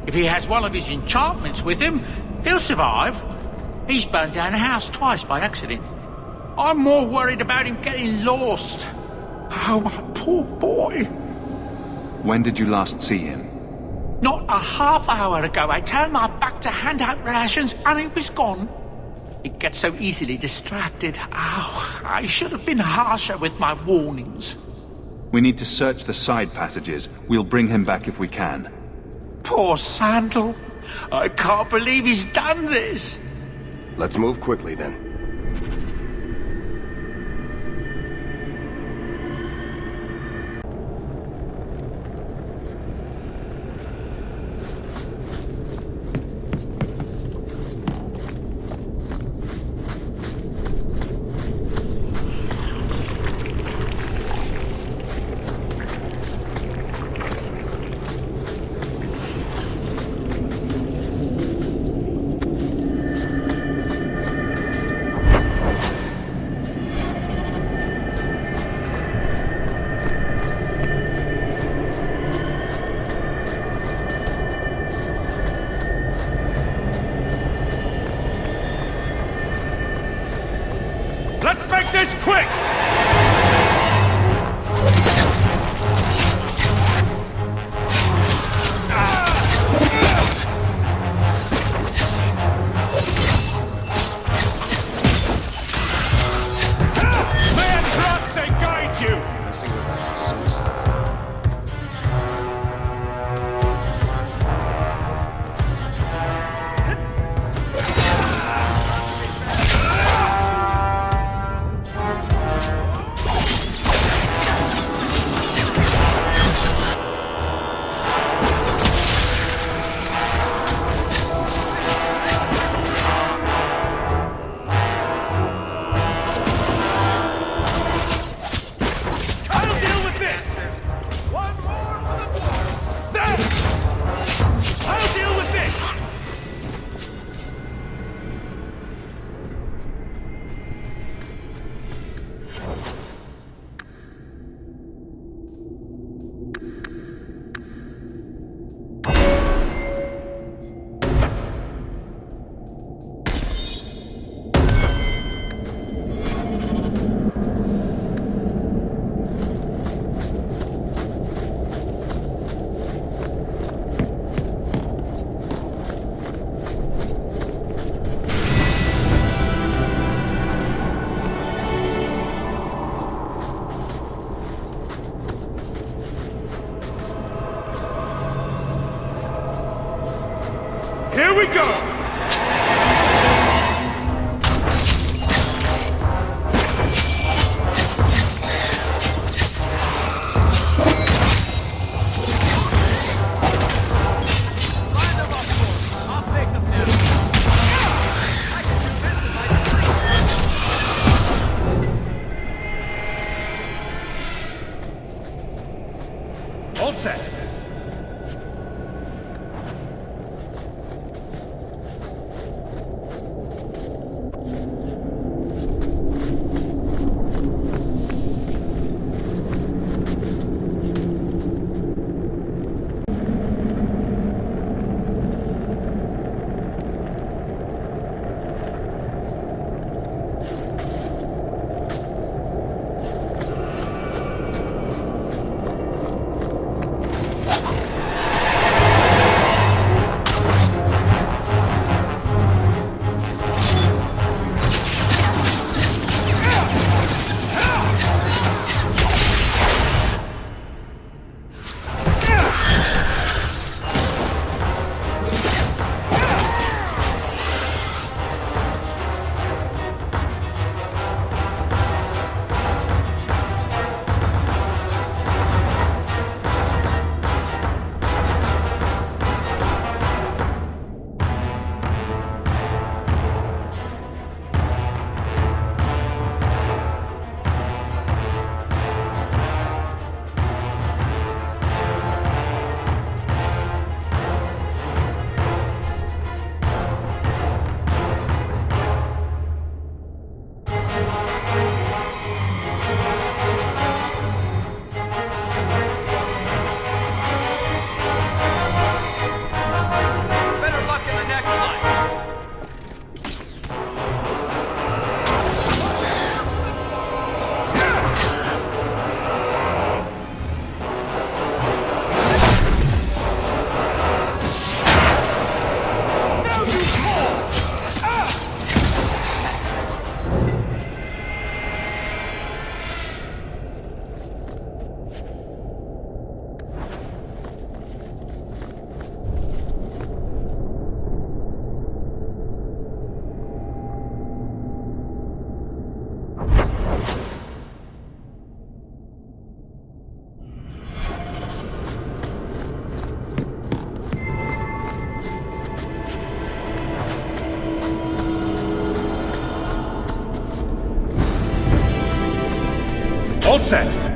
If he has one of his enchantments with him, he'll survive. He's burned down a house twice by accident. I'm more worried about him getting lost. Oh, my poor boy. When did you last see him? Not a half hour ago, I turned my back to hand out rations and he was gone. He gets so easily distracted. Oh, I should have been harsher with my warnings. We need to search the side passages. We'll bring him back if we can. Poor Sandal. I can't believe he's done this. Let's move quickly then. Let's make this quick! May Andraste guide you! we go! All set. All set.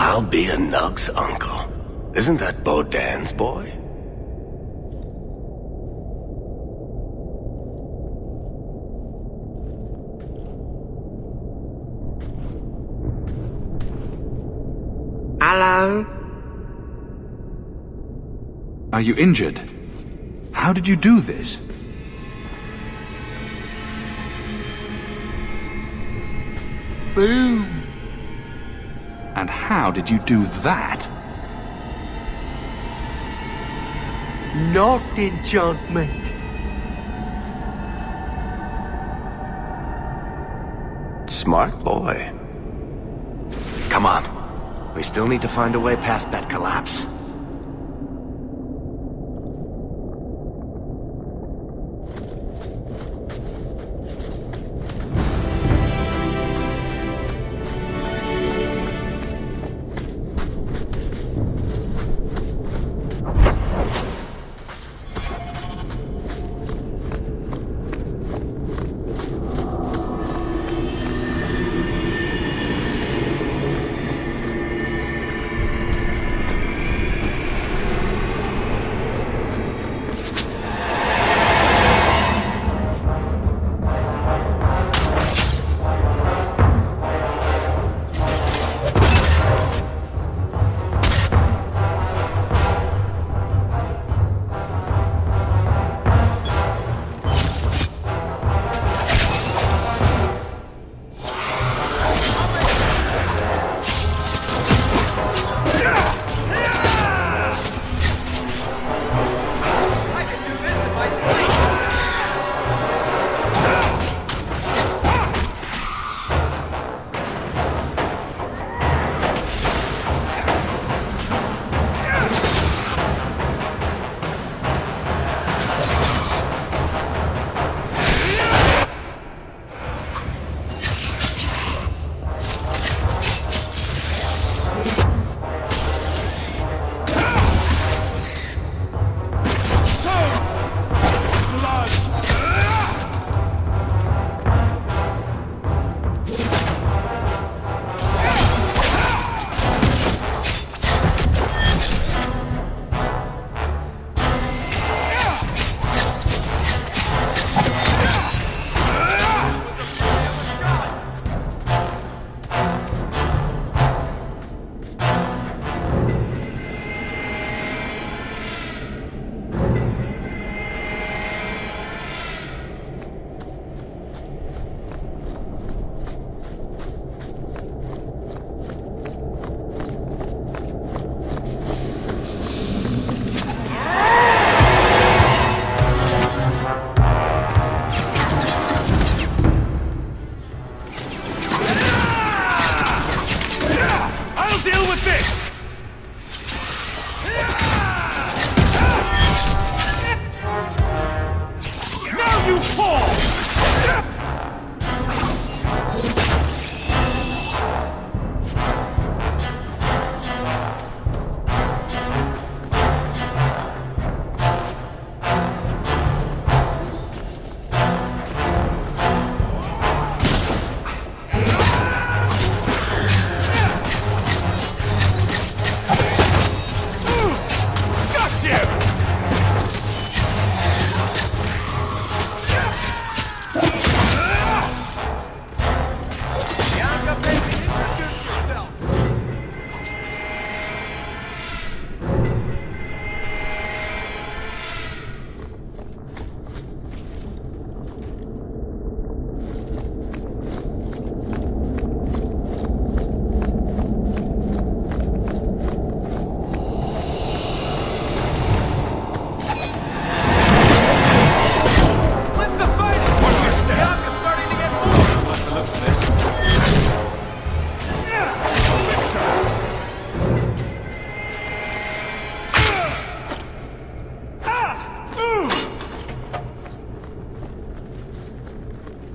I'll be a Nug's uncle. Isn't that Bodan's boy? Hello? Are you injured? How did you do this? Boom. And how did you do that? Not enchantment. Smart boy. Come on. We still need to find a way past that collapse.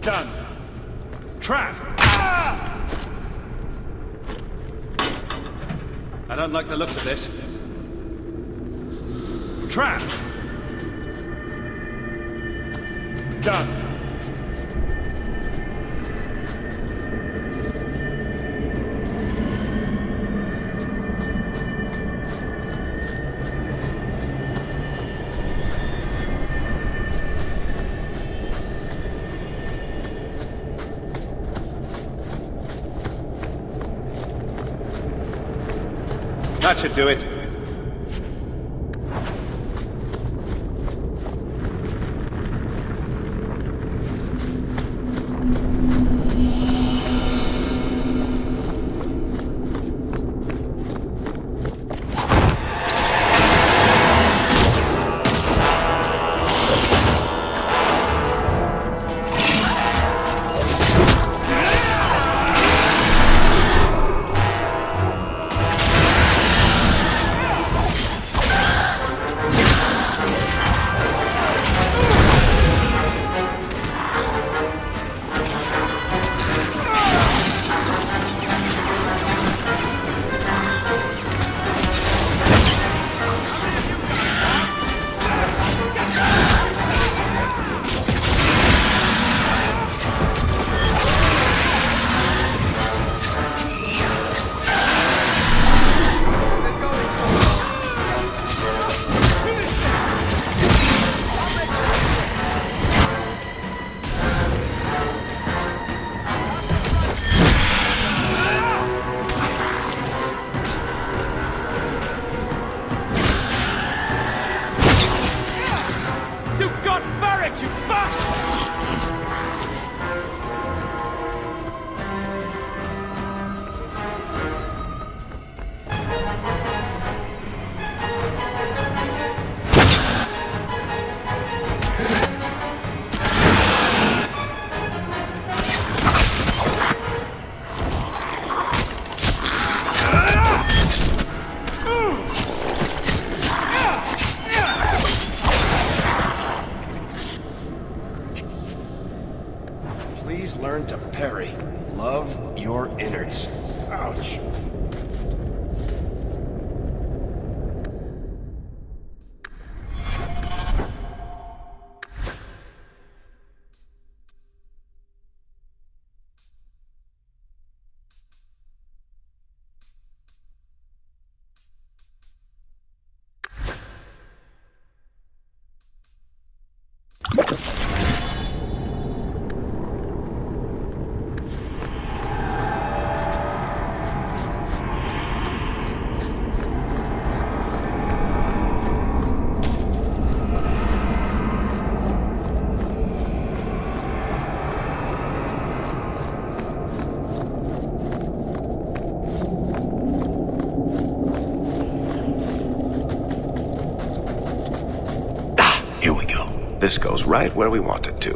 Done. Trap! I don't like the looks of this. Trap! Done. That should do it. Please learn to parry. Love your innards. Ouch. This goes right where we want it to.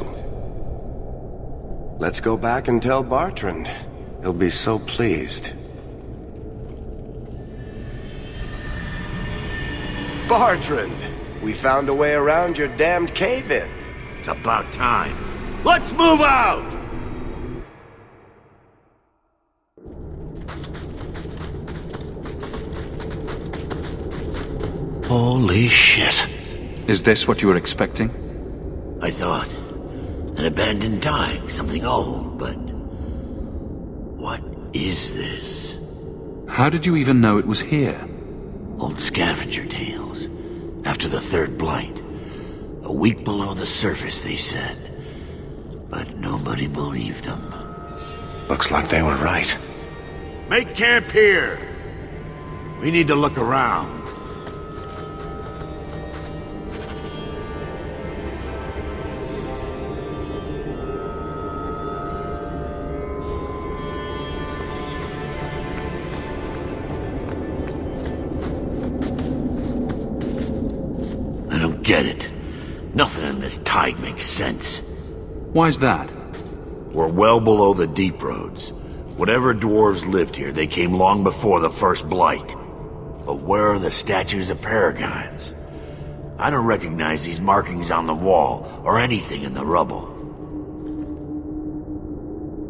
Let's go back and tell Bartrand. He'll be so pleased. Bartrand! We found a way around your damned cave-in. It's about time. Let's move out! Holy shit. Is this what you were expecting? I thought. An abandoned dike, something old, but... what is this? How did you even know it was here? Old scavenger tales. After the third blight. A week below the surface, they said. But nobody believed them. Looks like they were right. Make camp here! We need to look around. Get it. Nothing in this tide makes sense. Why's that? We're well below the deep roads. Whatever dwarves lived here, they came long before the first blight. But where are the statues of paragons? I don't recognize these markings on the wall, or anything in the rubble.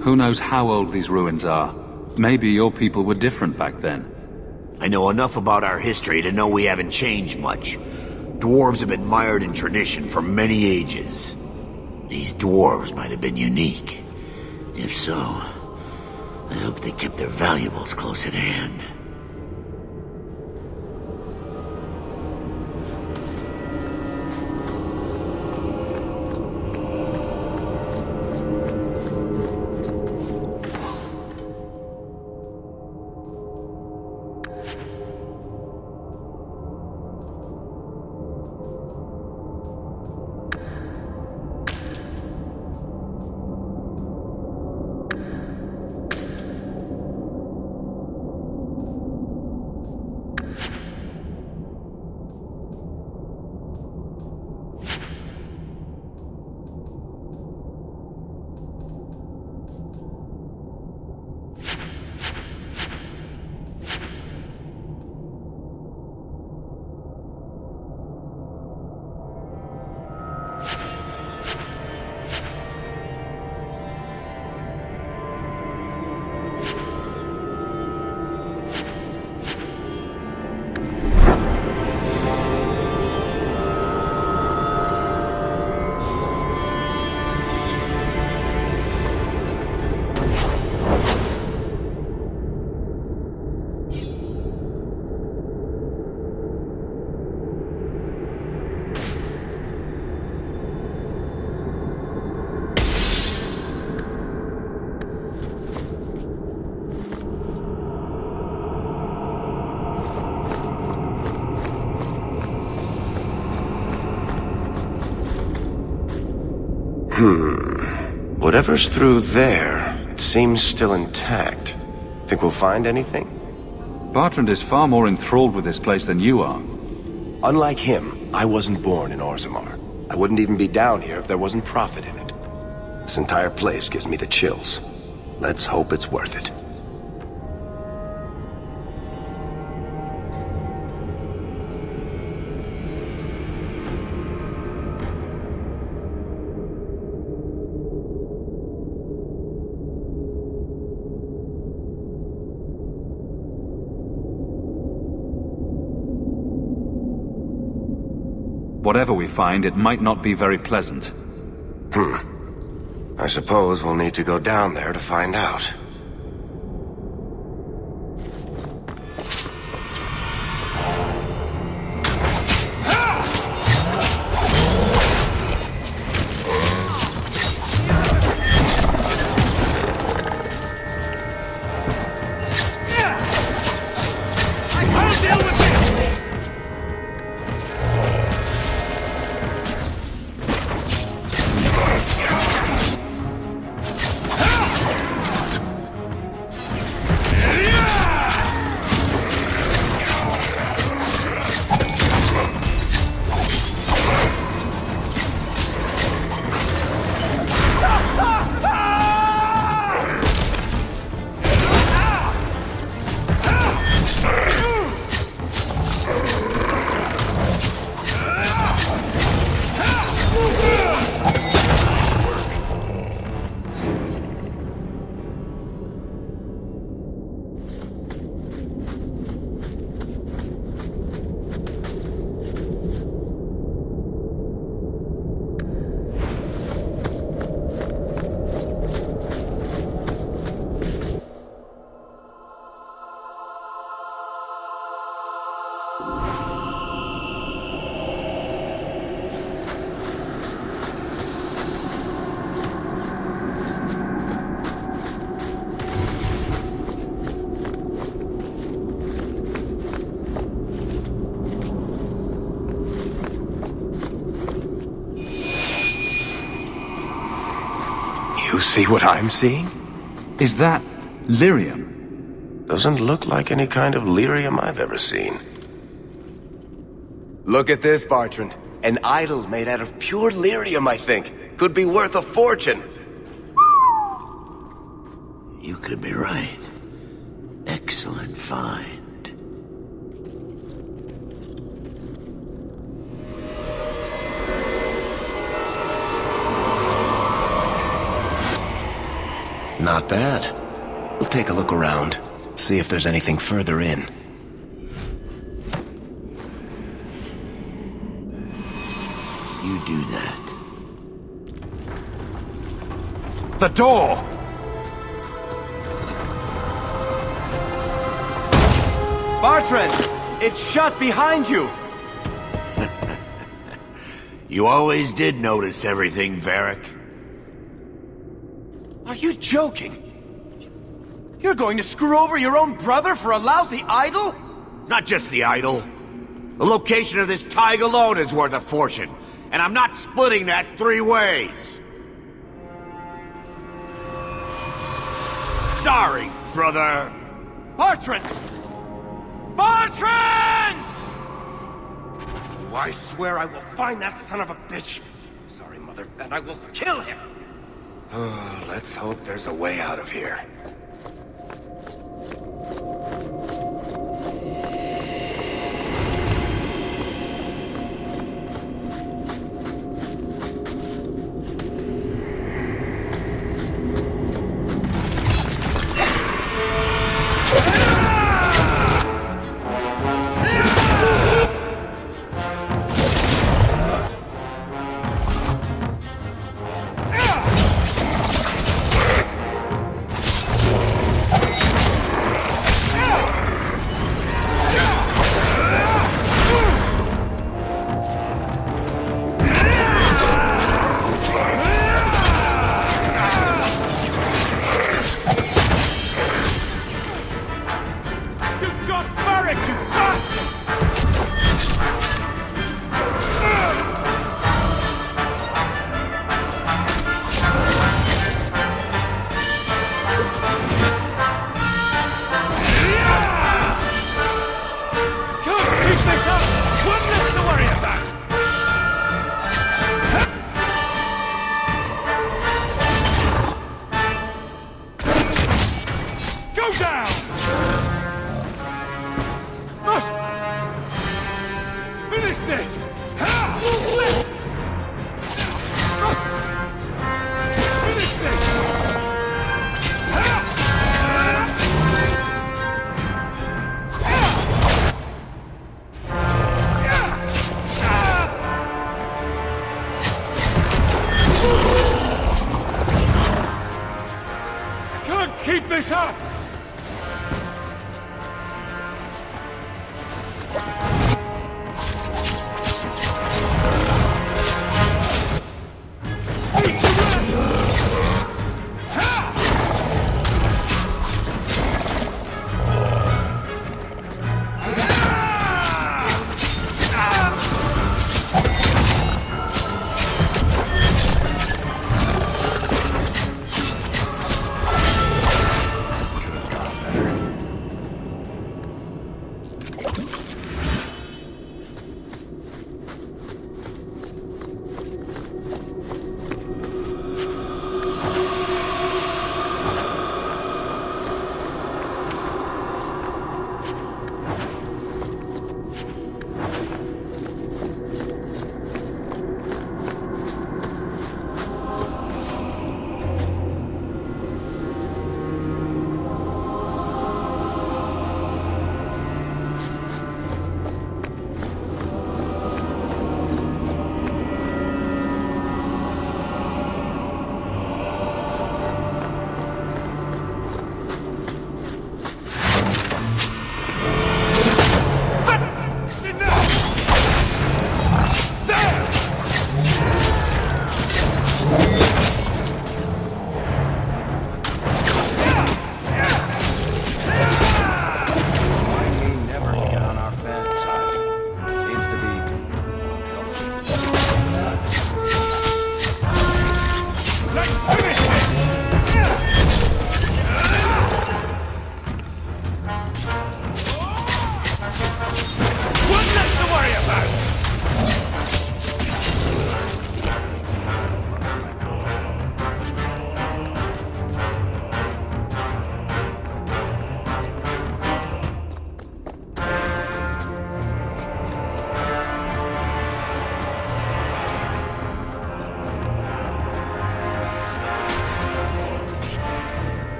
Who knows how old these ruins are? Maybe your people were different back then. I know enough about our history to know we haven't changed much. Dwarves have been mired in tradition for many ages. These dwarves might have been unique. If so, I hope they kept their valuables close at hand. Whatever's through there, it seems still intact. Think we'll find anything? Bertrand is far more enthralled with this place than you are. Unlike him, I wasn't born in Orzammar. I wouldn't even be down here if there wasn't profit in it. This entire place gives me the chills. Let's hope it's worth it. Whatever we find, it might not be very pleasant. I suppose we'll need to go down there to find out. You see what I'm seeing? Is that lyrium? Doesn't look like any kind of lyrium I've ever seen. Look at this, Bertrand. An idol made out of pure lyrium, I think. Could be worth a fortune. You could be right. Excellent find. Not bad. We'll take a look around, see if there's anything further in. You do that. The door! Bertrand! It's shut behind you! You always did notice everything, Varric. Are you joking? You're going to screw over your own brother for a lousy idol? It's not just the idol. The location of this tag alone is worth a fortune, and I'm not splitting that 3 ways. Sorry, brother. Bertrand! Bertrand! I swear I will find that son of a bitch. Sorry, Mother, and I will kill him! Oh, let's hope there's a way out of here. it! Finish this! Can't keep this up!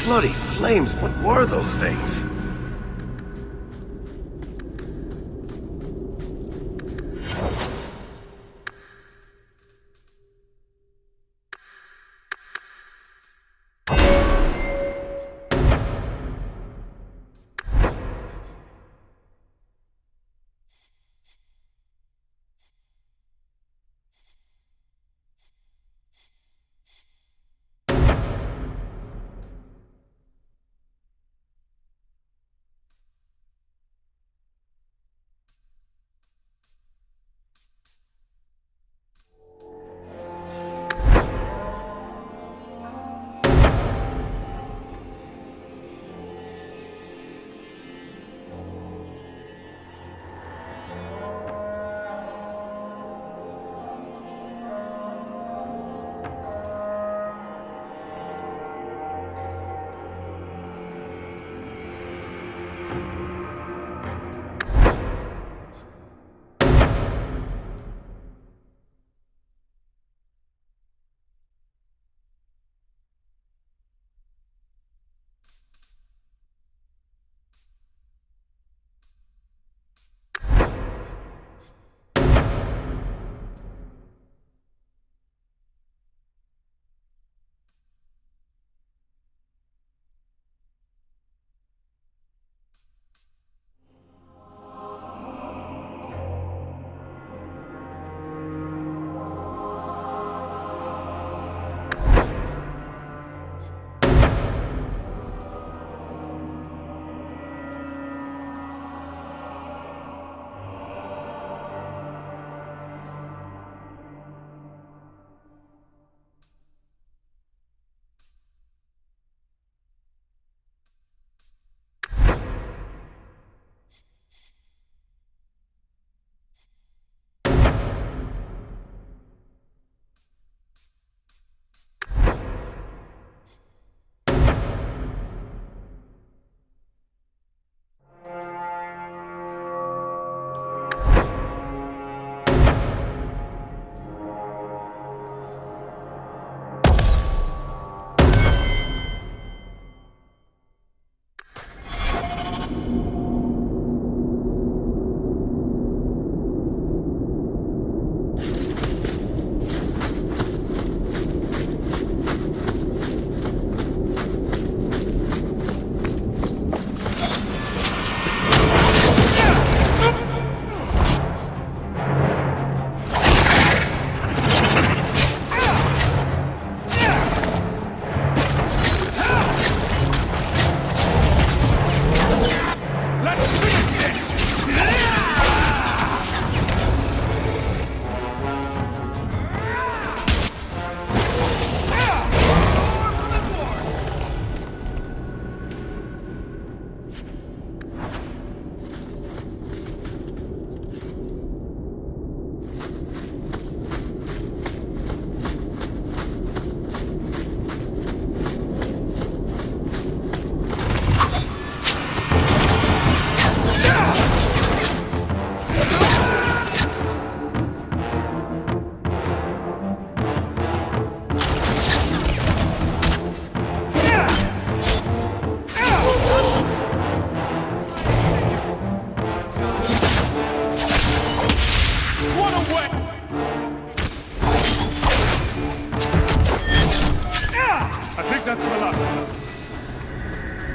Bloody flames, what were those things?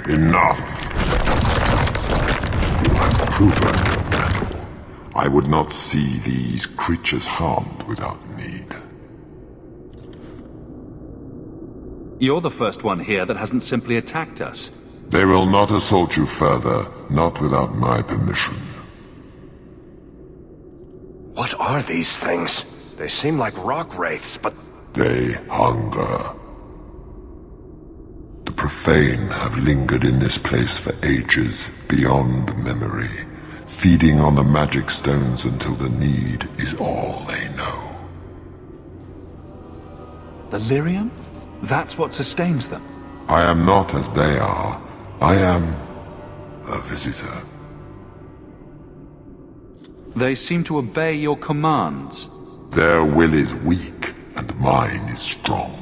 Enough. You have proven your mettle. I would not see these creatures harmed without need. You're the first one here that hasn't simply attacked us. They will not assault you further, not without my permission. What are these things? They seem like rock wraiths, but... They hunger. The profane have lingered in this place for ages, beyond memory, feeding on the magic stones until the need is all they know. The lyrium? That's what sustains them. I am not as they are. I am a visitor. They seem to obey your commands. Their will is weak, and mine is strong.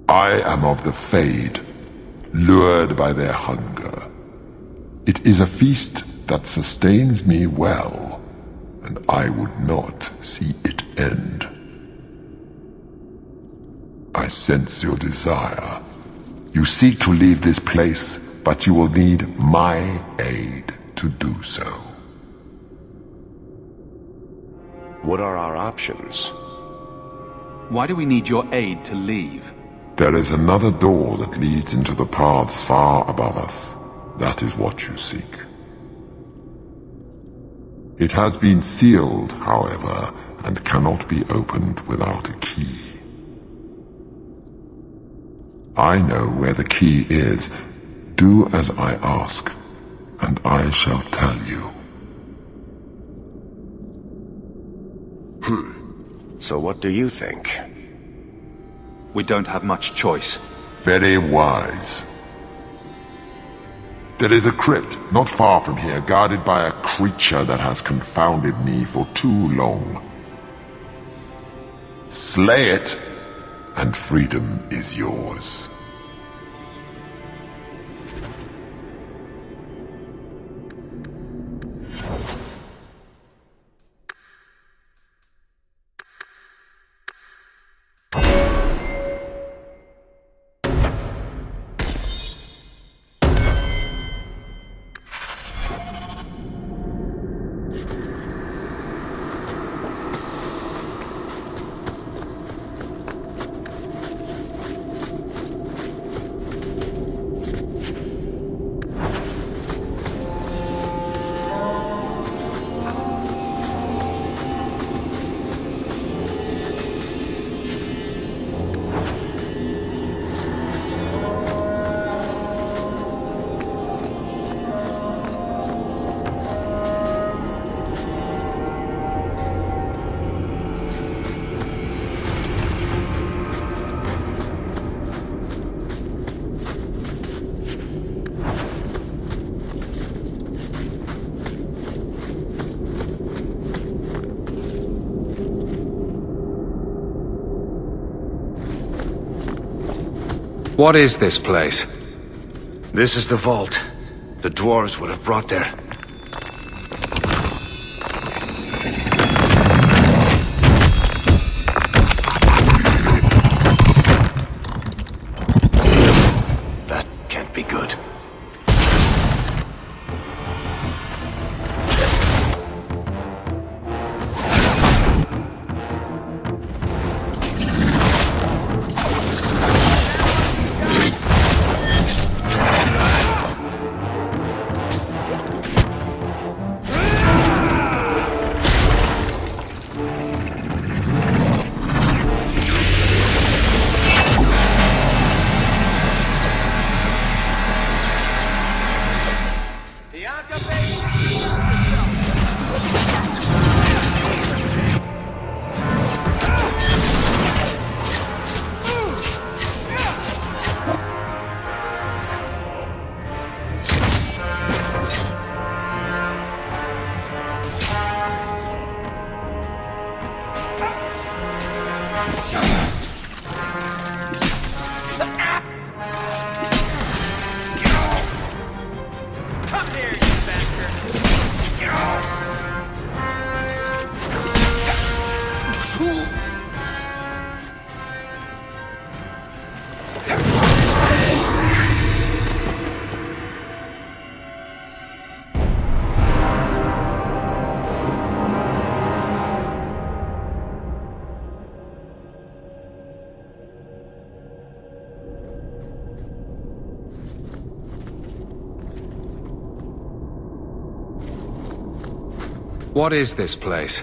I am of the Fade, lured by their hunger. It is a feast that sustains me well, and I would not see it end. I sense your desire. You seek to leave this place, but you will need my aid to do so. What are our options? Why do we need your aid to leave? There is another door that leads into the paths far above us. That is what you seek. It has been sealed, however, and cannot be opened without a key. I know where the key is. Do as I ask, and I shall tell you. So what do you think? We don't have much choice. Very wise. There is a crypt not far from here, guarded by a creature that has confounded me for too long. Slay it, and freedom is yours. What is this place? This is the vault. The dwarves would have brought their... That can't be good. What is this place?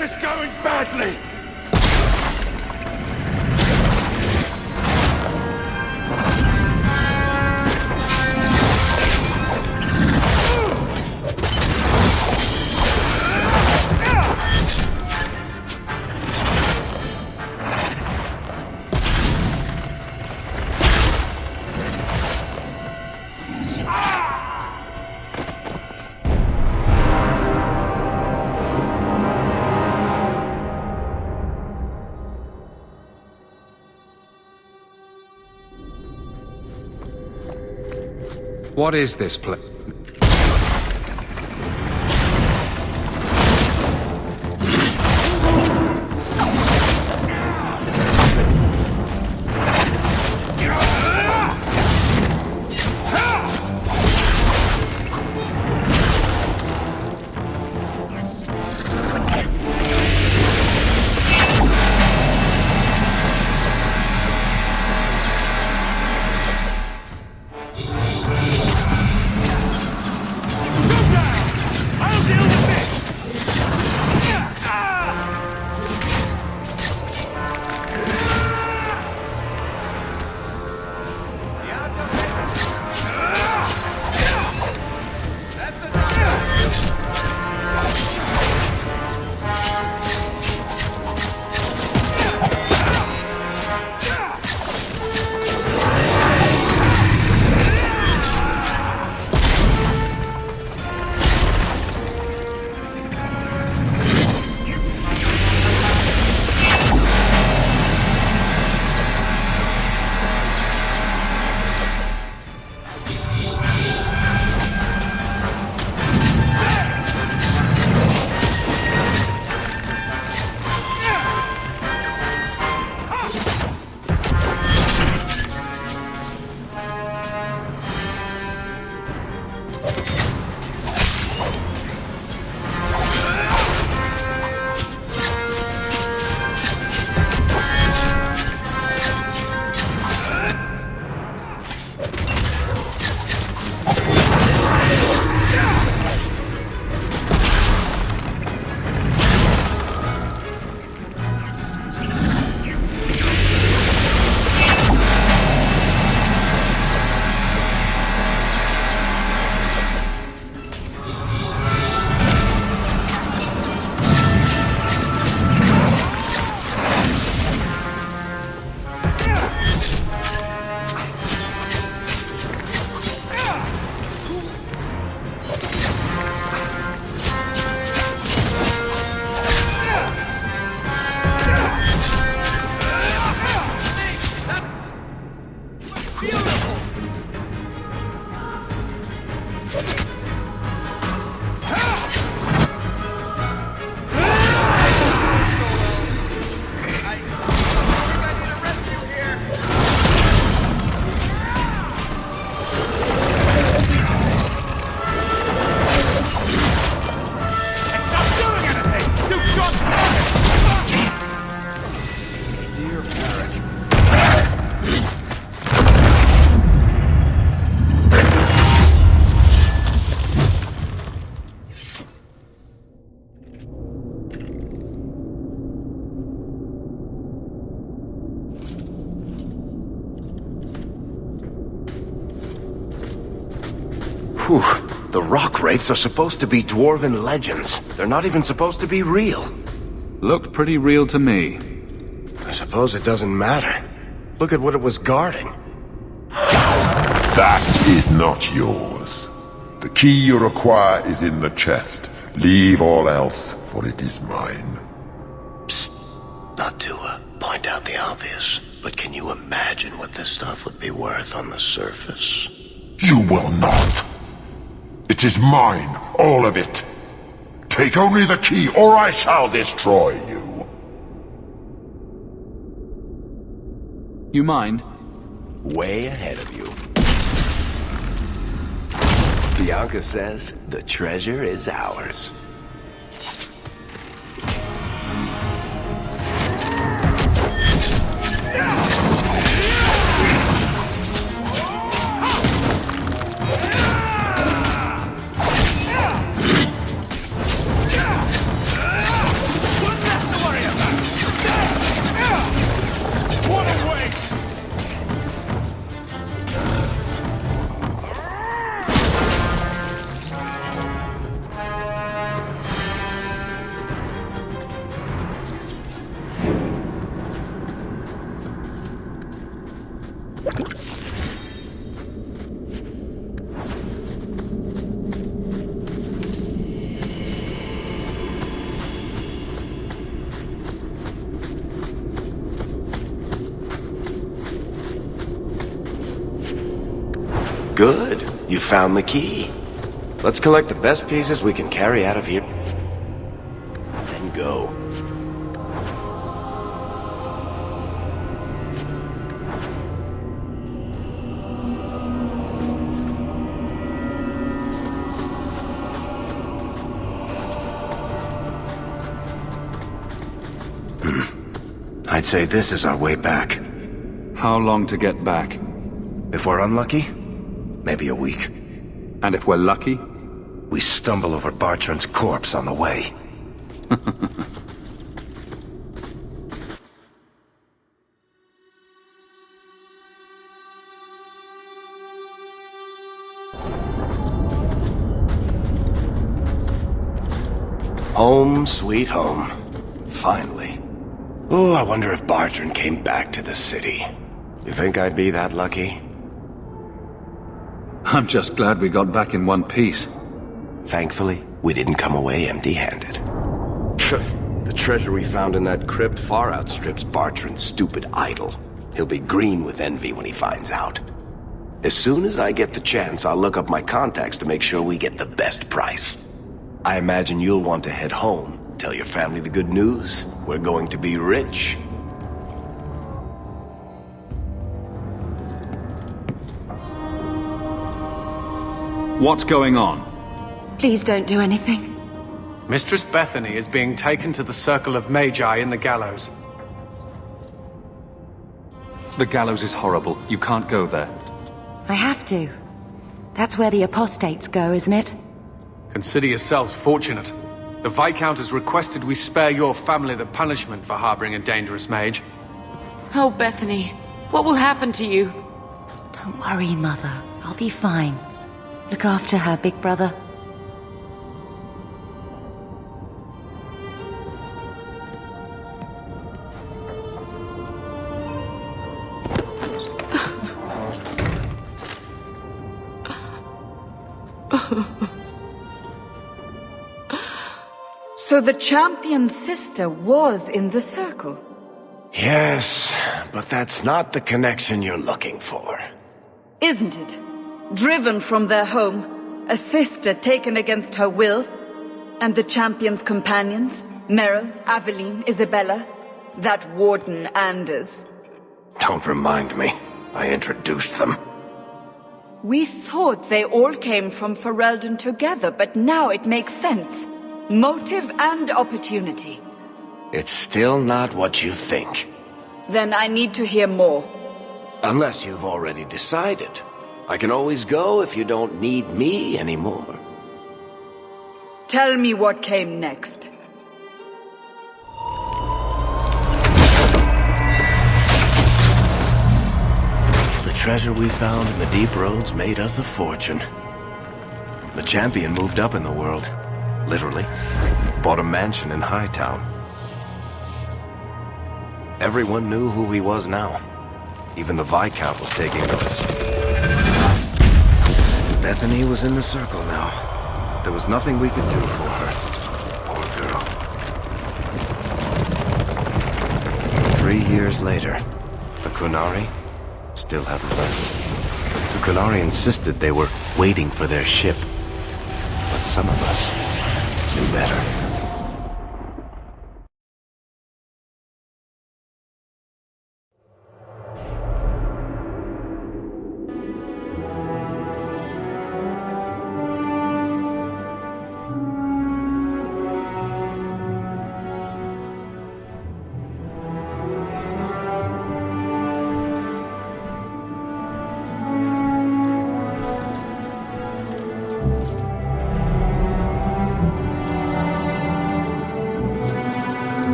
This is going badly! What is this place? Whew. The rock wraiths are supposed to be dwarven legends. They're not even supposed to be real. Looked pretty real to me. I suppose it doesn't matter. Look at what it was guarding. That is not yours. The key you require is in the chest. Leave all else, for it is mine. Psst. Not to point out the obvious, but can you imagine what this stuff would be worth on the surface? You will not. It is mine, all of it. Take only the key, or I shall destroy you. You mind? Way ahead of you. Bianca says the treasure is ours. Good. You found the key. Let's collect the best pieces we can carry out of here. Then go. I'd say this is our way back. How long to get back? If we're unlucky, maybe a week. And if we're lucky? We stumble over Bartrand's corpse on the way. Home, sweet home. Finally. Oh, I wonder if Bartrand came back to the city. You think I'd be that lucky? I'm just glad we got back in one piece. Thankfully, we didn't come away empty-handed. The treasure we found in that crypt far outstrips Bartrand's stupid idol. He'll be green with envy when he finds out. As soon as I get the chance, I'll look up my contacts to make sure we get the best price. I imagine you'll want to head home. Tell your family the good news. We're going to be rich. What's going on? Please don't do anything. Mistress Bethany is being taken to the Circle of Magi in the gallows. The gallows is horrible. You can't go there. I have to. That's where the apostates go, isn't it? Consider yourselves fortunate. The Viscount has requested we spare your family the punishment for harboring a dangerous mage. Oh, Bethany, what will happen to you? Don't worry, Mother. I'll be fine. Look after her, big brother. So the champion's sister was in the circle? Yes, but that's not the connection you're looking for. Isn't it? Driven from their home, a sister taken against her will, and the champion's companions, Merrill, Aveline, Isabella, that warden Anders. Don't remind me. I introduced them. We thought they all came from Ferelden together, but now it makes sense. Motive and opportunity. It's still not what you think. Then I need to hear more. Unless you've already decided. I can always go if you don't need me anymore. Tell me what came next. The treasure we found in the deep roads made us a fortune. The champion moved up in the world. Literally. Bought a mansion in Hightown. Everyone knew who he was now. Even the Viscount was taking notice. Bethany was in the circle now. There was nothing we could do for her. Poor girl. 3 years later, the Qunari still hadn't left. The Qunari insisted they were waiting for their ship. But some of us knew better.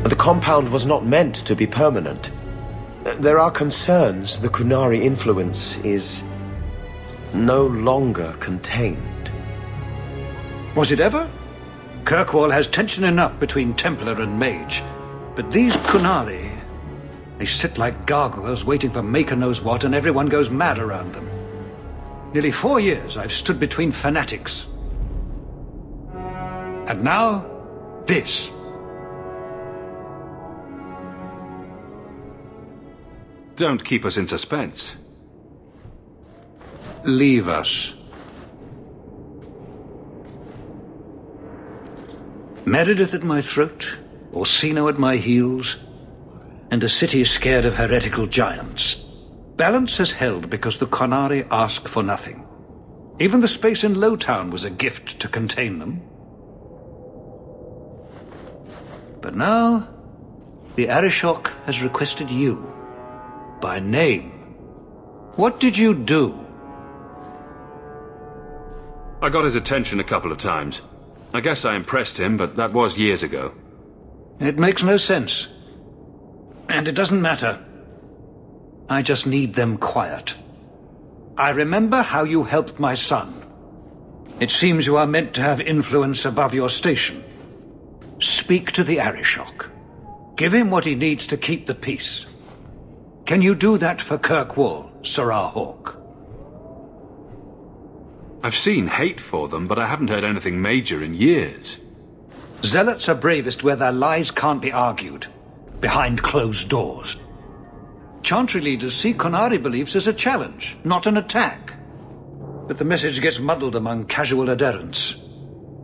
The compound was not meant to be permanent. There are concerns the Qunari influence is no longer contained. Was it ever? Kirkwall has tension enough between Templar and Mage. But these Qunari, they sit like gargoyles waiting for Maker knows what, and everyone goes mad around them. Nearly 4 years I've stood between fanatics. And now, this. Don't keep us in suspense. Leave us. Meredith at my throat, Orsino at my heels, and a city scared of heretical giants. Balance has held because the Qunari ask for nothing. Even the space in Lowtown was a gift to contain them. But now, the Arishok has requested you, by name. What did you do? I got his attention a couple of times. I guess I impressed him, but that was years ago. It makes no sense. And it doesn't matter. I just need them quiet. I remember how you helped my son. It seems you are meant to have influence above your station. Speak to the Arishok. Give him what he needs to keep the peace. Can you do that for Kirkwall, Sirrah Hawk? I've seen hate for them, but I haven't heard anything major in years. Zealots are bravest where their lies can't be argued, behind closed doors. Chantry leaders see Qunari beliefs as a challenge, not an attack. But the message gets muddled among casual adherents.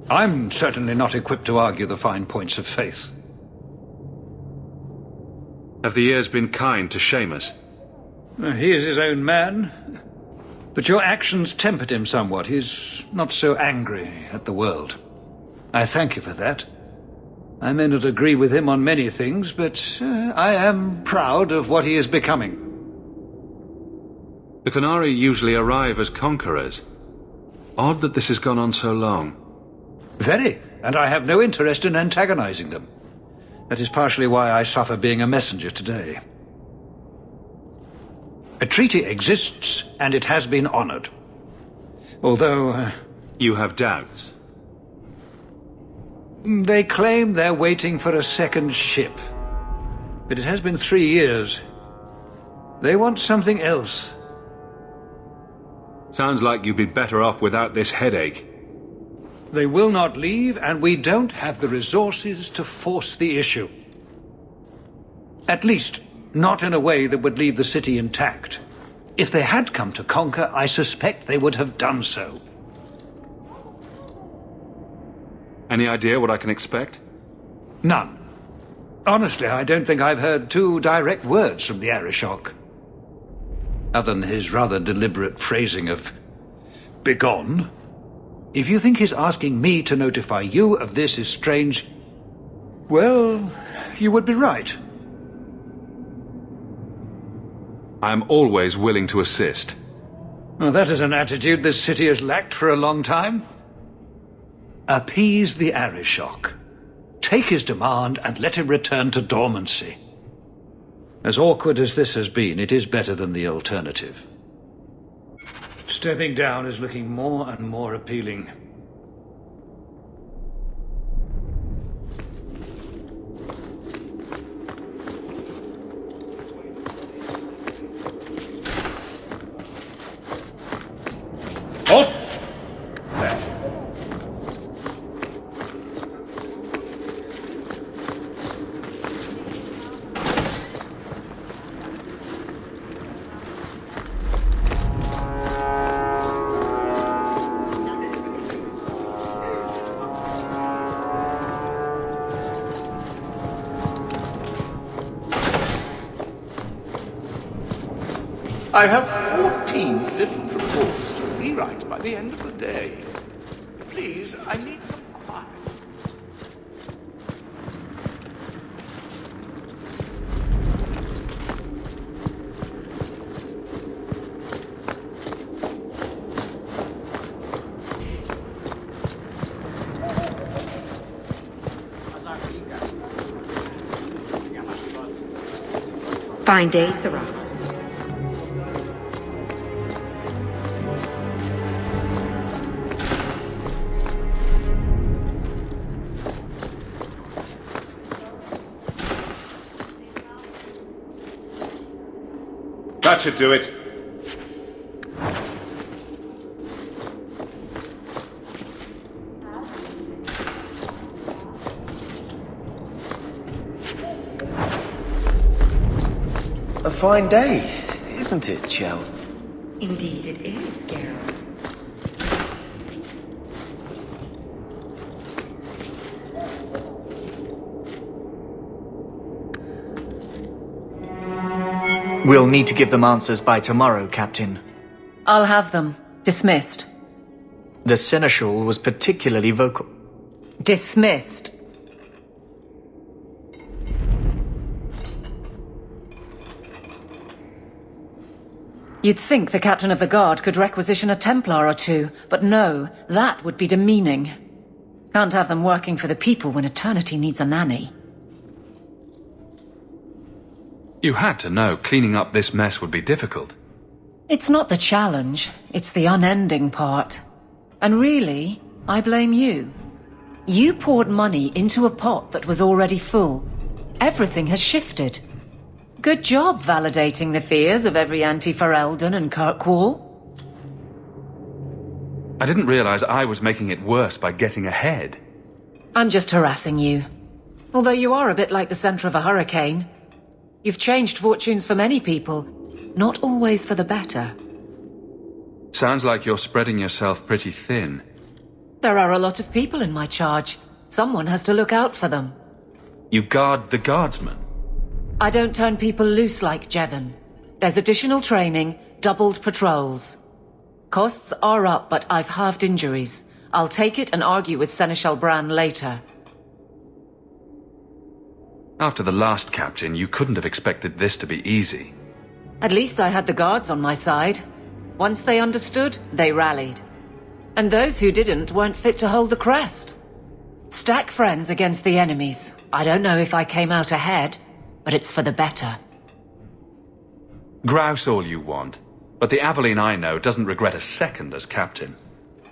I'm certainly not equipped to argue the fine points of faith. Have the years been kind to Seamus? He is his own man. But your actions tempered him somewhat. He's not so angry at the world. I thank you for that. I may not agree with him on many things, but I am proud of what he is becoming. The Qunari usually arrive as conquerors. Odd that this has gone on so long. Very, and I have no interest in antagonizing them. That is partially why I suffer being a messenger today. A treaty exists, and it has been honored. Although... You have doubts? They claim they're waiting for a second ship. But it has been 3 years. They want something else. Sounds like you'd be better off without this headache. They will not leave, and we don't have the resources to force the issue. At least, not in a way that would leave the city intact. If they had come to conquer, I suspect they would have done so. Any idea what I can expect? None. Honestly, I don't think I've heard 2 direct words from the Arishok. Other than his rather deliberate phrasing of "begone." If you think his asking me to notify you of this is strange, well, you would be right. I am always willing to assist. Well, that is an attitude this city has lacked for a long time. Appease the Arishok. Take his demand and let him return to dormancy. As awkward as this has been, it is better than the alternative. Stepping down is looking more and more appealing. Halt! Set. I have 14 different reports to rewrite by the end of the day. Please, I need some quiet. Fine day, Sirrah. That should do it. a fine day, isn't it, Chell? Indeed it is, Geralt. We'll need to give them answers by tomorrow, Captain. I'll have them. Dismissed. The Seneschal was particularly vocal. Dismissed. You'd think the Captain of the Guard could requisition a Templar or two, but no, that would be demeaning. Can't have them working for the people when eternity needs a nanny. You had to know cleaning up this mess would be difficult. It's not the challenge, it's the unending part. And really, I blame you. You poured money into a pot that was already full. Everything has shifted. Good job validating the fears of every anti-Ferelden and Kirkwall. I didn't realize I was making it worse by getting ahead. I'm just harassing you. Although you are a bit like the center of a hurricane. You've changed fortunes for many people, not always for the better. Sounds like you're spreading yourself pretty thin. There are a lot of people in my charge. Someone has to look out for them. You guard the guardsmen? I don't turn people loose like Jevon. There's additional training, doubled patrols. Costs are up, but I've halved injuries. I'll take it and argue with Seneschal Bran later. After the last captain, you couldn't have expected this to be easy. At least I had the guards on my side. Once they understood, they rallied. And those who didn't weren't fit to hold the crest. Stack friends against the enemies. I don't know if I came out ahead, but it's for the better. Grouse all you want, but the Aveline I know doesn't regret a second as captain.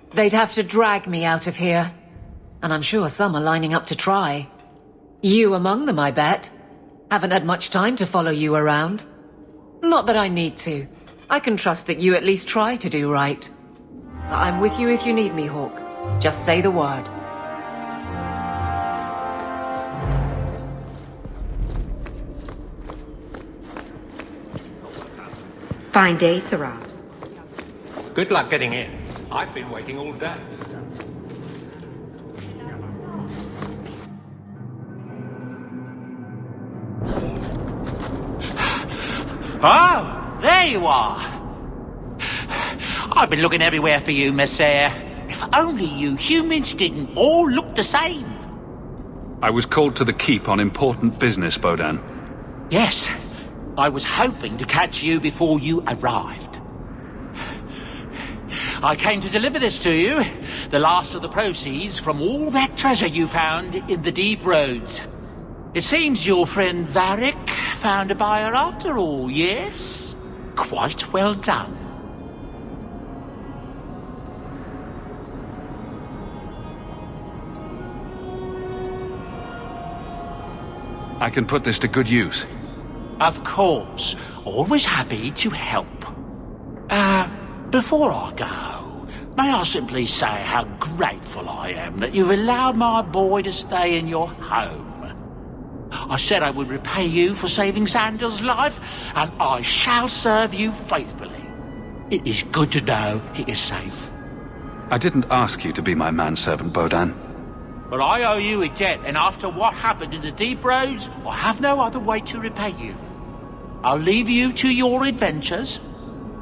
They'd have to drag me out of here. And I'm sure some are lining up to try. You among them, I bet. Haven't had much time to follow you around. Not that I need to. I can trust that you at least try to do right. I'm with you if you need me, Hawk. Just say the word. Fine day, Sarah. Good luck getting in. I've been waiting all day. Oh, there you are. I've been looking everywhere for you, Messiah. If only you humans didn't all look the same. I was called to the keep on important business, Bodan. Yes, I was hoping to catch you before you arrived. I came to deliver this to you, the last of the proceeds from all that treasure you found in the deep roads. It seems your friend Varric found a buyer after all, yes? Quite well done. I can put this to good use. Of course. Always happy to help. Before I go, may I simply say how grateful I am that you've allowed my boy to stay in your home. I said I would repay you for saving Sandal's life, and I shall serve you faithfully. It is good to know he is safe. I didn't ask you to be my manservant, Bodan. But I owe you a debt, and after what happened in the deep roads, I have no other way to repay you. I'll leave you to your adventures.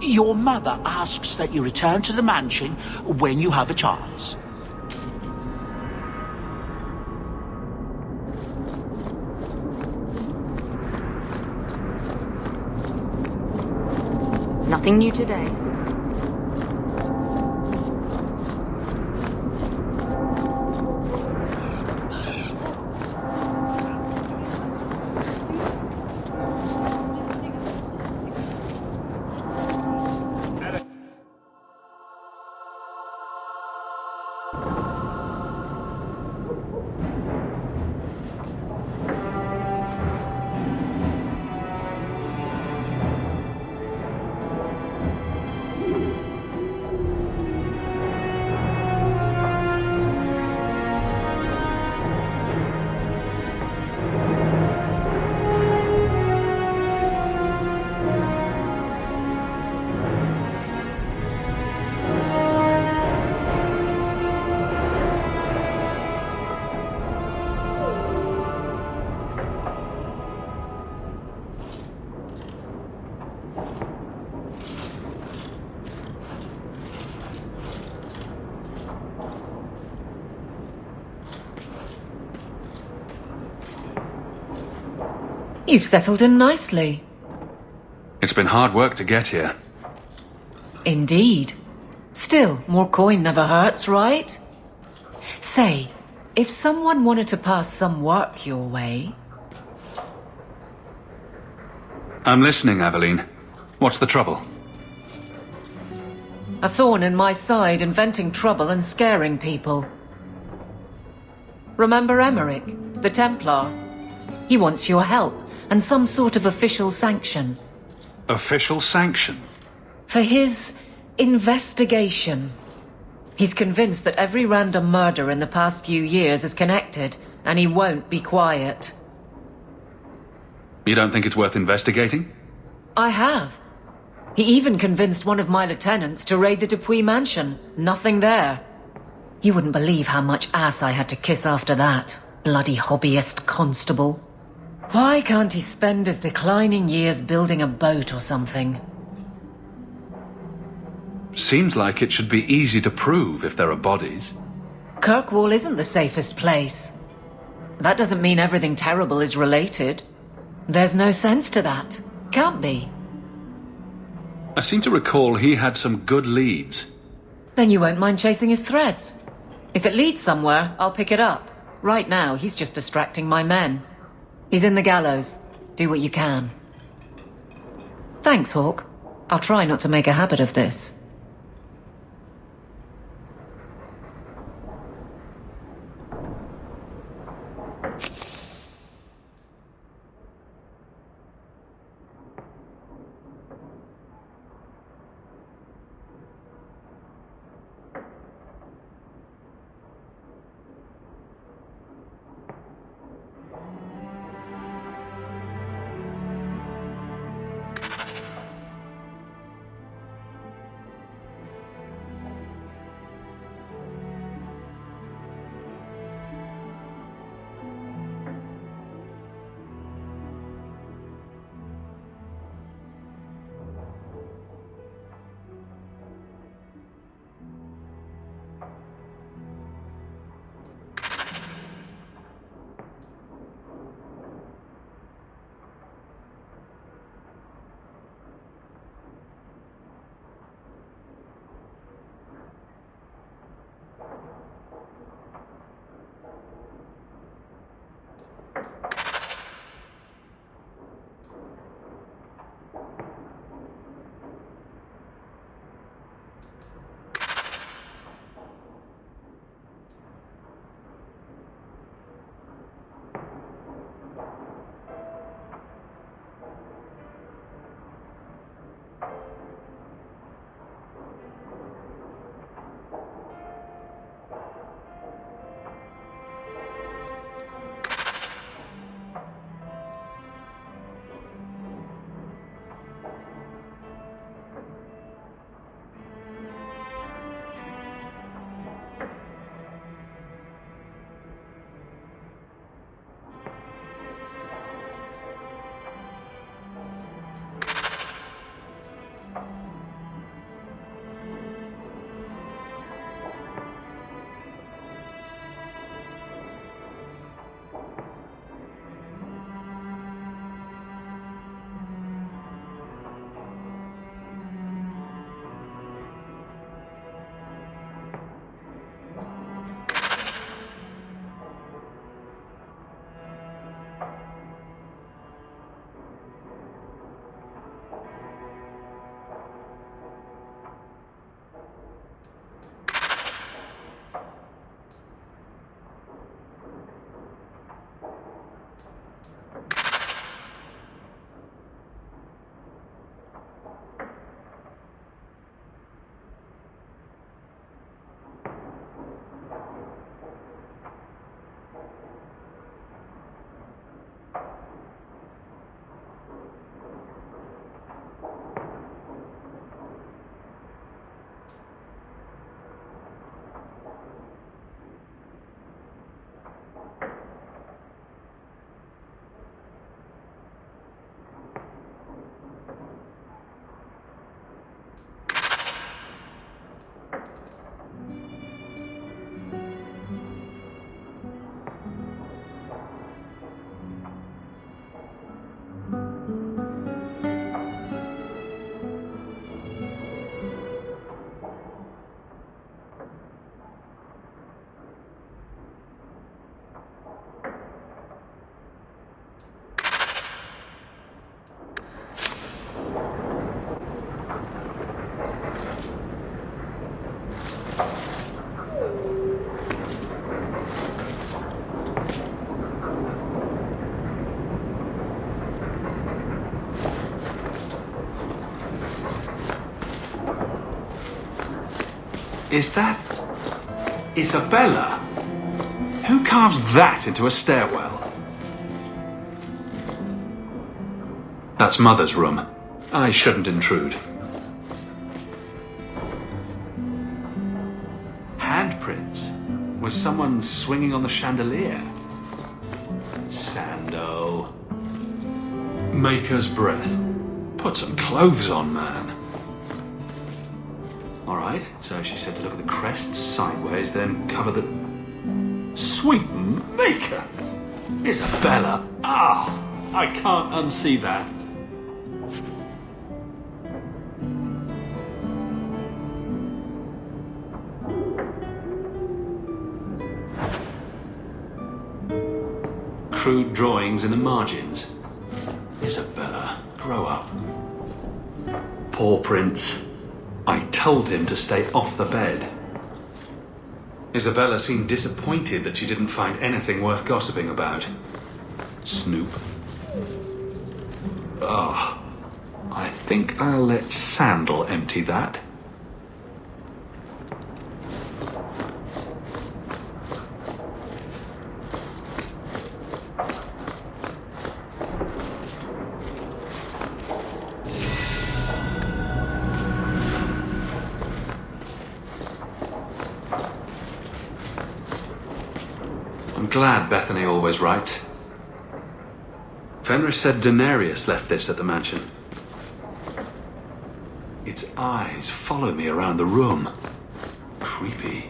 Your mother asks that you return to the mansion when you have a chance. Nothing new today. You've settled in nicely. It's been hard work to get here. Indeed. Still, more coin never hurts, right? Say, if someone wanted to pass some work your way... I'm listening, Aveline. What's the trouble? A thorn in my side, inventing trouble and scaring people. Remember Emmerich, the Templar? He wants your help, and some sort of official sanction. Official sanction? For his investigation. He's convinced that every random murder in the past few years is connected, and he won't be quiet. You don't think it's worth investigating? I have. He even convinced one of my lieutenants to raid the Dupuis mansion. Nothing there. You wouldn't believe how much ass I had to kiss after that. Bloody hobbyist constable. Why can't he spend his declining years building a boat or something? Seems like it should be easy to prove if there are bodies. Kirkwall isn't the safest place. That doesn't mean everything terrible is related. There's no sense to that. Can't be. I seem to recall he had some good leads. Then you won't mind chasing his threads. If it leads somewhere, I'll pick it up. Right now, he's just distracting my men. He's in the gallows. Do what you can. Thanks, Hawk. I'll try not to make a habit of this. Is that... Isabella? Who carves that into a stairwell? That's Mother's room. I shouldn't intrude. Handprints? Was someone swinging on the chandelier? Sando. Maker's breath. Put some clothes on, man. Alright, so she said to look at the crest sideways, then cover the... Sweet Maker! Isabella! Ah! I can't unsee that. Crude drawings in the margins. Isabella, grow up. Poor Prince. I told him to stay off the bed. Isabella seemed disappointed that she didn't find anything worth gossiping about. Snoop. Ah, I think I'll let Sandal empty that. Glad Bethany always right. Fenris said Daenerys left this at the mansion. Its eyes follow me around the room. Creepy.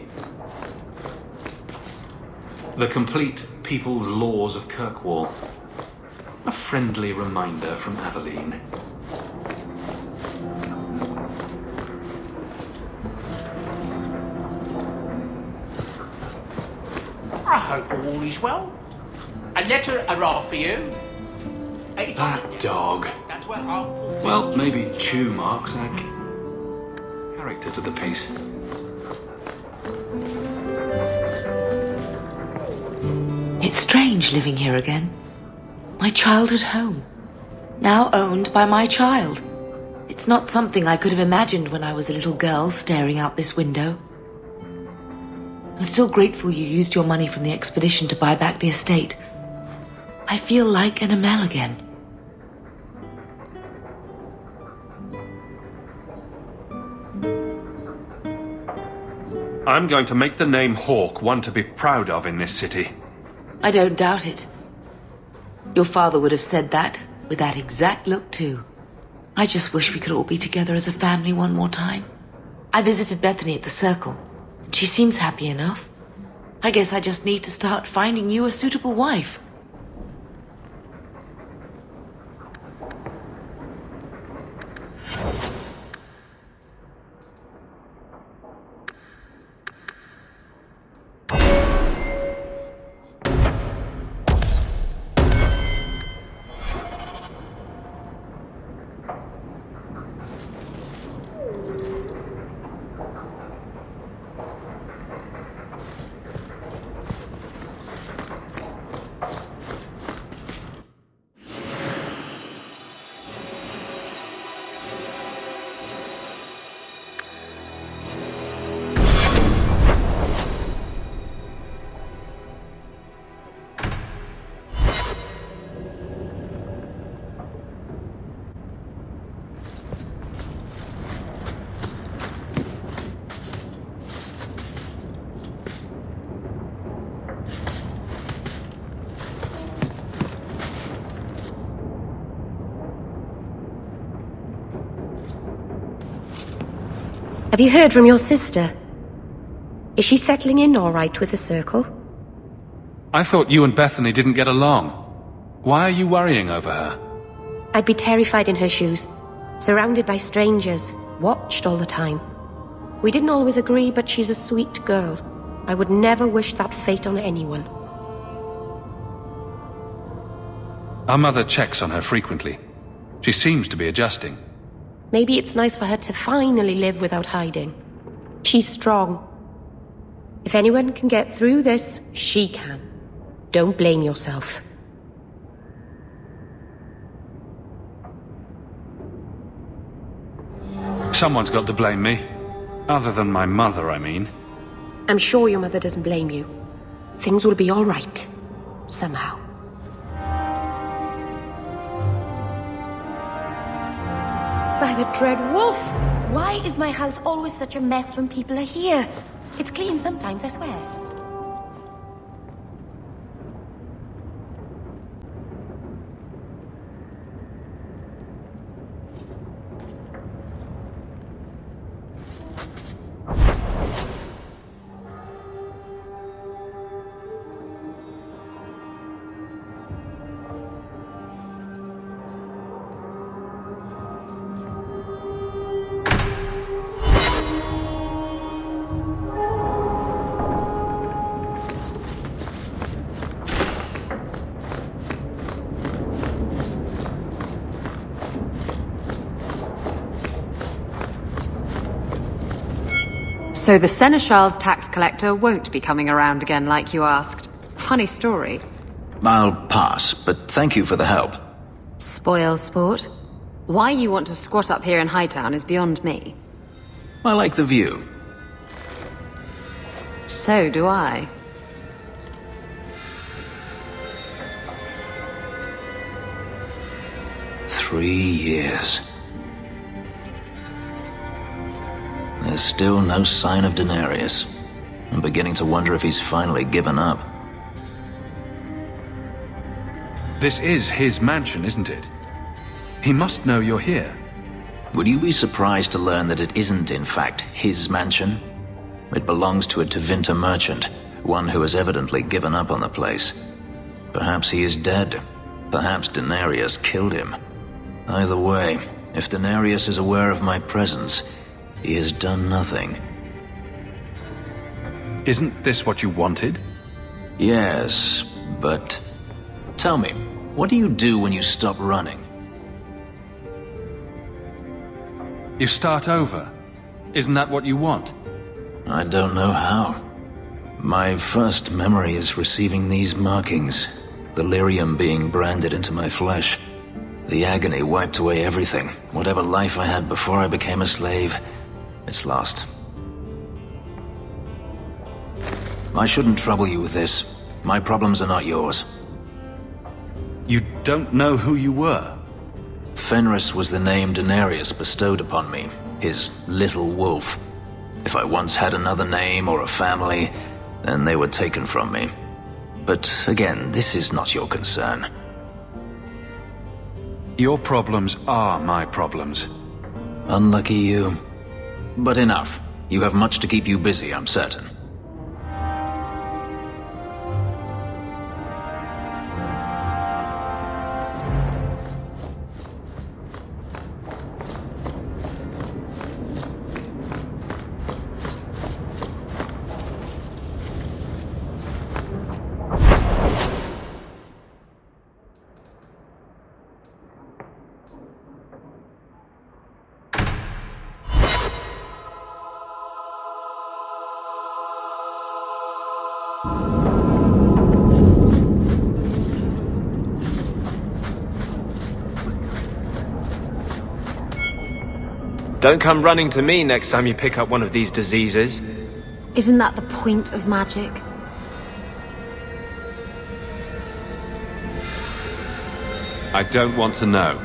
The complete People's Laws of Kirkwall. A friendly reminder from Aveline. I hope all is well. A letter arrived for you. That dog. That's where I'll... Well, maybe chew marks add character to the piece. It's strange living here again. My childhood home. Now owned by my child. It's not something I could have imagined when I was a little girl staring out this window. I'm still grateful you used your money from the expedition to buy back the estate. I feel like an Amel again. I'm going to make the name Hawke one to be proud of in this city. I don't doubt it. Your father would have said that, with that exact look too. I just wish we could all be together as a family one more time. I visited Bethany at the Circle. She seems happy enough. I guess I just need to start finding you a suitable wife. Have you heard from your sister? Is she settling in all right with the Circle? I thought you and Bethany didn't get along. Why are you worrying over her? I'd be terrified in her shoes, surrounded by strangers, watched all the time. We didn't always agree, but she's a sweet girl. I would never wish that fate on anyone. Our mother checks on her frequently. She seems to be adjusting. Maybe it's nice for her to finally live without hiding. She's strong. If anyone can get through this, she can. Don't blame yourself. Someone's got to blame me. Other than my mother, I mean. I'm sure your mother doesn't blame you. Things will be all right. Somehow. By the dread wolf! Why is my house always such a mess when people are here? It's clean sometimes, I swear. So the Seneschal's tax collector won't be coming around again like you asked. Funny story. I'll pass, but thank you for the help. Spoil sport. Why you want to squat up here in Hightown is beyond me. I like the view. So do I. Three years. There's still no sign of Denarius. I'm beginning to wonder if he's finally given up. This is his mansion, isn't it? He must know you're here. Would you be surprised to learn that it isn't, in fact, his mansion? It belongs to a Tevinter merchant, one who has evidently given up on the place. Perhaps he is dead. Perhaps Denarius killed him. Either way, if Denarius is aware of my presence, he has done nothing. Isn't this what you wanted? Yes, but... Tell me, what do you do when you stop running? You start over. Isn't that what you want? I don't know how. My first memory is receiving these markings, the lyrium being branded into my flesh. The agony wiped away everything. Whatever life I had before I became a slave, it's lost. I shouldn't trouble you with this. My problems are not yours. You don't know who you were? Fenris was the name Denarius bestowed upon me, his little wolf. If I once had another name or a family, then they were taken from me. But again, this is not your concern. Your problems are my problems. Unlucky you. But enough. You have much to keep you busy, I'm certain. Don't come running to me next time you pick up one of these diseases. Isn't that the point of magic? I don't want to know.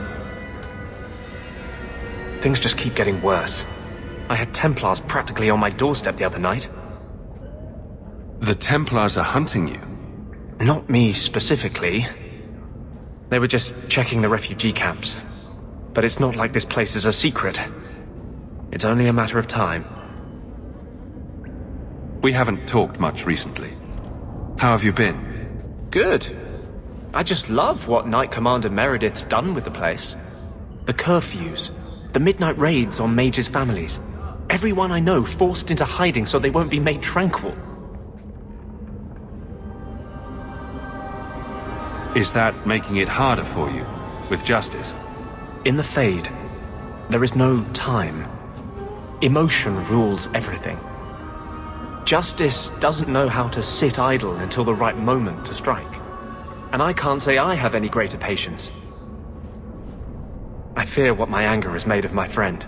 Things just keep getting worse. I had Templars practically on my doorstep the other night. The Templars are hunting you? Not me specifically. They were just checking the refugee camps. But it's not like this place is a secret. It's only a matter of time. We haven't talked much recently. How have you been? Good. I just love what Knight Commander Meredith's done with the place. The curfews, the midnight raids on mages' families. Everyone I know forced into hiding so they won't be made tranquil. Is that making it harder for you, with justice? In the Fade, there is no time. Emotion rules everything. Justice doesn't know how to sit idle until the right moment to strike. And I can't say I have any greater patience. I fear what my anger has made of my friend.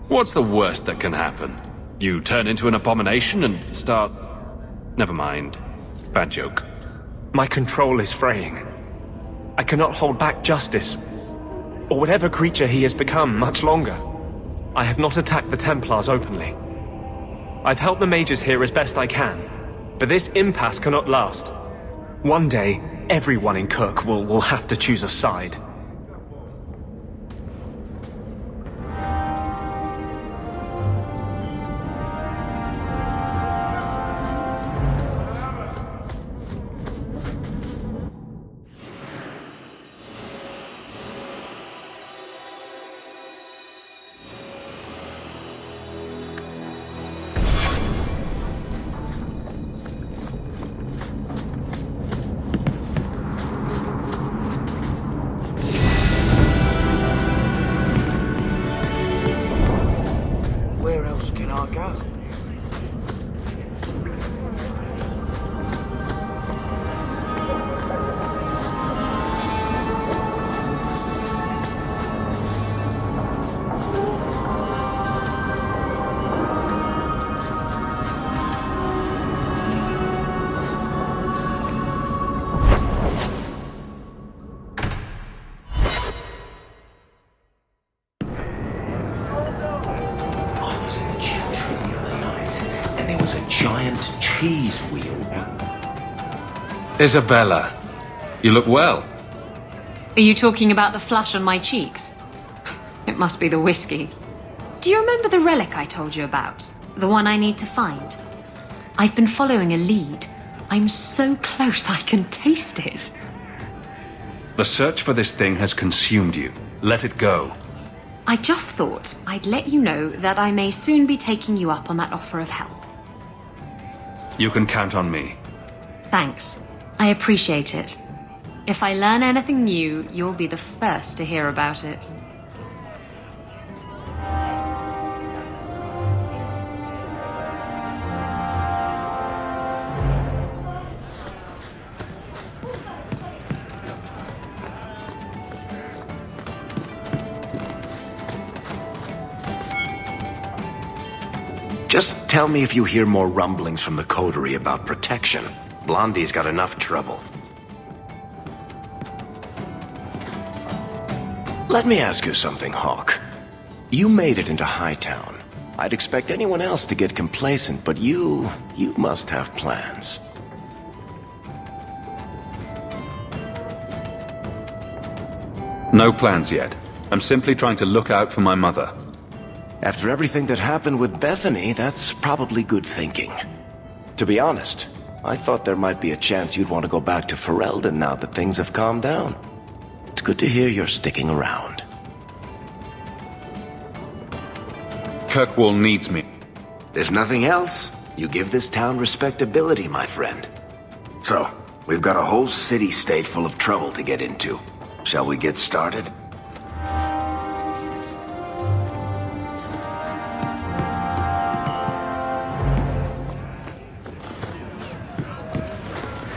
What's the worst that can happen? You turn into an abomination and start... Never mind. Bad joke. My control is fraying. I cannot hold back justice, or whatever creature he has become, much longer. I have not attacked the Templars openly. I've helped the mages here as best I can, but this impasse cannot last. One day, everyone in Kirkwall will have to choose a side. Where else can I go? Giant cheese wheel. Isabella, you look well. Are you talking about the flush on my cheeks? It must be the whiskey. Do you remember the relic I told you about? The one I need to find? I've been following a lead. I'm so close I can taste it. The search for this thing has consumed you. Let it go. I just thought I'd let you know that I may soon be taking you up on that offer of help. You can count on me. Thanks. I appreciate it. If I learn anything new, you'll be the first to hear about it. Just tell me if you hear more rumblings from the coterie about protection. Blondie's got enough trouble. Let me ask you something, Hawk. You made it into Hightown. I'd expect anyone else to get complacent, but you must have plans. No plans yet. I'm simply trying to look out for my mother. After everything that happened with Bethany, that's probably good thinking. To be honest, I thought there might be a chance you'd want to go back to Ferelden now that things have calmed down. It's good to hear you're sticking around. Kirkwall needs me. If nothing else, you give this town respectability, my friend. So, we've got a whole city-state full of trouble to get into. Shall we get started?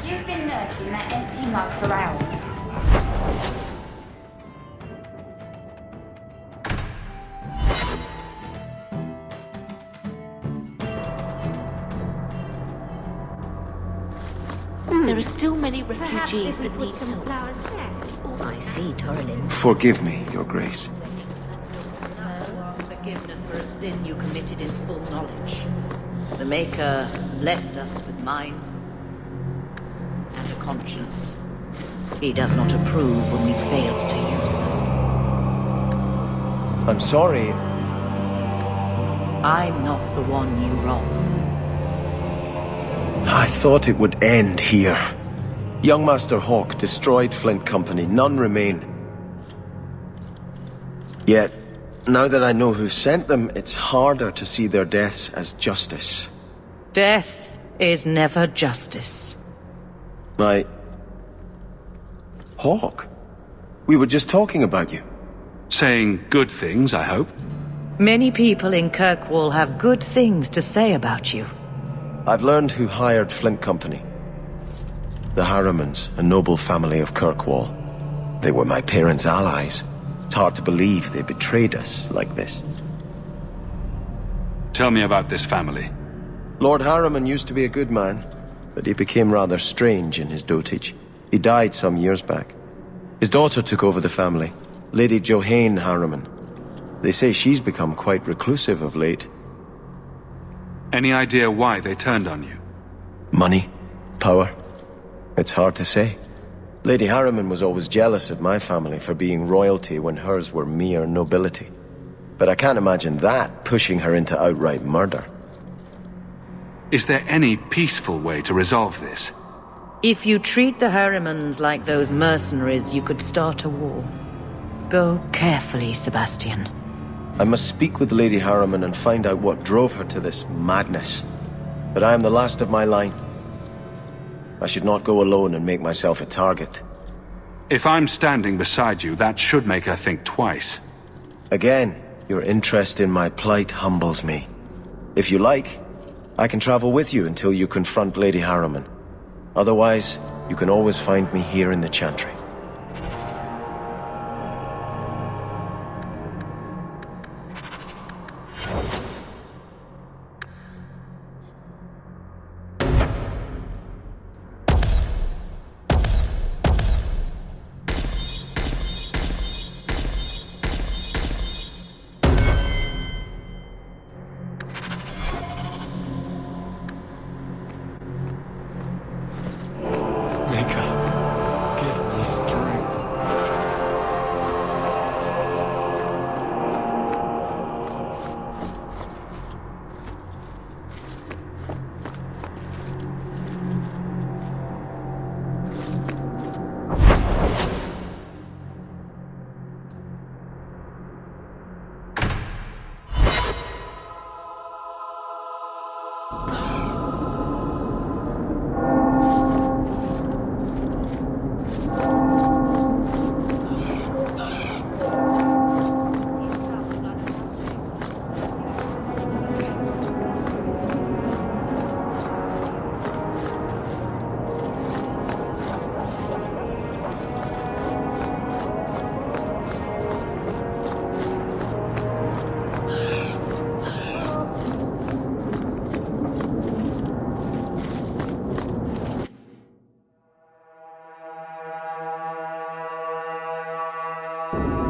You've been nursing that empty mug for hours. There are still many refugees that need help. I see, Torlin. Forgive me, Your Grace. Forgiveness for a sin you committed in full knowledge. The Maker blessed us with minds and a conscience. He does not approve when we fail to use them. I'm sorry. I'm not the one you wronged. I thought it would end here. Young Master Hawk destroyed Flint Company, none remain. Yet, now that I know who sent them, it's harder to see their deaths as justice. Death is never justice. Hawk? We were just talking about you. Saying good things, I hope. Many people in Kirkwall have good things to say about you. I've learned who hired Flint Company. The Harrimans, a noble family of Kirkwall. They were my parents' allies. It's hard to believe they betrayed us like this. Tell me about this family. Lord Harriman used to be a good man, but he became rather strange in his dotage. He died some years back. His daughter took over the family, Lady Johanne Harriman. They say she's become quite reclusive of late. Any idea why they turned on you? Money? Power? It's hard to say. Lady Harriman was always jealous of my family for being royalty when hers were mere nobility. But I can't imagine that pushing her into outright murder. Is there any peaceful way to resolve this? If you treat the Harrimans like those mercenaries, you could start a war. Go carefully, Sebastian. I must speak with Lady Harriman and find out what drove her to this madness. But I am the last of my line. I should not go alone and make myself a target. If I'm standing beside you, that should make her think twice. Again, your interest in my plight humbles me. If you like, I can travel with you until you confront Lady Harriman. Otherwise, you can always find me here in the Chantry.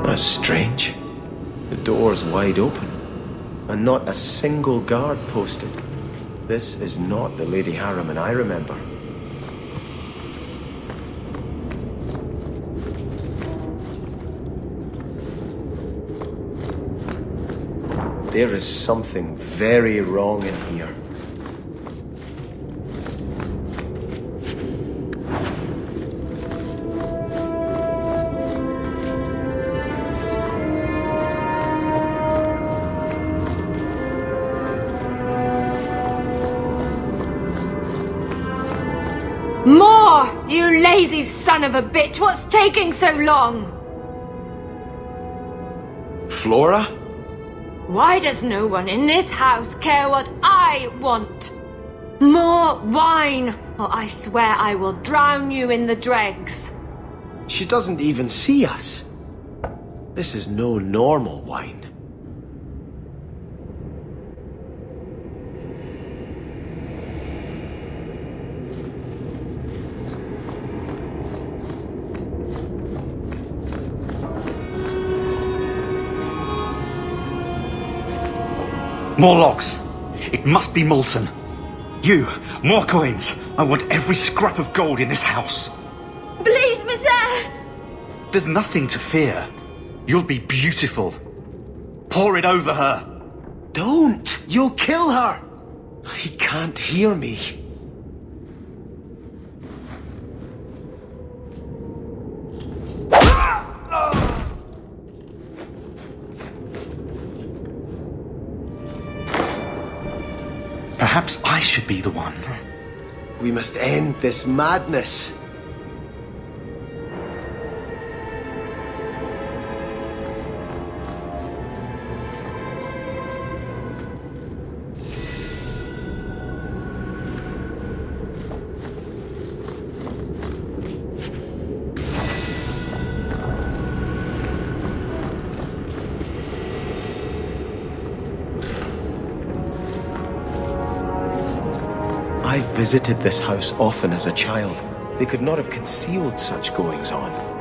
That's strange. The door's wide open, and not a single guard posted. This is not the Lady Harriman I remember. There is something very wrong in here. More! You lazy son of a bitch! What's taking so long? Flora? Why does no one in this house care what I want? More wine, or I swear I will drown you in the dregs. She doesn't even see us. This is no normal wine. More logs. It must be molten. You, more coins. I want every scrap of gold in this house. Please, Monsieur! There's nothing to fear. You'll be beautiful. Pour it over her. Don't! You'll kill her! He can't hear me. Perhaps I should be the one. We must end this madness. I visited this house often as a child. They could not have concealed such goings-on.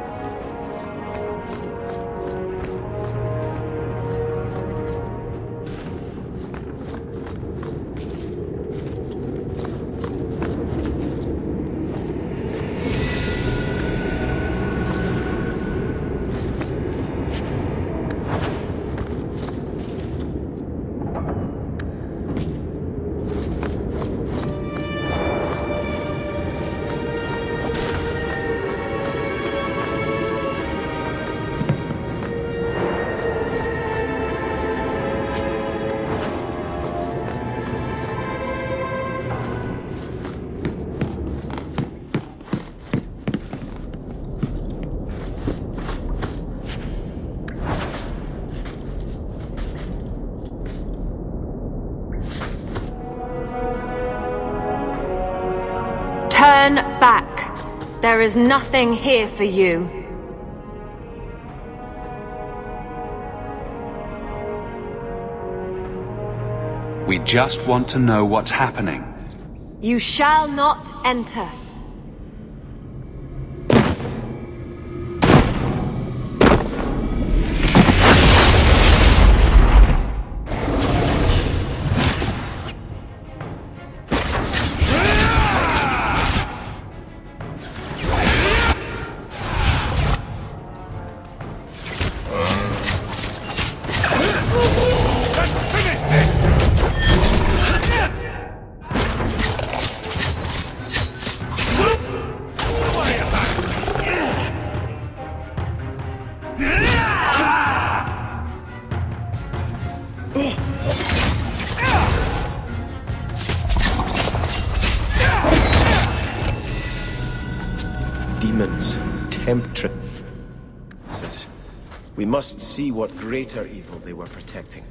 Turn back. There is nothing here for you. We just want to know what's happening. You shall not enter. Demons, temptress. We must see what greater evil they were protecting.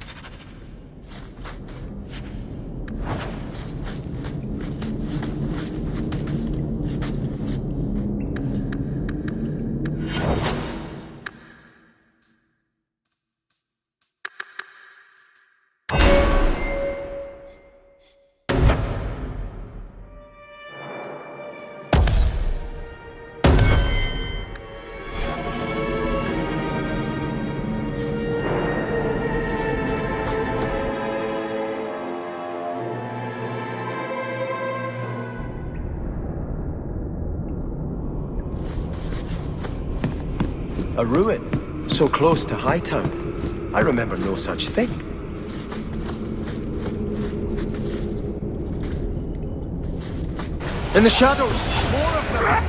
A ruin, so close to Hightown. I remember no such thing. In the shadows, more of them!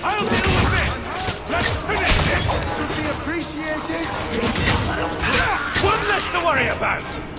I'll deal with this! Let's finish this! Would be appreciated! One less to worry about!